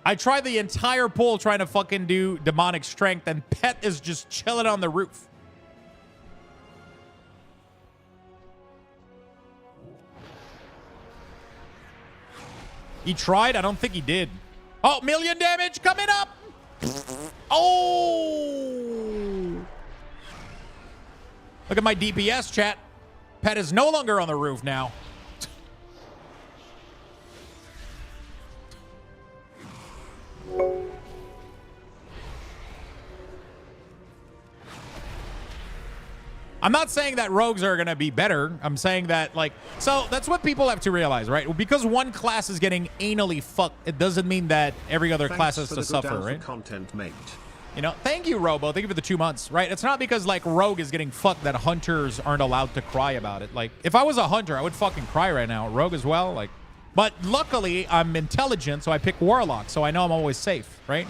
I tried the entire pool trying to fucking do demonic strength, and Pet is just chilling on the roof. He tried? I don't think he did. Oh, million damage coming up. Oh. Look at my DPS, chat. Pet is no longer on the roof now. I'm not saying that rogues are going to be better. I'm saying that, like, so that's what people have to realize, right? Because one class is getting anally fucked, it doesn't mean that every other class has to suffer, right? Content, mate. You know, thank you, Robo. Thank you for the 2 months, right? It's not because, like, Rogue is getting fucked that hunters aren't allowed to cry about it. Like, if I was a hunter, I would fucking cry right now. Rogue as well, like. But luckily, I'm intelligent, so I pick Warlock, so I know I'm always safe, right?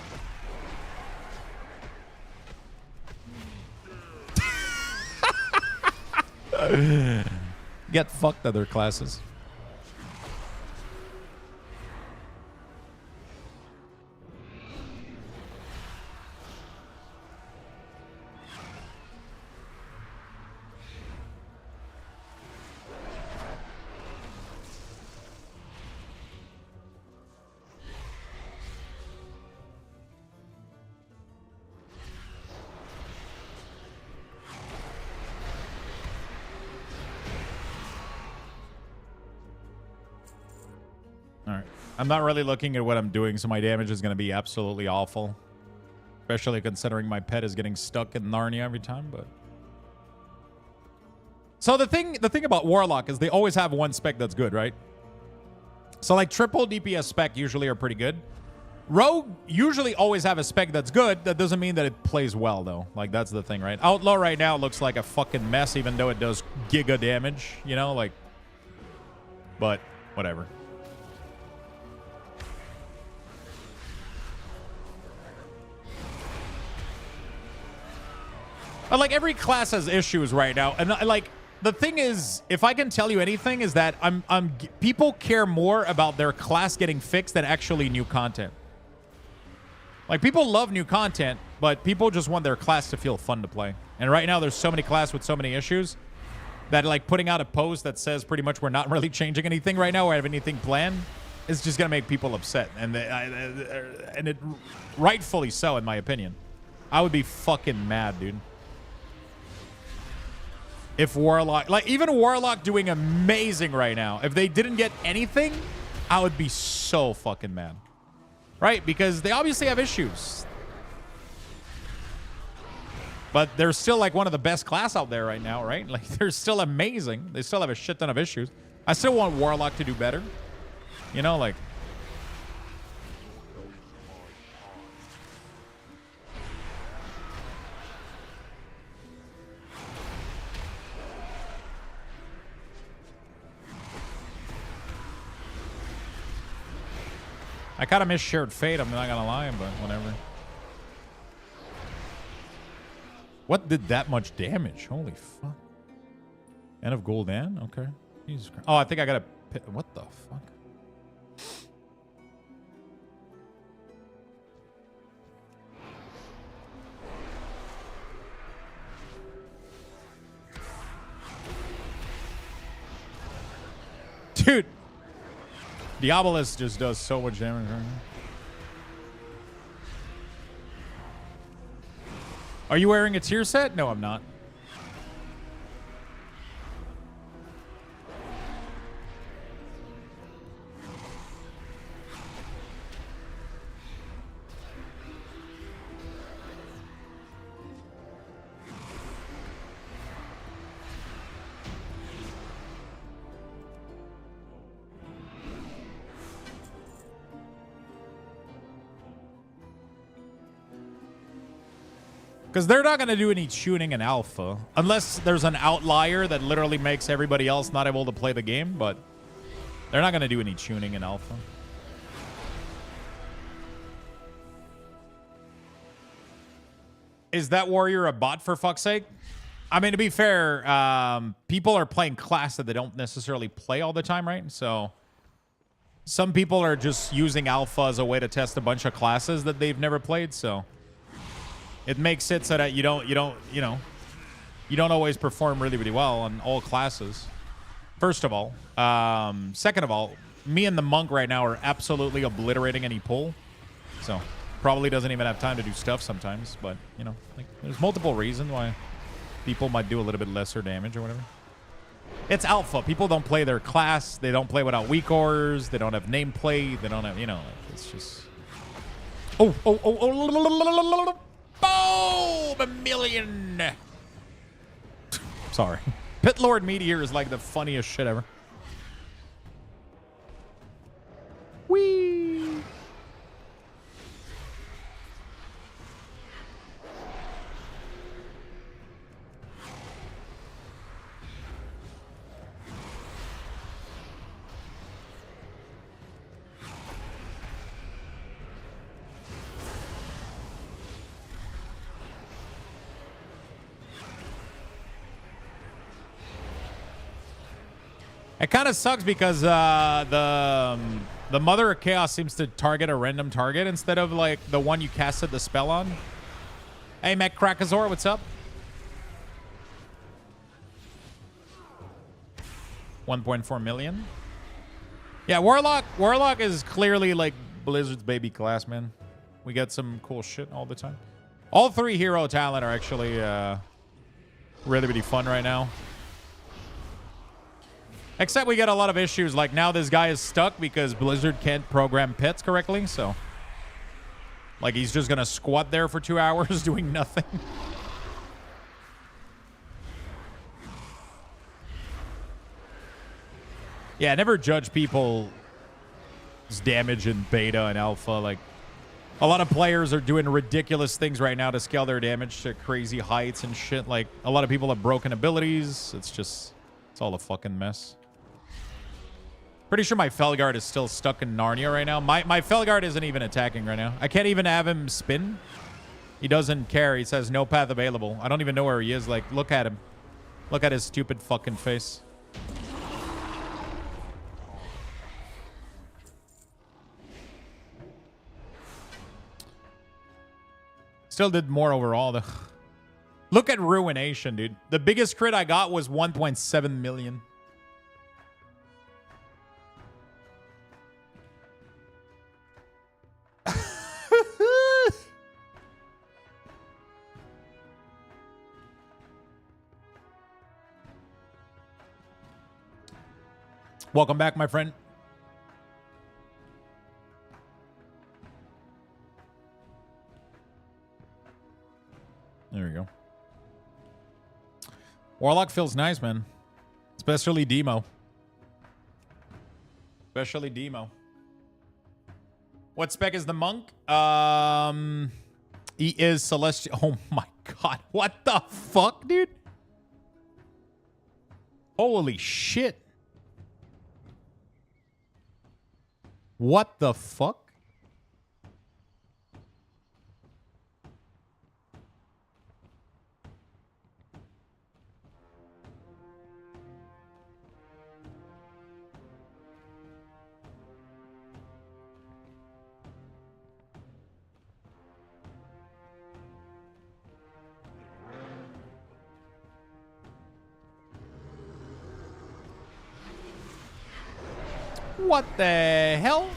Get fucked, other classes. I'm not really looking at what I'm doing, so my damage is going to be absolutely awful. Especially considering my pet is getting stuck in Narnia every time, but... So the thing about Warlock is they always have one spec that's good, right? So like triple DPS spec usually are pretty good. Rogue usually always have a spec that's good. That doesn't mean that it plays well, though. Like, that's the thing, right? Outlaw right now looks like a fucking mess, even though it does giga damage, you know? Like... But, whatever. But like every class has issues right now, and like the thing is, if I can tell you anything, is that people care more about their class getting fixed than actually new content. Like people love new content, but people just want their class to feel fun to play. And right now, there's so many classes with so many issues that like putting out a post that says pretty much we're not really changing anything right now or have anything planned is just gonna make people upset, and it rightfully so, in my opinion. I would be fucking mad, dude. If Warlock, like even Warlock doing amazing right now, if they didn't get anything, I would be so fucking mad. Right? Because they obviously have issues. But they're still like one of the best class out there right now, right? Like they're still amazing. They still have a shit ton of issues. I still want Warlock to do better. You know, like... I kind of miss Shared Fate, I'm not gonna lie, but whatever. What did that much damage? Holy fuck. End of Gul'dan? Okay. Jesus Christ. Oh, I think I gotta... What the fuck? Dude. Diabolus just does so much damage right now. Are you wearing a tier set? No, I'm not. Because they're not going to do any tuning in alpha. Unless there's an outlier that literally makes everybody else not able to play the game. But they're not going to do any tuning in alpha. Is that warrior a bot, for fuck's sake? I mean, to be fair, people are playing class that they don't necessarily play all the time, right? So some people are just using alpha as a way to test a bunch of classes that they've never played. So it makes it so that you don't always perform really, really well on all classes. First of all. Second of all, me and the monk right now are absolutely obliterating any pull. So probably doesn't even have time to do stuff sometimes. But, you know, like, there's multiple reasons why people might do a little bit lesser damage or whatever. It's alpha. People don't play their class. They don't play without WeakAuras. They don't have nameplate. They don't have, you know, it's just... Oh. Boom! A million! Sorry. Pit Lord Meteor is like the funniest shit ever. Whee! It kind of sucks because the Mother of Chaos seems to target a random target instead of like the one you casted the spell on. Hey, Mac Krakazor, what's up? 1.4 million. Yeah, Warlock is clearly like Blizzard's baby class, man. We get some cool shit all the time. All three hero talent are actually really, really fun right now. Except we get a lot of issues, like now this guy is stuck because Blizzard can't program pets correctly, so... Like, he's just gonna squat there for 2 hours doing nothing. Yeah, never judge people's damage in beta and alpha. Like, a lot of players are doing ridiculous things right now to scale their damage to crazy heights and shit. Like, a lot of people have broken abilities. It's just... It's all a fucking mess. Pretty sure my Felguard is still stuck in Narnia right now. My Felguard isn't even attacking right now. I can't even have him spin. He doesn't care. He says no path available. I don't even know where he is. Like, look at him. Look at his stupid fucking face. Still did more overall, though. Look at Ruination, dude. The biggest crit I got was 1.7 million. Welcome back, my friend. There we go. Warlock feels nice, man. Especially Demo. Especially Demo. What spec is the monk? He is Celestial. Oh my god. What the fuck, dude? Holy shit. What the fuck? What the hell?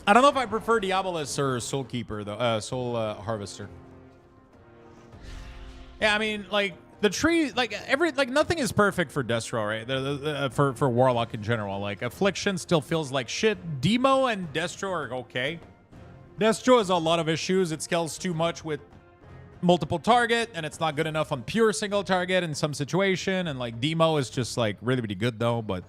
I don't know if I prefer Diabolus or Soul Keeper, though. Soul Harvester. Yeah, I mean, like, the tree, like, nothing is perfect for Destro, right? For Warlock in general. Like, Affliction still feels like shit. Demo and Destro are okay. Destro has a lot of issues. It scales too much with multiple target, and it's not good enough on pure single target in some situation. And, like, Demo is just, like, really, really good, though. But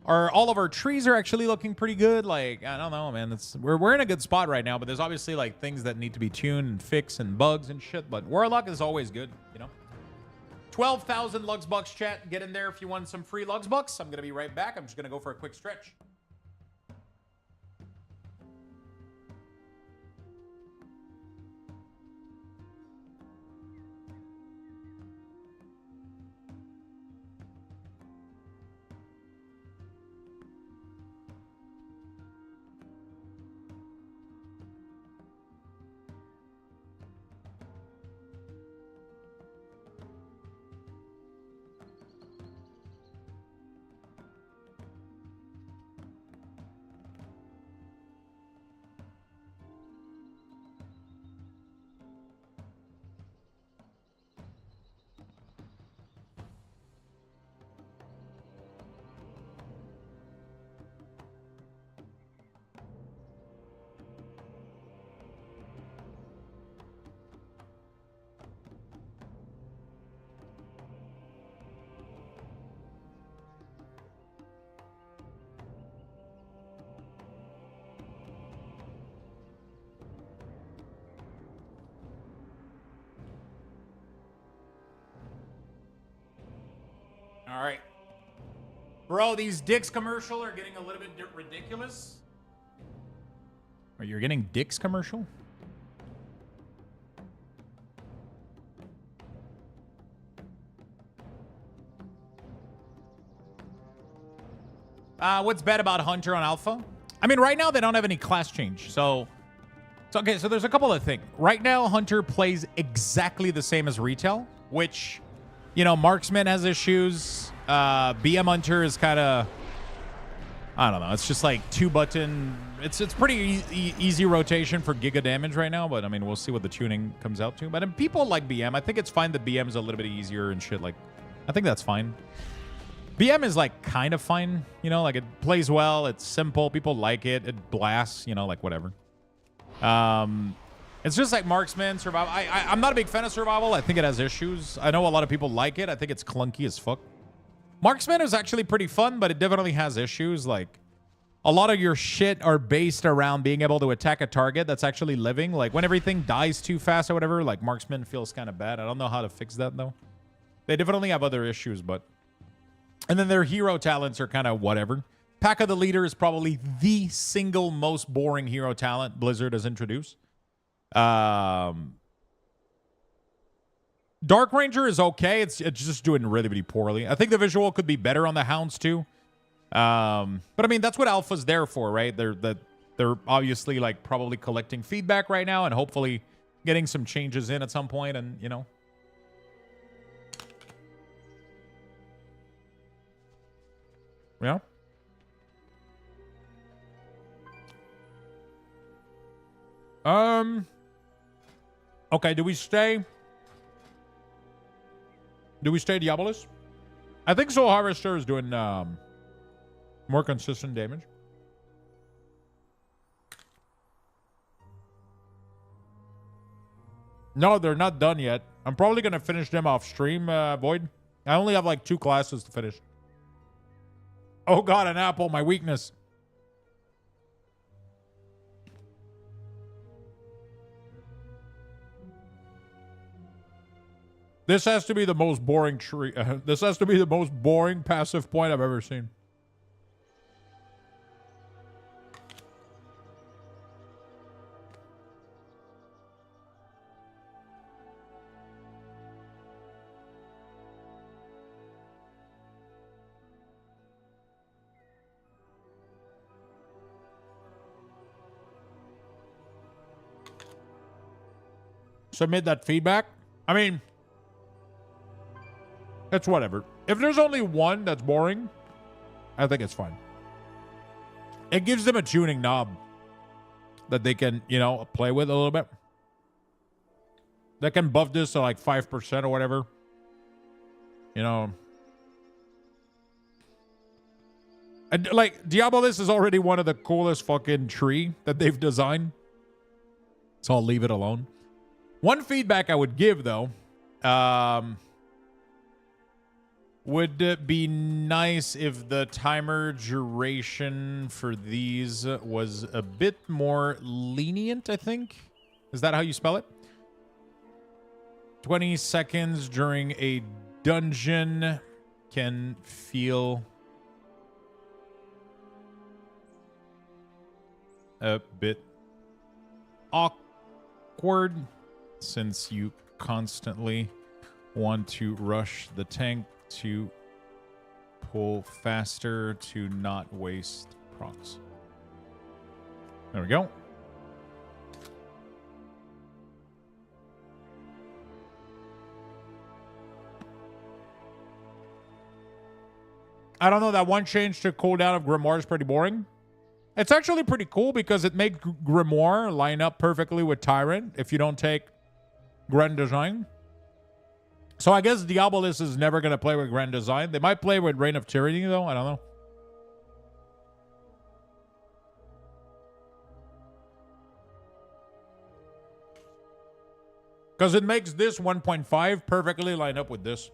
all of our trees are actually looking pretty good. Like, I don't know, man. We're in a good spot right now, but there's obviously, like, things that need to be tuned and fixed and bugs and shit. But Warlock is always good, you know? 12,000 Luxbucks, chat. Get in there if you want some free Luxbucks. I'm going to be right back. I'm just going to go for a quick stretch. All right. Bro, these Dicks commercial are getting a little bit ridiculous. Or you're getting Dicks commercial? What's bad about Hunter on Alpha? I mean, right now they don't have any class change. So okay, so there's a couple of things. Right now, Hunter plays exactly the same as Retail, which, you know, Marksman has issues. BM Hunter is kind of, I don't know. It's just like 2-button. It's pretty easy rotation for giga damage right now, but I mean, we'll see what the tuning comes out to. But people like BM. I think it's fine that BM is a little bit easier and shit. Like, I think that's fine. BM is like kind of fine, you know, like it plays well. It's simple. People like it. It blasts, you know, like whatever. It's just like Marksman, Survival. I'm not a big fan of Survival. I think it has issues. I know a lot of people like it. I think it's clunky as fuck. Marksman is actually pretty fun, but it definitely has issues. Like, a lot of your shit are based around being able to attack a target that's actually living. Like, when everything dies too fast or whatever, like, Marksman feels kind of bad. I don't know how to fix that, though. They definitely have other issues, but... And then their hero talents are kind of whatever. Pack of the Leader is probably the single most boring hero talent Blizzard has introduced. Dark Ranger is okay. It's just doing really, really poorly. I think the visual could be better on the Hounds too. But I mean, that's what Alpha's there for, right? They're obviously like probably collecting feedback right now and hopefully getting some changes in at some point, and you know. Yeah. Okay, do we stay Diabolus? I think Soul Harvester is doing more consistent damage. No, they're not done yet. I'm probably going to finish them off stream, Void. I only have like 2 classes to finish. Oh god, an apple, my weakness. This has to be the most boring tree. This has to be the most boring passive point I've ever seen. Submit that feedback. I mean, It's whatever. If there's only one that's boring, I think it's fine. It gives them a tuning knob that they can, you know, play with a little bit. They can buff this to like 5% or whatever. You know. And like, Diabolus is already one of the coolest fucking tree that they've designed. So I'll leave it alone. One feedback I would give, though, would it be nice if the timer duration for these was a bit more lenient, I think? Is that how you spell it? 20 seconds during a dungeon can feel a bit awkward since you constantly want to rush the tank to pull faster to not waste procs. There we go. I don't know, that one change to cooldown of Grimoire is pretty boring. It's actually pretty cool because it makes Grimoire line up perfectly with Tyrant if you don't take Grand Design. So I guess Diabolus is never going to play with Grand Design. They might play with Reign of Tyranny, though. I don't know. Because it makes this 1.5 perfectly line up with this.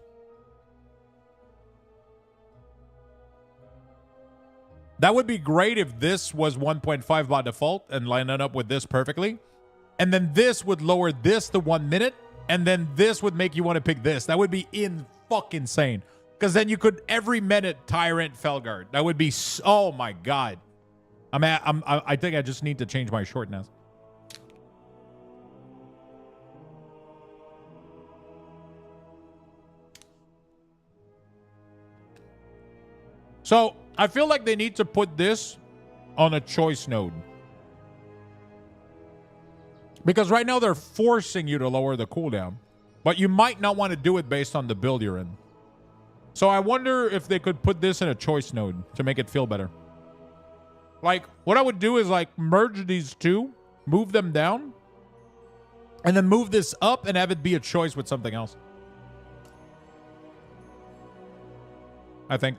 That would be great if this was 1.5 by default and line it up with this perfectly. And then this would lower this to 1 minute. And then this would make you want to pick this. That would be fucking insane. Because then you could every minute Tyrant Felguard. That would be oh my god. I think I just need to change my shortness. So I feel like they need to put this on a choice node. Because right now they're forcing you to lower the cooldown. But you might not want to do it based on the build you're in. So I wonder if they could put this in a choice node to make it feel better. Like, what I would do is like merge these two, move them down, and then move this up and have it be a choice with something else. I think.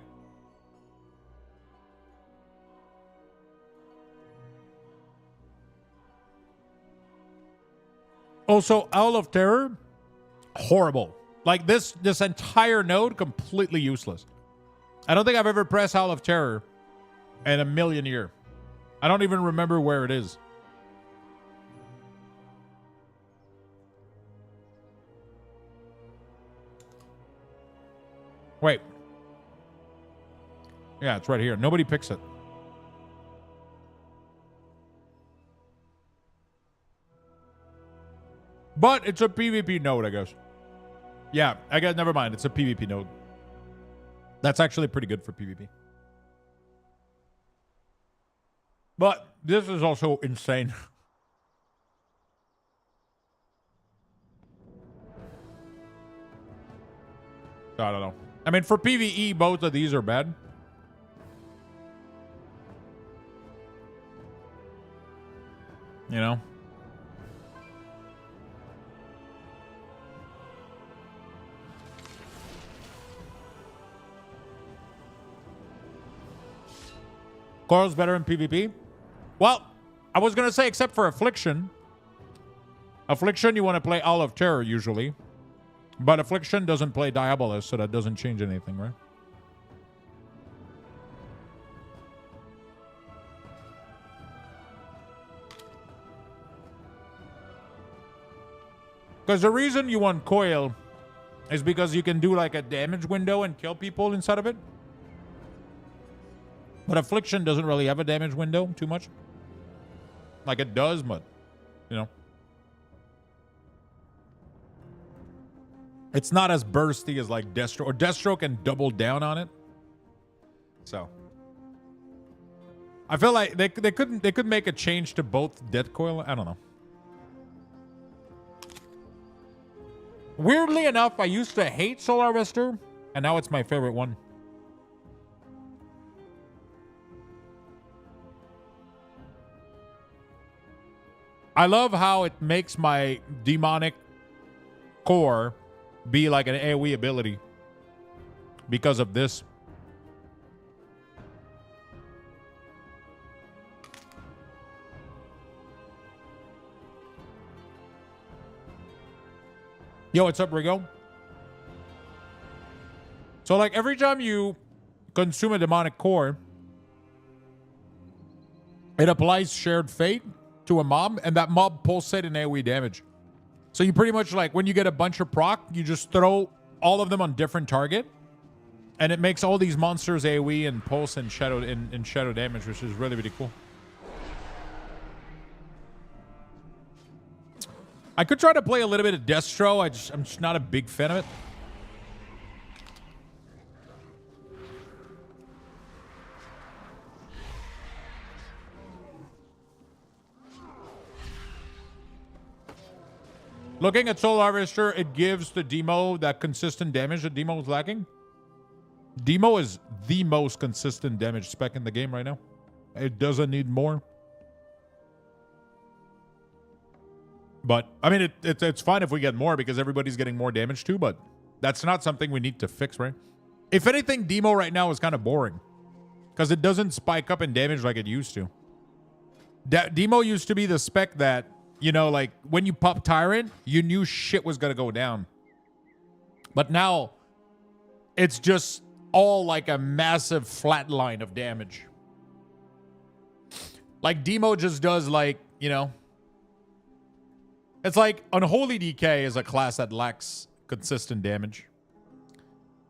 Also, Owl of Terror, horrible. Like this entire node, completely useless. I don't think I've ever pressed Owl of Terror in a million years. I don't even remember where it is. Wait. Yeah, it's right here. Nobody picks it. But it's a PvP node, I guess. Yeah, I guess, never mind. It's a PvP node. That's actually pretty good for PvP. But this is also insane. I don't know. I mean, for PvE, both of these are bad. You know? Coil's better in PvP? Well, I was going to say except for Affliction. Affliction, you want to play Owl of Terror usually. But Affliction doesn't play Diabolus, so that doesn't change anything, right? Because the reason you want Coil is because you can do like a damage window and kill people inside of it. But Affliction doesn't really have a damage window too much. Like it does, but, you know. It's not as bursty as like Deathstroke. Or Deathstroke can double down on it. So. I feel like they could make a change to both Death Coil. I don't know. Weirdly enough, I used to hate Solar Harvester. And now it's my favorite one. I love how it makes my demonic core be like an AoE ability because of this. Yo, what's up, Rigo? So, like, every time you consume a demonic core, it applies shared fate to a mob, and that mob pulsate in AoE damage. So you pretty much, like, when you get a bunch of proc, you just throw all of them on different target, and it makes all these monsters AoE and pulse and shadow in shadow damage, which is really, really cool. I could try to play a little bit of Destro. I'm just not a big fan of it. Looking at Soul Harvester, it gives the Demo that consistent damage that Demo is lacking. Demo is the most consistent damage spec in the game right now. It doesn't need more. But, I mean, it's fine if we get more because everybody's getting more damage too, but that's not something we need to fix, right? If anything, Demo right now is kind of boring because it doesn't spike up in damage like it used to. Demo used to be the spec that, you know, like, when you pop Tyrant, you knew shit was going to go down. But now, it's just all like a massive flat line of damage. Like, Demo just does, like, you know... It's like Unholy DK is a class that lacks consistent damage.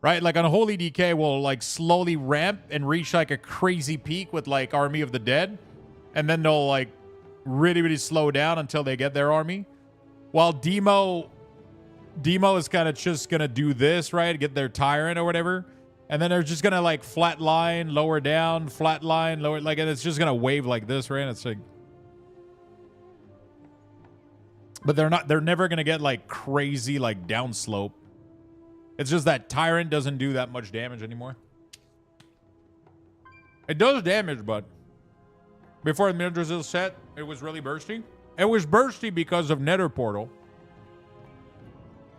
Right? Like, Unholy DK will, like, slowly ramp and reach, like, a crazy peak with, like, Army of the Dead. And then they'll, like, really, really slow down until they get their army. While Demo is kind of just going to do this, right? Get their Tyrant or whatever. And then they're just going to, like, flat line, lower down, flat line, lower... Like, and it's just going to wave like this, right? And it's like... But they're never going to get, like, crazy, like, downslope. It's just that Tyrant doesn't do that much damage anymore. It does damage, but before the Midrazil set, it was really bursty. It was bursty because of Nether Portal.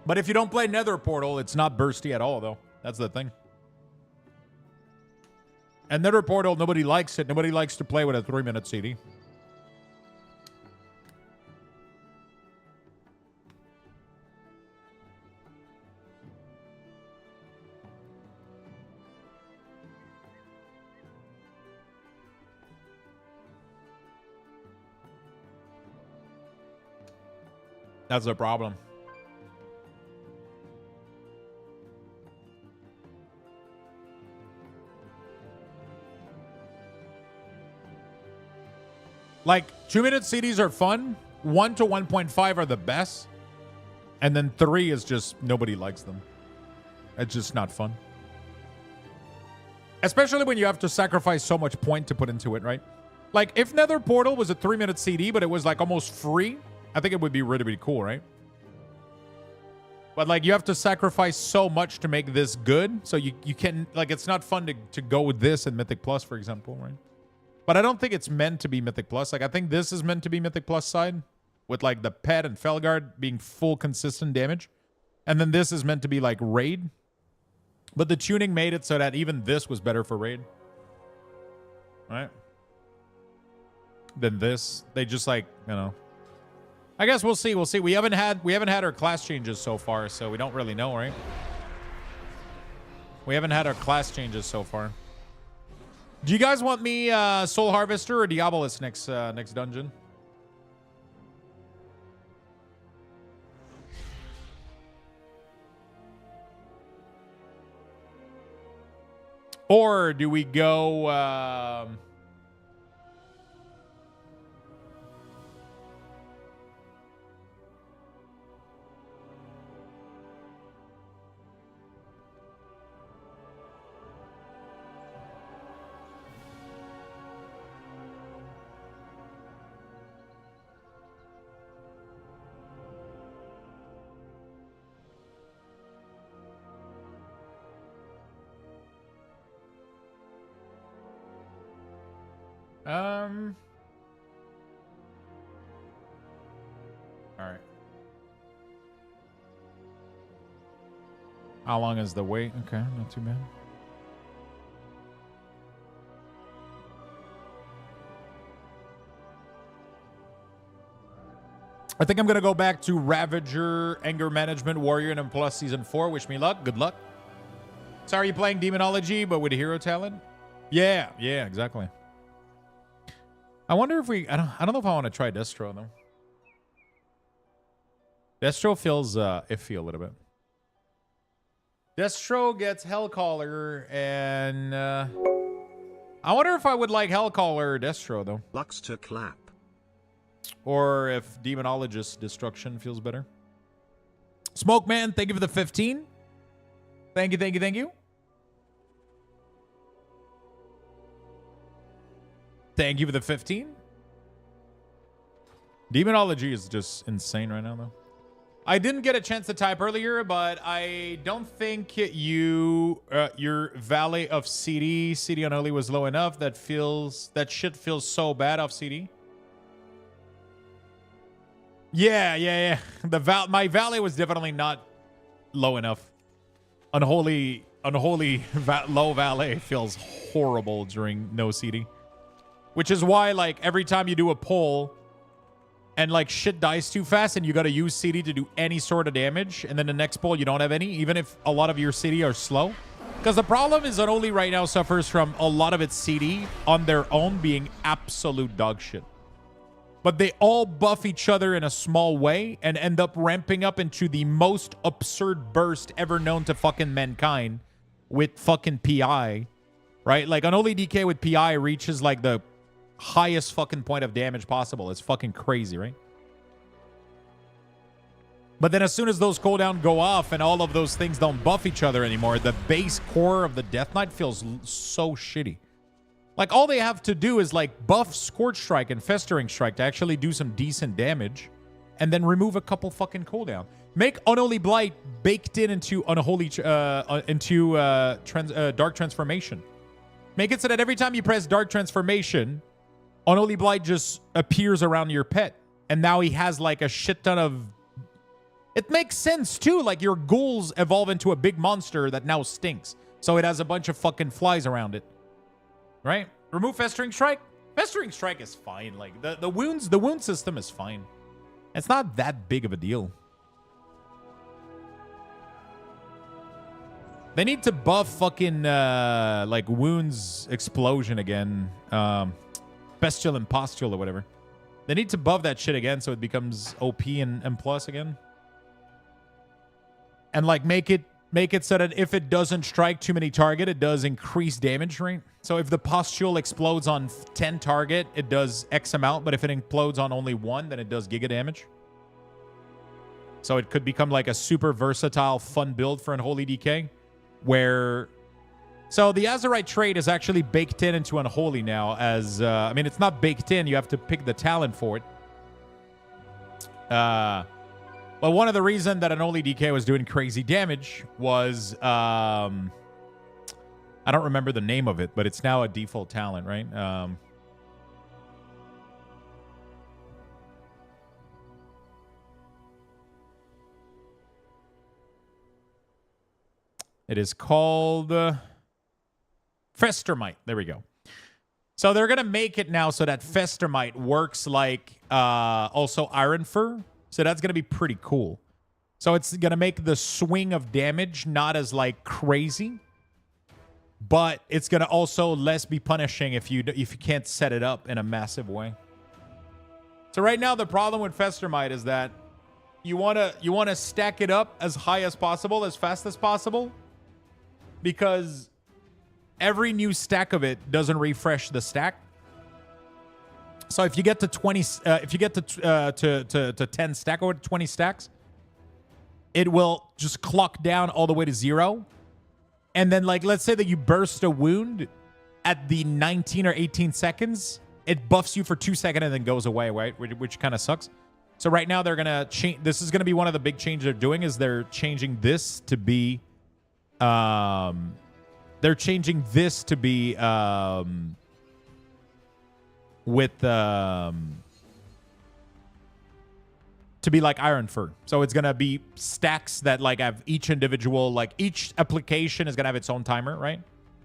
But if you don't play Nether Portal, it's not bursty at all, though. That's the thing. And Nether Portal, nobody likes it. Nobody likes to play with a 3-minute CD. That's the problem. Like, 2-minute CDs are fun. 1 to 1.5 are the best. And then 3 is just, nobody likes them. It's just not fun. Especially when you have to sacrifice so much point to put into it, right? Like, if Nether Portal was a 3-minute CD, but it was, like, almost free, I think it would be really, really cool, right? But, like, you have to sacrifice so much to make this good. So you can, like, it's not fun to go with this in Mythic Plus, for example, right? But I don't think it's meant to be Mythic Plus. Like, I think this is meant to be Mythic Plus side. With, like, the Pet and Felguard being full consistent damage. And then this is meant to be, like, Raid. But the tuning made it so that even this was better for Raid. Right? Than this. They just, like, you know... I guess we'll see. We'll see. We haven't had our class changes so far, so we don't really know, right? We haven't had our class changes so far. Do you guys want me Soul Harvester or Diabolus next dungeon? Or do we go All right. How long is the wait? Okay, not too bad. I think I'm going to go back to Ravager, Anger Management, Warrior, and M Plus Season 4. Wish me luck. Good luck. Sorry, you're playing Demonology, but with a hero talent? Yeah, exactly. I wonder if we... I don't know if I want to try Destro, though. Destro feels iffy a little bit. Destro gets Hellcaller, and... I wonder if I would like Hellcaller or Destro, though. Lux to clap. Or if Demonologist Destruction feels better. Smoke Man, thank you for the 15. Thank you. Thank you for the 15. Demonology is just insane right now, though. I didn't get a chance to type earlier, but I don't think your Valley of CD on early was low enough. That shit feels so bad off CD. Yeah. My Valley was definitely not low enough. Unholy low Valley feels horrible during no CD. Which is why, like, every time you do a poll and, like, shit dies too fast and you got to use CD to do any sort of damage, and then the next poll you don't have any, even if a lot of your CD are slow. Because the problem is Unholy right now suffers from a lot of its CD on their own being absolute dog shit. But they all buff each other in a small way and end up ramping up into the most absurd burst ever known to fucking mankind with fucking PI, right? Like, Unholy DK with PI reaches, like, the highest fucking point of damage possible. It's fucking crazy, right? But then as soon as those cooldown go off and all of those things don't buff each other anymore, the base core of the Death Knight feels so shitty. Like, all they have to do is, like, buff Scorch Strike and Festering Strike to actually do some decent damage, and then remove a couple fucking cooldown. Make Unholy Blight baked into Dark Transformation. Make it so that every time you press Dark Transformation, Unholy Blight just appears around your pet, and now he has, like, a shit ton of... It makes sense, too. Like, your ghouls evolve into a big monster that now stinks, so it has a bunch of fucking flies around it. Right? Remove Festering Strike. Festering Strike is fine. Like, the wound system is fine. It's not that big of a deal. They need to buff fucking like wounds explosion again. Bestial and Postule or whatever. They need to buff that shit again so it becomes OP and M+ again. And, like, make it so that if it doesn't strike too many target, it does increase damage rate. So if the Postule explodes on 10 target, it does X amount. But if it implodes on only 1, then it does giga damage. So it could become like a super versatile, fun build for Unholy DK. Where... So the Azerite trait is actually baked into Unholy now as... I mean, it's not baked in. You have to pick the talent for it. But one of the reasons that Unholy DK was doing crazy damage was... I don't remember the name of it, but it's now a default talent, right? It is called Festermite. There we go. So they're going to make it now so that Festermite works like also Iron Fur. So that's going to be pretty cool. So it's going to make the swing of damage not as, like, crazy. But it's going to also less be punishing if you can't set it up in a massive way. So right now the problem with Festermite is that you want to stack it up as high as possible, as fast as possible, because every new stack of it doesn't refresh the stack. So if you get to 20, if you get to 10 stack or 20 stacks, it will just clock down all the way to 0. And then, like, let's say that you burst a wound at the 19 or 18 seconds, it buffs you for 2 seconds and then goes away, right? Which kind of sucks. So right now they're going to change. This is going to be one of the big changes they're doing is they're changing this to be, with to be like Iron Fur. So it's gonna be stacks that like have each individual, like each application is gonna have its own timer, right?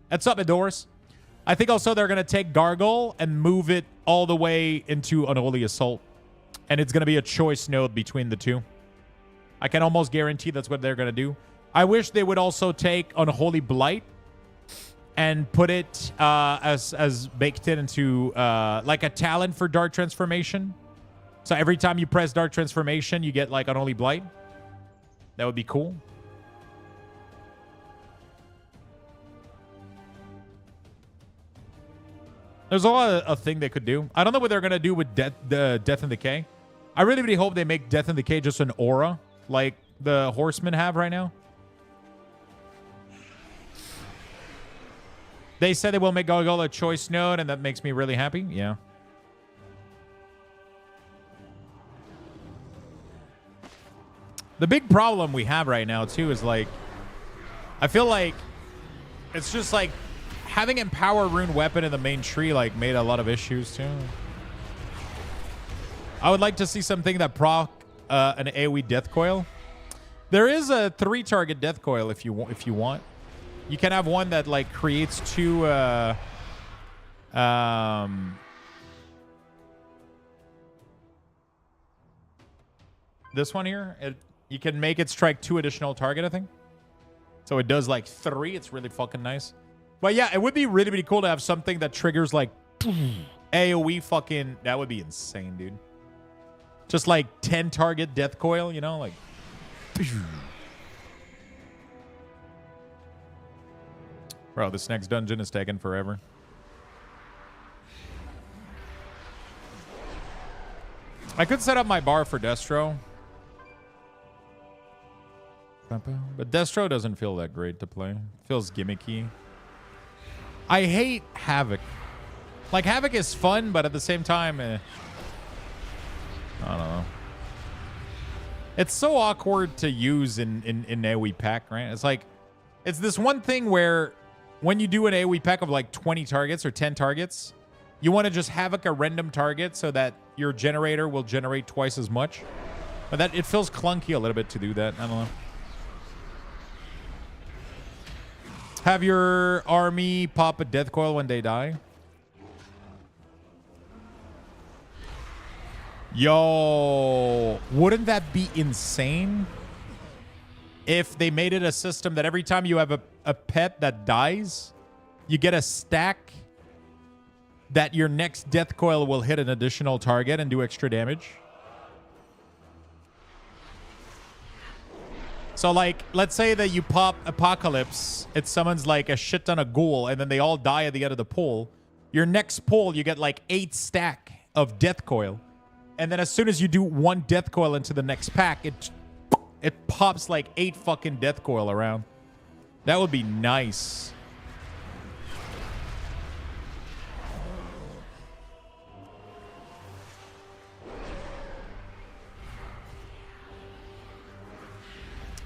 That's up indoors. I think also they're gonna take Gargle and move it all the way into Unholy Assault. And it's gonna be a choice node between the two. I can almost guarantee that's what they're gonna do. I wish they would also take Unholy Blight and put it as baked in into like a talent for Dark Transformation. So every time you press Dark Transformation, you get like Unholy Blight. That would be cool. There's a lot of thing they could do. I don't know what they're gonna do with Death and Decay. I really hope they make Death and Decay just an aura like the Horsemen have right now. They said they will make Gargoyle a choice node, and that makes me really happy. Yeah. The big problem we have right now, too, is like, I feel like it's just like having Empower Rune Weapon in the main tree, like, made a lot of issues, too. I would like to see something that proc an AoE Death Coil. There is a 3-target Death Coil if you want. You can have one that like creates 2 this one here, you can make it strike 2 additional target, I think. So it does like 3. It's really fucking nice. But yeah, it would be really cool to have something that triggers like AoE fucking, that would be insane, dude. Just like 10 target Death Coil, you know, like bro, this next dungeon is taking forever. I could set up my bar for Destro. But Destro doesn't feel that great to play. It feels gimmicky. I hate Havoc. Like, Havoc is fun, but at the same time, I don't know. It's so awkward to use in AoE pack, right? It's like, it's this one thing where when you do an AoE pack of like 20 targets or 10 targets, you want to just Havoc a random target so that your generator will generate twice as much. But that it feels clunky a little bit to do that. I don't know. Have your army pop a Death Coil when they die. Yo, wouldn't that be insane if they made it a system that every time you have a pet that dies, you get a stack that your next Death Coil will hit an additional target and do extra damage? So, like, let's say that you pop Apocalypse, it summons, like, a shit ton of ghoul, and then they all die at the end of the pull. Your next pull, you get, like, 8 stack of Death Coil. And then as soon as you do 1 Death Coil into the next pack, it pops, like, 8 fucking Death Coil around. That would be nice.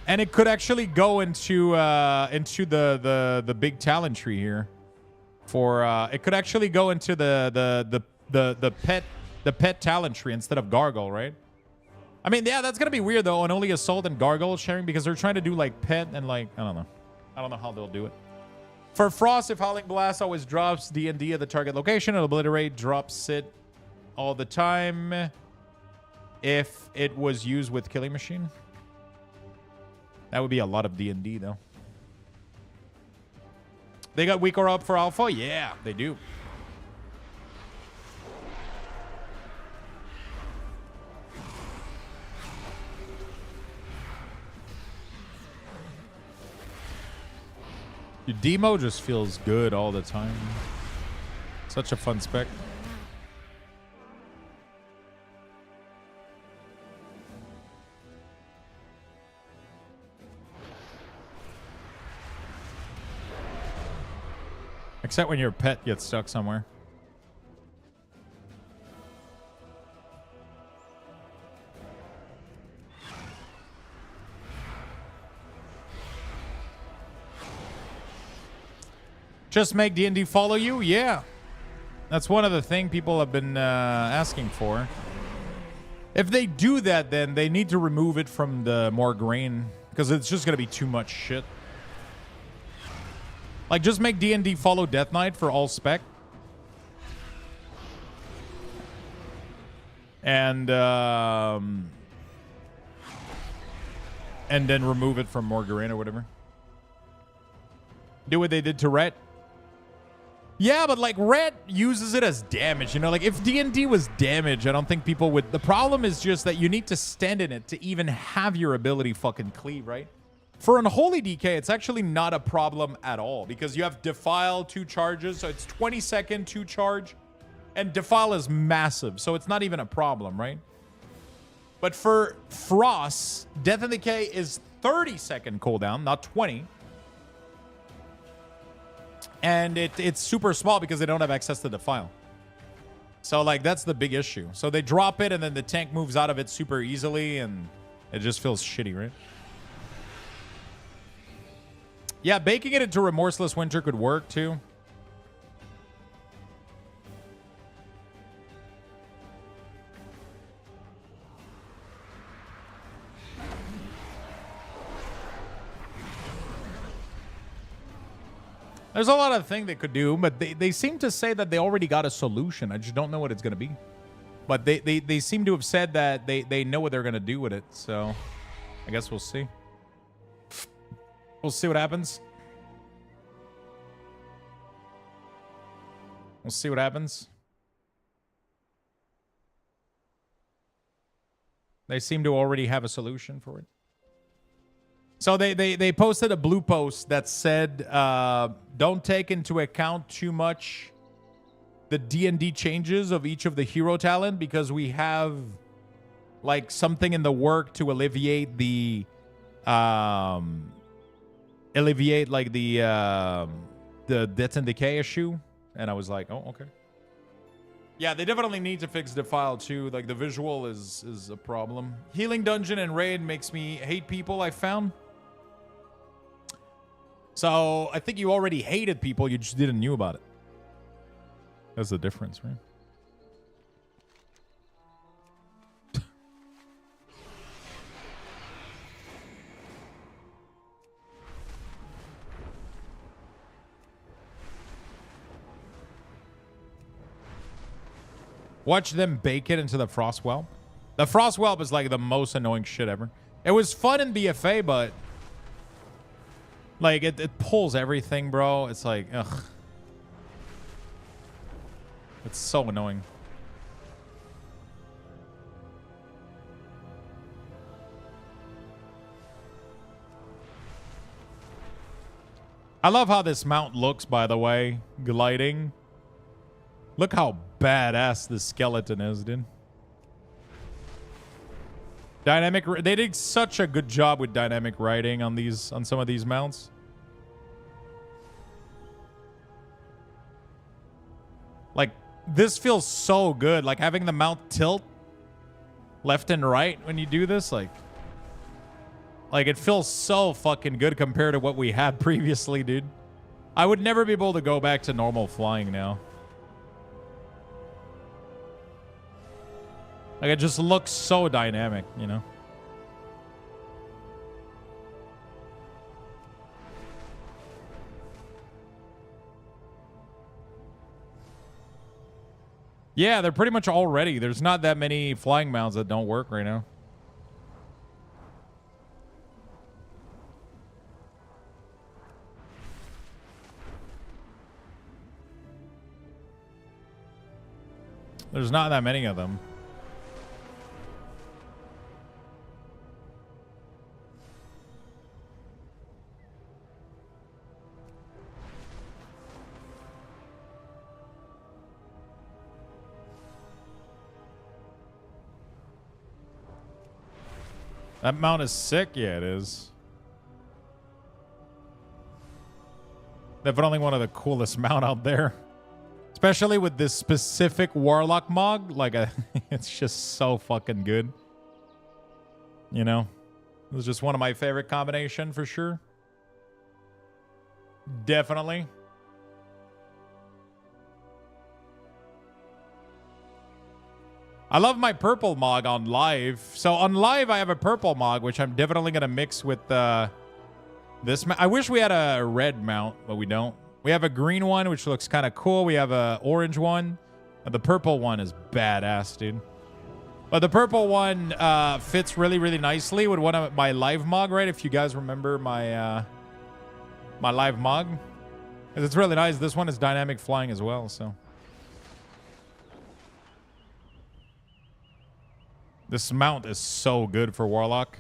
And it could actually go into the big talent tree here. For it could actually go into the pet talent tree instead of Gargoyle, right? I mean, yeah, that's gonna be weird though, and only Assault and Gargoyle sharing because they're trying to do like pet and like I don't know how they'll do it. For Frost, if Howling Blast always drops D&D at the target location, it'll obliterate, drop sit all the time. If it was used with Killing Machine. That would be a lot of D&D, though. They got WeakAuras up for Alpha? Yeah, they do. Dude, Demo just feels good all the time. Such a fun spec. Except when your pet gets stuck somewhere. Just make D&D follow you? Yeah. That's one of the things people have been asking for. If they do that, then they need to remove it from the more grain, because it's just going to be too much shit. Like, just make D&D follow Death Knight for all spec. And then remove it from Morgarain or whatever. Do what they did to Ret. Yeah, but like Ret uses it as damage, you know? Like if D&D was damage, I don't think people would... The problem is just that you need to stand in it to even have your ability fucking cleave, right? For Unholy DK, it's actually not a problem at all because you have Defile 2 charges, so it's 20 second 2 charge, and Defile is massive, so it's not even a problem, right? But for Frost, Death and Decay is 30 second cooldown, not 20. And it's super small because they don't have access to Defile. So, like, that's the big issue. So they drop it, and then the tank moves out of it super easily, and it just feels shitty, right? Yeah, baking it into Remorseless Winter could work, too. There's a lot of things they could do, but they seem to say that they already got a solution. I just don't know what it's going to be. But they seem to have said that they know what they're going to do with it. So I guess we'll see. We'll see what happens. We'll see what happens. They seem to already have a solution for it. So they posted a blue post that said, don't take into account too much the D&D changes of each of the hero talent because we have like something in the work to alleviate the death and decay issue. And I was like, oh, okay. Yeah, they definitely need to fix Defile too. Like the visual is a problem. Healing Dungeon and Raid makes me hate people, I found. So I think you already hated people, you just didn't know about it. That's the difference, right? Watch them bake it into the Frostwhelp. The Frostwhelp is like the most annoying shit ever. It was fun in BFA, but like it pulls everything, bro. It's like, ugh. It's so annoying. I love how this mount looks, by the way. Gliding. Look how badass this skeleton is, dude. Dynamic. They did such a good job with dynamic riding on some of these mounts. Like this feels so good. Like having the mount tilt left and right when you do this, like it feels so fucking good compared to what we had previously, dude. I would never be able to go back to normal flying now. Like, it just looks so dynamic, you know? Yeah, they're pretty much all ready. There's not that many flying mounts that don't work right now. There's not that many of them. That mount is sick. Yeah, it is. Definitely one of the coolest mount out there. Especially with this specific Warlock mod. Like, it's just so fucking good. You know? It was just one of my favorite combination for sure. Definitely. I love my purple mog on live. So on live, I have a purple mog, which I'm definitely going to mix with this. I wish we had a red mount, but we don't. We have a green one, which looks kind of cool. We have a orange one. The purple one is badass, dude. But the purple one fits really, really nicely with one of my live mog, right? If you guys remember my my live mog. Because it's really nice. This one is dynamic flying as well, so. This mount is so good for Warlock.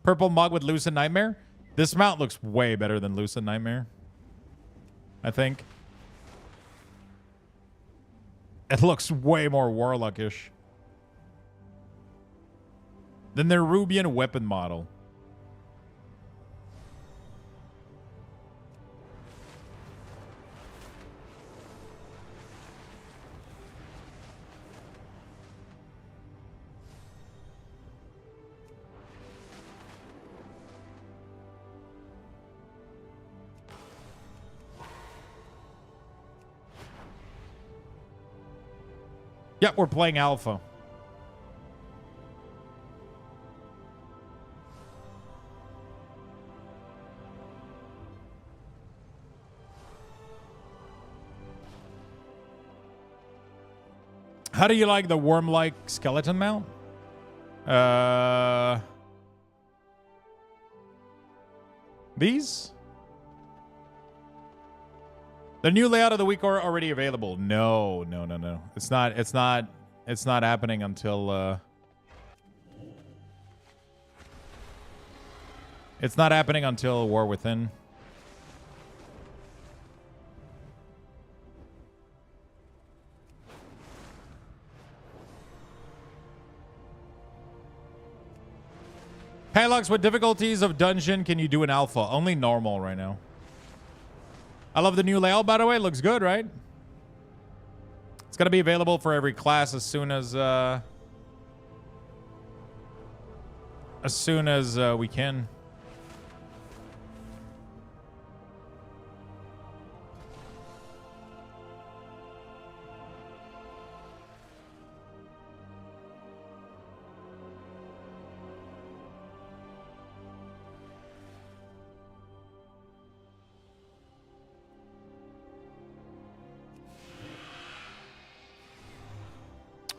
Purple mug with Lucid Nightmare. This mount looks way better than Lucid Nightmare, I think. It looks way more Warlock-ish than their Rubian weapon model. Yep, we're playing alpha. How do you like the worm-like skeleton mount? These? The new layout of the week are already available. No. It's not happening until it's not happening until War Within. Hey Lux, what difficulties of dungeon can you do in alpha? Only normal right now. I love the new layout, by the way. It looks good, right? It's going to be available for every class as soon as we can.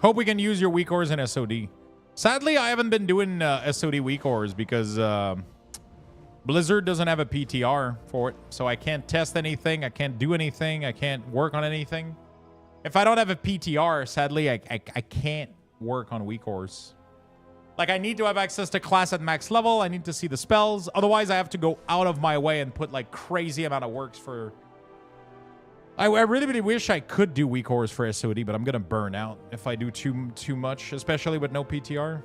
Hope we can use your WeakAuras in SOD. Sadly, I haven't been doing SOD WeakAuras because Blizzard doesn't have a PTR for it. So I can't test anything. I can't do anything. I can't work on anything. If I don't have a PTR, sadly, I can't work on WeakAuras. Like, I need to have access to class at max level. I need to see the spells. Otherwise, I have to go out of my way and put, like, crazy amount of works for... I really, really wish I could do WeakAuras for SOD, but I'm going to burn out if I do too much, especially with no PTR.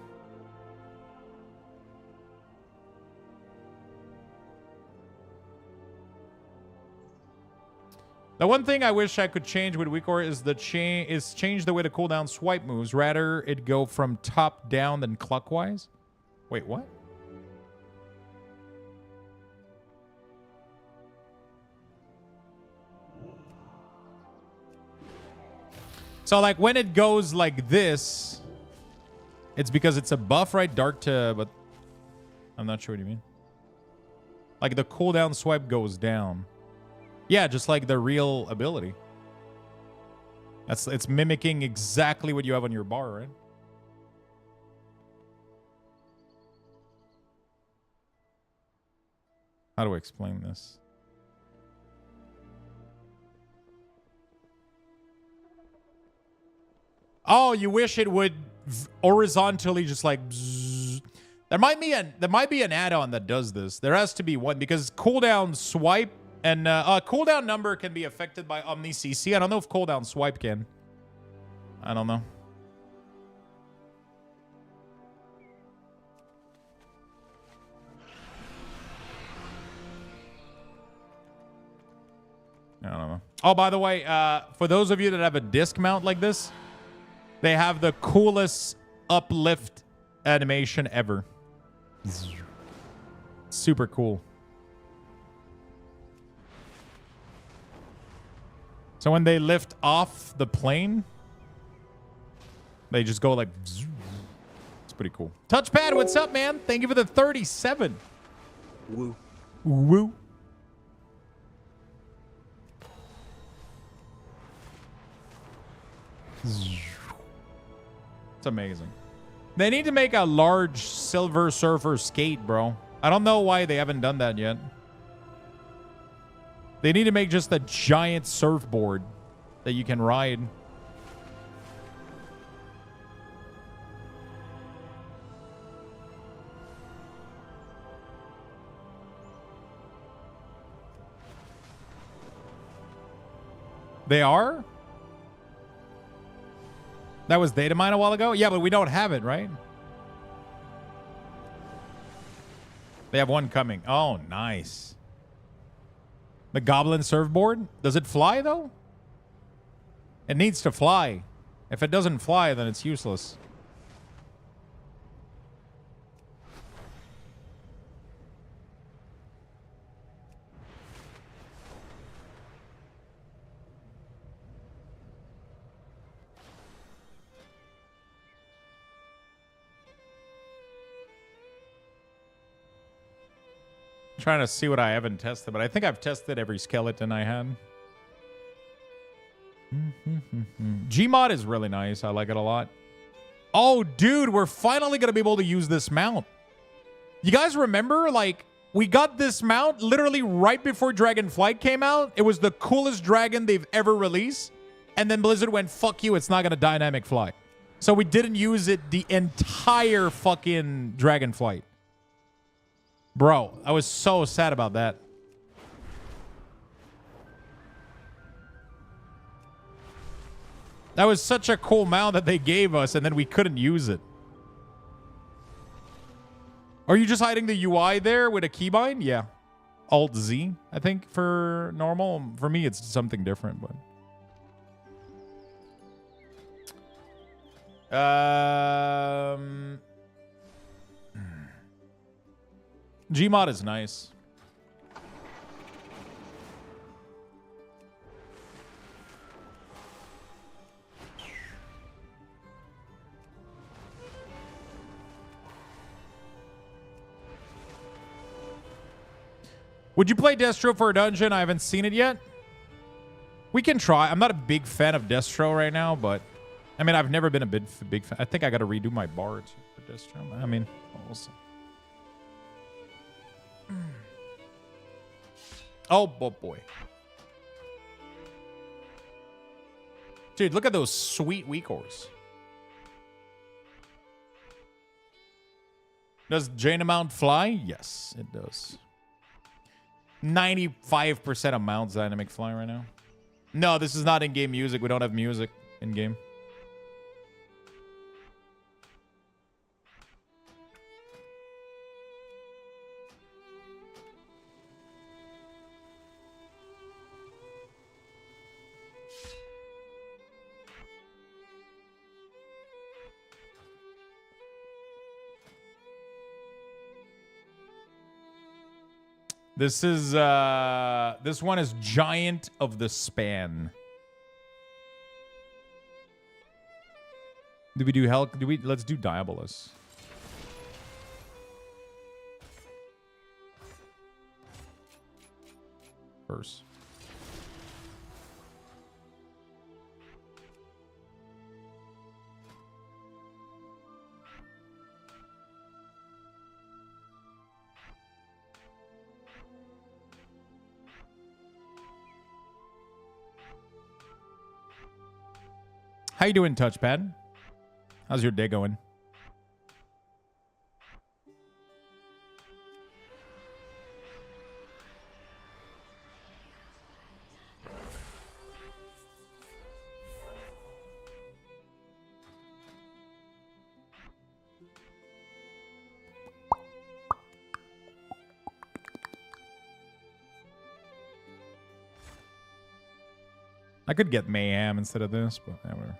The one thing I wish I could change with WeakAuras is change the way the cooldown swipe moves. Rather, it go from top down than clockwise. Wait, what? So, like, when it goes like this, it's because it's a buff, right? Dark to... But I'm not sure what you mean. Like, the cooldown swipe goes down. Yeah, just like the real ability. It's mimicking exactly what you have on your bar, right? How do I explain this? Oh, you wish it would horizontally just like bzzz. There might be an add-on that does this. There has to be one because cooldown swipe and cooldown number can be affected by Omni CC. I don't know if cooldown swipe can. I don't know. I don't know. Oh, by the way, for those of you that have a disc mount like this, they have the coolest uplift animation ever. Super cool. So when they lift off the plane, They just go like... It's pretty cool. Touchpad, what's up, man? Thank you for the 37. Woo. Woo. It's amazing. They need to make a large Silver Surfer skate, bro. I don't know why they haven't done that yet. They need to make just a giant surfboard that you can ride. They are? That was data mine a while ago? Yeah, but we don't have it, right? They have one coming. Oh, nice. The Goblin surfboard? Does it fly, though? It needs to fly. If it doesn't fly, then it's useless. Trying to see what I haven't tested, but I think I've tested every skeleton I had. Gmod is really nice. I like it a lot. Oh, dude, we're finally going to be able to use this mount. You guys remember, like, we got this mount literally right before Dragonflight came out. It was the coolest dragon they've ever released. And then Blizzard went, fuck you, it's not going to dynamic fly. So we didn't use it the entire fucking Dragonflight. Bro, I was so sad about that. That was such a cool mount that they gave us, and then we couldn't use it. Are you just hiding the UI there with a keybind? Yeah. Alt-Z, I think, for normal. For me, it's something different, but... Gmod is nice. Would you play Destro for a dungeon? I haven't seen it yet. We can try. I'm not a big fan of Destro right now, but I mean, I've never been a big fan. I think I got to redo my bar for Destro. I mean, we'll see. Oh, boy. Dude, look at those sweet WeakAuras. Does Jaina Mount fly? Yes, it does. 95% of mounts dynamic fly right now. No, this is not in-game music. We don't have music in-game. This is this one is Giant of the Span. Do we do hell? Let's do Diabolus. First. How you doing, Touchpad? How's your day going? I could get Mayhem instead of this, but whatever.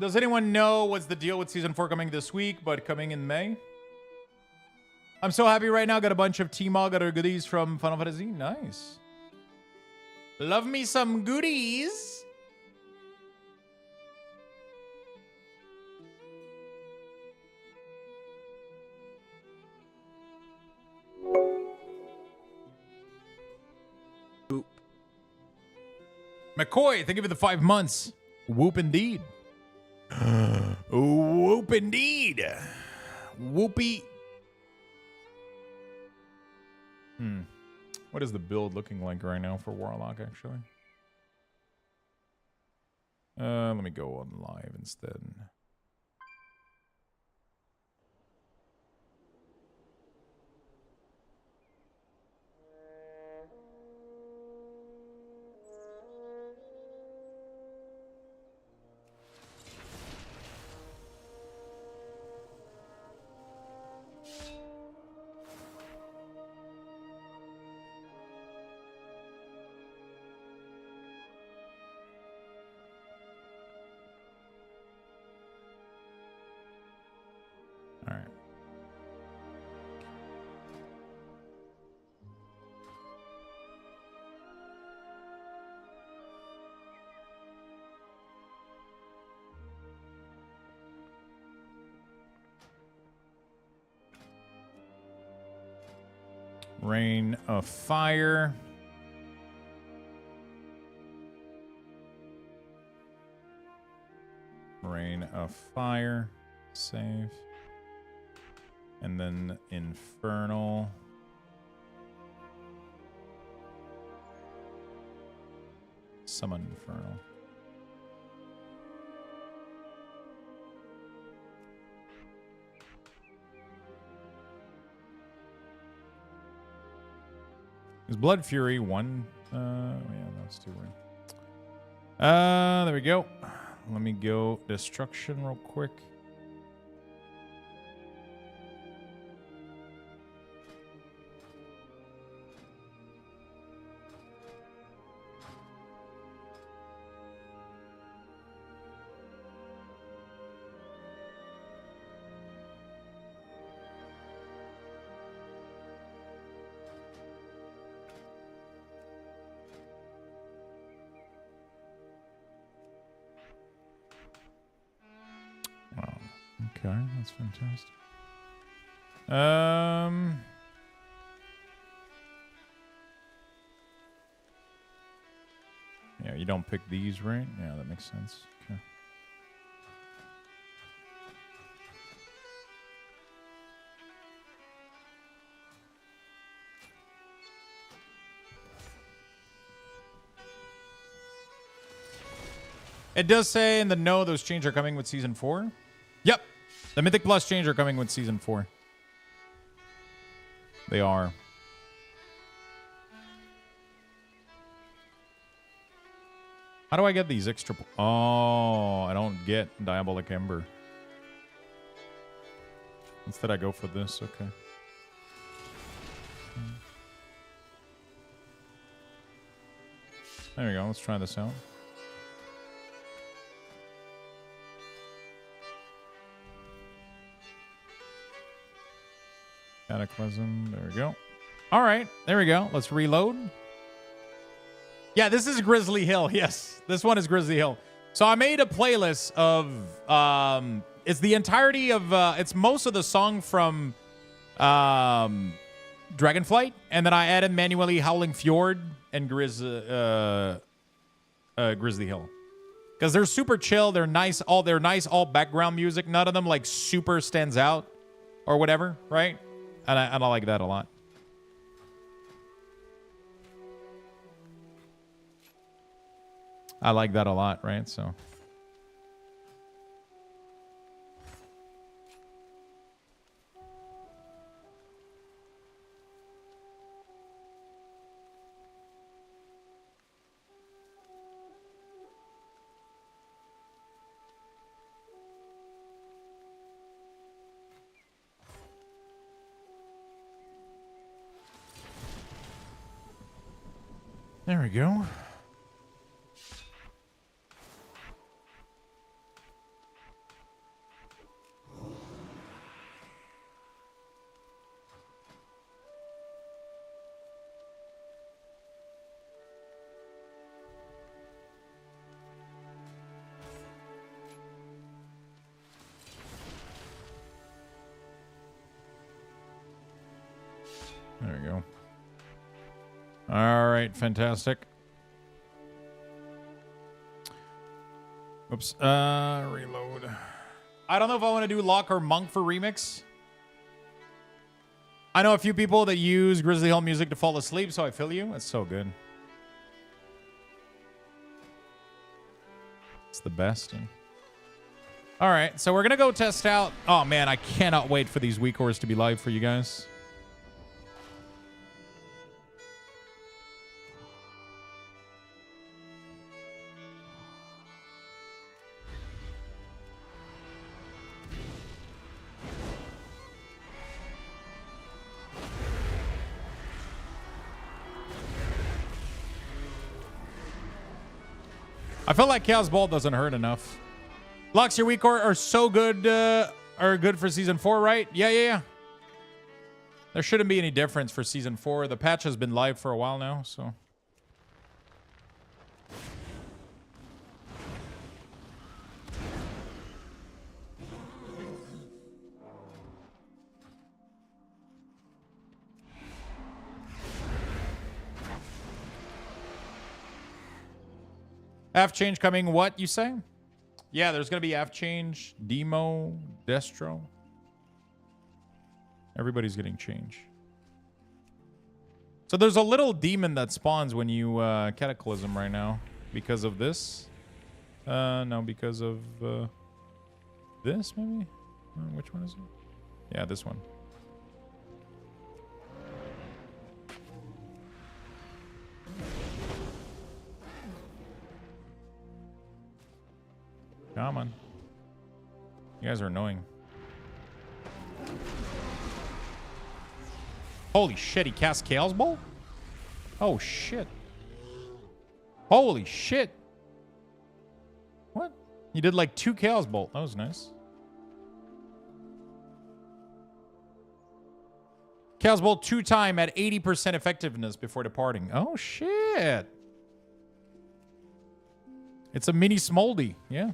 Does anyone know what's the deal with Season 4 coming this week, but coming in May? I'm so happy right now. Got a bunch of T-Mog other goodies from Final Fantasy. Nice. Love me some goodies. McCoy, thank you for the 5 months. Whoop indeed. Whoop indeed. Whoopee. What is the build looking like right now for Warlock, actually? Let me go on live instead. All right. Rain of fire. Rain of fire. Save. And then infernal. Summon infernal. Is Blood Fury one? Yeah, that's too weird. There we go. Let me go destruction real quick. Okay, that's fantastic. Yeah, you don't pick these, right? Yeah, that makes sense. Okay. It does say in the no those changes are coming with Season 4. Yep. The Mythic Plus change are coming with Season 4. They are. How do I get these extra... Oh, I don't get Diabolic Ember. Instead, I go for this. Okay. There we go. Let's try this out. Cataclysm. There we go. All right. There we go. Let's reload. Yeah, this is Grizzly Hill. Yes, this one is Grizzly Hill. So I made a playlist of... it's the entirety of... it's most of the song from Dragonflight. And then I added manually Howling Fjord and Grizzly Hill. Because they're super chill. They're nice. They're nice all background music. None of them like super stands out or whatever, right? And I like that a lot. I like that a lot, right? So. There we go. There we go. All right, fantastic. Oops. Reload. I don't know if I want to do Lock or Monk for remix. I know a few people that use Grizzly Hill music to fall asleep, so I feel you. It's so good. It's the best. All right, so we're going to go test out. Oh, man, I cannot wait for these WeakAuras to be live for you guys. I feel like Chaos Ball doesn't hurt enough. Lux, your WeakAuras are so good, are good for Season 4, right? Yeah. There shouldn't be any difference for Season 4. The patch has been live for a while now, so... F change coming, what you say? Yeah, there's going to be F change, Demo, Destro. Everybody's getting change. So there's a little demon that spawns when you Cataclysm right now because of this. No, because of this maybe? Which one is it? Yeah, this one. Come on. You guys are annoying. Holy shit, he cast Chaos Ball? Oh shit. Holy shit. What? He did like 2 Chaos Bolt. That was nice. Chaos Bolt 2 time at 80% effectiveness before departing. Oh shit. It's a mini Smoldy. Yeah.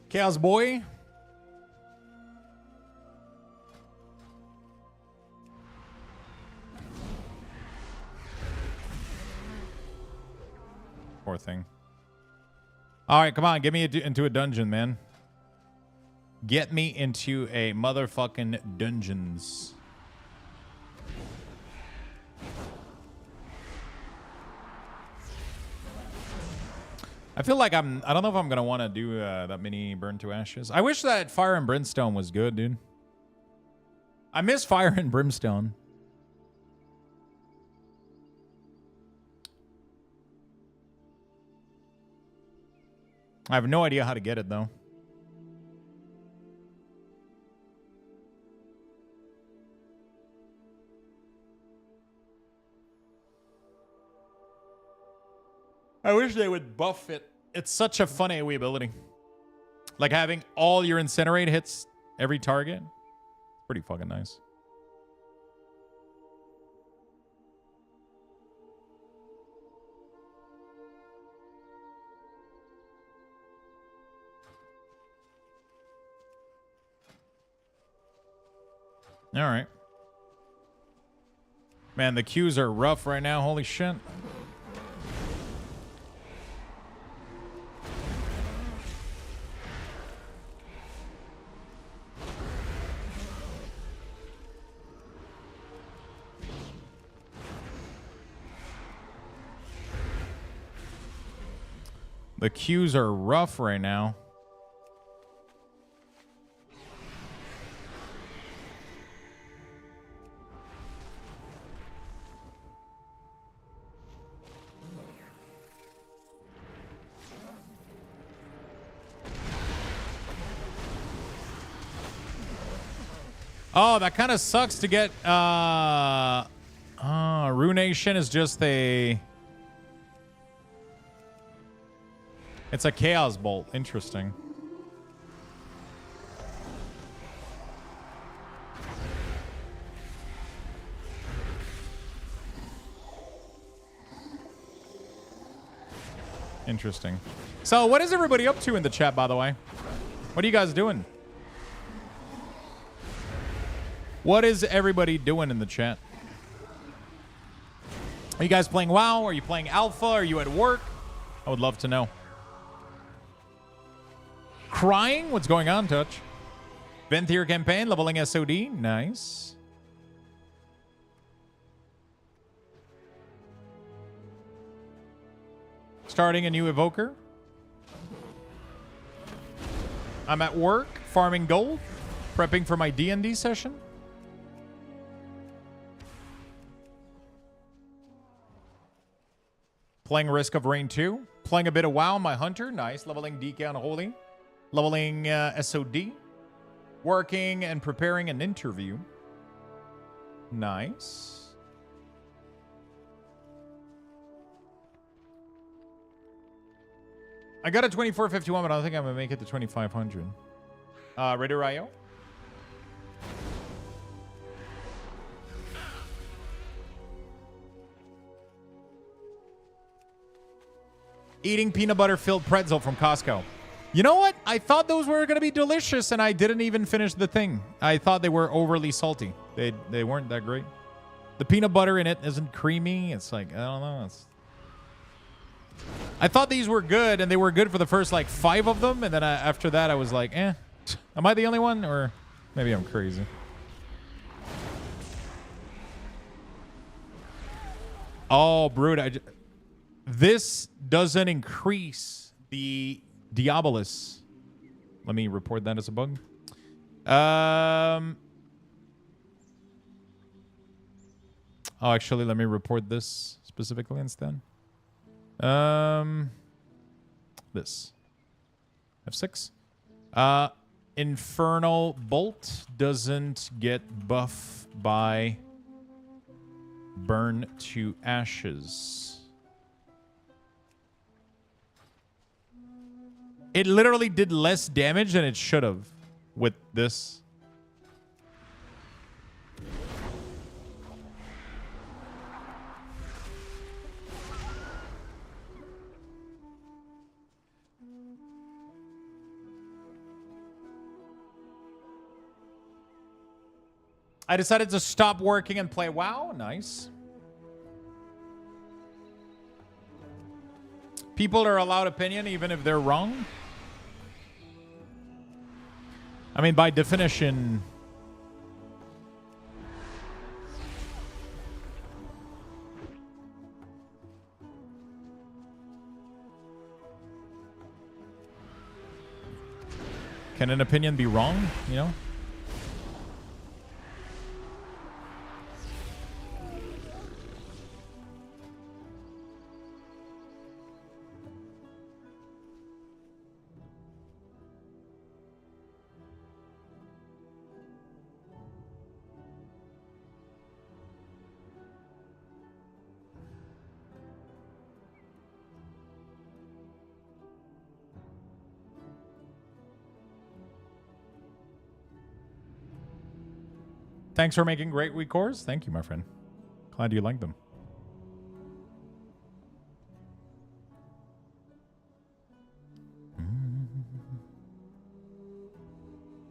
Chaos Boy. Poor thing. All right, come on. Get me into a dungeon, man. Get me into a motherfucking dungeons. I feel like I don't know if I'm going to want to do that many Burn to Ashes. I wish that Fire and Brimstone was good, dude. I miss Fire and Brimstone. I have no idea how to get it, though. I wish they would buff it. It's such a fun AoE ability. Like having all your Incinerate hits every target. Pretty fucking nice. All right. Man, the queues are rough right now. Holy shit. The queues are rough right now. Oh, that kind of sucks to get Runation is just a It's a chaos bolt. Interesting. Interesting. So what is everybody up to in the chat, by the way? What are you guys doing? What is everybody doing in the chat? Are you guys playing WoW? Are you playing Alpha? Are you at work? I would love to know. Crying? What's going on, Touch? Venthyr campaign, leveling SOD. Nice. Starting a new evoker. I'm at work, farming gold, prepping for my D&D session. Playing Risk of Rain 2. Playing a bit of WoW, my hunter. Nice. Leveling DK on Holy. Leveling SOD. Working and preparing an interview. Nice. I got a 2451, but I don't think I'm going to make it to 2500. Ready, Ryo? Eating peanut butter filled pretzel from Costco. You know what? I thought those were going to be delicious, and I didn't even finish the thing. I thought they were overly salty. They weren't that great. The peanut butter in it isn't creamy. It's like, I don't know. I thought these were good, and they were good for the first, like, 5 of them, and then after that, I was like, eh. Am I the only one, or maybe I'm crazy? Oh, Brood, this doesn't increase the Diabolus. Let me report that as a bug. Oh, actually, let me report this specifically instead. This. F6. Infernal Bolt doesn't get buff by Burn to Ashes. It literally did less damage than it should have with this. I decided to stop working and play WoW. Nice. People are allowed opinion even if they're wrong. I mean, by definition... Can an opinion be wrong, you know? Thanks for making great WeakAuras. Thank you, my friend. Glad you like them.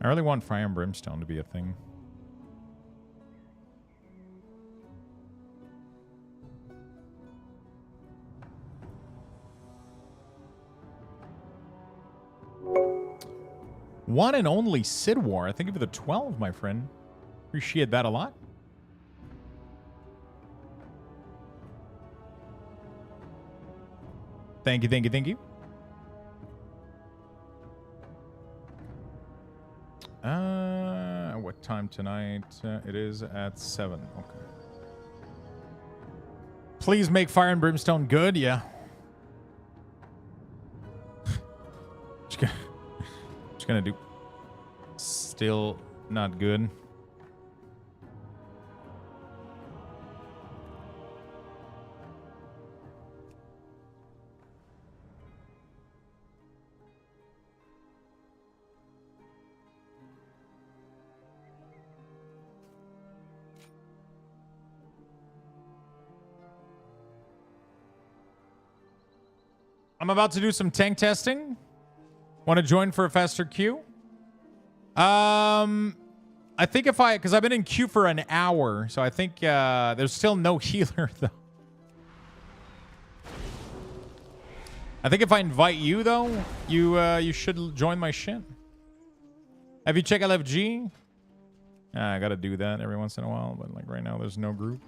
I really want Fire and Brimstone to be a thing. One and only Sid War. I think of the 12, my friend. Appreciate that a lot. Thank you, thank you, thank you. What time tonight? It is at 7. Okay. Please make Fire and Brimstone good. Yeah. Just gonna do. Still not good. I'm about to do some tank testing. Want to join for a faster queue? I think because I've been in queue for an hour, so I think there's still no healer though. I think if I invite you though, you should join my shit. Have you checked LFG? I gotta do that every once in a while, but like right now there's no group.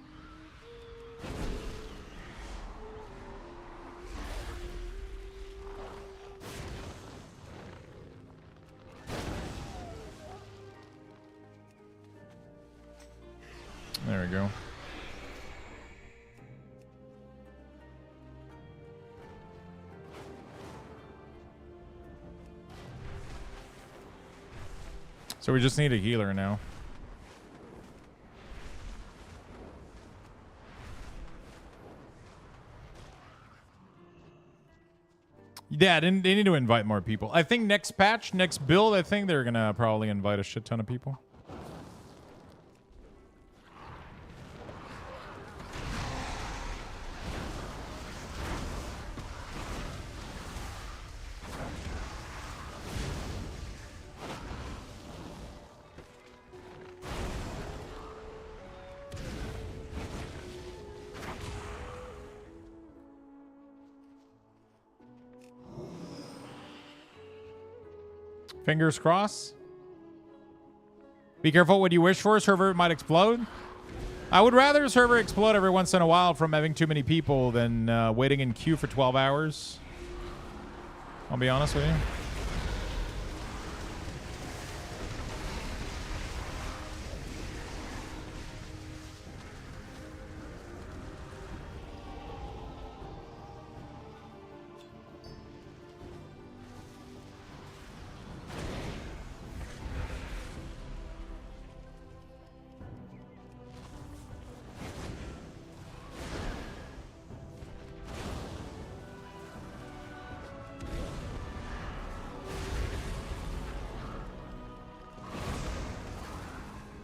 There we go. So we just need a healer now. Yeah, they need to invite more people. I think next patch, next build, I think they're gonna probably invite a shit ton of people. Fingers crossed. Be careful what you wish for. Server might explode. I would rather a server explode every once in a while from having too many people than waiting in queue for 12 hours. I'll be honest with you.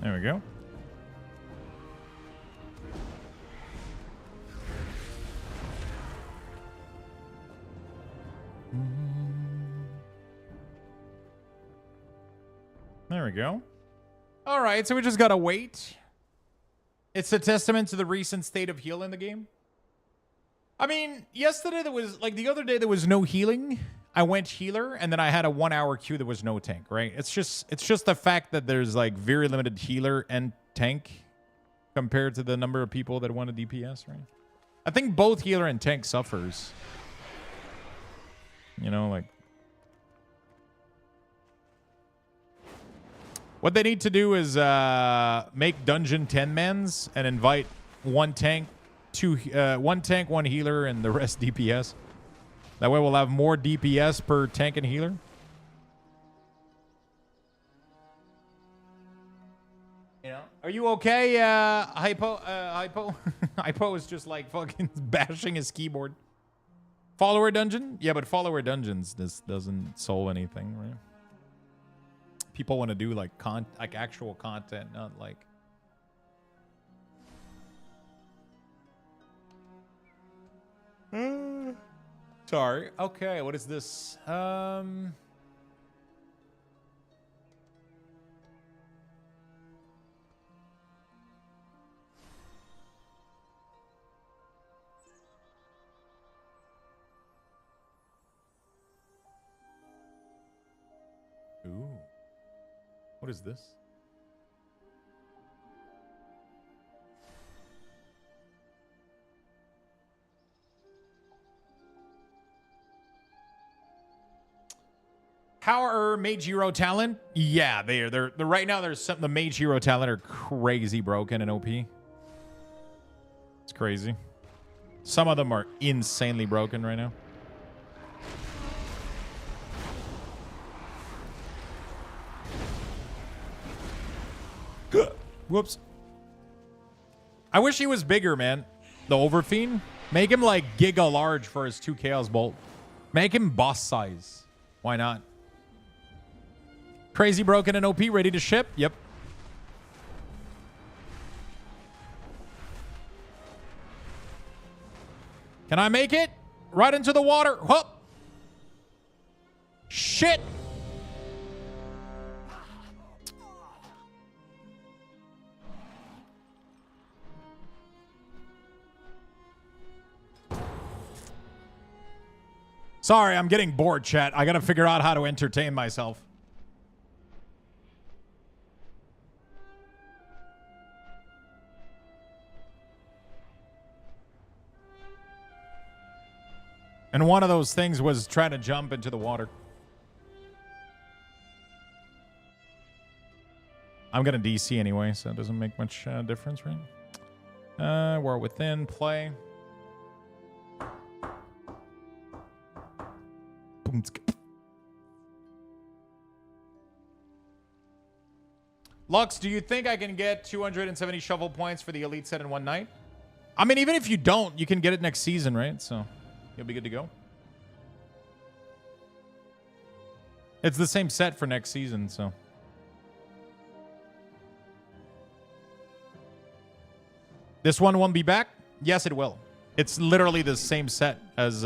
There we go. There we go. All right, so we just gotta wait. It's a testament to the recent state of heal in the game. I mean, yesterday there was, like the other day there was no healing. I went healer, and then I had a 1 hour queue. There was no tank, right? It's just the fact that there's like very limited healer and tank compared to the number of people that want a DPS, right? I think both healer and tank suffers. You know, like what they need to do is make dungeon 10-mans and invite one tank, one healer, and the rest DPS. That way we'll have more DPS per tank and healer. You know? Are you okay, Hypo? Hypo? Hypo is just like fucking bashing his keyboard. Follower dungeon? Yeah, but follower dungeons, this doesn't solve anything, right? People want to do like actual content, not like... Sorry. Okay, what is this? Ooh. What is this? How are Mage Hero talent? Yeah, they're right now. There's some the Mage Hero talent are crazy broken in OP. It's crazy. Some of them are insanely broken right now. Whoops. I wish he was bigger, man. The Overfiend. Make him like giga large for his 2 Chaos Bolt. Make him boss size. Why not? Crazy broken and OP, ready to ship? Yep. Can I make it? Right into the water. Whoop. Shit! Sorry, I'm getting bored, chat. I gotta figure out how to entertain myself. And one of those things was trying to jump into the water. I'm gonna DC anyway, so it doesn't make much difference, right? We're within play. Lux, do you think I can get 270 shovel points for the elite set in one night? I mean, even if you don't, you can get it next season, right? So you'll be good to go. It's the same set for next season, so. This one won't be back? Yes, it will. It's literally the same set as...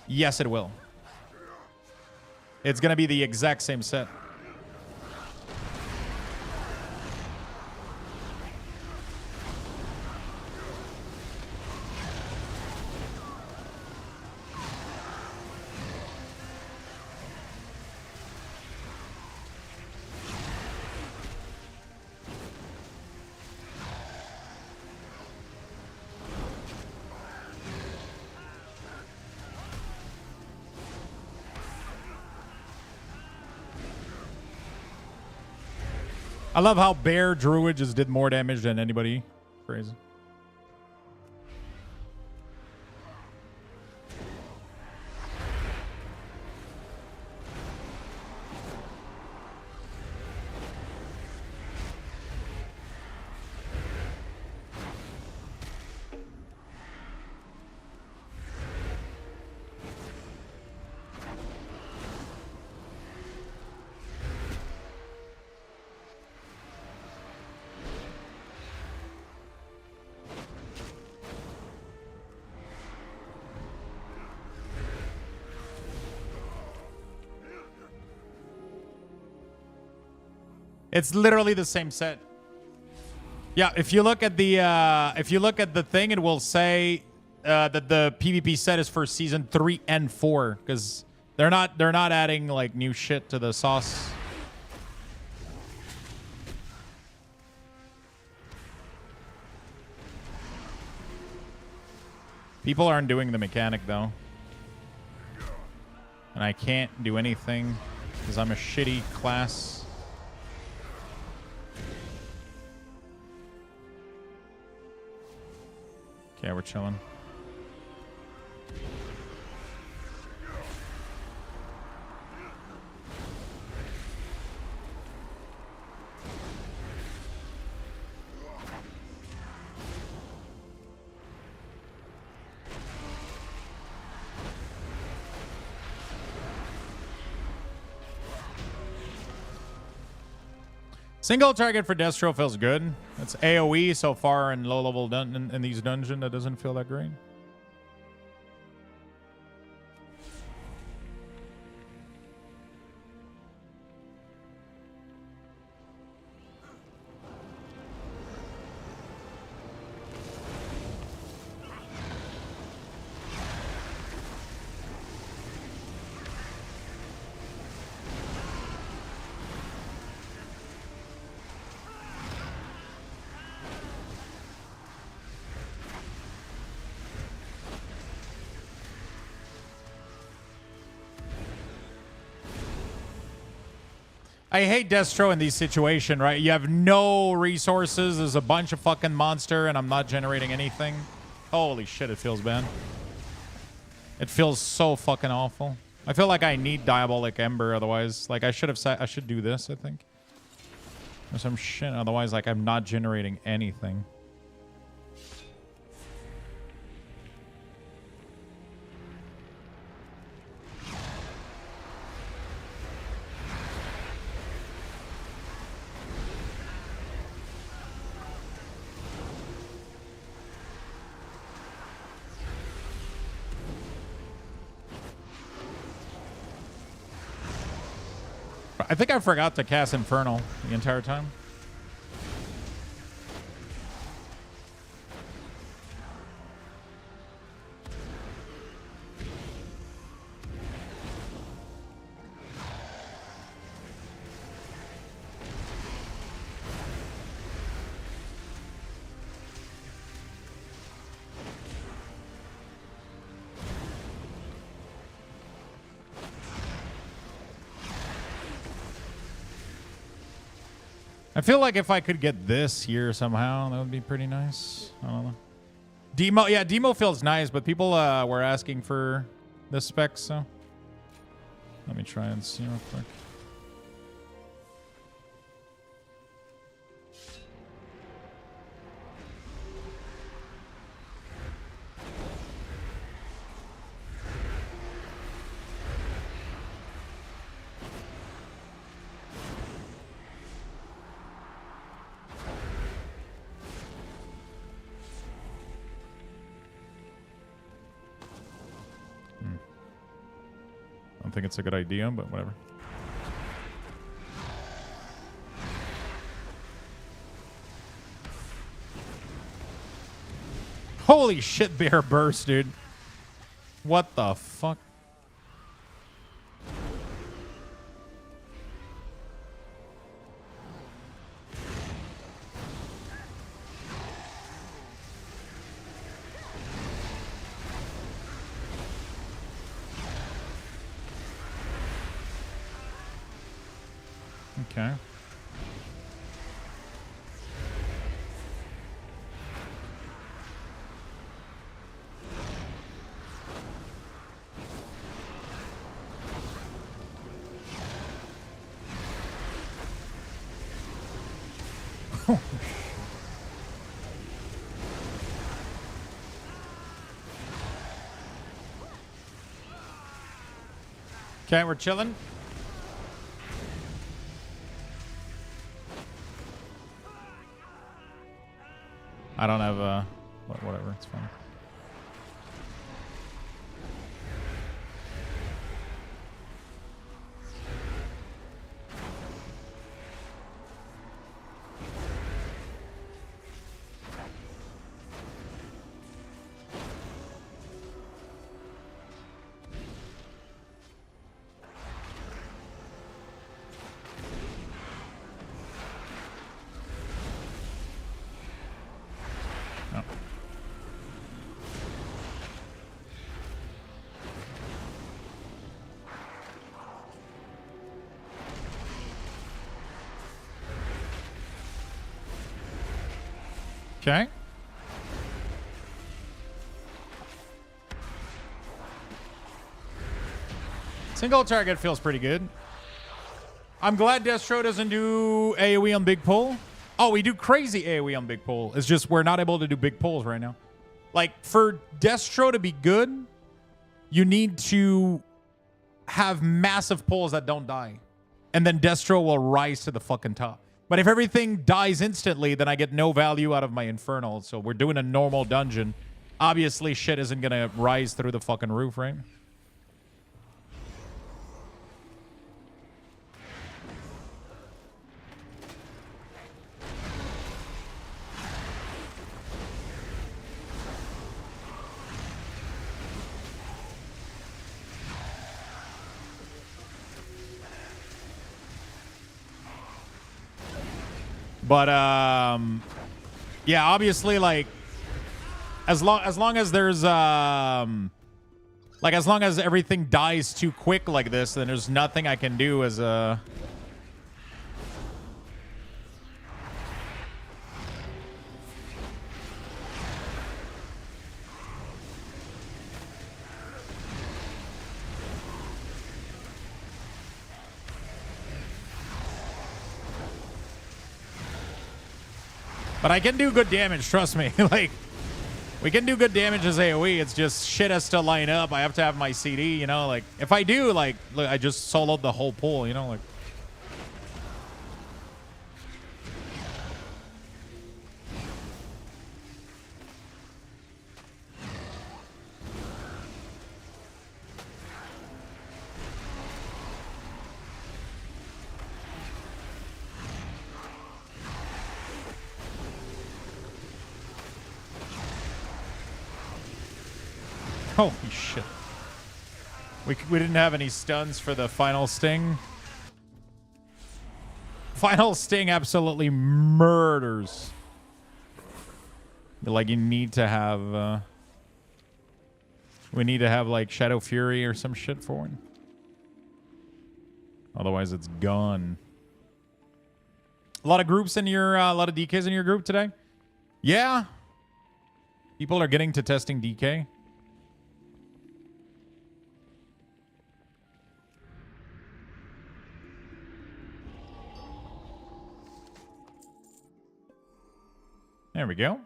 Yes, it will. It's going to be the exact same set. I love how Bear Druid just did more damage than anybody. Crazy. It's literally the same set. Yeah, if you look at the thing, it will say that the PvP set is for season 3 and 4 because they're not adding like new shit to the sauce. People aren't doing the mechanic though. And I can't do anything because I'm a shitty class. Okay, we're chilling. Single target for Destro feels good. It's AoE so far in low level in these dungeons. That doesn't feel that great. I hate Destro in these situations, right? You have no resources. There's a bunch of fucking monster, and I'm not generating anything. Holy shit, it feels bad. It feels so fucking awful. I feel like I need Diabolic Ember, otherwise. Like, I should have said I should do this, I think. Or some shit. Otherwise, like, I'm not generating anything. I think I forgot to cast Infernal the entire time. I feel like if I could get this here somehow, that would be pretty nice. I don't know. Demo, yeah, demo feels nice, but people were asking for the specs, so let me try and see real quick. I don't think it's a good idea, but whatever. Holy shit, bear burst, dude. What the fuck? Okay. Okay, we're chilling. I don't have whatever, it's fine. Okay. Single target feels pretty good. I'm glad Destro doesn't do AoE on big pull. Oh, we do crazy AoE on big pull. It's just we're not able to do big pulls right now. Like, for Destro to be good, you need to have massive pulls that don't die. And then Destro will rise to the fucking top. But if everything dies instantly, then I get no value out of my Infernal. So we're doing a normal dungeon. Obviously, shit isn't going to rise through the fucking roof, right? But yeah, obviously, like as long as there's like as long as everything dies too quick like this, then there's nothing I can do as a But I can do good damage, trust me. Like, we can do good damage as AoE. It's just shit has to line up. I have to have my CD, you know? Like, if I do, like, look, I just soloed the whole pool, you know? Like, Holy shit. We didn't have any stuns for the final sting. Final sting absolutely murders. Like, you need to have... we need to have, like, Shadow Fury or some shit for one. Otherwise, it's gone. A lot of groups in your... a lot of DKs in your group today? Yeah. People are getting to testing DK. There we go.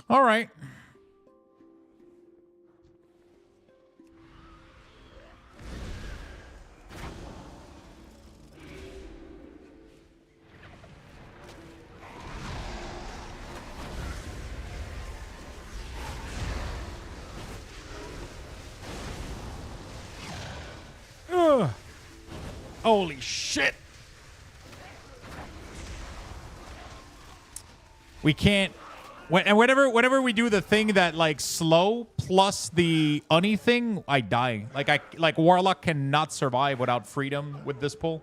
All right. Ugh. Holy shit. We can't... Whenever we do the thing that, like, slow plus the unny thing, I die. Like Warlock cannot survive without freedom with this pull.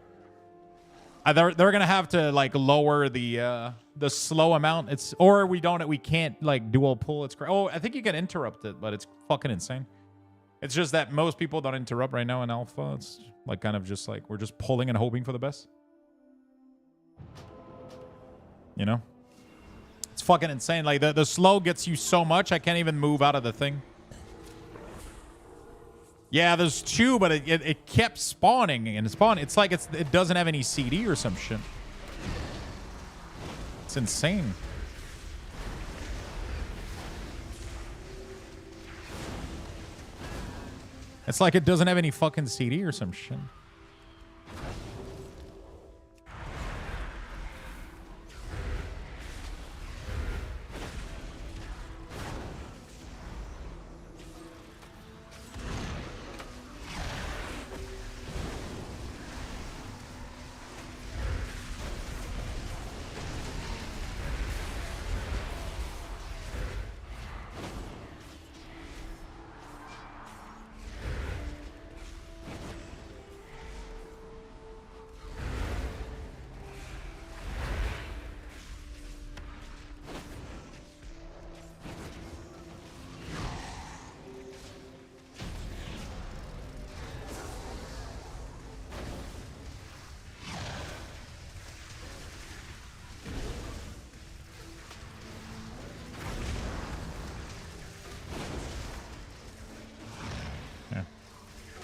They're gonna have to, like, lower the slow amount. Or we can't, like, dual pull. It's great. Oh, I think you can interrupt it, but it's fucking insane. It's just that most people don't interrupt right now in alpha. It's like kind of just like we're just pulling and hoping for the best. You know? It's fucking insane. Like, the slow gets you so much, I can't even move out of the thing. Yeah, there's two, but it kept spawning and spawning. It's like it doesn't have any CD or some shit. It's insane. It's like it doesn't have any fucking CD or some shit.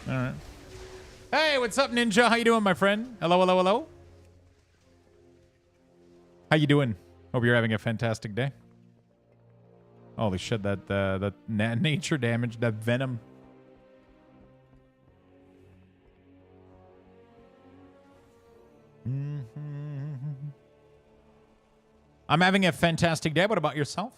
All right. Hey, what's up, Ninja? How you doing, my friend? Hello, hello, hello. How you doing? Hope you're having a fantastic day. Holy shit, that nature damage, that venom. I'm having a fantastic day. What about yourself?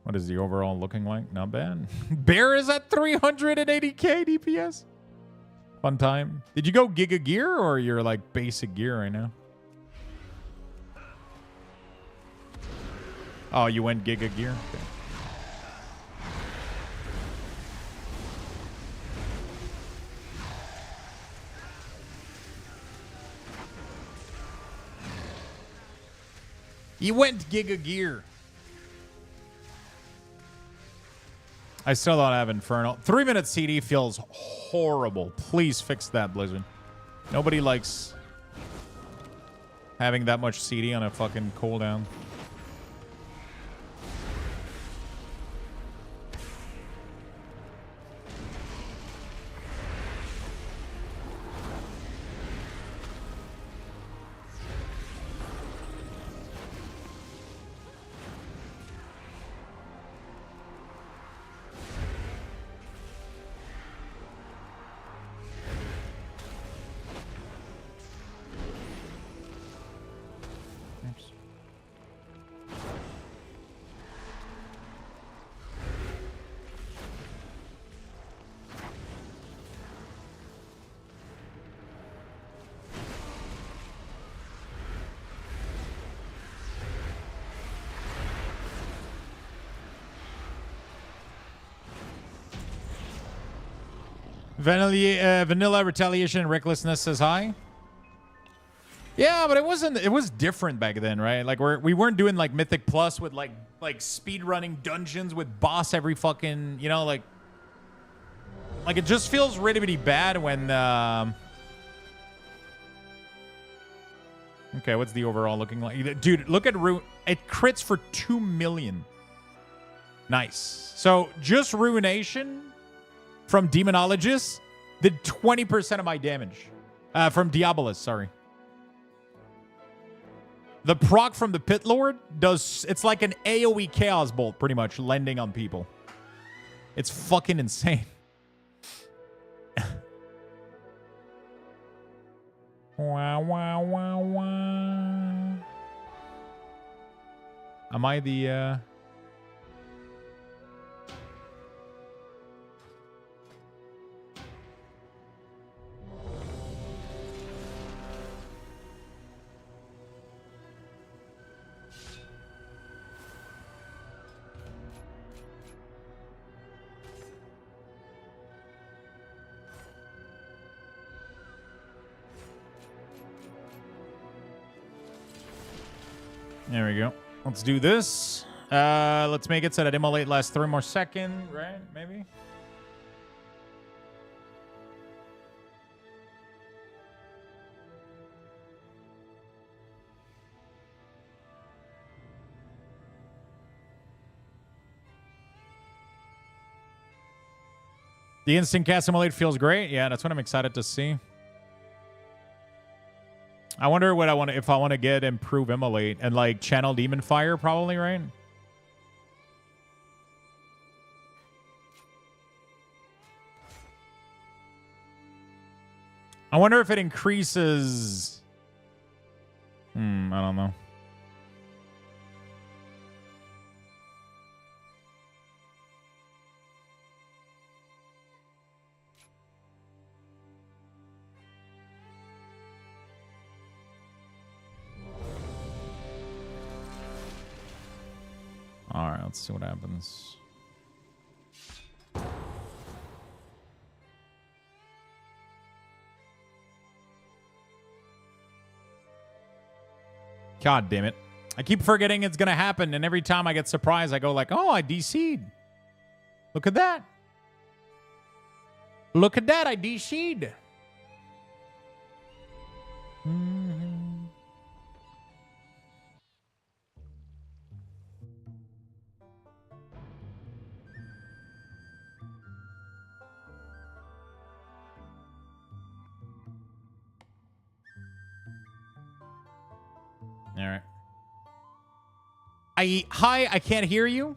What is the overall looking like? Not bad. Bear is at 380k DPS. Fun time. Did you go Giga Gear or you're like basic gear right now? Oh, you went Giga Gear? Okay. You went Giga Gear. I still don't have Infernal. 3-minute CD feels horrible. Please fix that, Blizzard. Nobody likes having that much CD on a fucking cooldown. Vanilla retaliation and recklessness is high. Yeah, but it wasn't. It was different back then, right? Like we weren't doing like Mythic Plus with like speed running dungeons with boss every fucking, you know, like it just feels really bad when. Okay, what's the overall looking like, dude? Look at it crits for 2 million. Nice. So just Ruination from Demonologist did 20% of my damage. From Diabolus, sorry. The proc from the Pit Lord does... It's like an AoE Chaos Bolt, pretty much, landing on people. It's fucking insane. Wow, wow, wow, wow. Am I the... There we go. Let's do this. Let's make it so that immolate lasts 3 more seconds, right? Maybe? The instant cast immolate feels great. Yeah, that's what I'm excited to see. I wonder what I want to, if I want to get improve immolate and like channel demon fire, probably, right? I wonder if it increases. I don't know. All right, let's see what happens. God damn it. I keep forgetting it's going to happen, and every time I get surprised, I go like, oh, I DC'd. Look at that. Look at that, I DC'd. All right. Hi, I can't hear you.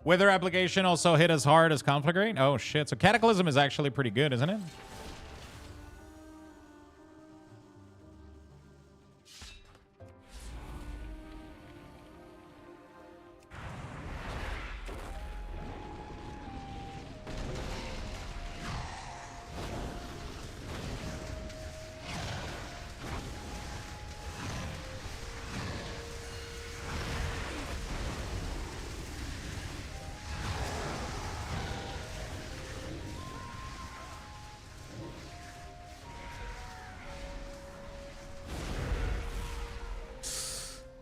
Wither application also hit as hard as Conflagrate. Oh shit! So Cataclysm is actually pretty good, isn't it?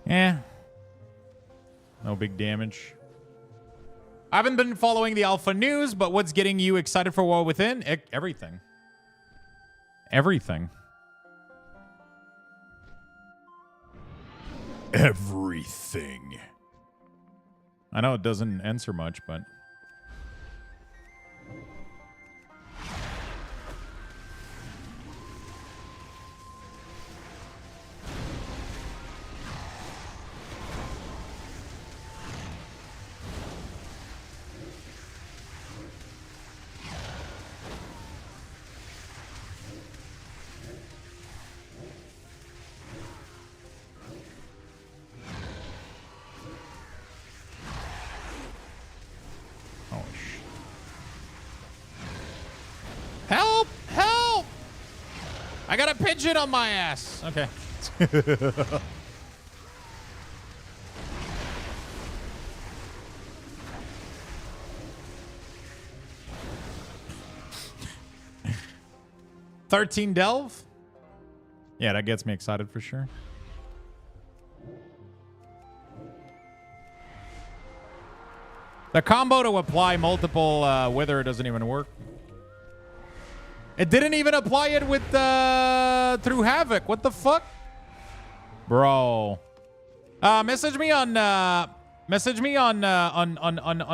Eh. No big damage. I haven't been following the alpha news, but what's getting you excited for War Within? Everything. Everything. Everything. I know it doesn't answer much, but... Help! Help! I got a pigeon on my ass. Okay. 13 delve? Yeah, that gets me excited for sure. The combo to apply multiple wither doesn't even work. It didn't even apply it with through Havoc. What the fuck? Bro. Message me on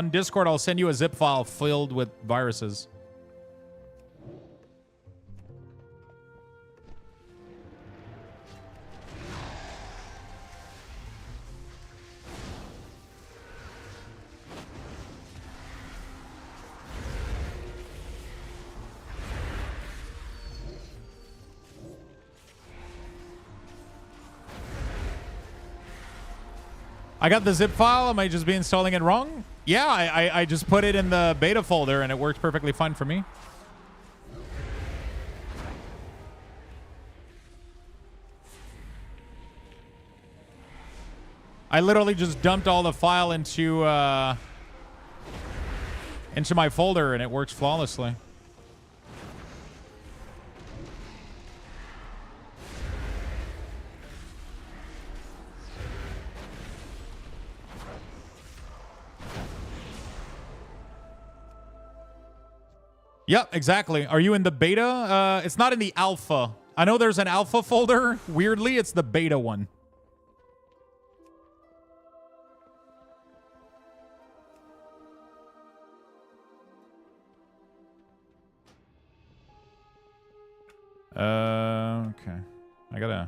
Discord. I'll send you a zip file filled with viruses. I got the zip file. Am I just be installing it wrong? Yeah, I just put it in the beta folder and it works perfectly fine for me. I literally just dumped all the file into my folder and it works flawlessly. Yep, exactly. Are you in the beta? It's not in the alpha. I know there's an alpha folder. Weirdly, it's the beta one. Okay. I gotta...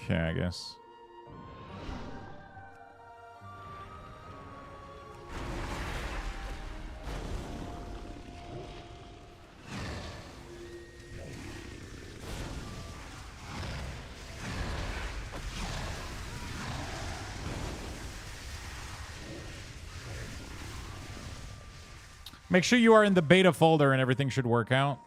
Okay, I guess. Make sure you are in the beta folder and everything should work out.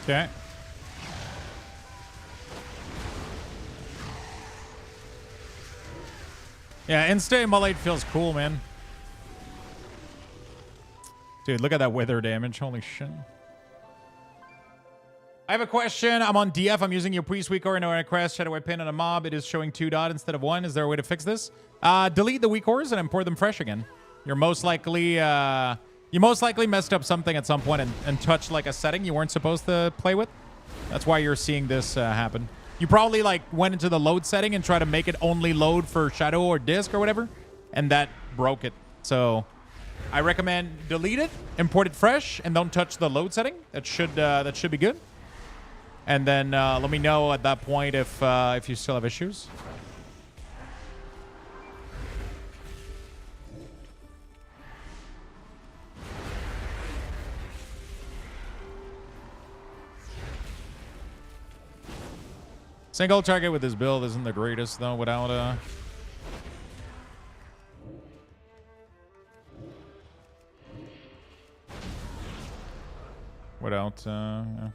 Okay. Yeah, Insta Immolate feels cool, man. Dude, look at that wither damage. Holy shit. I have a question. I'm on DF. I'm using your priest weak aura in a crest. Shadow I pin on a mob. It is showing 2 dot instead of 1. Is there a way to fix this? Delete the weak auras and import them fresh again. You're most likely you most likely messed up something at some point and touched like a setting you weren't supposed to play with. That's why you're seeing this happen. You probably like went into the load setting and tried to make it only load for shadow or disc or whatever, and that broke it. So I recommend delete it, import it fresh, and don't touch the load setting. That should be good. And then let me know at that point if you still have issues. Single target with this build isn't the greatest though without without... yeah.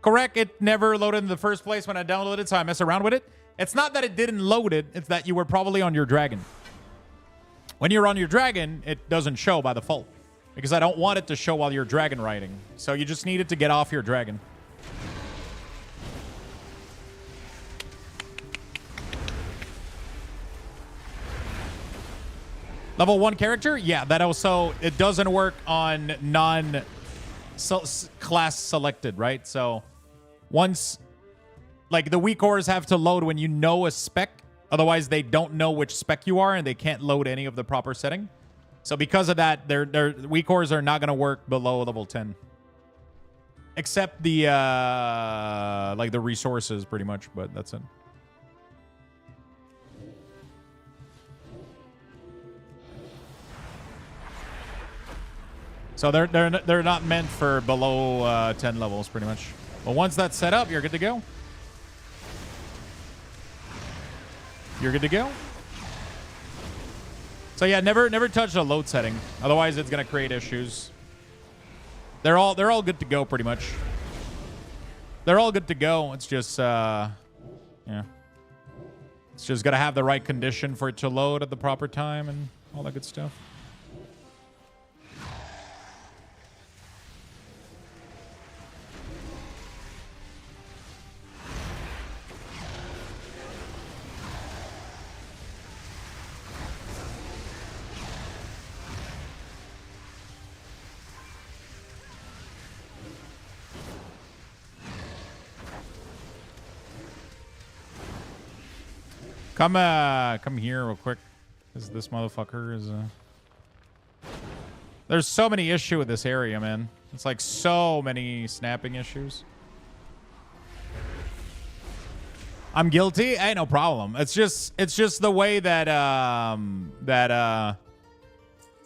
Correct, it never loaded in the first place when I downloaded, so I mess around with it. It's not that it didn't load it, it's that you were probably on your dragon. When you're on your dragon, it doesn't show by default. Because I don't want it to show while you're dragon riding. So you just need it to get off your dragon. Level 1 character? Yeah, that also, it doesn't work on non-class selected, right? So once, like the WeakAuras have to load when you know a spec. Otherwise, they don't know which spec you are and they can't load any of the proper setting. So because of that, their WeakAuras are not going to work below level 10. Except the, like the resources pretty much, but that's it. So they're not meant for below 10 levels, pretty much. But once that's set up, you're good to go. You're good to go. So yeah, never touch the load setting. Otherwise, it's gonna create issues. They're all good to go, pretty much. They're all good to go. It's just yeah. It's just gotta have the right condition for it to load at the proper time and all that good stuff. Come here real quick. This motherfucker is There's so many issues with this area, man. It's like so many snapping issues. I'm guilty. Ain't no problem. It's just the way that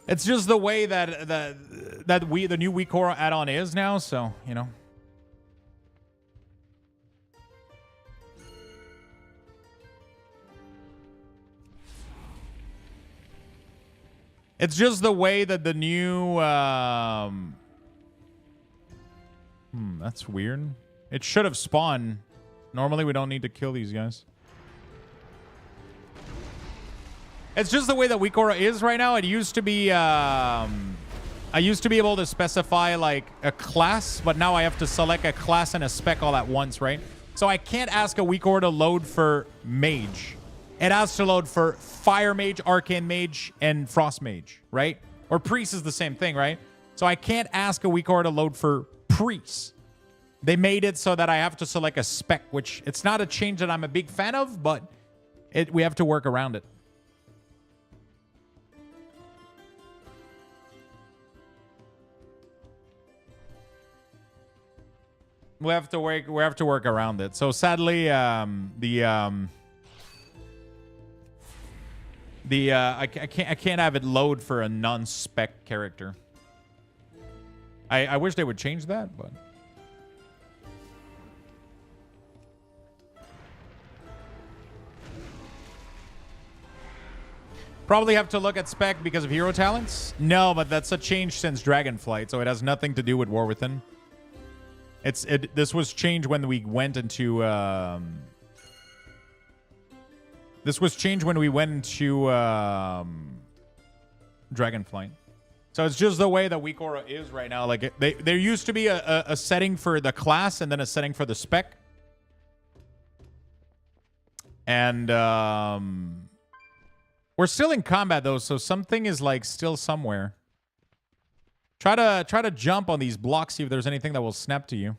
it's just the way that the new WeakAuras add-on is now. So you know. It's just the way that the new... that's weird. It should have spawned. Normally, we don't need to kill these guys. It's just the way that WeakAuras is right now. It used to be... I used to be able to specify, like, a class, but now I have to select a class and a spec all at once, right? So I can't ask a WeakAuras to load for Mage. It has to load for Fire Mage, Arcane Mage, and Frost Mage, right? Or Priest is the same thing, right? So I can't ask a WeakAuras to load for Priest. They made it so that I have to select a spec, which it's not a change that I'm a big fan of, but we have to work around it. We have to work around it. So sadly, I can't have it load for a non-spec character. I wish they would change that, but probably have to look at spec because of hero talents. No, but that's a change since Dragonflight, so it has nothing to do with War Within. This was changed when we went into This was changed when we went into Dragonflight. So it's just the way that WeakAuras is right now. Like there used to be a setting for the class and then a setting for the spec. And we're still in combat though, so something is like still somewhere. Try to jump on these blocks, see if there's anything that will snap to you.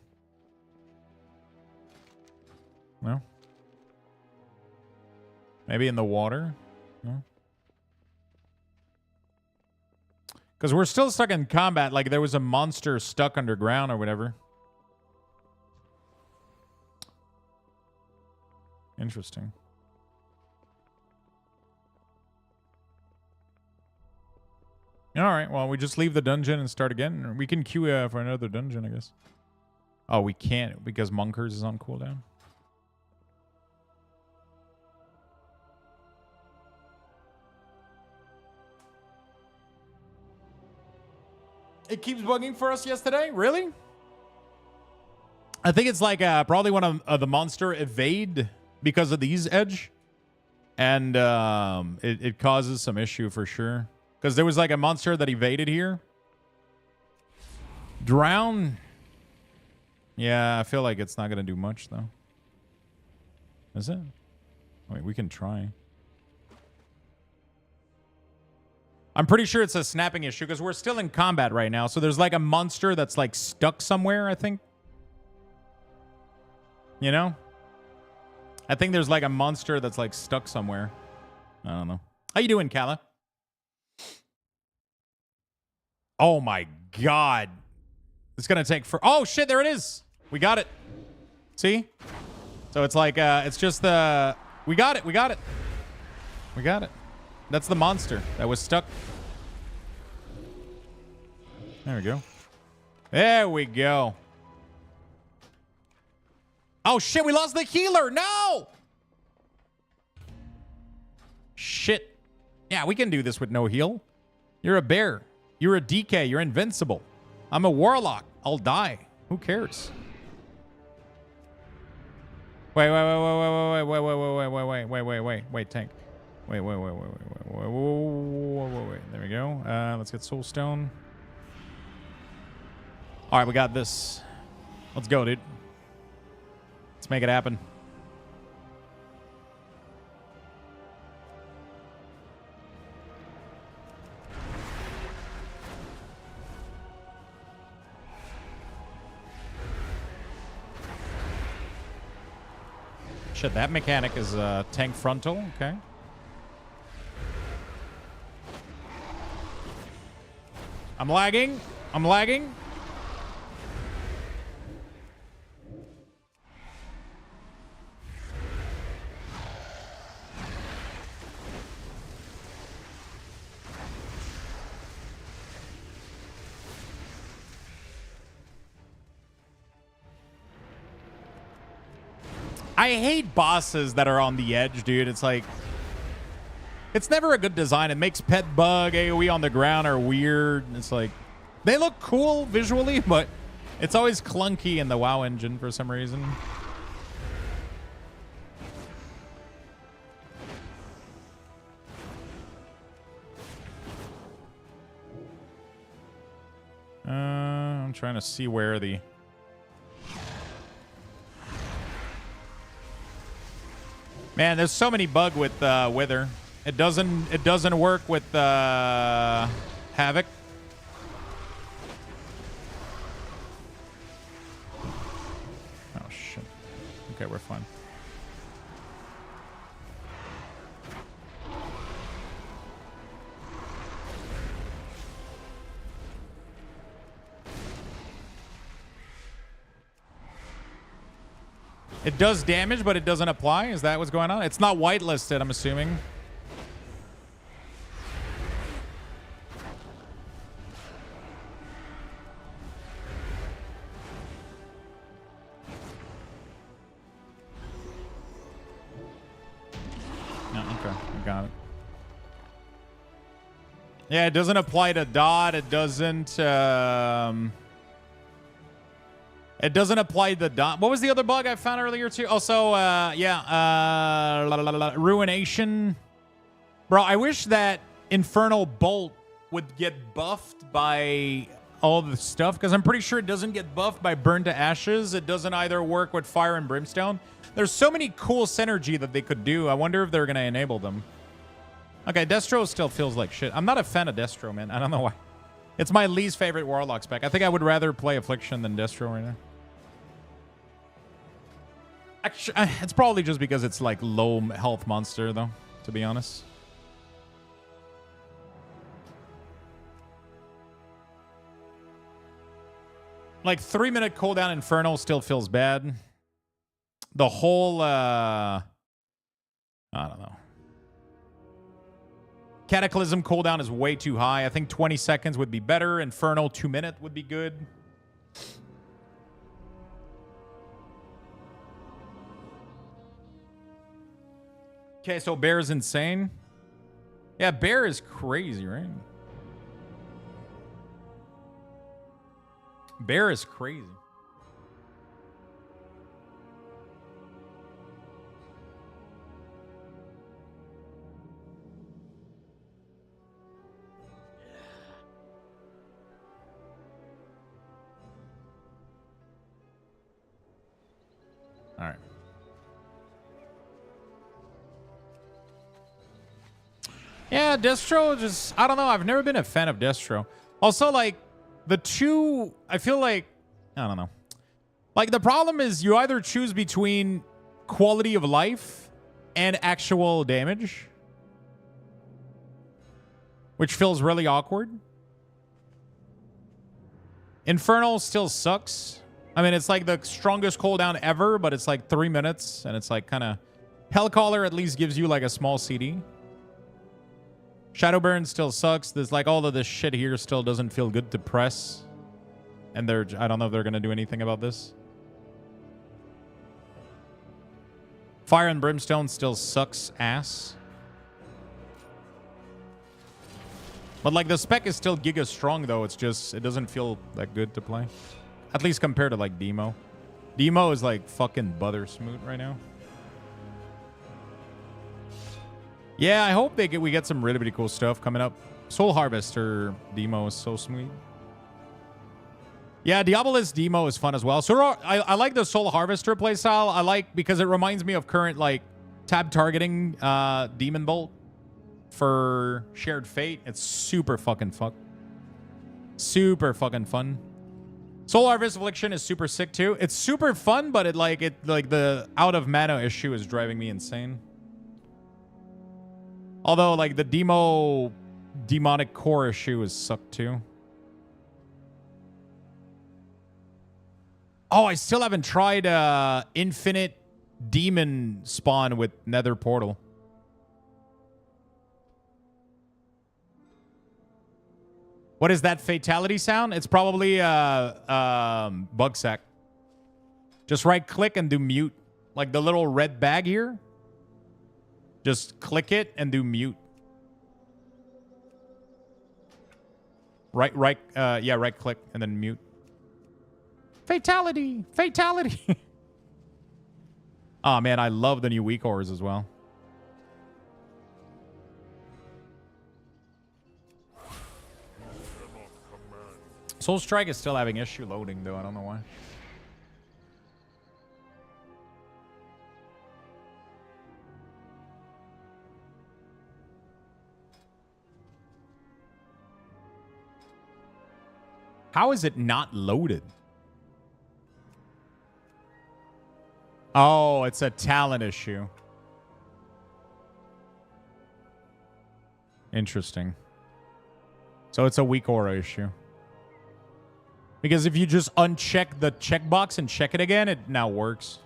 No. Maybe in the water? No. Because we're still stuck in combat. Like there was a monster stuck underground or whatever. Interesting. All right. Well, we just leave the dungeon and start again. We can queue for another dungeon, I guess. Oh, we can't because Monkers is on cooldown. It keeps bugging for us yesterday? Really? I think it's like probably one of the monster evade because of these edge. And it causes some issue for sure. Because there was like a monster that evaded here. Drown. Yeah, I feel like it's not going to do much though. Is it? I mean, we can try. I'm pretty sure it's a snapping issue because we're still in combat right now. So there's like a monster that's like stuck somewhere, I think. You know? I think there's like a monster that's like stuck somewhere. I don't know. How you doing, Kala? Oh my god. It's going to take for... Oh shit, there it is. We got it. See? So it's like, it's just the... We got it. We got it. We got it. That's the monster that was stuck. There we go. There we go. Oh, shit. We lost the healer. No. Shit. Yeah, we can do this with no heal. You're a bear. You're a DK. You're invincible. I'm a warlock. I'll die. Who cares? Wait, tank. Wait. There we go. Let's get soul stone. All right, we got this. Let's go, dude. Let's make it happen. Shit, that mechanic is tank frontal. Okay. I'm lagging. I'm lagging. I hate bosses that are on the edge, dude. It's like... It's never a good design. It makes pet bug, AoE on the ground are weird. It's like... They look cool visually, but it's always clunky in the WoW engine for some reason. I'm trying to see where the... Man, there's so many bug with Wither. It doesn't work with Havoc. Oh shit. Okay, we're fine. It does damage, but it doesn't apply. Is that what's going on? It's not whitelisted, I'm assuming. No, okay, I got it. Yeah, it doesn't apply to dot. It doesn't. It doesn't apply the dot. What was the other bug I found earlier too? Also, Ruination. Bro, I wish that Infernal Bolt would get buffed by all the stuff, because I'm pretty sure it doesn't get buffed by Burn to Ashes. It doesn't either work with Fire and Brimstone. There's so many cool synergy that they could do. I wonder if they're going to enable them. Okay, Destro still feels like shit. I'm not a fan of Destro, man. I don't know why. It's my least favorite Warlock spec. I think I would rather play Affliction than Destro right now. Actually, it's probably just because it's like low health monster, though, to be honest. Like 3-minute cooldown Infernal still feels bad. The whole, I don't know. Cataclysm cooldown is way too high. I think 20 seconds would be better. Infernal 2-minute would be good. Okay, so Bear is insane. Yeah, Bear is crazy, right? Bear is crazy. All right. Yeah, Destro just, I don't know. I've never been a fan of Destro. Also, like, the two, I feel like, I don't know. Like, the problem is you either choose between quality of life and actual damage, which feels really awkward. Infernal still sucks. I mean, it's like the strongest cooldown ever, but it's like 3 minutes, and it's like kind of... Hellcaller at least gives you like a small CD. Shadowburn still sucks. There's like all of this shit here still doesn't feel good to press. And I don't know if they're going to do anything about this. Fire and Brimstone still sucks ass. But like the spec is still giga strong though. It's just, it doesn't feel that good to play. At least compared to like Demo. Demo is like fucking butter smooth right now. Yeah, I hope we get some really cool stuff coming up. Soul Harvester Demo is so sweet. Yeah, Diabolist Demo is fun as well. So I like the Soul Harvester playstyle. I like because it reminds me of current like tab targeting Demon Bolt for Shared Fate. It's super fucking super fucking fun. Soul Harvest Affliction is super sick too. It's super fun, but it like the out of mana issue is driving me insane. Although, like, the demonic core issue is sucked, too. Oh, I still haven't tried Infinite Demon Spawn with Nether Portal. What is that fatality sound? It's probably bug sack. Just right-click and do mute. Like the little red bag here. Just click it and do mute. Right click and then mute. Fatality! Fatality! Oh man, I love the new WeakAuras as well. Soul Strike is still having issue loading though, I don't know why. How is it not loaded? Oh, it's a talent issue. Interesting. So it's a WeakAura issue. Because if you just uncheck the checkbox and check it again, it now works.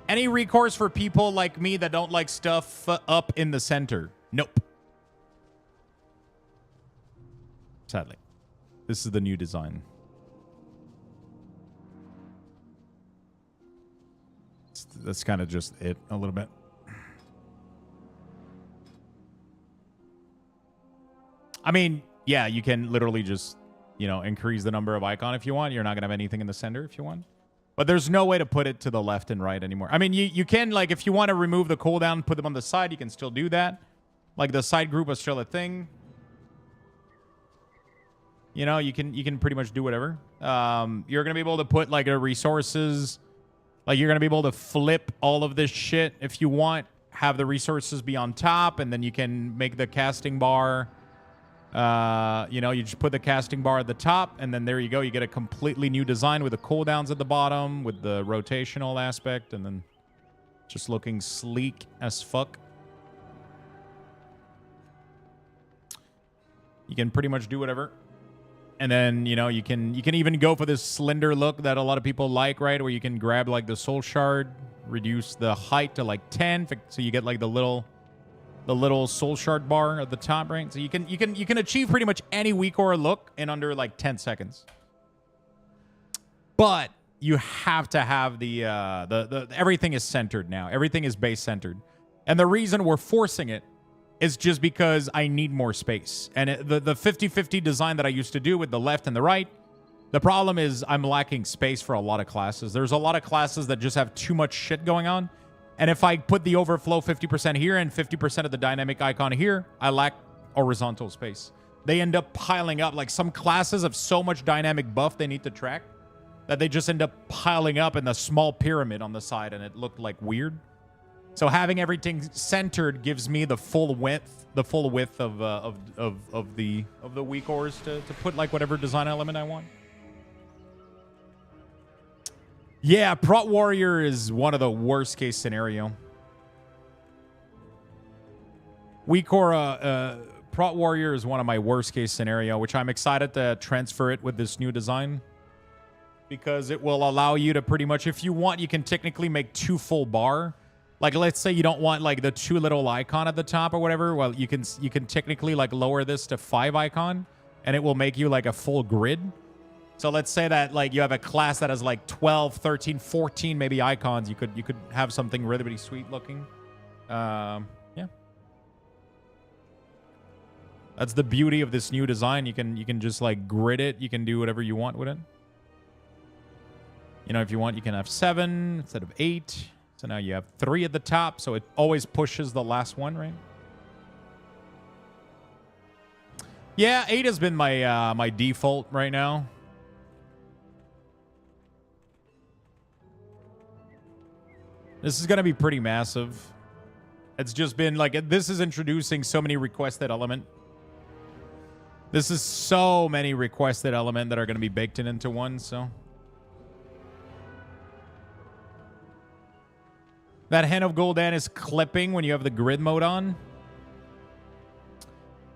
Any recourse for people like me that don't like stuff up in the center? Nope. Sadly. This is the new design. That's kind of just it a little bit. I mean, yeah, you can literally just, you know, increase the number of icon if you want. You're not going to have anything in the center if you want. But there's no way to put it to the left and right anymore. I mean, you can, like, if you want to remove the cooldown, put them on the side, you can still do that. Like, the side group is still a thing. You know, you can pretty much do whatever. You're going to be able to put, like, resources. Like, you're going to be able to flip all of this shit if you want. Have the resources be on top, and then you can make the casting bar. You know, you just put the casting bar at the top, and then there you go. You get a completely new design with the cooldowns at the bottom, with the rotational aspect, and then just looking sleek as fuck. You can pretty much do whatever. And then, you know, you can even go for this slender look that a lot of people like, right? Where you can grab, like, the soul shard, reduce the height to, like, 10, so you get, like, the little soul shard bar at the top, right? So you can achieve pretty much any WeakAura look in under, like, 10 seconds. But you have to have the everything is centered now. Everything is base centered. And the reason we're forcing it is just because I need more space. And the 50-50 design that I used to do with the left and the right, the problem is I'm lacking space for a lot of classes. There's a lot of classes that just have too much shit going on. And if I put the overflow 50% here and 50% of the dynamic icon here, I lack horizontal space. They end up piling up. Like, some classes have so much dynamic buff they need to track that they just end up piling up in the small pyramid on the side, and it looked like weird. So having everything centered gives me the full width of the WeakAuras to put like whatever design element I want. Yeah, Prot Warrior is one of the worst case scenario. WeakAura, Prot Warrior is one of my worst case scenario, which I'm excited to transfer it with this new design. Because it will allow you to pretty much, if you want, you can technically make 2 full bar. Like, let's say you don't want like the 2 little icon at the top or whatever. Well, you can technically like lower this to 5 icon, and it will make you like a full grid. So let's say that like you have a class that has like 12, 13, 14 maybe icons. You could have something really, really sweet looking. Yeah. That's the beauty of this new design. You can just like grid it. You can do whatever you want with it. You know, if you want, you can have 7 instead of 8. So now you have 3 at the top, so it always pushes the last one, right? Yeah, 8 has been my my default right now. This is going to be pretty massive. It's just been like, this is introducing so many requested element. This is so many requested element that are going to be baked into one, so. That Hen of Gul'dan is clipping when you have the grid mode on.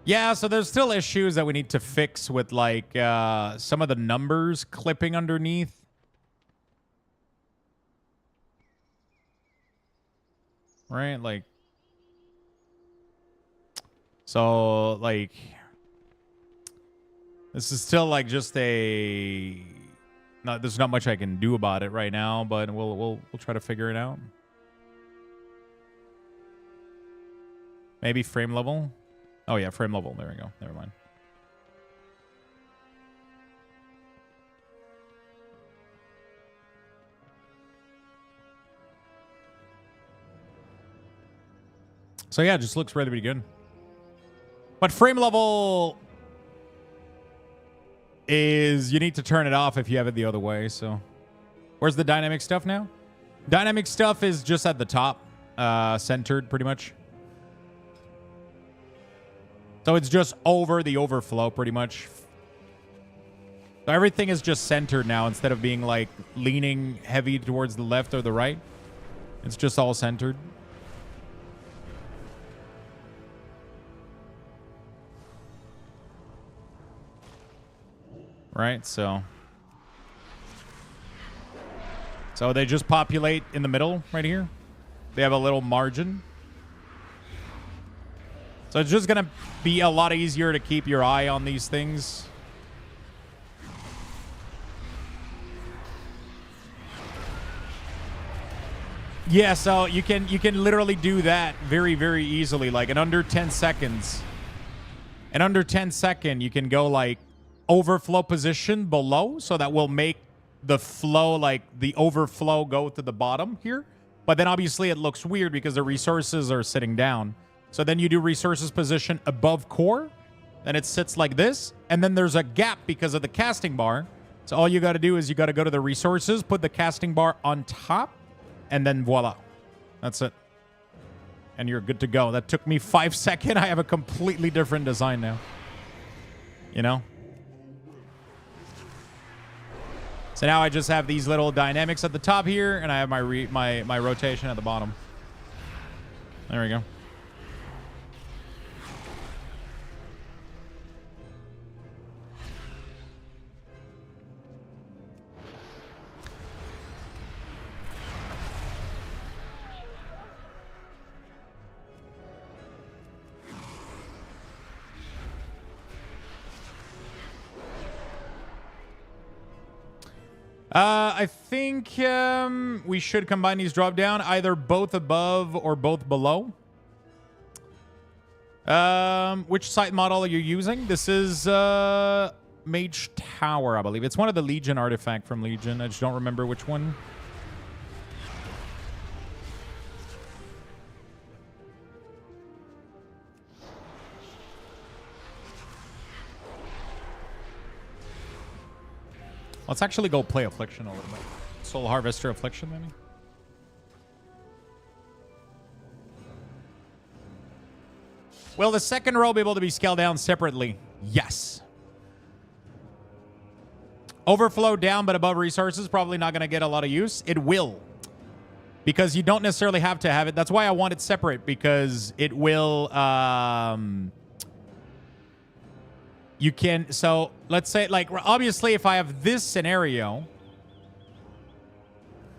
Yeah, so there's still issues that we need to fix with like some of the numbers clipping underneath. Right, like, so like this is still like just a there's not much I can do about it right now, but we'll try to figure it out. Maybe frame level. Oh yeah, frame level. There we go. Never mind. So yeah, it just looks really, really good. But frame level is, you need to turn it off if you have it the other way. So where's the dynamic stuff now? Dynamic stuff is just at the top, centered pretty much. So it's just over the overflow pretty much. So everything is just centered now instead of being like leaning heavy towards the left or the right. It's just all centered. Right, so they just populate in the middle right here. They have a little margin. So it's just going to be a lot easier to keep your eye on these things. Yeah, so you can literally do that very, very easily, like in under 10 seconds. In under 10 seconds, you can go like overflow position below, so that will make the flow, like the overflow, go to the bottom here. But then obviously it looks weird because the resources are sitting down. So then you do resources position above core, then it sits like this, and then there's a gap because of the casting bar. So all you got to do is you got to go to the resources, put the casting bar on top, and then voila. That's it. And you're good to go. That took me 5 seconds. I have a completely different design now. You know? So now I just have these little dynamics at the top here, and I have my rotation at the bottom. There we go. I think we should combine these drop down, either both above or both below. Which site model are you using? This is Mage Tower, I believe. It's one of the Legion artifact from Legion. I just don't remember which one. Let's actually go play Affliction a little bit. Soul Harvester Affliction, maybe? Will the second row be able to be scaled down separately? Yes. Overflow down but above resources, probably not going to get a lot of use. It will. Because you don't necessarily have to have it. That's why I want it separate, because it will... you can... So, let's say, like, obviously, if I have this scenario...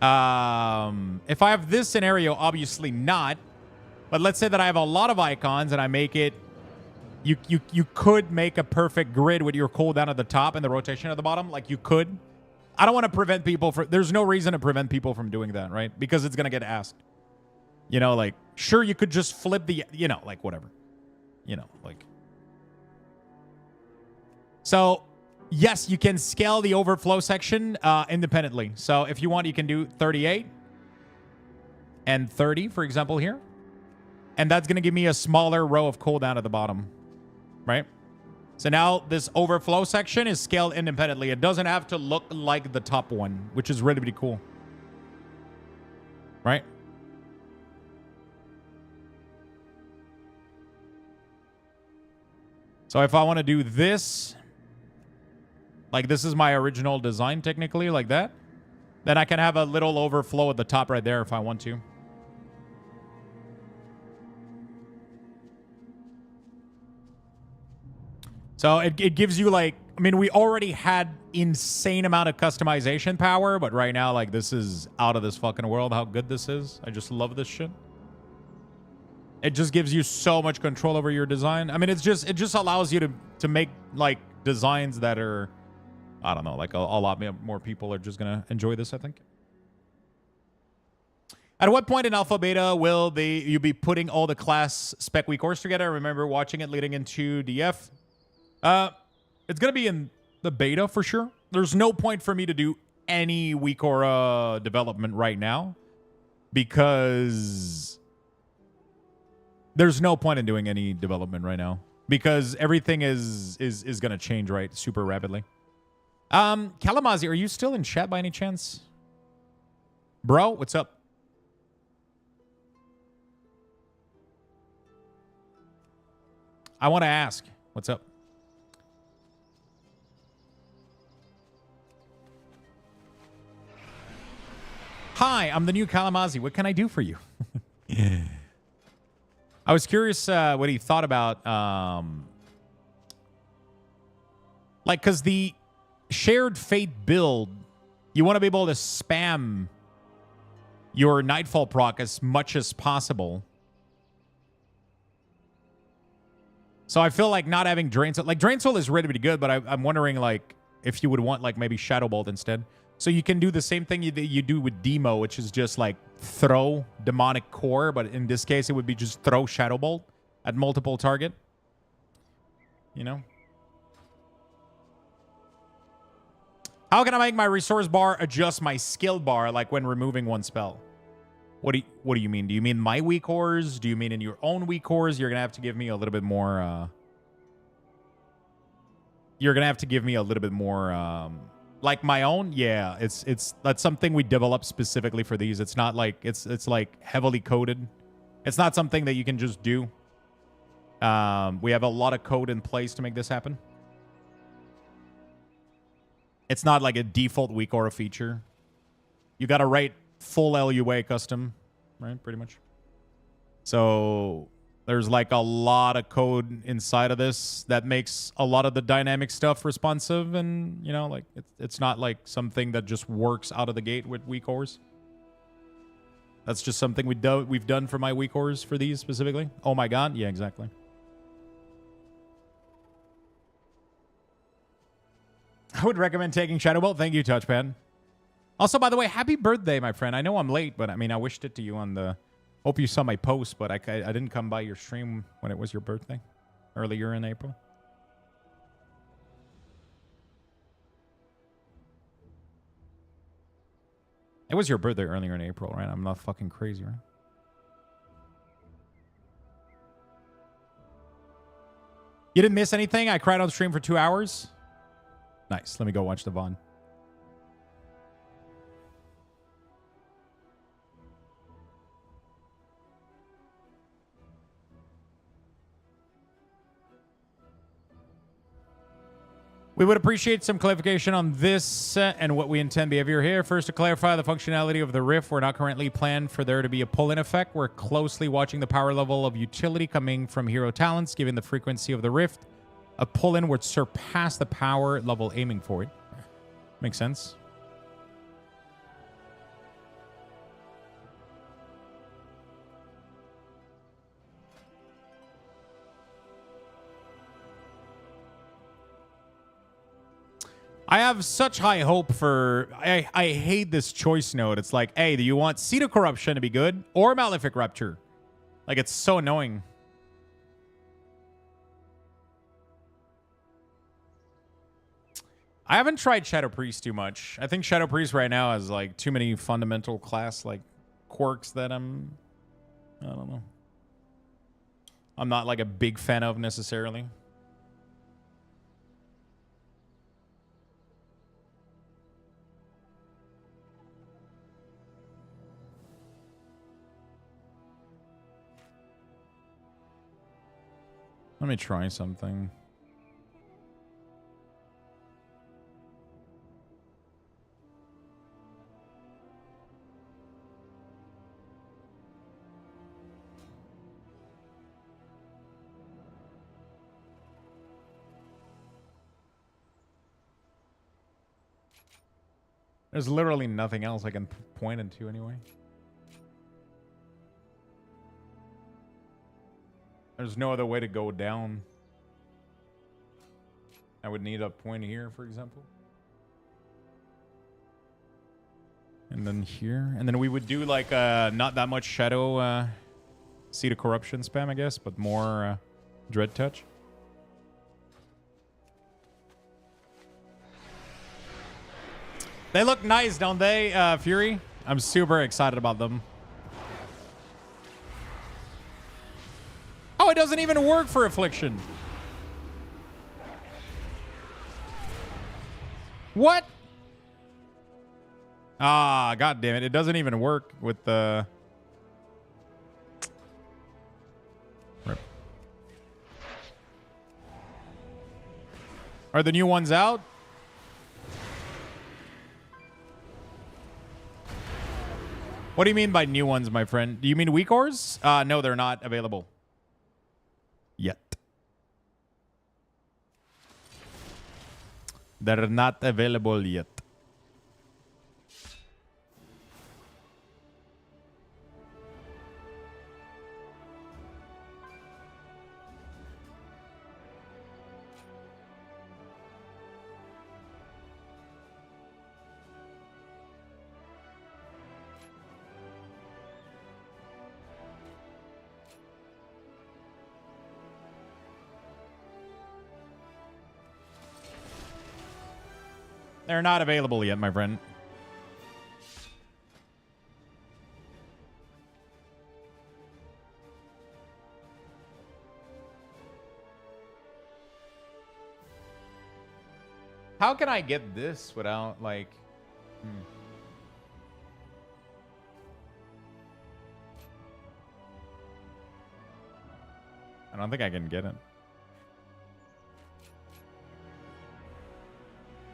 if I have this scenario, obviously not. But let's say that I have a lot of icons and I make it... You could make a perfect grid with your cooldown at the top and the rotation at the bottom. Like, you could. I don't want to prevent people from... There's no reason to prevent people from doing that, right? Because it's going to get asked. You know, like, sure, you could just flip the... You know, like, whatever. You know, like... So, yes, you can scale the overflow section independently. So, if you want, you can do 38 and 30, for example, here. And that's going to give me a smaller row of cooldown at the bottom. Right? So now this overflow section is scaled independently. It doesn't have to look like the top one, which is really, really cool. Right? So if I want to do this, like this is my original design technically, like that, then I can have a little overflow at the top right there if I want to. So it gives you like, I mean, we already had insane amount of customization power, but right now, like, this is out of this fucking world how good this is. I just love this shit. It just gives you so much control over your design. I mean, it just allows you to make like designs that are, I don't know, like a lot more people are just gonna enjoy this, I think. At what point in alpha beta will you be putting all the class spec WeakAuras together? I remember watching it leading into DF. It's going to be in the beta for sure. There's no point for me to do any WeakAuras development right now because there's no point in doing any development right now because everything is going to change, right, super rapidly. Kalamazi, are you still in chat by any chance? Bro, what's up? I want to ask, what's up? Hi, I'm the new Kalamazi. What can I do for you? I was curious what he thought about, like, because the shared fate build, you want to be able to spam your Nightfall proc as much as possible. So I feel like not having Drain Soul, like Drain Soul is really, really good, but I'm wondering, like, if you would want, like, maybe Shadow Bolt instead. So you can do the same thing you do with Demo, which is just like throw Demonic Core, but in this case, it would be just throw Shadow Bolt at multiple target. You know? How can I make my resource bar adjust my skill bar, like when removing one spell? What do you mean? Do you mean my WeakAuras? Do you mean in your own WeakAuras? You're gonna have to give me a little bit more. You're gonna have to give me a little bit more. Like my own, yeah, that's something we developed specifically for these. It's not like it's like heavily coded. It's not something that you can just do. We have a lot of code in place to make this happen. It's not like a default WeakAuras feature. You got to write full LUA custom, right? Pretty much. So there's like a lot of code inside of this that makes a lot of the dynamic stuff responsive, and you know, like it's not like something that just works out of the gate with WeakAuras. That's just something we've done for my WeakAuras for these specifically. Oh my god, yeah, exactly. I would recommend taking Shadow Bolt. Thank you, Touchpad. Also, by the way, happy birthday, my friend. I know I'm late, but I mean, I wished it to you on the... Hope you saw my post, but I didn't come by your stream when it was your birthday, earlier in April. It was your birthday earlier in April, right? I'm not fucking crazy, right? You didn't miss anything? I cried on stream for 2 hours? Nice. Let me go watch the VOD. We would appreciate some clarification on this and what we intend behavior here. First, to clarify the functionality of the rift, we're not currently planned for there to be a pull-in effect. We're closely watching the power level of utility coming from hero talents, given the frequency of the rift. A pull-in would surpass the power level aiming for it. Makes sense. I have such high hope for... I hate this choice node. It's like, hey, do you want Seed of Corruption to be good or Malefic Rapture? Like, it's so annoying. I haven't tried Shadow Priest too much. I think Shadow Priest right now has, like, too many fundamental class, like, quirks that I don't know. I'm not, like, a big fan of necessarily. Let me try something. There's literally nothing else I can point into anyway. There's no other way to go down. I would need a point here, for example. And then here. And then we would do like not that much Shadow Seed of Corruption spam, I guess, but more Dread Touch. They look nice, don't they, Fury? I'm super excited about them. Oh, it doesn't even work for Affliction. What? Ah, god damn it. It doesn't even work with the... Rip. Are the new ones out? What do you mean by new ones, my friend? Do you mean WeakAuras? No, they're not available. Yet. They're not available yet. They're not available yet, my friend. How can I get this without, like... I don't think I can get it.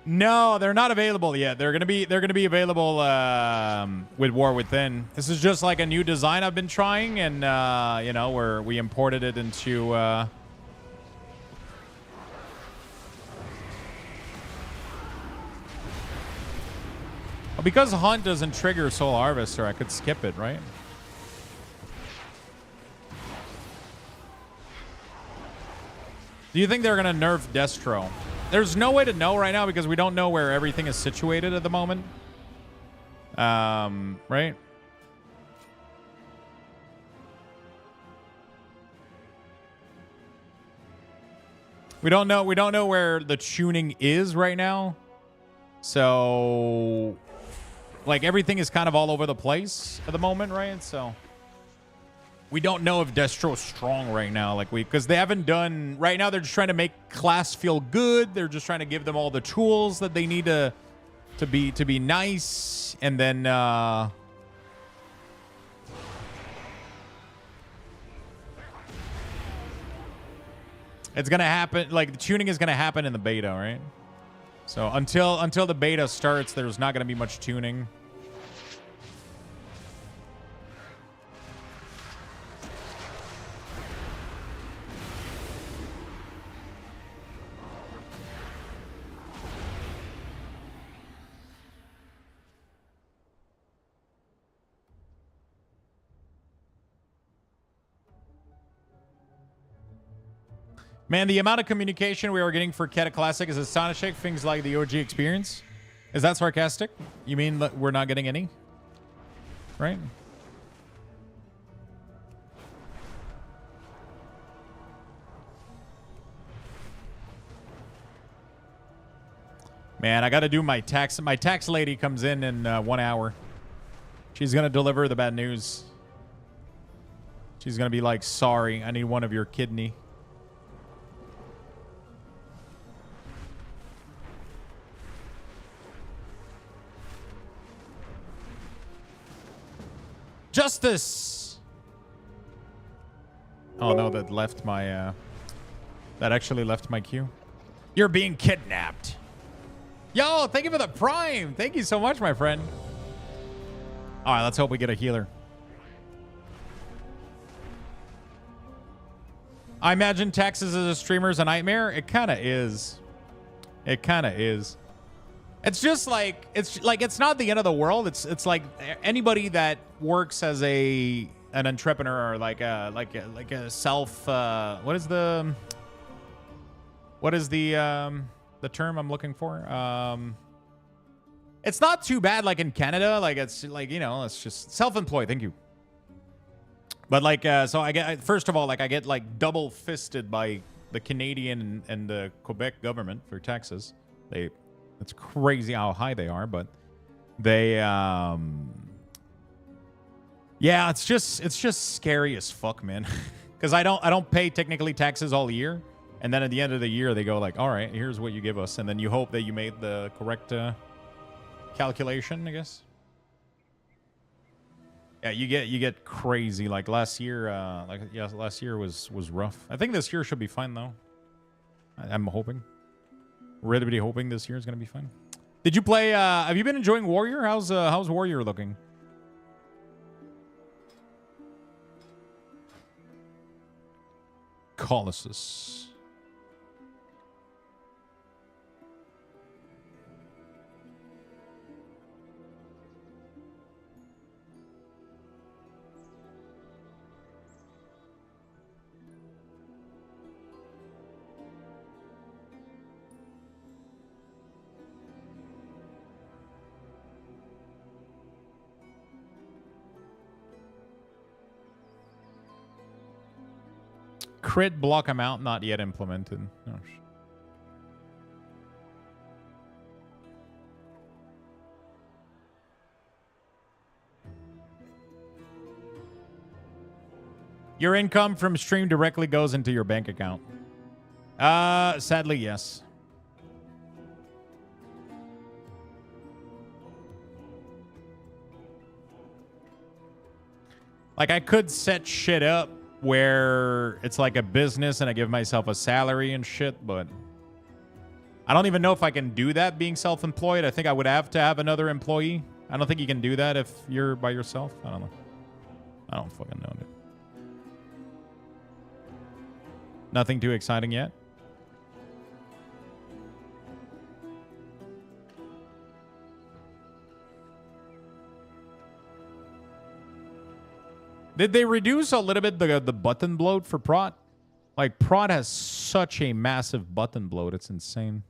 No, they're not available yet. They're gonna be available with War Within. This is just like a new design I've been trying, and you know, where we imported it into well, because Hunt doesn't trigger Soul Harvester, I could skip it, right? Do you think they're gonna nerf Destro? There's no way to know right now because we don't know where everything is situated at the moment. Right? We don't know where the tuning is right now. So like everything is kind of all over the place at the moment, right? So we don't know if Destro's strong right now, like because they haven't done right now. They're just trying to make class feel good. They're just trying to give them all the tools that they need to be nice, and then it's gonna happen. Like the tuning is gonna happen in the beta, right? So until the beta starts, there's not going to be much tuning. Man, the amount of communication we are getting for Keta Classic is astonishing. Things like the OG experience. Is that sarcastic? You mean that we're not getting any? Right? Man, I got to do my tax. My tax lady comes in 1 hour. She's going to deliver the bad news. She's going to be like, sorry, I need one of your kidney. Justice! Oh no, that left my, that actually left my queue. You're being kidnapped. Yo, thank you for the prime. Thank you so much, my friend. All right, let's hope we get a healer. I imagine taxes as a streamer is a nightmare. It kind of is. It kind of is. It's just like it's not the end of the world. It's like anybody that works as an entrepreneur or like a self what is the term I'm looking for? It's not too bad like in Canada. Like it's like, you know, it's just self-employed. Thank you. But like so I get, first of all, like I get like double fisted by the Canadian and the Quebec government for taxes. It's crazy how high they are, but they yeah, it's just scary as fuck, man. Because I don't pay technically taxes all year, and then at the end of the year they go like, all right, here's what you give us, and then you hope that you made the correct calculation, I guess. Yeah, you get crazy. Like last year, last year was rough. I think this year should be fine though. I'm hoping. Really hoping this year is gonna be fun. Did you play? Have you been enjoying Warrior? How's Warrior looking? Colossus. Crit block amount not yet implemented. Oh, your income from stream directly goes into your bank account. Sadly, yes. Like I could set shit up where it's like a business and I give myself a salary and shit, but I don't even know if I can do that being self-employed. I think I would have to have another employee. I don't think you can do that if you're by yourself. I don't know. I don't fucking know, dude. Nothing too exciting yet. Did they reduce a little bit the button bloat for Prot? Like, Prot has such a massive button bloat. It's insane.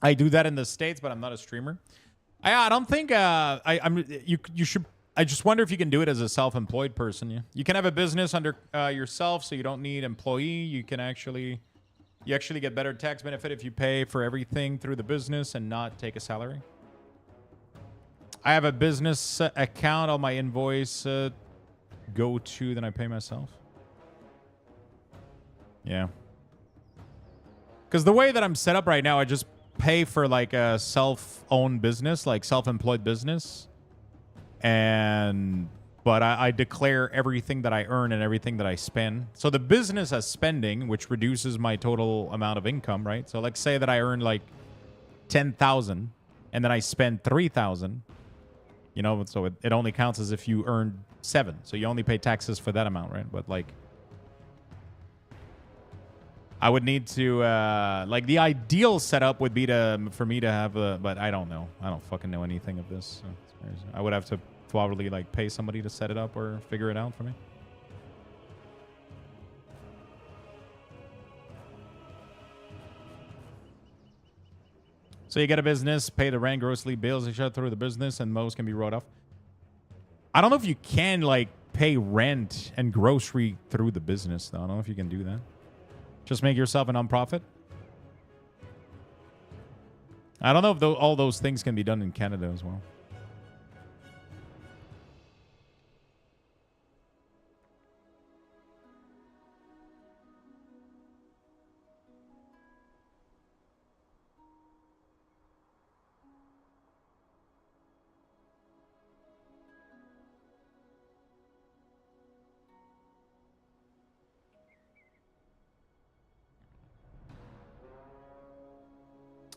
I do that in the States, but I'm not a streamer. I don't think you should. I just wonder if you can do it as a self-employed person. Yeah? You can have a business under yourself, so you don't need employee. You actually get better tax benefit if you pay for everything through the business and not take a salary. I have a business account. All my invoice go to, then I pay myself. Yeah. Because the way that I'm set up right now, I just pay for like a self-owned business, like self-employed business. But but I declare everything that I earn and everything that I spend. So the business as spending, which reduces my total amount of income, right? So like say that I earn like 10,000 and then I spend 3,000, you know, so it only counts as if you earned 7. So you only pay taxes for that amount, right? But like I would need to like the ideal setup would be for me to have a, but I don't know. I don't fucking know anything of this. So I would have to probably like pay somebody to set it up or figure it out for me. So you get a business, pay the rent, grocery bills, you shut through the business, and most can be wrote off. I don't know if you can like pay rent and grocery through the business though. I don't know if you can do that. Just make yourself a nonprofit. I don't know if all those things can be done in Canada as well.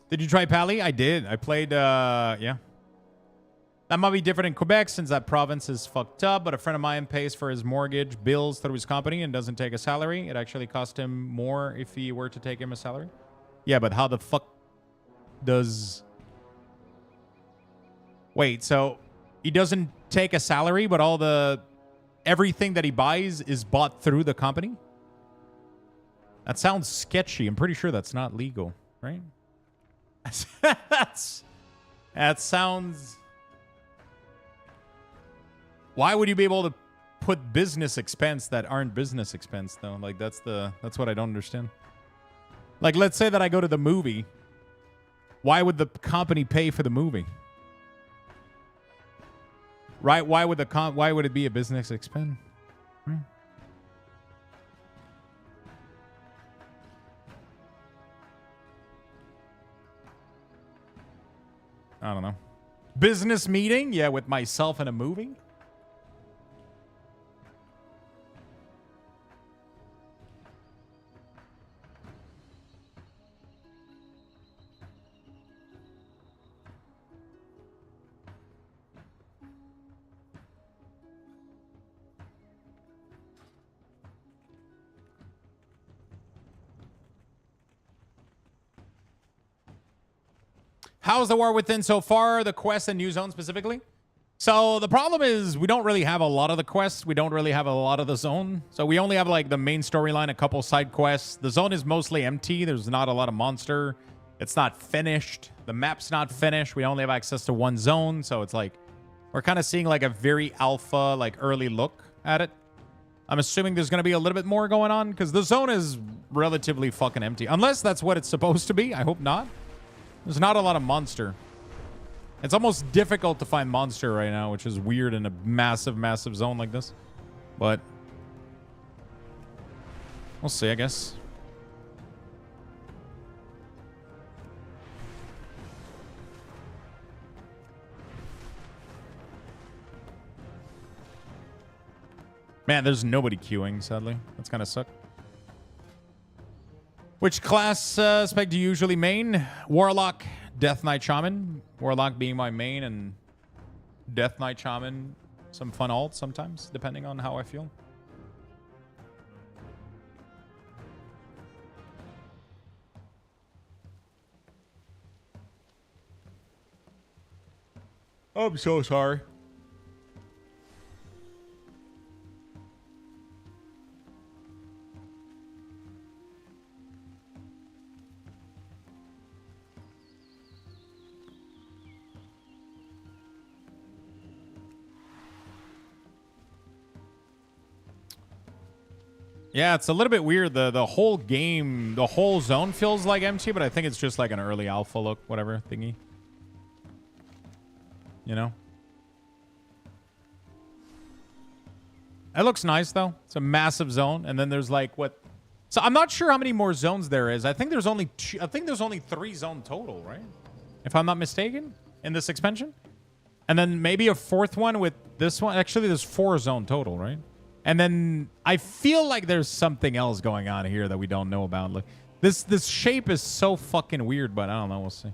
Did you try Pally? I did. I played, yeah. That might be different in Quebec since that province is fucked up, but a friend of mine pays for his mortgage bills through his company and doesn't take a salary. It actually cost him more if he were to take him a salary. Yeah, but how the fuck does... Wait, so he doesn't take a salary, but everything that he buys is bought through the company? That sounds sketchy. I'm pretty sure that's not legal, right? That sounds... Why would you be able to put business expense that aren't business expense though? Like that's what I don't understand. Like let's say that I go to the movie. Why would the company pay for the movie? Right? Why would it be a business expense? Right? I don't know. Business meeting? Yeah, with myself in a movie? How's the War Within so far? The quest and new zone specifically? So the problem is we don't really have a lot of the quests. We don't really have a lot of the zone. So we only have like the main storyline, a couple side quests. The zone is mostly empty. There's not a lot of monster. It's not finished. The map's not finished. We only have access to one zone. So it's like we're kind of seeing like a very alpha, like early look at it. I'm assuming there's going to be a little bit more going on because the zone is relatively fucking empty. Unless that's what it's supposed to be. I hope not. There's not a lot of monster. It's almost difficult to find monster right now, which is weird in a massive, massive zone like this. But we'll see, I guess. Man, there's nobody queuing, sadly. That's kind of suck. Which class spec do you usually main? Warlock, Death Knight Shaman. Warlock being my main and Death Knight Shaman. Some fun alt sometimes, depending on how I feel. I'm so sorry. Yeah, it's a little bit weird. The whole game, the whole zone feels like empty, but I think it's just like an early alpha look, whatever thingy. You know? It looks nice, though. It's a massive zone, and then there's like what... So I'm not sure how many more zones there is. I think there's only 3 zone total, right? If I'm not mistaken, in this expansion. And then maybe a 4th one with this one. Actually, there's 4 zone total, right? And then I feel like there's something else going on here that we don't know about. Like this shape is so fucking weird, but I don't know. We'll see.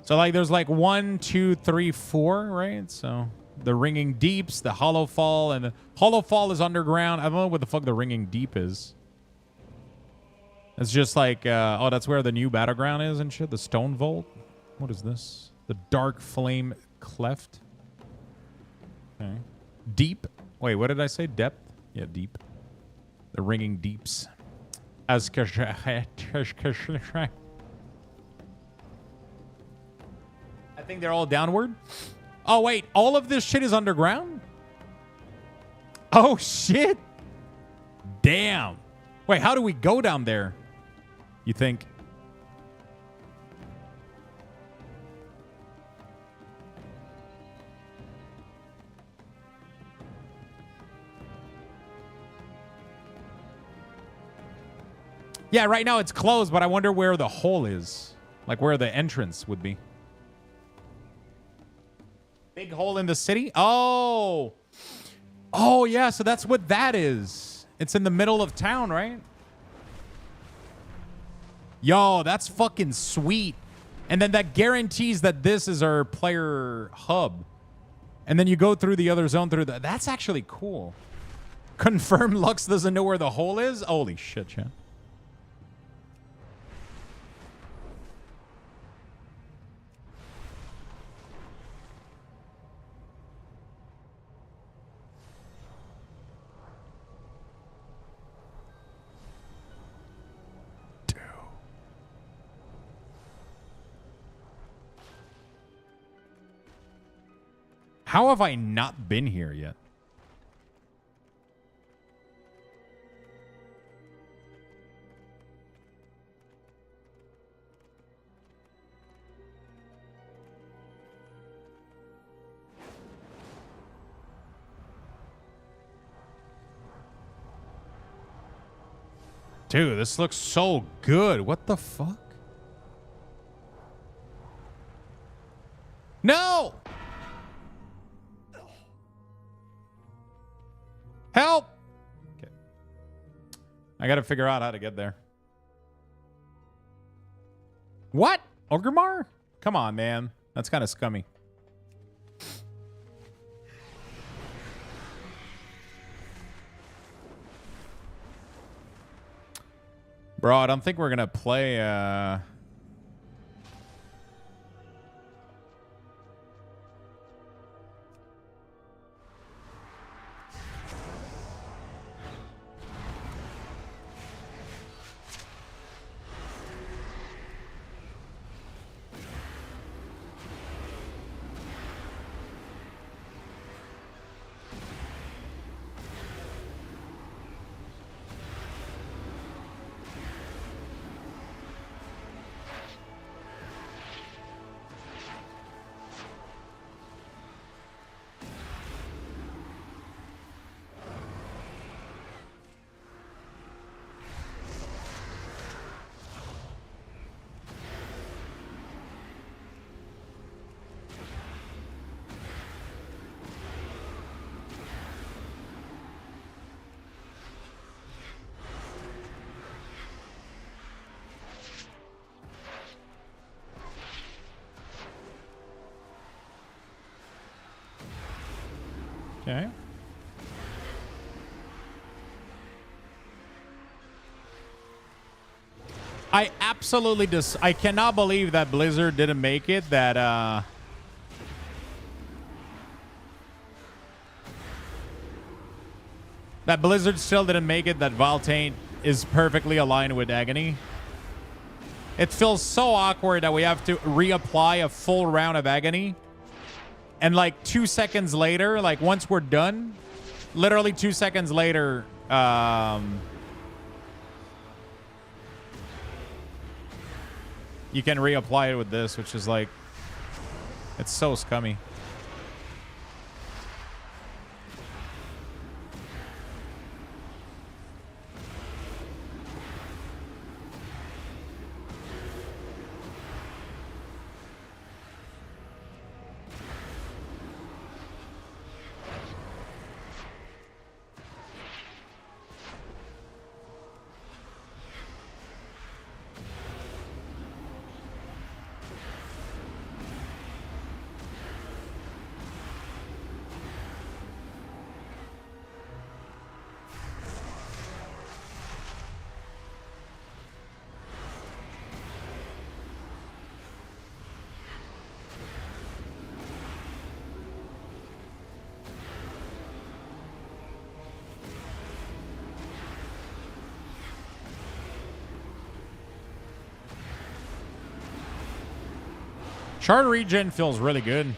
So like there's like 1, 2, 3, 4, right? So the Ringing Deeps, the Hollow Fall, and the Hollow Fall is underground. I don't know what the fuck the Ringing Deep is. It's just like, oh, that's where the new battleground is and shit. The Stone Vault. What is this? The Dark Flame Cleft. Okay. Deep. Wait, what did I say? Depth? Yeah, deep. The Ringing Deeps. As I think they're all downward. Oh, wait. All of this shit is underground? Oh, shit. Damn. Wait, how do we go down there? You think? Yeah, right now it's closed, but I wonder where the hole is. Like where the entrance would be. Big hole in the city? Oh. Oh, yeah, so that's what that is. It's in the middle of town, right? Yo, that's fucking sweet. And then that guarantees that this is our player hub. And then you go through the other zone through the... That's actually cool. Confirm Lux doesn't know where the hole is? Holy shit, chat. How have I not been here yet? Dude, this looks so good. What the fuck? No! Help! Okay. I gotta figure out how to get there. What? Ogremar? Come on, man. That's kind of scummy. Bro, I don't think we're gonna play, okay. I absolutely I cannot believe that Blizzard didn't make it, that Blizzard still didn't make it, that Valheim is perfectly aligned with Agony. It feels so awkward that we have to reapply a full round of Agony. And like 2 seconds later, like once we're done, literally 2 seconds later, you can reapply it with this, which is like, it's so scummy. Shard regen feels really good.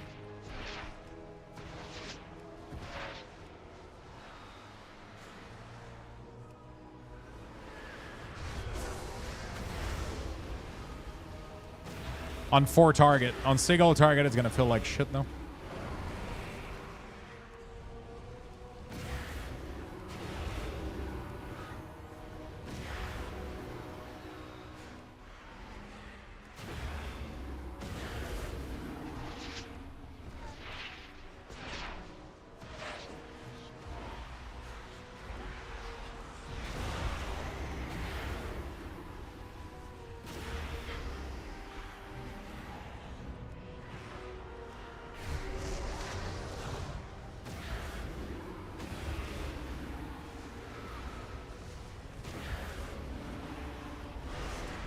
On 4 target. On single target, it's going to feel like shit, though.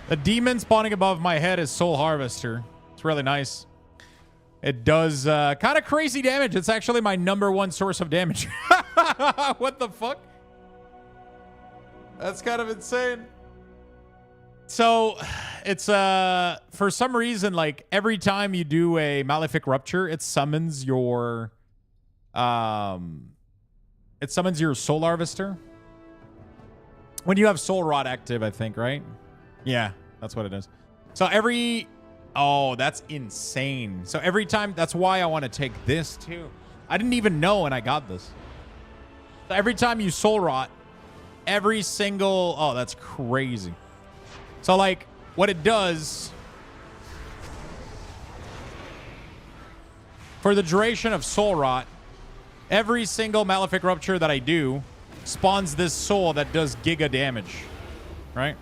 The demon spawning above my head is Soul Harvester. It's really nice. It does kind of crazy damage. It's actually my #1 source of damage. What the fuck? That's kind of insane. So it's for some reason, like every time you do a Malefic Rupture, it summons your Soul Harvester. When you have Soul Rot active, I think, right? Yeah, that's what it is. So oh, that's insane. So every time, that's why I want to take this too. I didn't even know and I got this. So every time you Soul Rot, every single, oh, that's crazy. So like what it does for the duration of Soul Rot, every single Malefic Rupture that I do spawns this soul that does giga damage, right?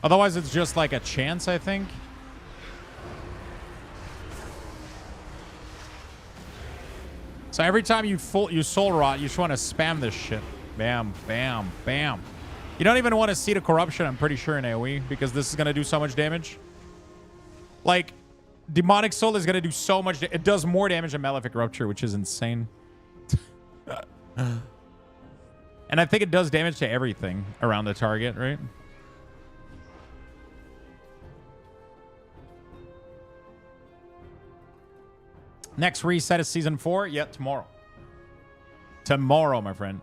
Otherwise, it's just like a chance, I think. So every time you Soul Rot, you just want to spam this shit. Bam, bam, bam. You don't even want to see the corruption, I'm pretty sure, in AoE, because this is going to do so much damage. Like, Demonic Soul is going to do so much. It does more damage than Malefic Rupture, which is insane. And I think it does damage to everything around the target, right? Next reset is season 4. Yeah, tomorrow. Tomorrow, my friend.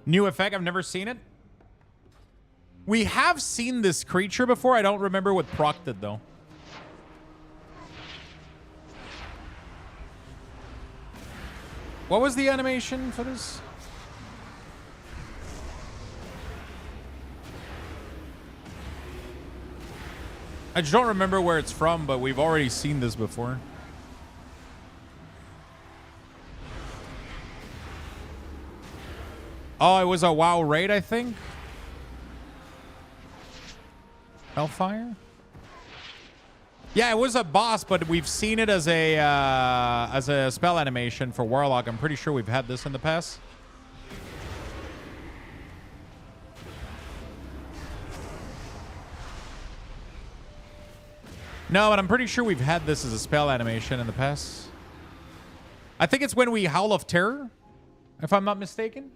New effect. I've never seen it. We have seen this creature before. I don't remember what proc did, though. What was the animation for this? I just don't remember where it's from, but we've already seen this before. Oh, it was a WoW raid, I think. Hellfire? Yeah, it was a boss, but we've seen it as a spell animation for Warlock. I'm pretty sure we've had this in the past. No, but I'm pretty sure we've had this as a spell animation in the past. I think it's when we Howl of Terror, if I'm not mistaken.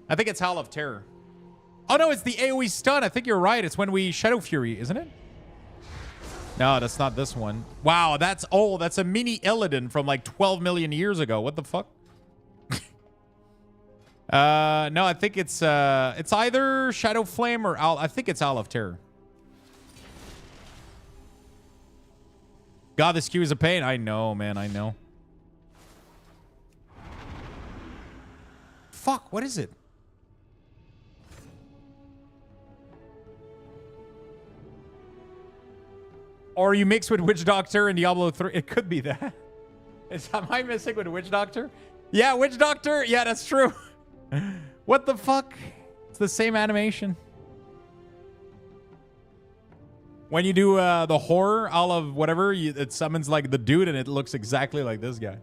I think it's Howl of Terror. Oh, no, it's the AoE stun. I think you're right. It's when we Shadow Fury, isn't it? No, that's not this one. Wow, that's old. That's a mini Illidan from like 12 million years ago. What the fuck? No, I think it's either Shadow Flame or Owl. I think it's Owl of Terror. God, this queue is a pain. I know, man. I know. Fuck, what is it? Or you mix with Witch Doctor and Diablo 3. It could be that. Am I missing with Witch Doctor? Yeah, Witch Doctor. Yeah, that's true. What the fuck? It's the same animation. When you do the horror, all of whatever, it summons like the dude, and it looks exactly like this guy.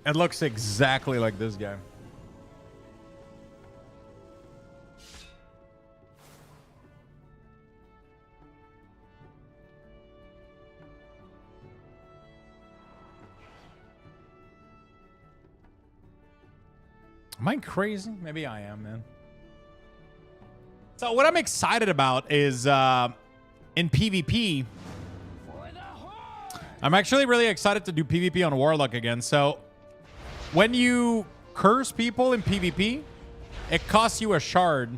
It looks exactly like this guy. Am I crazy? Maybe I am, man. So what I'm excited about is in PvP, I'm actually really excited to do PvP on Warlock again. So when you curse people in PvP, it costs you a shard,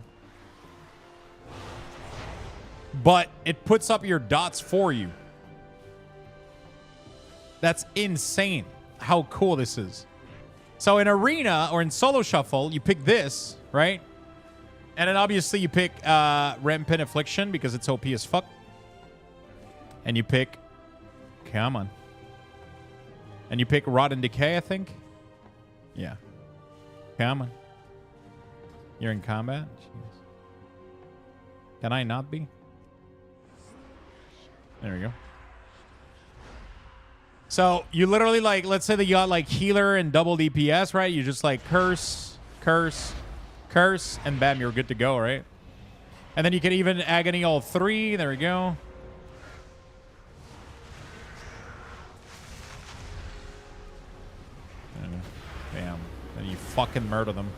but it puts up your dots for you. That's insane how cool this is. So in Arena or in Solo Shuffle, you pick this, right? And then obviously you pick Rampant Affliction because it's OP as fuck. And you pick... Come on. And you pick Rot and Decay, I think. Yeah. Come on. You're in combat? Jeez. Can I not be? There we go. So you literally like, let's say that you got like healer and double DPS, right? You just like curse, curse, curse, and bam, you're good to go, right? And then you can even agony all three. There we go. Bam. And you fucking murder them.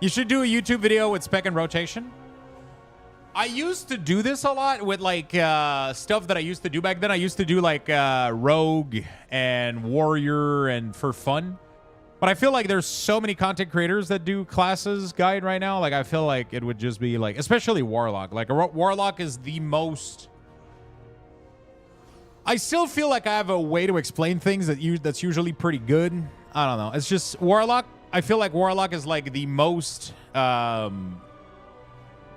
You should do a YouTube video with spec and rotation. I used to do this a lot with like stuff that I used to do back then. I used to do like rogue and warrior and for fun. But I feel like there's so many content creators that do classes guide right now. Like I feel like it would just be like, especially Warlock. Like Warlock is the most... I still feel like I have a way to explain things that's usually pretty good. I don't know. It's just Warlock. I feel like Warlock is like the most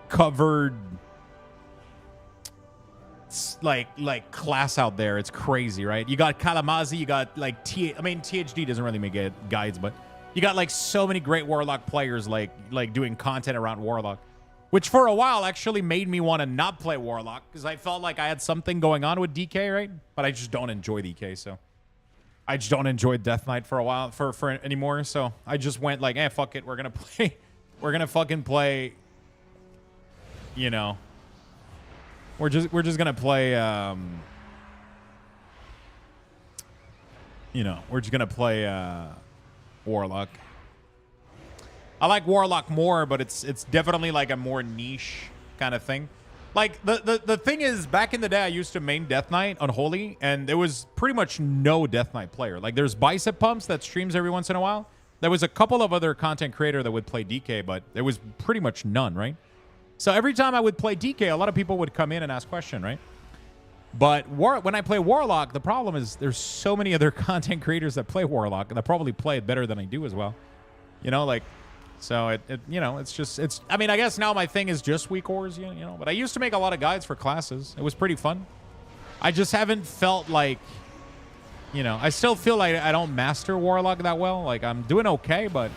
covered like class out there. It's crazy, right? You got Kalamazi, you got like THD doesn't really make guides, but you got like so many great Warlock players like doing content around Warlock, which for a while actually made me want to not play Warlock because I felt like I had something going on with DK, right? But I just don't enjoy DK, so I just don't enjoy Death Knight for a while for anymore. So I just went like, fuck it. We're gonna fucking play. You know, we're just gonna play. You know, we're just gonna play Warlock. I like Warlock more, but it's definitely like a more niche kind of thing. Like, the thing is, back in the day, I used to main Death Knight Unholy, and there was pretty much no Death Knight player. Like, there's Bicep Pumps that streams every once in a while. There was a couple of other content creator that would play DK, but there was pretty much none, right? So every time I would play DK, a lot of people would come in and ask questions, right? But when I play Warlock, the problem is there's so many other content creators that play Warlock that probably play it better than I do as well. You know, like... So it you know, it's I mean, I guess now my thing is just WeakAuras, you know, but I used to make a lot of guides for classes. It was pretty fun. I just haven't felt like, you know, I still feel like I don't master Warlock that well. Like I'm doing okay, but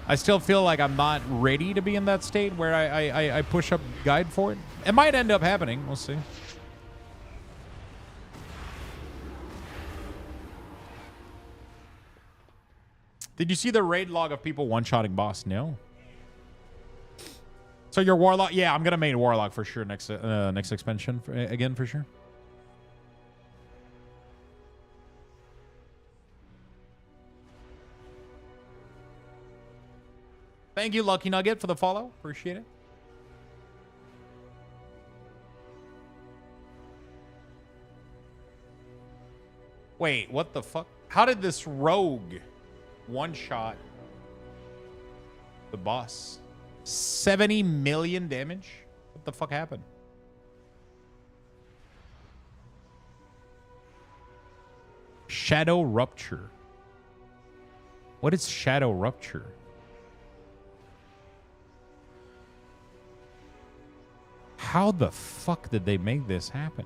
I still feel like I'm not ready to be in that state where I push up guide for it. It might end up happening. We'll see. Did you see the raid log of people one-shotting boss? No. So your Warlock... Yeah, I'm going to main Warlock for sure next expansion. Again, for sure. Thank you, Lucky Nugget, for the follow. Appreciate it. Wait, what the fuck? How did this rogue one-shot the boss? 70 million damage? What the fuck happened? Shadow Rupture. What is Shadow Rupture? How the fuck did they make this happen?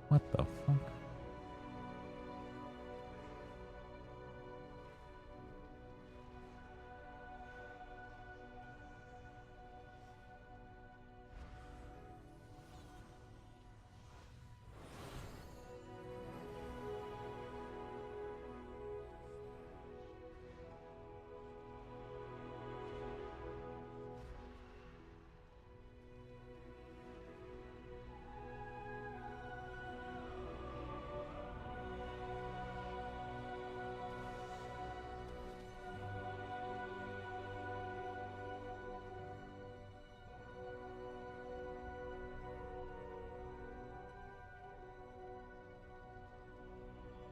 What the fuck?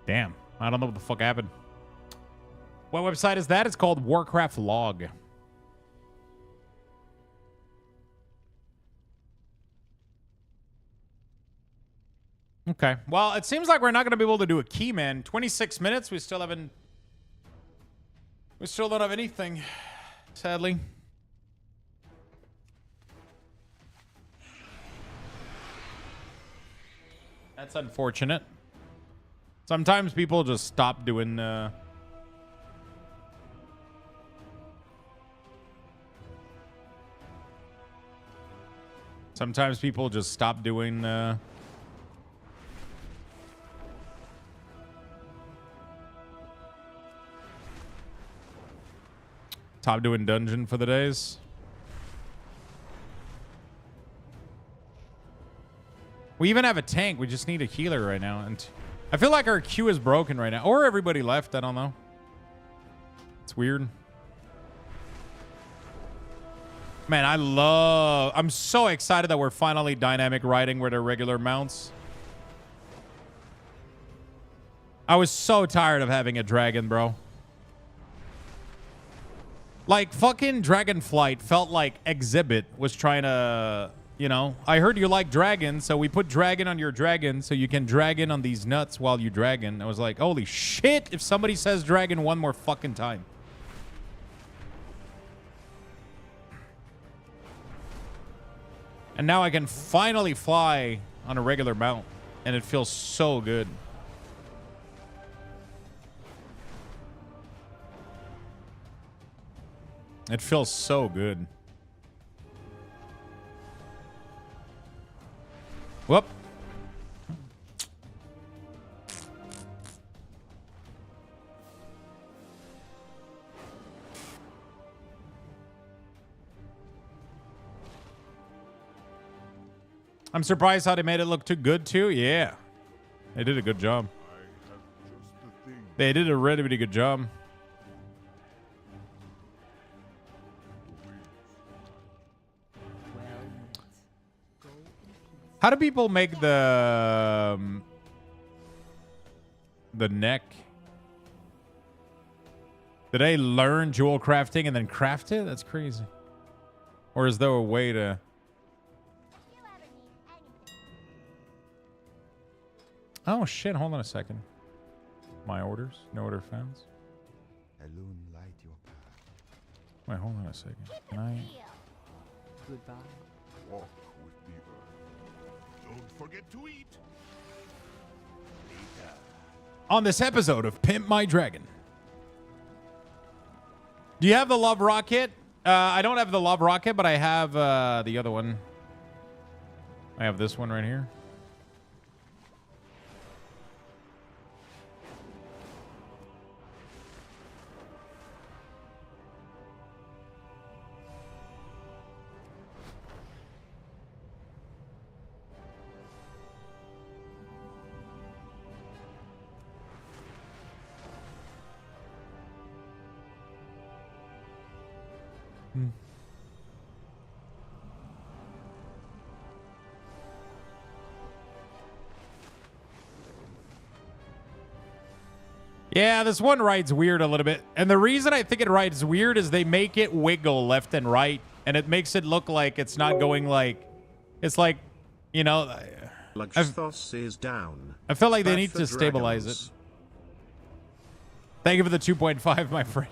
Damn. I don't know what the fuck happened. What website is that? It's called Warcraft Log. Okay. Well, it seems like we're not going to be able to do a key, man. 26 minutes. We still don't have anything, sadly. That's unfortunate. Sometimes people just stop doing sometimes people just stop doing dungeon for the days. We even have a tank. We just need a healer right now. And I feel like our queue is broken right now. Or everybody left. I don't know. It's weird. Man, I'm so excited that we're finally dynamic riding with our regular mounts. I was so tired of having a dragon, bro. Like, fucking Dragonflight felt like Exhibit was trying to, you know, I heard you like dragons, so we put dragon on your dragon so you can dragon on these nuts while you dragon. I was like, holy shit, if somebody says dragon one more fucking time. And now I can finally fly on a regular mount, and it feels so good. It feels so good. Whoop. I'm surprised how they made it look too good too. Yeah. They did a good job. They did a really, really good job. How do people make the neck? Did they learn jewel crafting and then craft it? That's crazy. Or is there a way to... Oh, shit. Hold on a second. My orders. No order found. Light your path. Wait, hold on a second. Can I... Goodbye. Walk with the earth. Don't forget to eat. Later. On this episode of Pimp My Dragon. Do you have the Love Rocket? I don't have the Love Rocket, but I have the other one. I have this one right here. Yeah, this one rides weird a little bit. And the reason I think it rides weird is they make it wiggle left and right. And it makes it look like it's not going like... It's like, you know... Luxthos is down. I feel like they Bad need for to stabilize dragons. it. Thank you for the 2.5, my friend.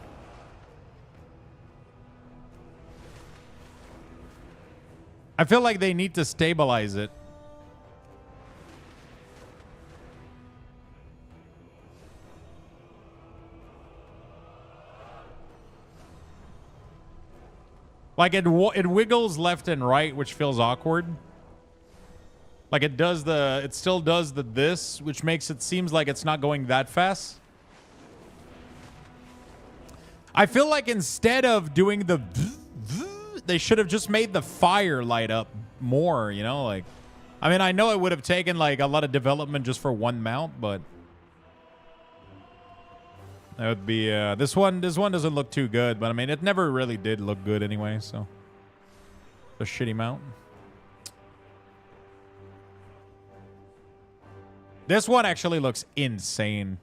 I feel like they need to stabilize it. Like it wiggles left and right, which feels awkward. Like it still does this, which makes it seems like it's not going that fast. I feel like instead of doing the, they should have just made the fire light up more, you know? Like, I mean, I know it would have taken like a lot of development just for one mount, but that would be, this one doesn't look too good, but I mean, it never really did look good anyway, so. A shitty mount. This one actually looks insane.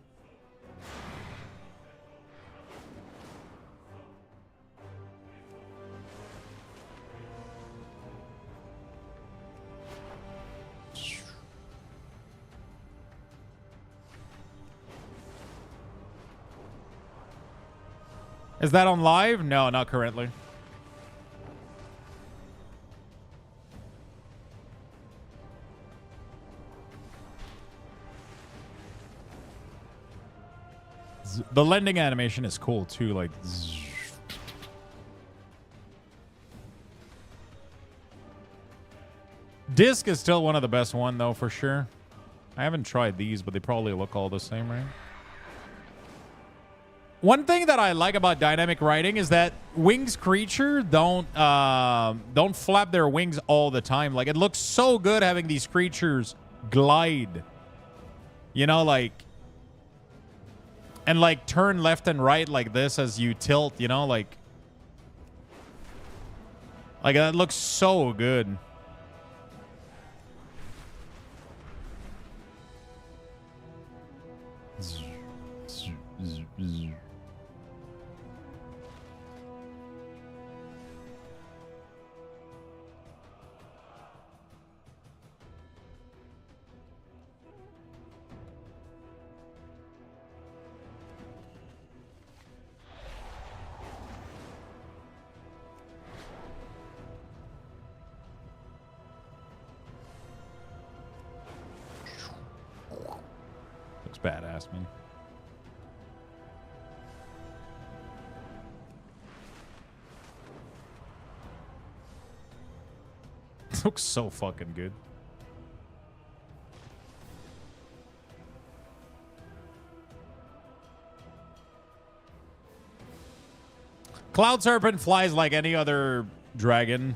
Is that on live? No, not currently. The lending animation is cool too, like Disc is still one of the best one though, for sure. I haven't tried these, but they probably look all the same, right? One thing that I like about dynamic writing is that wings creature don't flap their wings all the time. Like it looks so good having these creatures glide. You know, like, and like turn left and right like this as you tilt, you know, like that looks so good. Looks badass, man. It looks so fucking good. Cloud Serpent flies like any other dragon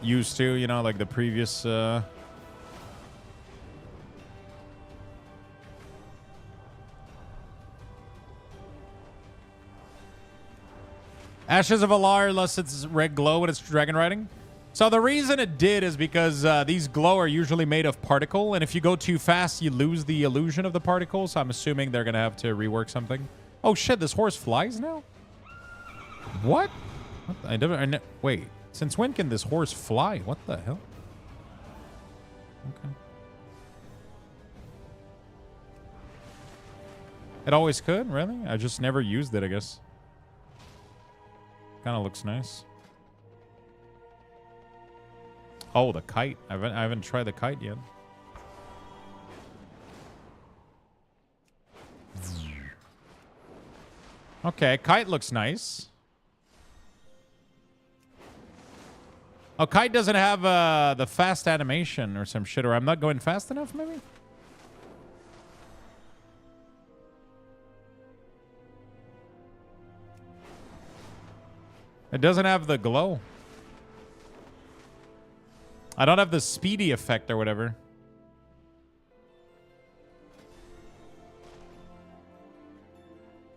used to, you know, like the previous Ashes of Alar lost its red glow when it's dragon riding. So the reason it did is because these glow are usually made of particle, and if you go too fast, you lose the illusion of the particle. So I'm assuming they're gonna have to rework something. Oh shit! This horse flies now. What? Wait. Since when can this horse fly? What the hell? Okay. It always could, really? I just never used it, I guess. Kind of looks nice. Oh, the kite. I haven't tried the kite yet. Okay, kite looks nice. Oh, kite doesn't have the fast animation or some shit, or I'm not going fast enough, maybe? It doesn't have the glow. I don't have the speedy effect or whatever.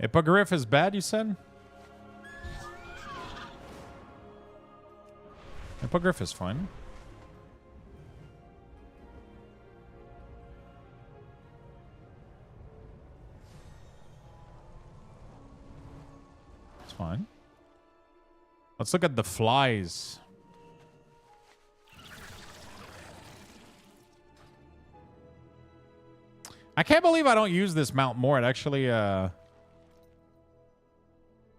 Hippogriff is bad, you said? Hippogriff is fine. fine. Let's look at the flies. I can't believe I don't use this mount more. It actually,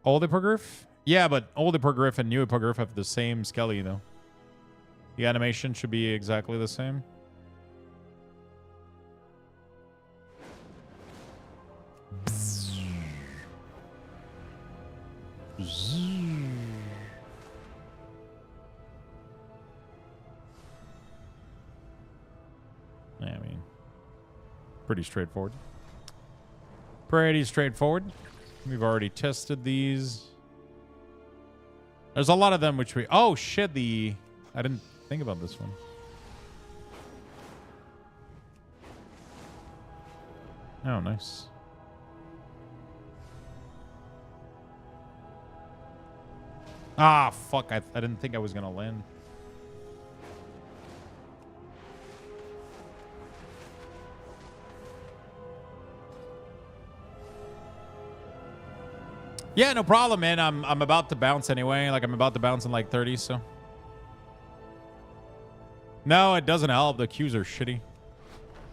old hippogriff? Yeah, but old hippogriff and new hippogriff have the same skelly, though. The animation should be exactly the same. Yeah, I mean, pretty straightforward. Pretty straightforward. We've already tested these. There's a lot of them which we... Oh, shit, I didn't think about this one. Oh, nice. Ah, fuck. I didn't think I was going to land. Yeah, no problem, man. I'm about to bounce anyway. Like, I'm about to bounce in like 30, so. No, it doesn't help. The queues are shitty.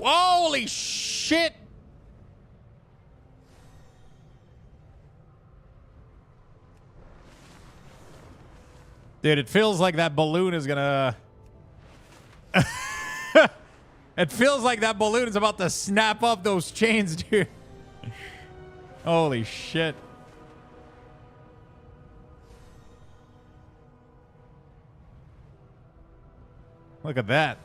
Holy shit! Dude, it feels like that balloon is gonna... It feels like that balloon is about to snap up those chains, dude. Holy shit. Look at that.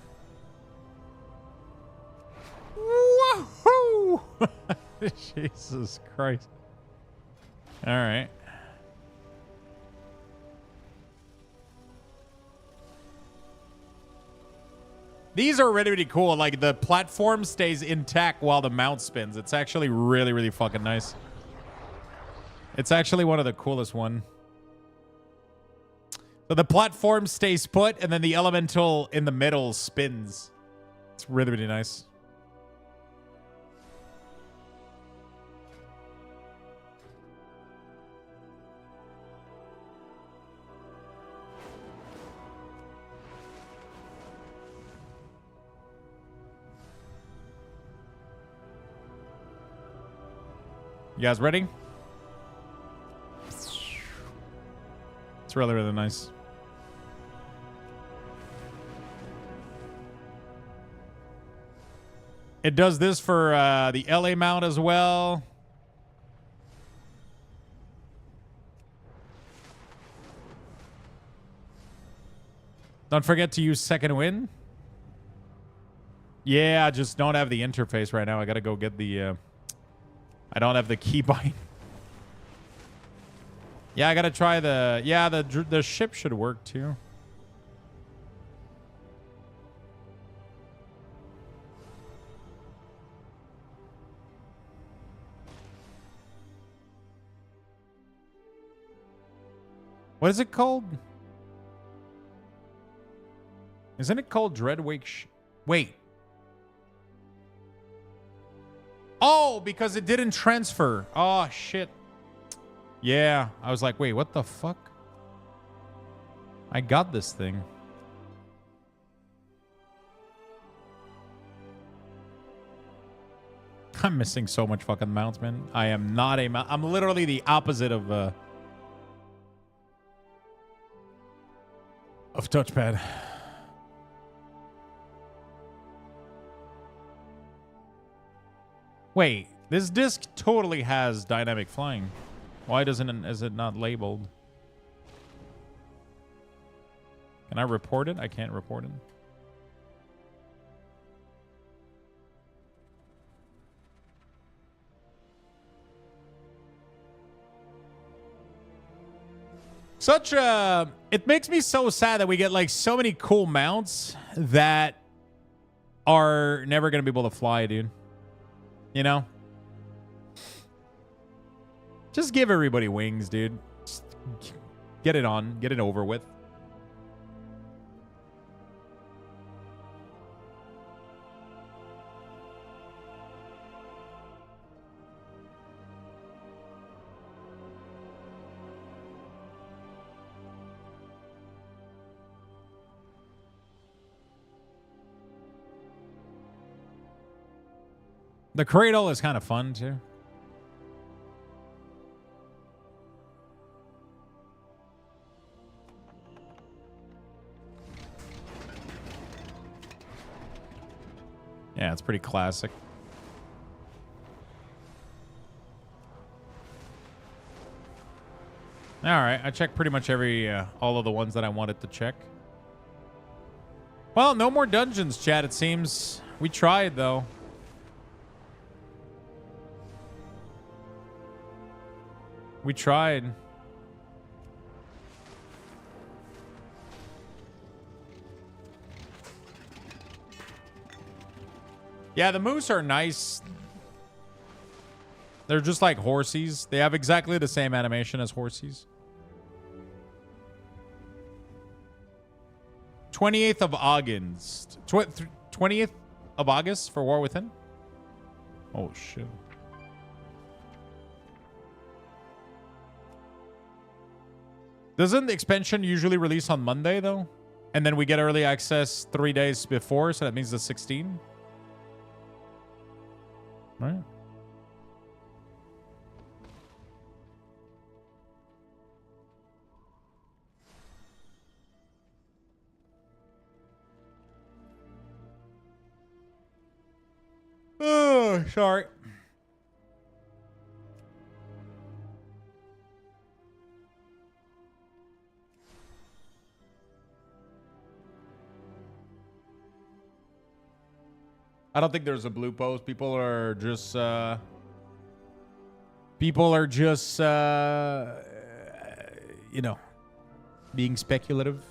Woohoo! Jesus Christ. All right. These are really, really cool. Like, the platform stays intact while the mount spins. It's actually really, really fucking nice. It's actually one of the coolest one. So the platform stays put, and then the elemental in the middle spins. It's really, really nice. You guys ready? It's really, really nice. It does this for the LA mount as well. Don't forget to use second wind. Yeah, I just don't have the interface right now. I gotta go get the... I don't have the keybind. Yeah, I gotta try the... Yeah, the ship should work too. What is it called? Isn't it called Dreadwake? Wait. Oh, because it didn't transfer. Oh, shit. Yeah. I was like, wait, what the fuck? I got this thing. I'm missing so much fucking mounts, man. I am not a mount. I'm literally the opposite of touchpad. Wait, this disc totally has dynamic flying. Why is it not labeled? Can I report it? I can't report it. It makes me so sad that we get like so many cool mounts that are never going to be able to fly, dude. You know? Just give everybody wings, dude. Just get it on. Get it over with. The cradle is kind of fun too. Yeah, it's pretty classic. All right, I checked pretty much all of the ones that I wanted to check. Well, no more dungeons, chat, it seems. We tried, though. We tried. Yeah, the moose are nice. They're just like horsies. They have exactly the same animation as horsies. 28th of August. 20th of August for War Within? Oh, shit. Doesn't the expansion usually release on Monday, though? And then we get early access 3 days before, so that means the 16th? Right? Oh, sorry. I don't think there's a blue post. People are just you know, being speculative.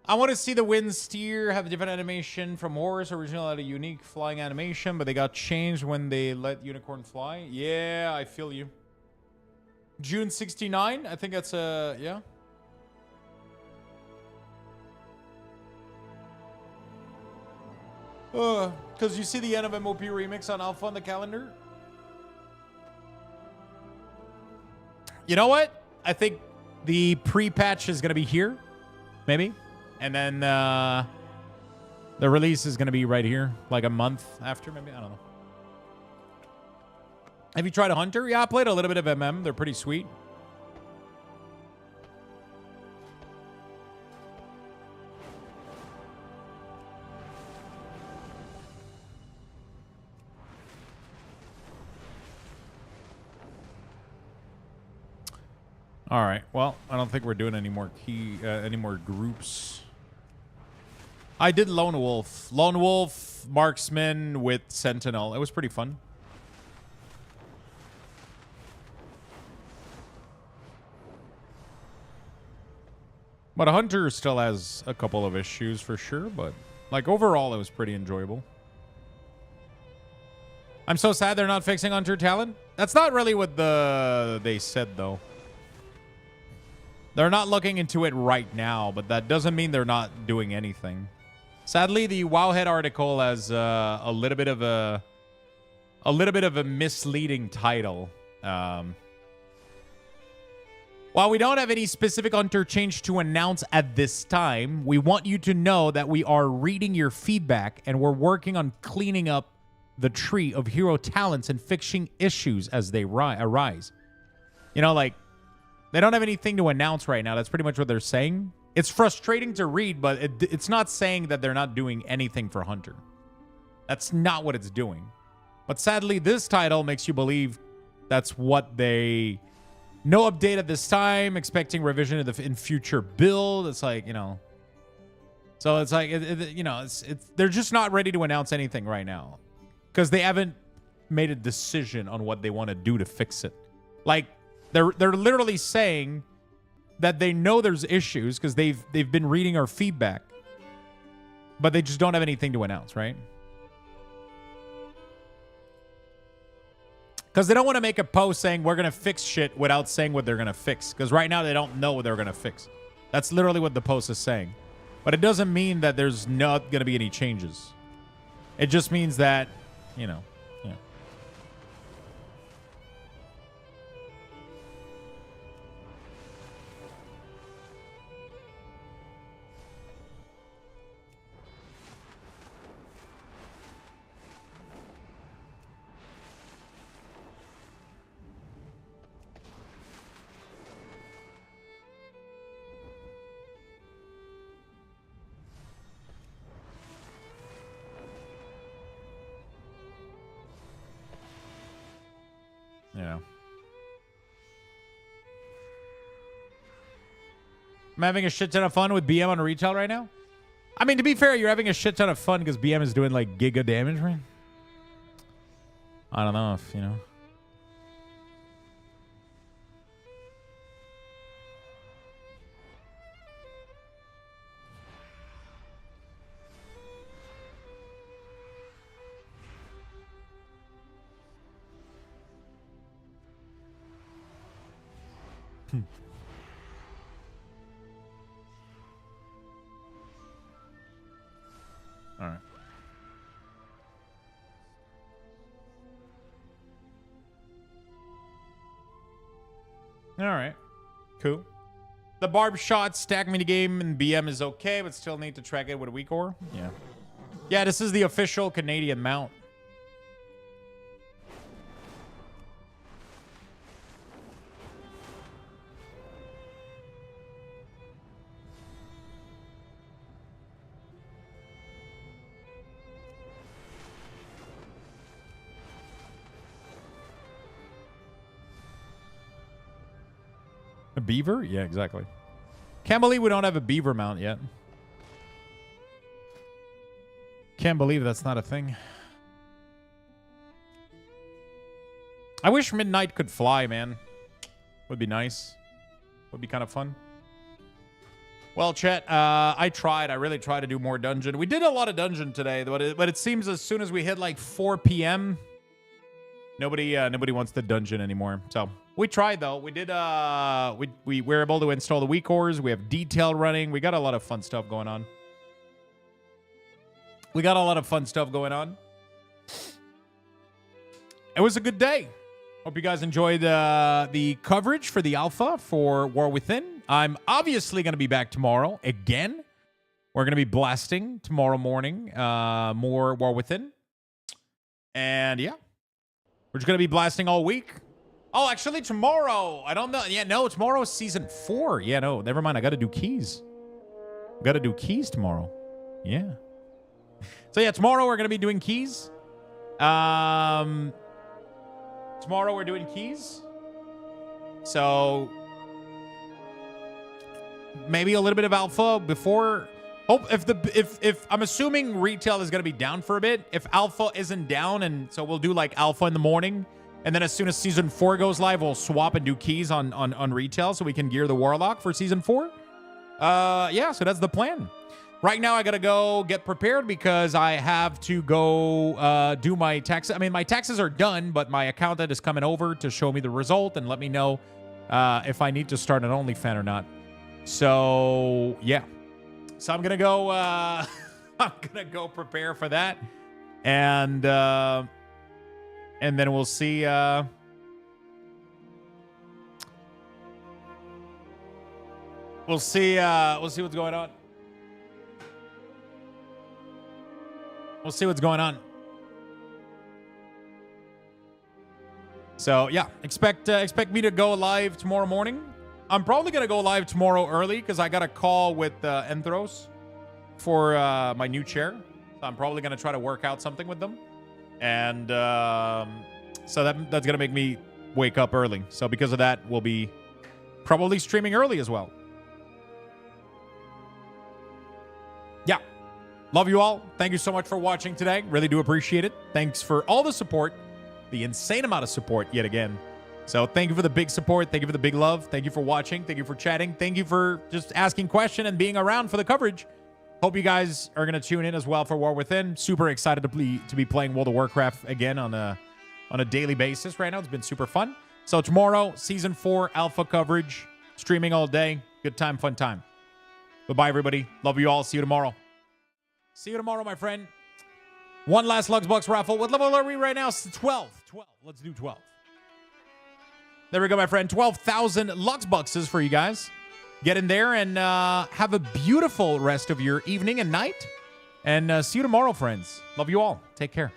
I want to see the wind steer have a different animation from Horus. Originally had a unique flying animation, but they got changed when they let Unicorn fly. Yeah, I feel you. June 69, I think that's yeah. Because you see the end of MOP Remix on Alpha on the calendar? You know what? I think the pre-patch is going to be here. Maybe. And then the release is going to be right here, like a month after, maybe. I don't know. Have you tried a Hunter? Yeah, I played a little bit of MM. They're pretty sweet. All right. Well, I don't think we're doing any more groups. I did Lone Wolf. Lone Wolf, Marksman with Sentinel. It was pretty fun. But a Hunter still has a couple of issues for sure. But like overall, it was pretty enjoyable. I'm so sad they're not fixing Hunter talent. That's not really what they said, though. They're not looking into it right now, but that doesn't mean they're not doing anything. Sadly, the Wowhead article has a little bit of a misleading title. While we don't have any specific Hunter change to announce at this time, we want you to know that we are reading your feedback and we're working on cleaning up the tree of hero talents and fixing issues as they arise. You know, like, they don't have anything to announce right now. That's pretty much what they're saying. It's frustrating to read, but it's not saying that they're not doing anything for Hunter. That's not what it's doing. But sadly, this title makes you believe that's what they... No update at this time, expecting revision in future build. It's like, you know... So it's like, you know, they're just not ready to announce anything right now. Because they haven't made a decision on what they want to do to fix it. Like, they're literally saying that they know there's issues because they've been reading our feedback, but they just don't have anything to announce, right? Because they don't want to make a post saying we're going to fix shit without saying what they're going to fix. Because right now they don't know what they're going to fix. That's literally what the post is saying. But it doesn't mean that there's not going to be any changes. It just means that, you know, yeah. Yeah. I'm having a shit ton of fun with BM on retail right now. I mean, to be fair, you're having a shit ton of fun because BM is doing like giga damage, right? I don't know if, you know. All right. All right. Cool. The barb shot stack mini game in BM is okay, but still need to track it with a WeakAuras. Yeah. Yeah, this is the official Canadian mount. A beaver? Yeah, exactly. Can't believe we don't have a beaver mount yet. Can't believe that's not a thing. I wish Midnight could fly, man. Would be nice. Would be kind of fun. Well, chat, I tried. I really tried to do more dungeon. We did a lot of dungeon today, but it seems as soon as we hit like 4 p.m., nobody wants the dungeon anymore. So we tried though. We did. We were able to install the WeakAuras. We have detail running. We got a lot of fun stuff going on. It was a good day. Hope you guys enjoyed the coverage for the alpha for War Within. I'm obviously going to be back tomorrow again. We're going to be blasting tomorrow morning. More War Within. And yeah. We're just going to be blasting all week. Oh, actually, tomorrow. I don't know. Yeah, no, tomorrow's season 4. Yeah, no, never mind. I got to do keys. Got to do keys tomorrow. Yeah. So, yeah, tomorrow we're going to be doing keys. Tomorrow we're doing keys. So, maybe a little bit of alpha before... Oh, if I'm assuming retail is going to be down for a bit. If alpha isn't down, and so we'll do like alpha in the morning, and then as soon as season 4 goes live, we'll swap and do keys on retail so we can gear the Warlock for season 4. Yeah, so that's the plan. Right now, I got to go get prepared because I have to go do my taxes. I mean, my taxes are done, but my accountant is coming over to show me the result and let me know if I need to start an OnlyFans or not. So, yeah. So I'm gonna go. I'm gonna go prepare for that, and then we'll see. We'll see what's going on. We'll see what's going on. So yeah, expect me to go live tomorrow morning. I'm probably going to go live tomorrow early because I got a call with Enthros for my new chair. So I'm probably going to try to work out something with them. And so that's going to make me wake up early. So because of that, we'll be probably streaming early as well. Yeah. Love you all. Thank you so much for watching today. Really do appreciate it. Thanks for all the support. The insane amount of support yet again. So thank you for the big support. Thank you for the big love. Thank you for watching. Thank you for chatting. Thank you for just asking questions and being around for the coverage. Hope you guys are going to tune in as well for War Within. Super excited to be playing World of Warcraft again on on a daily basis right now. It's been super fun. So tomorrow, Season 4 alpha coverage, streaming all day. Good time, fun time. Bye-bye, everybody. Love you all. See you tomorrow. See you tomorrow, my friend. One last Luxbox raffle. What level are we right now? 12. 12. Let's do 12. There we go, my friend. 12,000 Luxboxes for you guys. Get in there and have a beautiful rest of your evening and night. And see you tomorrow, friends. Love you all. Take care.